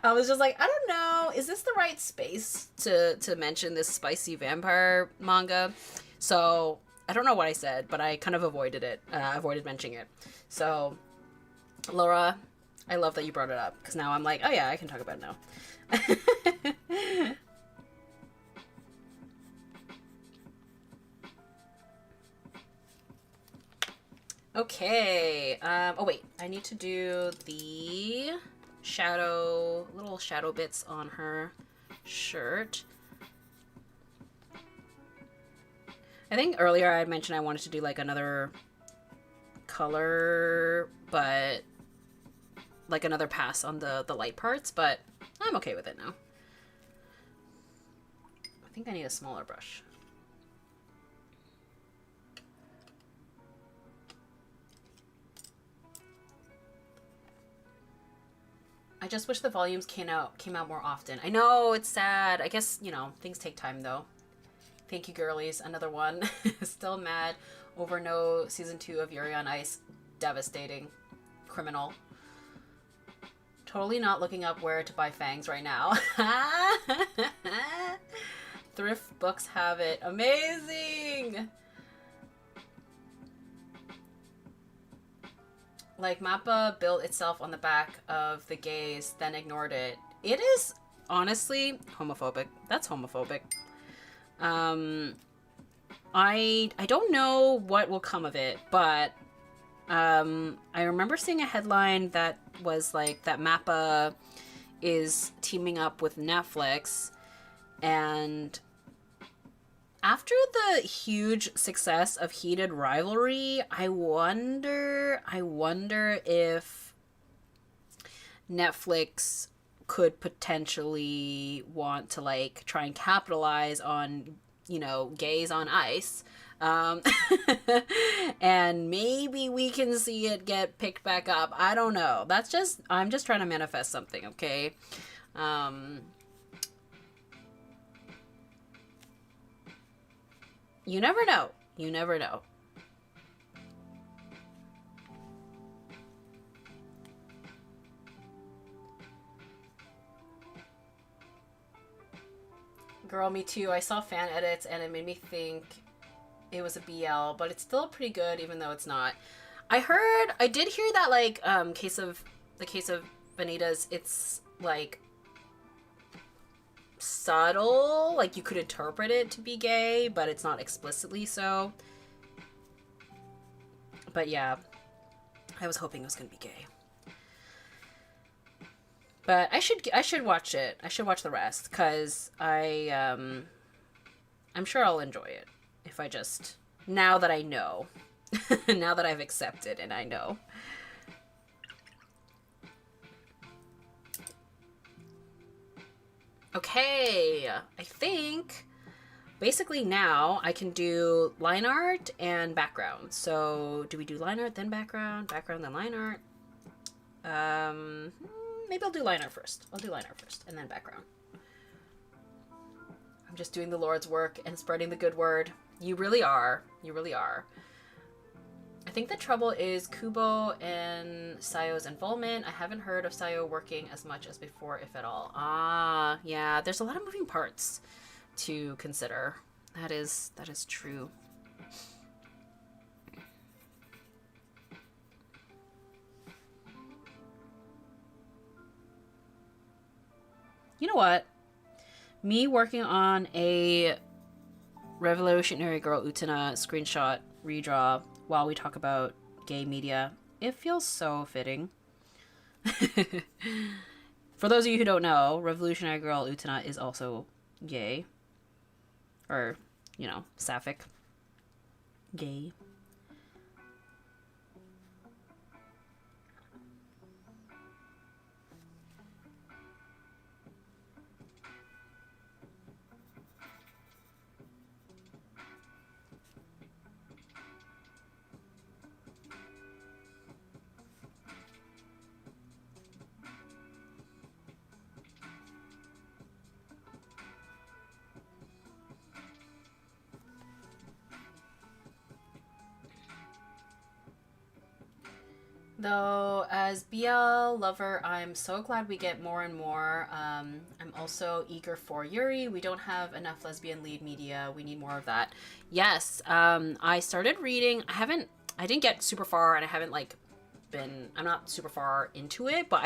was just like, I don't know. Is this the right space to mention this spicy vampire manga? So I don't know what I said, but I kind of avoided it. Avoided mentioning it. So, Laura, I love that you brought it up, because now I'm like, oh yeah, I can talk about it now. Okay. Oh wait, I need to do the little shadow bits on her shirt. I think earlier I had mentioned I wanted to do like another color, but like another pass on the light parts, but I'm okay with it now. I think I need a smaller brush. I just wish the volumes came out more often. I know, it's sad. I guess, you know, things take time though. Thank you, girlies. Another one. Still mad over no season 2 of Yuri on Ice. Devastating. Criminal. Totally not looking up where to buy Fangs right now. Thrift books have it. Amazing! like Mappa built itself on the back of the gays, then ignored it. It is honestly homophobic. That's homophobic. I don't know what will come of it, but I remember seeing a headline that was like that Mappa is teaming up with Netflix, and after the huge success of Heated Rivalry, I wonder if Netflix could potentially want to like try and capitalize on, you know, gays on ice. And maybe we can see it get picked back up. I don't know. I'm just trying to manifest something, okay? You never know. You never know. Girl, me too. I saw fan edits and it made me think it was a BL, but it's still pretty good even though it's not. I did hear that like the case of Vanitas, it's like subtle, like you could interpret it to be gay, but it's not explicitly so. But yeah, I was hoping it was gonna be gay. But I should watch it. I should watch the rest because I'm sure I'll enjoy it if I just, now that I know, now that I've accepted and I know. Okay, I think basically now I can do line art and background. So do we do line art then background, background then line art? Maybe I'll do line art first. I'll do line art first and then background. I'm just doing the Lord's work and spreading the good word. You really are. You really are. I think the trouble is Kubo and Sayo's involvement. I haven't heard of Sayo working as much as before, if at all. Ah, yeah. There's a lot of moving parts to consider. That is true. You know what? Me working on a Revolutionary Girl Utena screenshot redraw while we talk about gay media, it feels so fitting. For those of you who don't know, Revolutionary Girl Utena is also gay. Or, you know, sapphic. Gay. Though, as BL lover, I'm so glad we get more and more. I'm also eager for Yuri. We don't have enough lesbian lead media. We need more of that. Yes, I started reading. I didn't get super far, and I haven't, like, I'm not super far into it, but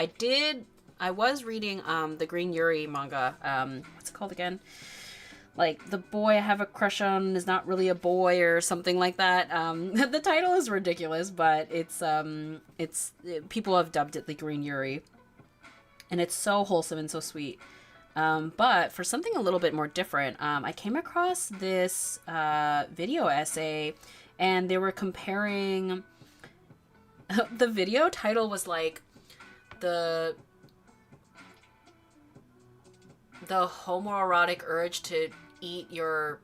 I was reading, the Green Yuri manga. What's it called again? Like, the boy I have a crush on is not really a boy or something like that. The title is ridiculous, but it's people have dubbed it the Green Yuri. And it's so wholesome and so sweet. But for something a little bit more different, I came across this video essay, and they were comparing... the video title was like, the homoerotic urge to eat your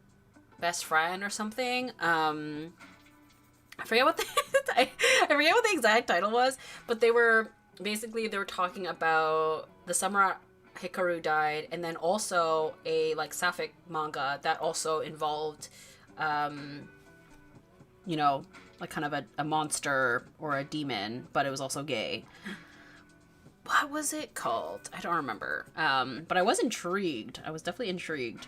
best friend or something. I forget what I forget what the exact title was, but they were talking about the summer Hikaru died, and then also a like sapphic manga that also involved you know, like kind of a monster or a demon, but it was also gay. What was it called? I don't remember. But I was intrigued. I was definitely intrigued.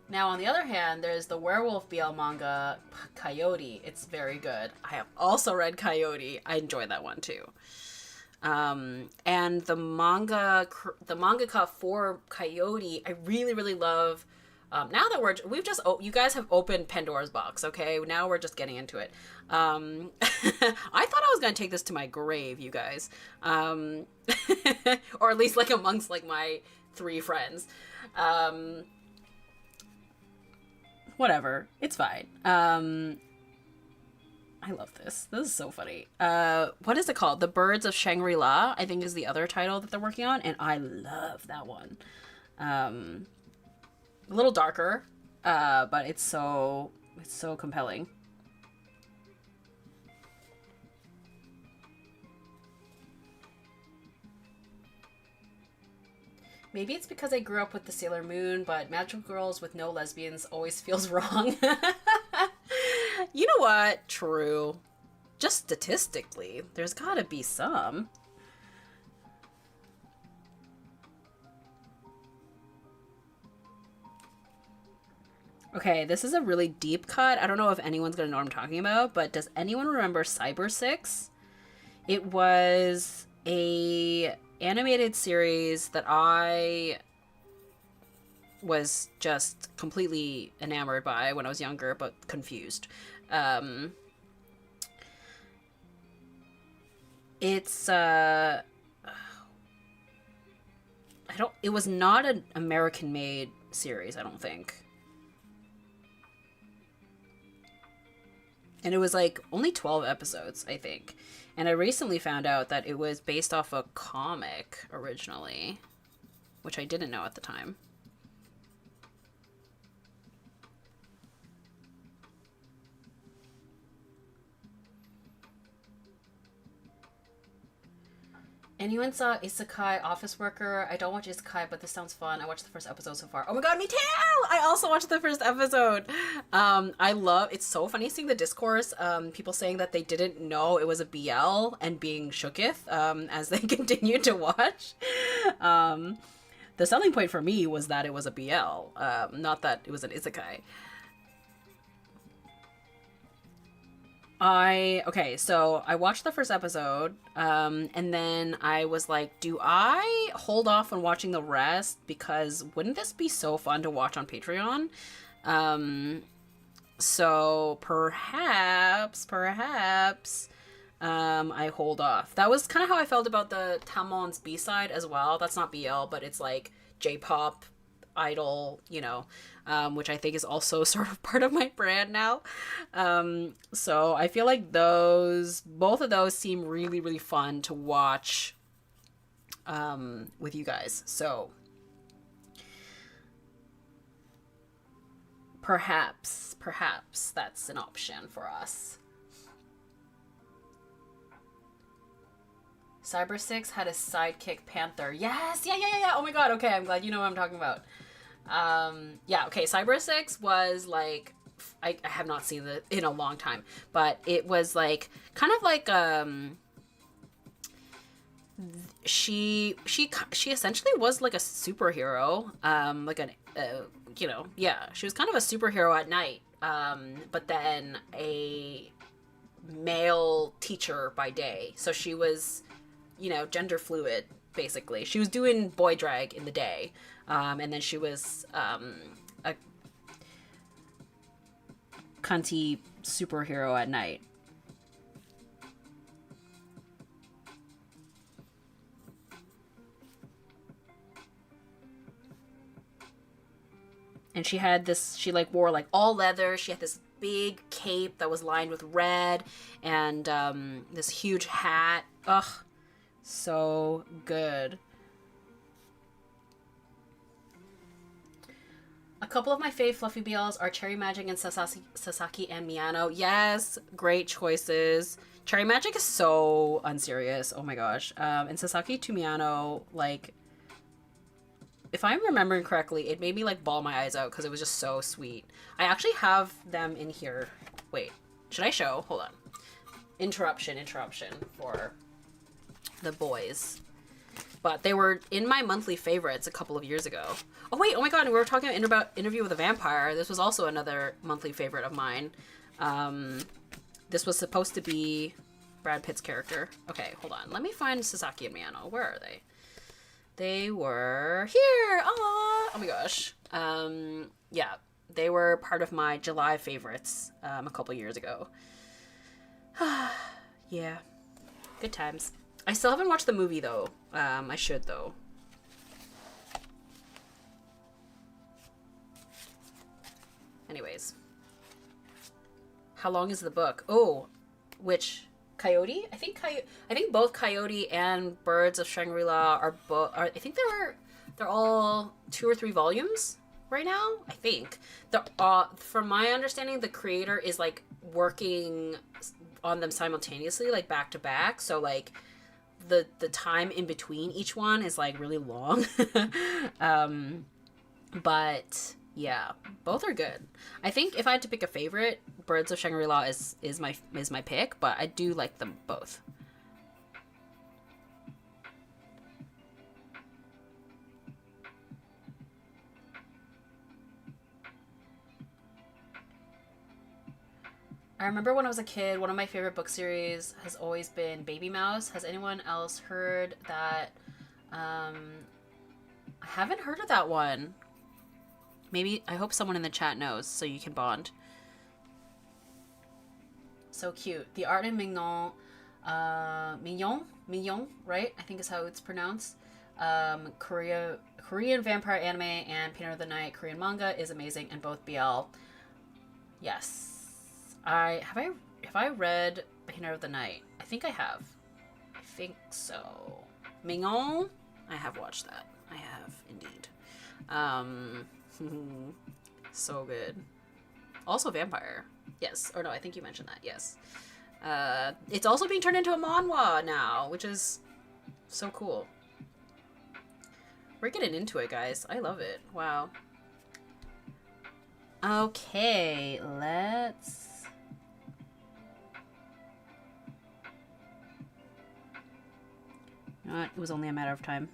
Now, on the other hand, there's the werewolf BL manga, Coyote. It's very good. I have also read Coyote. I enjoyed that one too. And the mangaka for Coyote, I really, really love. Now that you guys have opened Pandora's box, okay? Now we're just getting into it. I thought I was gonna take this to my grave, you guys, or at least like amongst like my 3 friends. Whatever, it's fine. I love this. This is so funny. What is it called? The Birds of Shangri-La, I think is the other title that they're working on, and I love that one. A little darker, but it's so compelling. Maybe it's because I grew up with the Sailor Moon, but magical girls with no lesbians always feels wrong. You know what? True. Just statistically, there's gotta be some. Okay, this is a really deep cut. I don't know if anyone's gonna know what I'm talking about, but does anyone remember Cyber 6? It was a animated series that I was just completely enamored by when I was younger, but confused. It's it was not an American made series, I don't think. And it was like only 12 episodes, I think. And I recently found out that it was based off a comic originally, which I didn't know at the time. Anyone saw Isekai Office Worker? I don't watch Isekai, but this sounds fun. I watched the first episode so far. Oh my god, me too! I also watched the first episode. It's so funny seeing the discourse. People saying that they didn't know it was a BL and being shooketh as they continued to watch. The selling point for me was that it was a BL, not that it was an Isekai. So I watched the first episode, and then I was like, do I hold off on watching the rest? Because wouldn't this be so fun to watch on Patreon? So perhaps, I hold off. That was kind of how I felt about the Tamon's B-side as well. That's not BL, but it's like J-pop idol, which I think is also sort of part of my brand now. So I feel like both of those seem really, really fun to watch with you guys. So perhaps that's an option for us. Cyber 6 had a sidekick Panther. Yes, yeah. Oh my god, okay, I'm glad you know what I'm talking about. Cyber 6 was like, I have not seen it in a long time, but it was like kind of like she essentially was like a superhero, she was kind of a superhero at night, but then a male teacher by day. So she was, gender fluid, basically. She was doing boy drag in the day, and then she was a cunty superhero at night. And she wore like all leather. She had this big cape that was lined with red, and this huge hat. Ugh, so good. A couple of my fave fluffy BLs are Cherry Magic and Sasaki and Miyano. Yes, great choices. Cherry Magic is so unserious. Oh my gosh. And Sasaki to Miyano, like, if I'm remembering correctly, it made me like bawl my eyes out because it was just so sweet. I actually have them in here. Wait, should I show? Hold on. Interruption for the boys. but they were in my monthly favorites a couple of years ago. Oh wait, oh my god, we were talking about Interview with a Vampire. This was also another monthly favorite of mine. This was supposed to be Brad Pitt's character. Okay, hold on. Let me find Sasaki and Miyano. Where are they? They were here. Oh my gosh. Yeah, they were part of my July favorites a couple years ago. Yeah, good times. I still haven't watched the movie though. I should though. Anyways, how long is the book? Oh, which Coyote? I think both Coyote and Birds of Shangri-La are both. I think they're all 2 or 3 volumes right now. I think from my understanding, the creator is like working on them simultaneously, like back to back. So like the time in between each one is like really long. But yeah, both are good. I think if I had to pick a favorite, Birds of Shangri-La is my pick, but I do like them both. I remember when I was a kid, one of my favorite book series has always been Baby Mouse. Has anyone else heard that? I haven't heard of that one. Maybe, I hope someone in the chat knows so you can bond. So cute. The art in Mignon, Mignon, right? I think is how it's pronounced. Korean vampire anime and Painter of the Night Korean manga is amazing and both BL. Yes. Have I read Painter of the Night? I think I have. I think so. Mignon? I have watched that. I have indeed. So good. Also vampire. Yes. Or no, I think you mentioned that. Yes. It's also being turned into a manhwa now, which is so cool. We're getting into it, guys. I love it. Wow. Okay, let's... You know what? It was only a matter of time.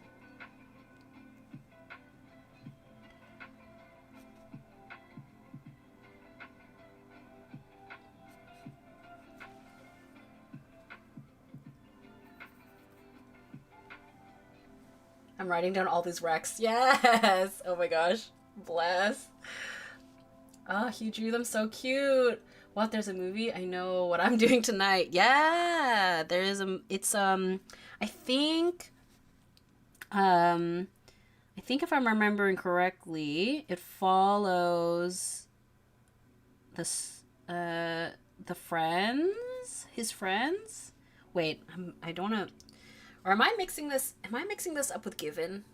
I'm writing down all these recs. Yes! Oh my gosh. Bless. Ah, he drew them so cute. What, there's a movie? I know what I'm doing tonight. Yeah! There is a... It's, I think if I'm remembering correctly, it follows the friends? His friends? Wait, I don't know... Or am I mixing this up with Given?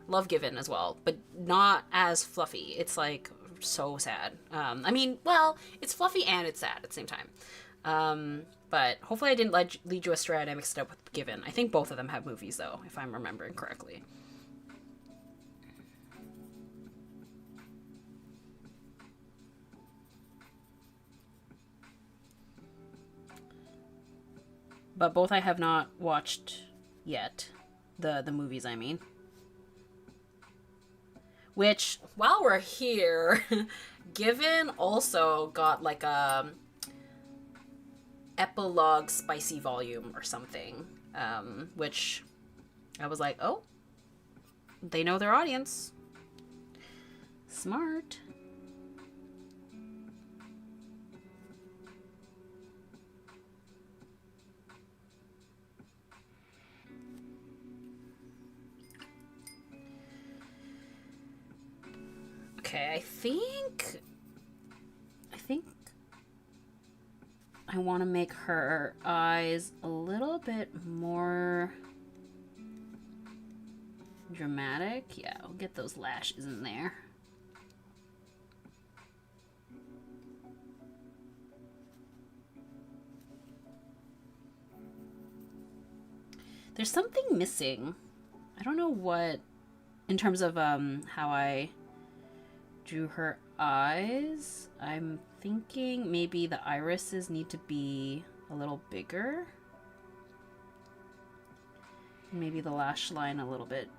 Love Given as well, but not as fluffy. It's like so sad. I mean, well, it's fluffy and it's sad at the same time. But hopefully I didn't lead you astray and I mixed it up with Given. I think both of them have movies though, if I'm remembering correctly. But both I have not watched yet. The movies, I mean. Which, while we're here, Given also got like a epilogue spicy volume or something. Which I was like, oh, they know their audience. Smart. Okay, I think I want to make her eyes a little bit more dramatic. Yeah, I'll get those lashes in there. There's something missing. I don't know what, in terms of how I drew her eyes. I'm thinking maybe the irises need to be a little bigger. maybe the lash line a little bit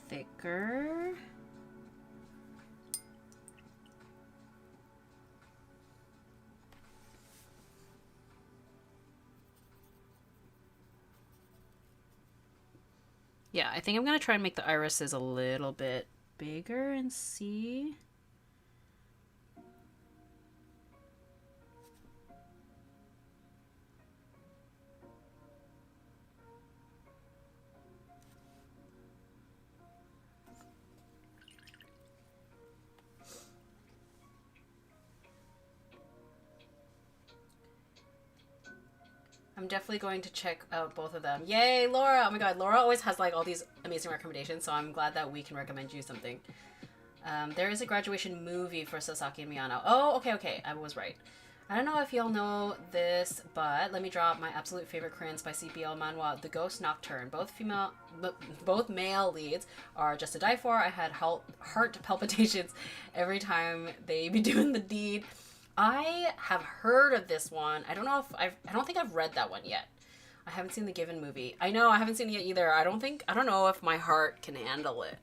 thicker. Yeah, I think I'm going to try and make the irises a little bit bigger and see. I'm definitely going to check out both of them. Yay, Laura! Oh my god, Laura always has like all these amazing recommendations, so I'm glad that we can recommend you something. There is a graduation movie for Sasaki and Miyano. Oh, okay, I was right. I don't know if y'all know this, but let me drop my absolute favorite Korean spicy BL manhwa, The Ghost Nocturne. Both male leads are just to die for. I had heart palpitations every time they be doing the deed. I have heard of this one. I don't think I've read that one yet. I haven't seen the Given movie. I know I haven't seen it yet either. I don't know if my heart can handle it.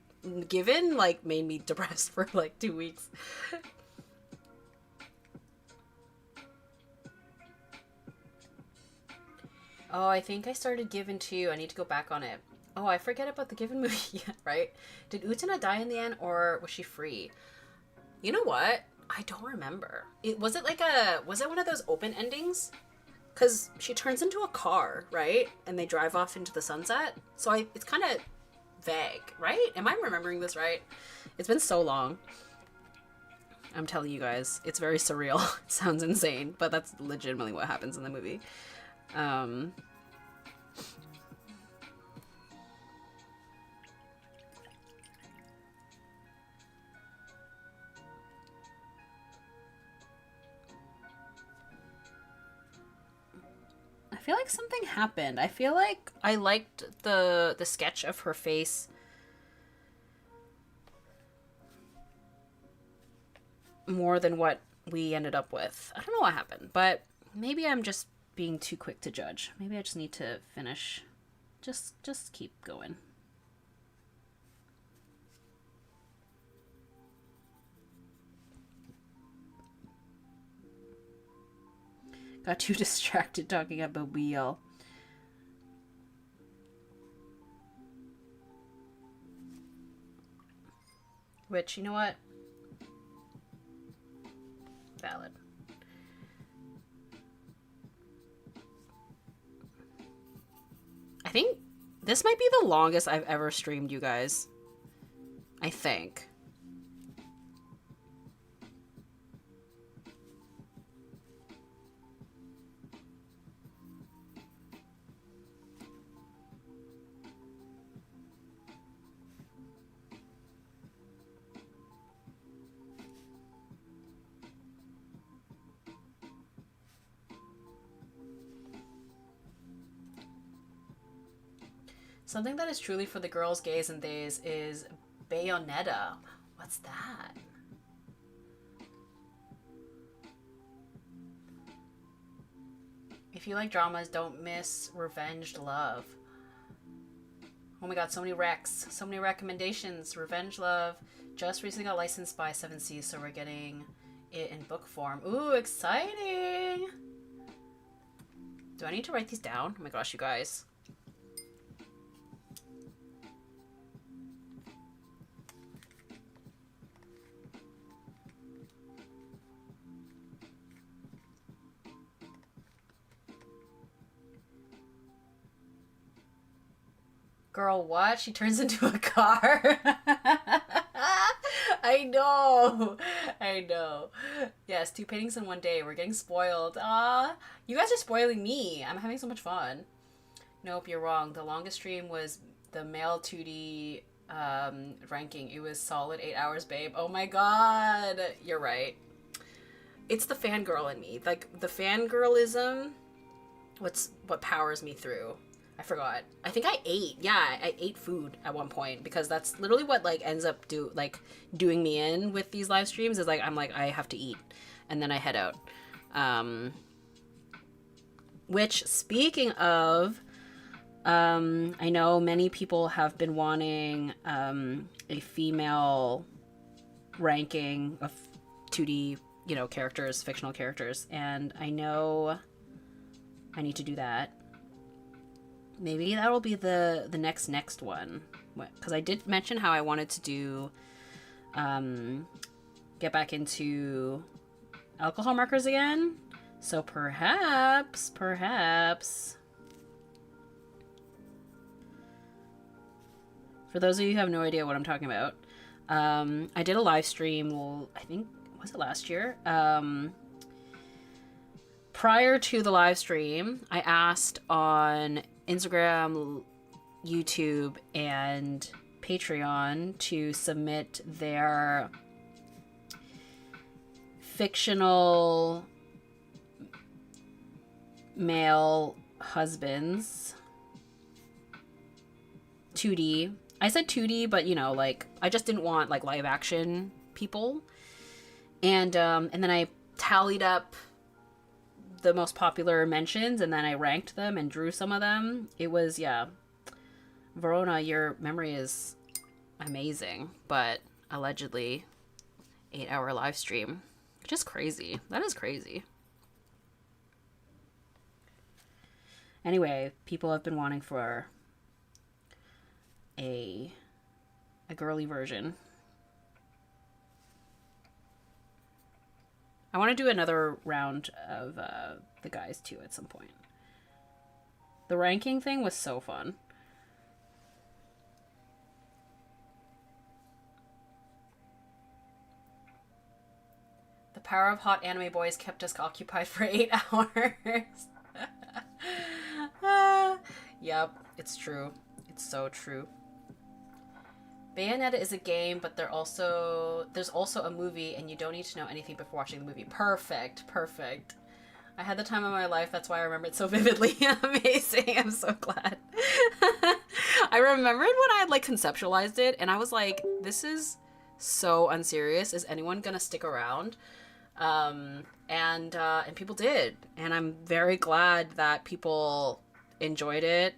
Given like made me depressed for like 2 weeks. Oh, I think I started Given too. I need to go back on it. Oh, I forget about the Given movie. Yeah, right? Did Utena die in the end, or was she free? You know what? I don't remember. Was it one of those open endings? Because she turns into a car, right? And they drive off into the sunset. So it's kind of vague, right? Am I remembering this right? It's been so long. I'm telling you guys, it's very surreal. It sounds insane, but that's legitimately what happens in the movie. I feel like something happened. I feel like I liked the sketch of her face more than what we ended up with. I don't know what happened, but maybe I'm just being too quick to judge. Maybe I just need to finish. Just keep going. Got too distracted talking about BL. Which, you know what? Valid. I think this might be the longest I've ever streamed, you guys. I think. Something that is truly for the girls, gays, and theys is Bayonetta. What's that? If you like dramas, don't miss Revenged Love. Oh my god, so many recs. So many recommendations. Revenge Love just recently got licensed by 7C, so we're getting it in book form. Ooh, exciting! Do I need to write these down? Oh my gosh, you guys. Girl, what? She turns into a car? I know. Yes, 2 paintings in 1 day. We're getting spoiled. You guys are spoiling me. I'm having so much fun. Nope, you're wrong. The longest stream was the male 2D ranking. It was solid 8 hours, babe. Oh my god. You're right. It's the fangirl in me. Like, the fangirlism, what powers me through. I forgot. I think I ate. Yeah, I ate food at one point because that's literally what like ends up doing me in with these live streams is like I'm like I have to eat and then I head out. Which speaking of I know many people have been wanting a female ranking of 2D, you know, characters, fictional characters, and I know I need to do that. Maybe that'll be the next one, because I did mention how I wanted to do get back into alcohol markers again. So perhaps for those of you who have no idea what I'm talking about, I did a live stream, well, I think, was it last year? Prior to the live stream, I asked on Instagram, YouTube, and Patreon to submit their fictional male husbands 2D. I said 2D, but you know, like, I just didn't want like live action people. And then I tallied up the most popular mentions, and then I ranked them and drew some of them. It was, yeah. Verona, your memory is amazing, but allegedly 8-hour live stream. Just crazy. That is crazy. Anyway, people have been wanting for a girly version. I want to do another round of the guys too at some point. The ranking thing was so fun. The power of hot anime boys kept us occupied for 8 hours. Yep, it's true. It's so true. Bayonetta is a game, but there's also a movie, and you don't need to know anything before watching the movie. Perfect. I had the time of my life, that's why I remember it so vividly. Amazing, I'm so glad. I remembered when I had like conceptualized it, and I was like, this is so unserious. Is anyone gonna stick around? And people did, and I'm very glad that people enjoyed it.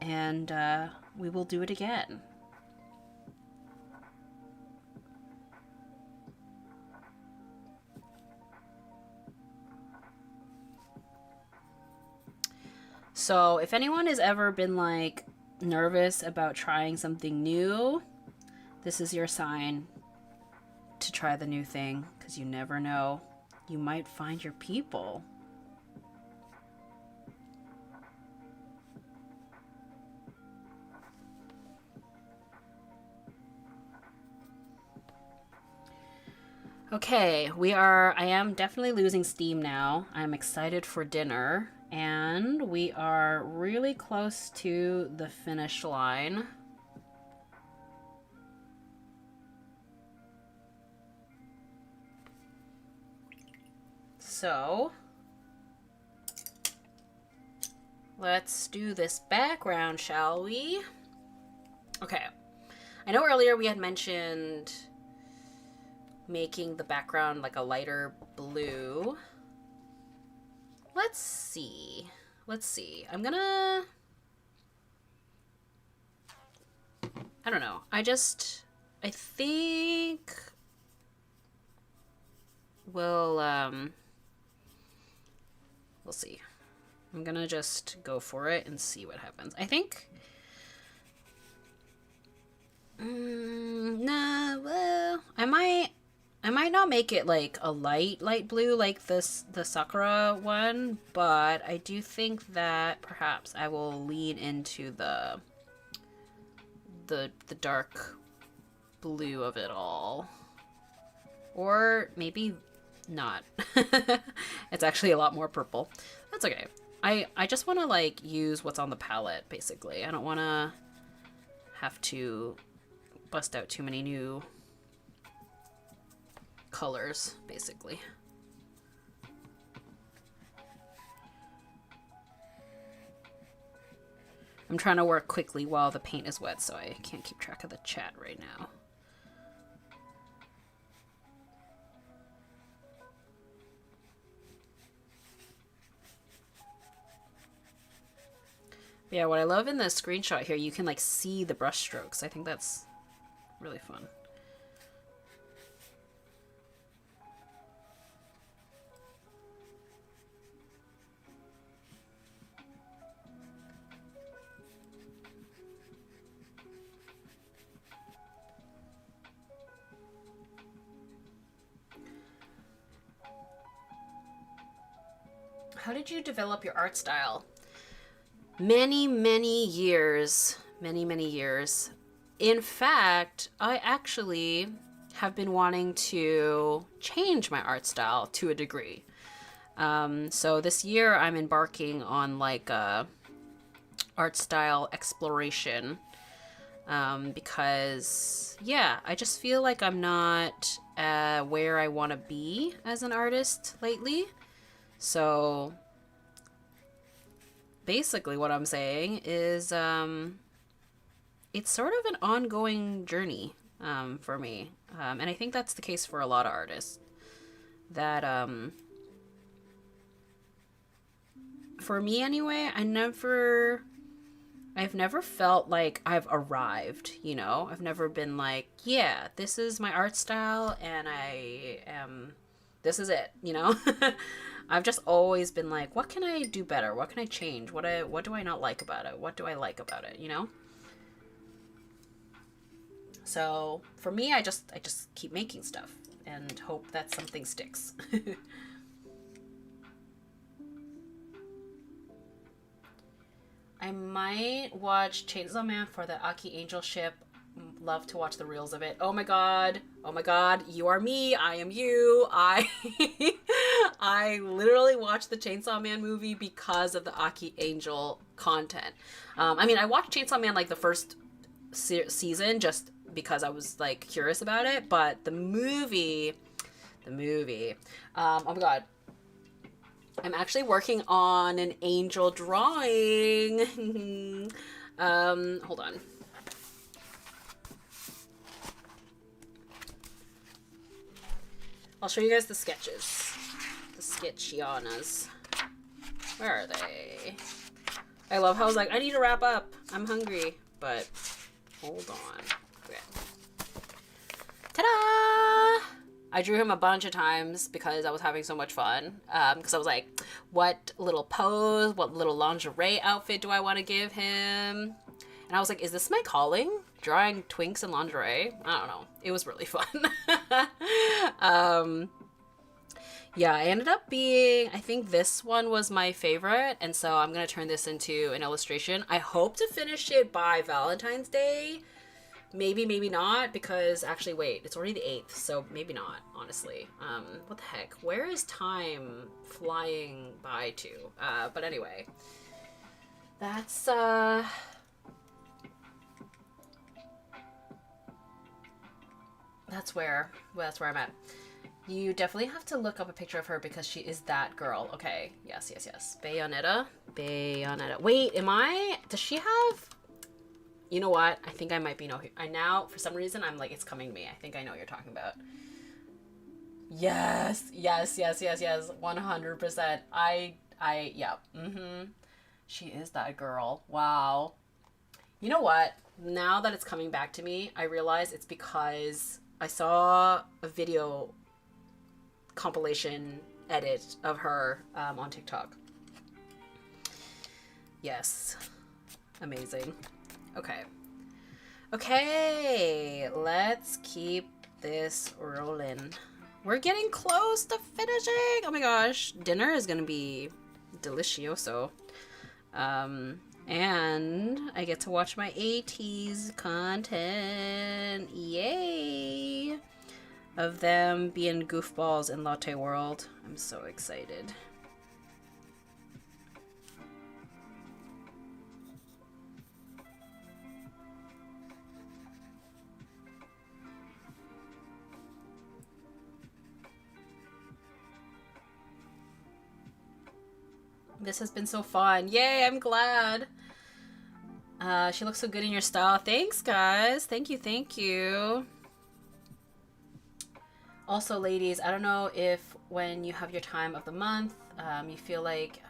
And we will do it again. So if anyone has ever been like nervous about trying something new, this is your sign to try the new thing, because you never know. You might find your people. Okay, I am definitely losing steam now. I'm excited for dinner, and we are really close to the finish line. So, let's do this background, shall we? Okay, I know earlier we had mentioned making the background like a lighter blue. Let's see. I'm gonna... I don't know. I think we'll see. I'm gonna just go for it and see what happens. I think... nah, well, I might not make it like a light blue like the Sakura one, but I do think that perhaps I will lean into the dark blue of it all. Or maybe not. It's actually a lot more purple. That's okay. I just want to like use what's on the palette, basically. I don't want to have to bust out too many new colors, basically. I'm trying to work quickly while the paint is wet, so I can't keep track of the chat right now. Yeah, what I love in the screenshot here, you can like see the brush strokes. I think that's really fun. How did you develop your art style? Many years. Many years. In fact, I actually have been wanting to change my art style to a degree. So this year I'm embarking on like a art style exploration, because yeah, I just feel like I'm not where I want to be as an artist lately. So basically what I'm saying is it's sort of an ongoing journey for me. And I think that's the case for a lot of artists. That, for me anyway, I've never felt like I've arrived, you know? I've never been like, yeah, this is my art style and this is it, you know? I've just always been like, what can I do better? What can I change? What do I not like about it? What do I like about it, you know? So for me, I just keep making stuff and hope that something sticks. I might watch Chainsaw Man for the Aki Angel ship. Love to watch the reels of it. Oh my god. Oh my god. You are me. I am you. I literally watched the Chainsaw Man movie because of the Aki Angel content. I mean, I watched Chainsaw Man like the first season just because I was like curious about it, but the movie, oh my god, I'm actually working on an angel drawing. Hold on. I'll show you guys the sketches, the sketchianas. Where are they? I love how I was like, I need to wrap up, I'm hungry, but hold on. Okay. Ta-da! I drew him a bunch of times because I was having so much fun. Because I was like, what little pose, what little lingerie outfit do I want to give him? And I was like, is this my calling? Drawing twinks and lingerie? I don't know. It was really fun. Yeah, I ended up being, I think this one was my favorite. And so I'm going to turn this into an illustration. I hope to finish it by Valentine's Day. Maybe, maybe not, because actually, wait, it's already the 8th, so maybe not, honestly. What the heck? Where is time flying by to? But anyway, that's where I'm at. You definitely have to look up a picture of her because she is that girl. Okay, yes. Bayonetta. Wait, does she have... You know what? I think I might be for some reason, I'm like, it's coming to me. I think I know what you're talking about. Yes. 100%. Yeah. She is that girl. Wow. You know what? Now that it's coming back to me, I realize it's because I saw a video compilation edit of her on TikTok. Yes. Amazing. Okay, let's keep this rolling. We're getting close to finishing. Oh my gosh, dinner is gonna be delicioso. And I get to watch my 80s content. Yay! Of them being goofballs in Latte World. I'm so excited. This has been so fun. Yay, I'm glad. She looks so good in your style. Thanks, guys. Thank you. Also, ladies, I don't know if when you have your time of the month, you feel like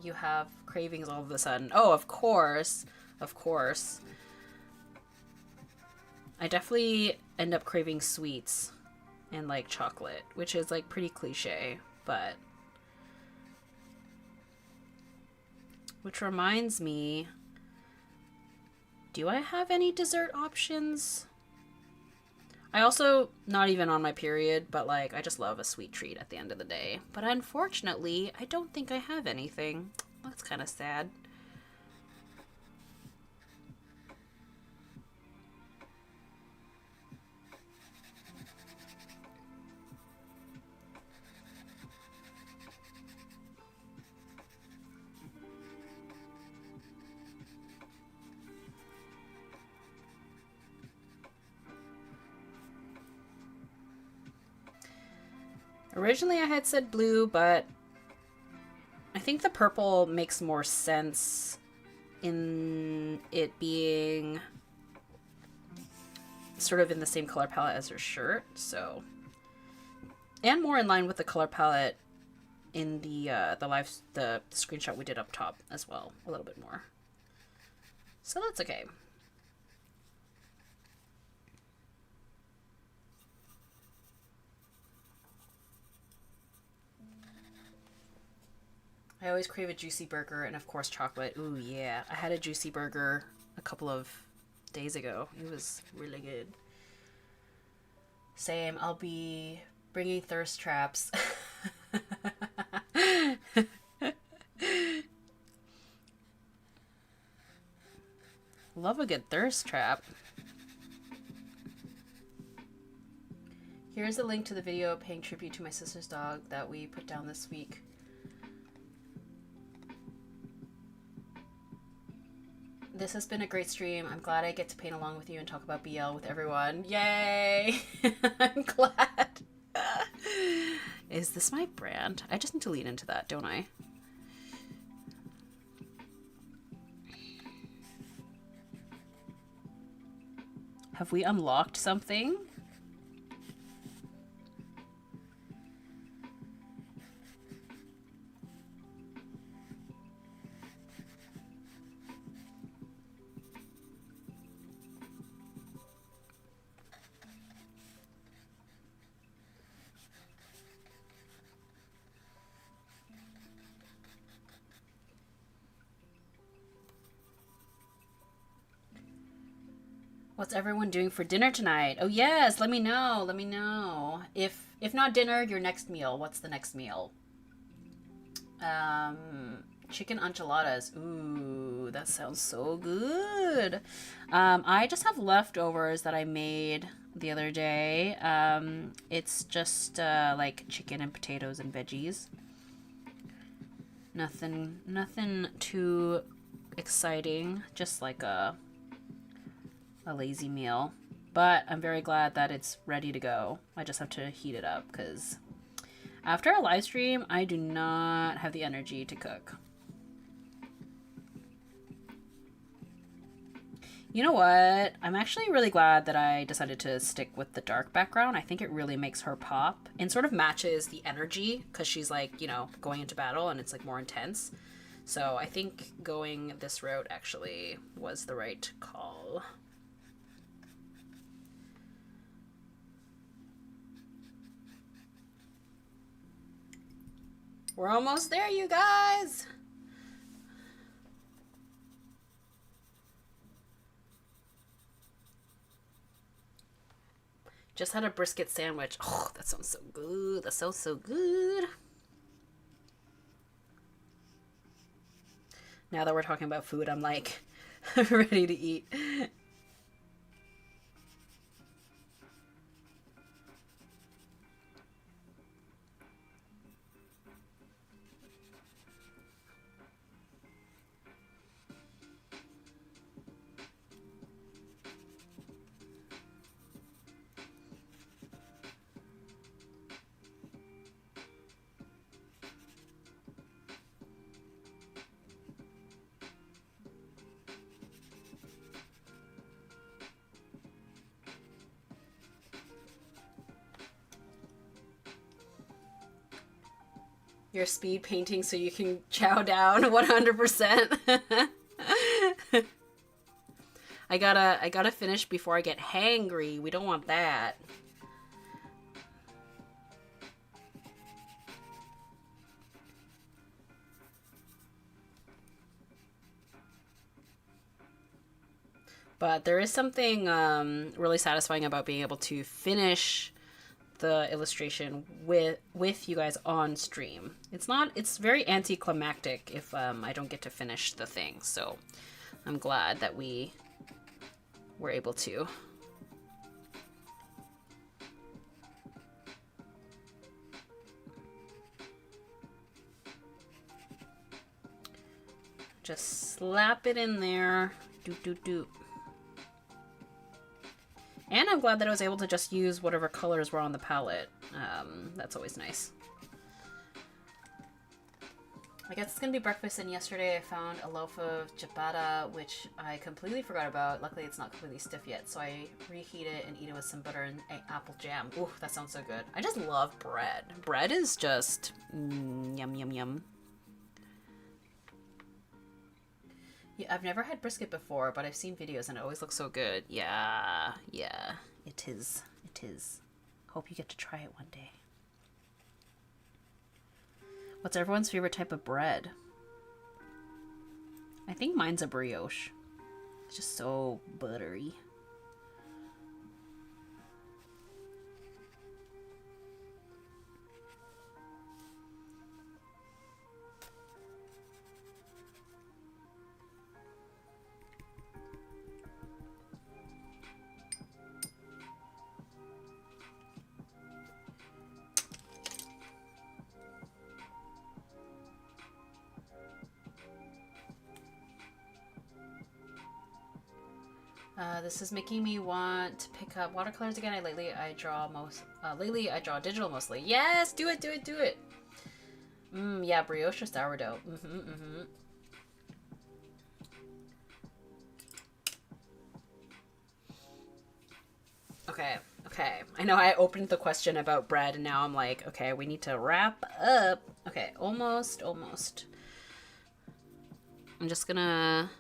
you have cravings all of a sudden. Oh, of course. Of course. I definitely end up craving sweets and like chocolate, which is like pretty cliche, but... Which reminds me, do I have any dessert options? I also, not even on my period, but like, I just love a sweet treat at the end of the day. But unfortunately, I don't think I have anything. That's kind of sad. Originally I had said blue, but I think the purple makes more sense in it being sort of in the same color palette as her shirt, so... And more in line with the color palette in the screenshot we did up top as well, a little bit more. So that's okay. I always crave a juicy burger and of course chocolate. Ooh yeah, I had a juicy burger a couple of days ago. It was really good. Same, I'll be bringing thirst traps. Love a good thirst trap. Here's a link to the video paying tribute to my sister's dog that we put down this week. This has been a great stream. I'm glad I get to paint along with you and talk about BL with everyone. Yay! I'm glad. Is this my brand? I just need to lean into that, don't I? Have we unlocked something? What's everyone doing for dinner tonight? Oh yes, let me know. Let me know. If not dinner, your next meal. What's the next meal? Chicken enchiladas. Ooh, that sounds so good. I just have leftovers that I made the other day. It's just like chicken and potatoes and veggies. Nothing too exciting. Just like a lazy meal, but I'm very glad that it's ready to go. I just have to heat it up because after a live stream, I do not have the energy to cook. You know what? I'm actually really glad that I decided to stick with the dark background. I think it really makes her pop and sort of matches the energy because she's like, you know, going into battle and it's like more intense. So I think going this route actually was the right call. We're almost there, you guys! Just had a brisket sandwich. Oh, that sounds so good. That sounds so good. Now that we're talking about food, I'm like ready to eat. your speed painting so you can chow down 100%. I gotta finish before I get hangry. We don't want that. But there is something really satisfying about being able to finish the illustration with you guys on stream. It's very anticlimactic if I don't get to finish the thing. So I'm glad that we were able to. Just slap it in there. Doot, doot, doot. And I'm glad that I was able to just use whatever colors were on the palette. That's always nice. I guess it's gonna be breakfast, and yesterday I found a loaf of ciabatta, which I completely forgot about. Luckily it's not completely stiff yet, so I reheat it and eat it with some butter and apple jam. Ooh, that sounds so good. I just love bread. Bread is just yum, yum, yum. Yeah, I've never had brisket before, but I've seen videos and it always looks so good. Yeah, yeah, it is. It is. Hope you get to try it one day. What's everyone's favorite type of bread? I think mine's a brioche. It's just so buttery. This is making me want to pick up watercolors again. Lately I draw digital mostly. Yes, do it, do it, do it. Yeah, brioche or sourdough. Okay, okay. I know I opened the question about bread and now I'm like, okay, we need to wrap up. Okay, almost. I'm just gonna...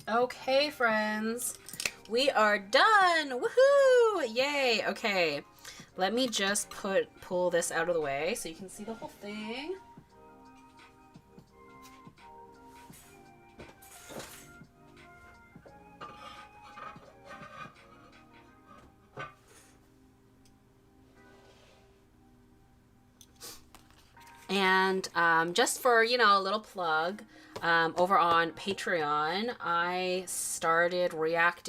Okay, friends, we are done. Woohoo! Yay! Okay, let me just pull this out of the way so you can see the whole thing. And just for, you know, a little plug, over on Patreon, I am starting to react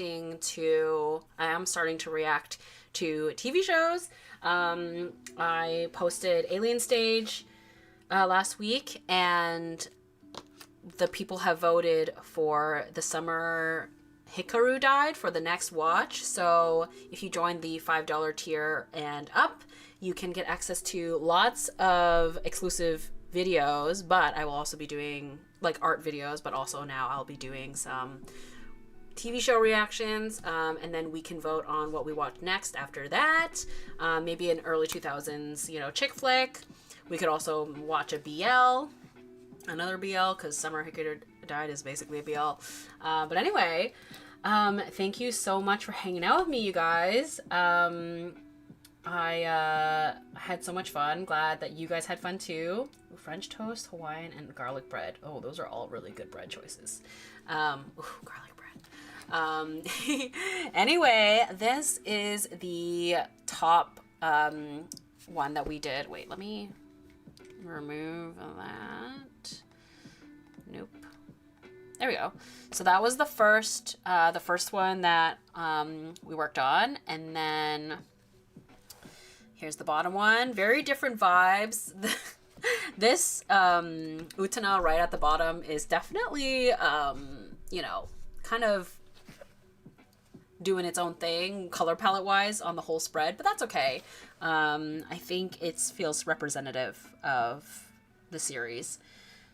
to TV shows. I posted Alien Stage last week, and the people have voted for The Summer Hikaru Died for the next watch. So if you join the $5 tier and up, you can get access to lots of exclusive videos, but I will also be doing like art videos, but also now I'll be doing some TV show reactions, and then we can vote on what we watch next after that. Maybe an early 2000s, you know, chick flick. We could also watch a BL, another BL, because Summer Hikaru Died is basically a BL. But anyway, thank you so much for hanging out with me, you guys. I had so much fun. Glad that you guys had fun too. French toast, Hawaiian, and garlic bread. Oh, those are all really good bread choices. Garlic bread. Anyway, this is the top one that we did. Wait, let me remove that. Nope. There we go. So that was the first one that we worked on, and then here's the bottom one. Very different vibes. This Utena right at the bottom is definitely you know, kind of doing its own thing color palette wise on the whole spread, but that's okay. I think it feels representative of the series.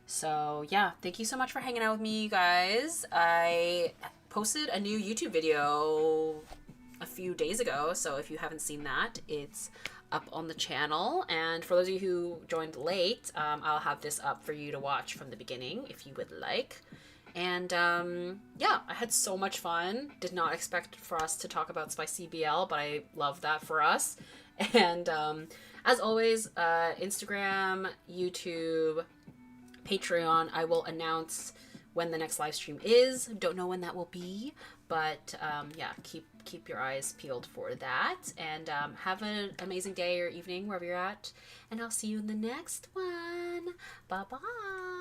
So yeah, thank you so much for hanging out with me, you guys. I posted a new YouTube video a few days ago, so if you haven't seen that, it's up on the channel. And for those of you who joined late, I'll have this up for you to watch from the beginning if you would like. And yeah, I had so much fun. Did not expect for us to talk about Spicy BL, but I love that for us. And as always, Instagram, YouTube, Patreon, I will announce when the next live stream is. Don't know when that will be, but yeah, keep your eyes peeled for that. And have an amazing day or evening wherever you're at. And I'll see you in the next one. Bye bye.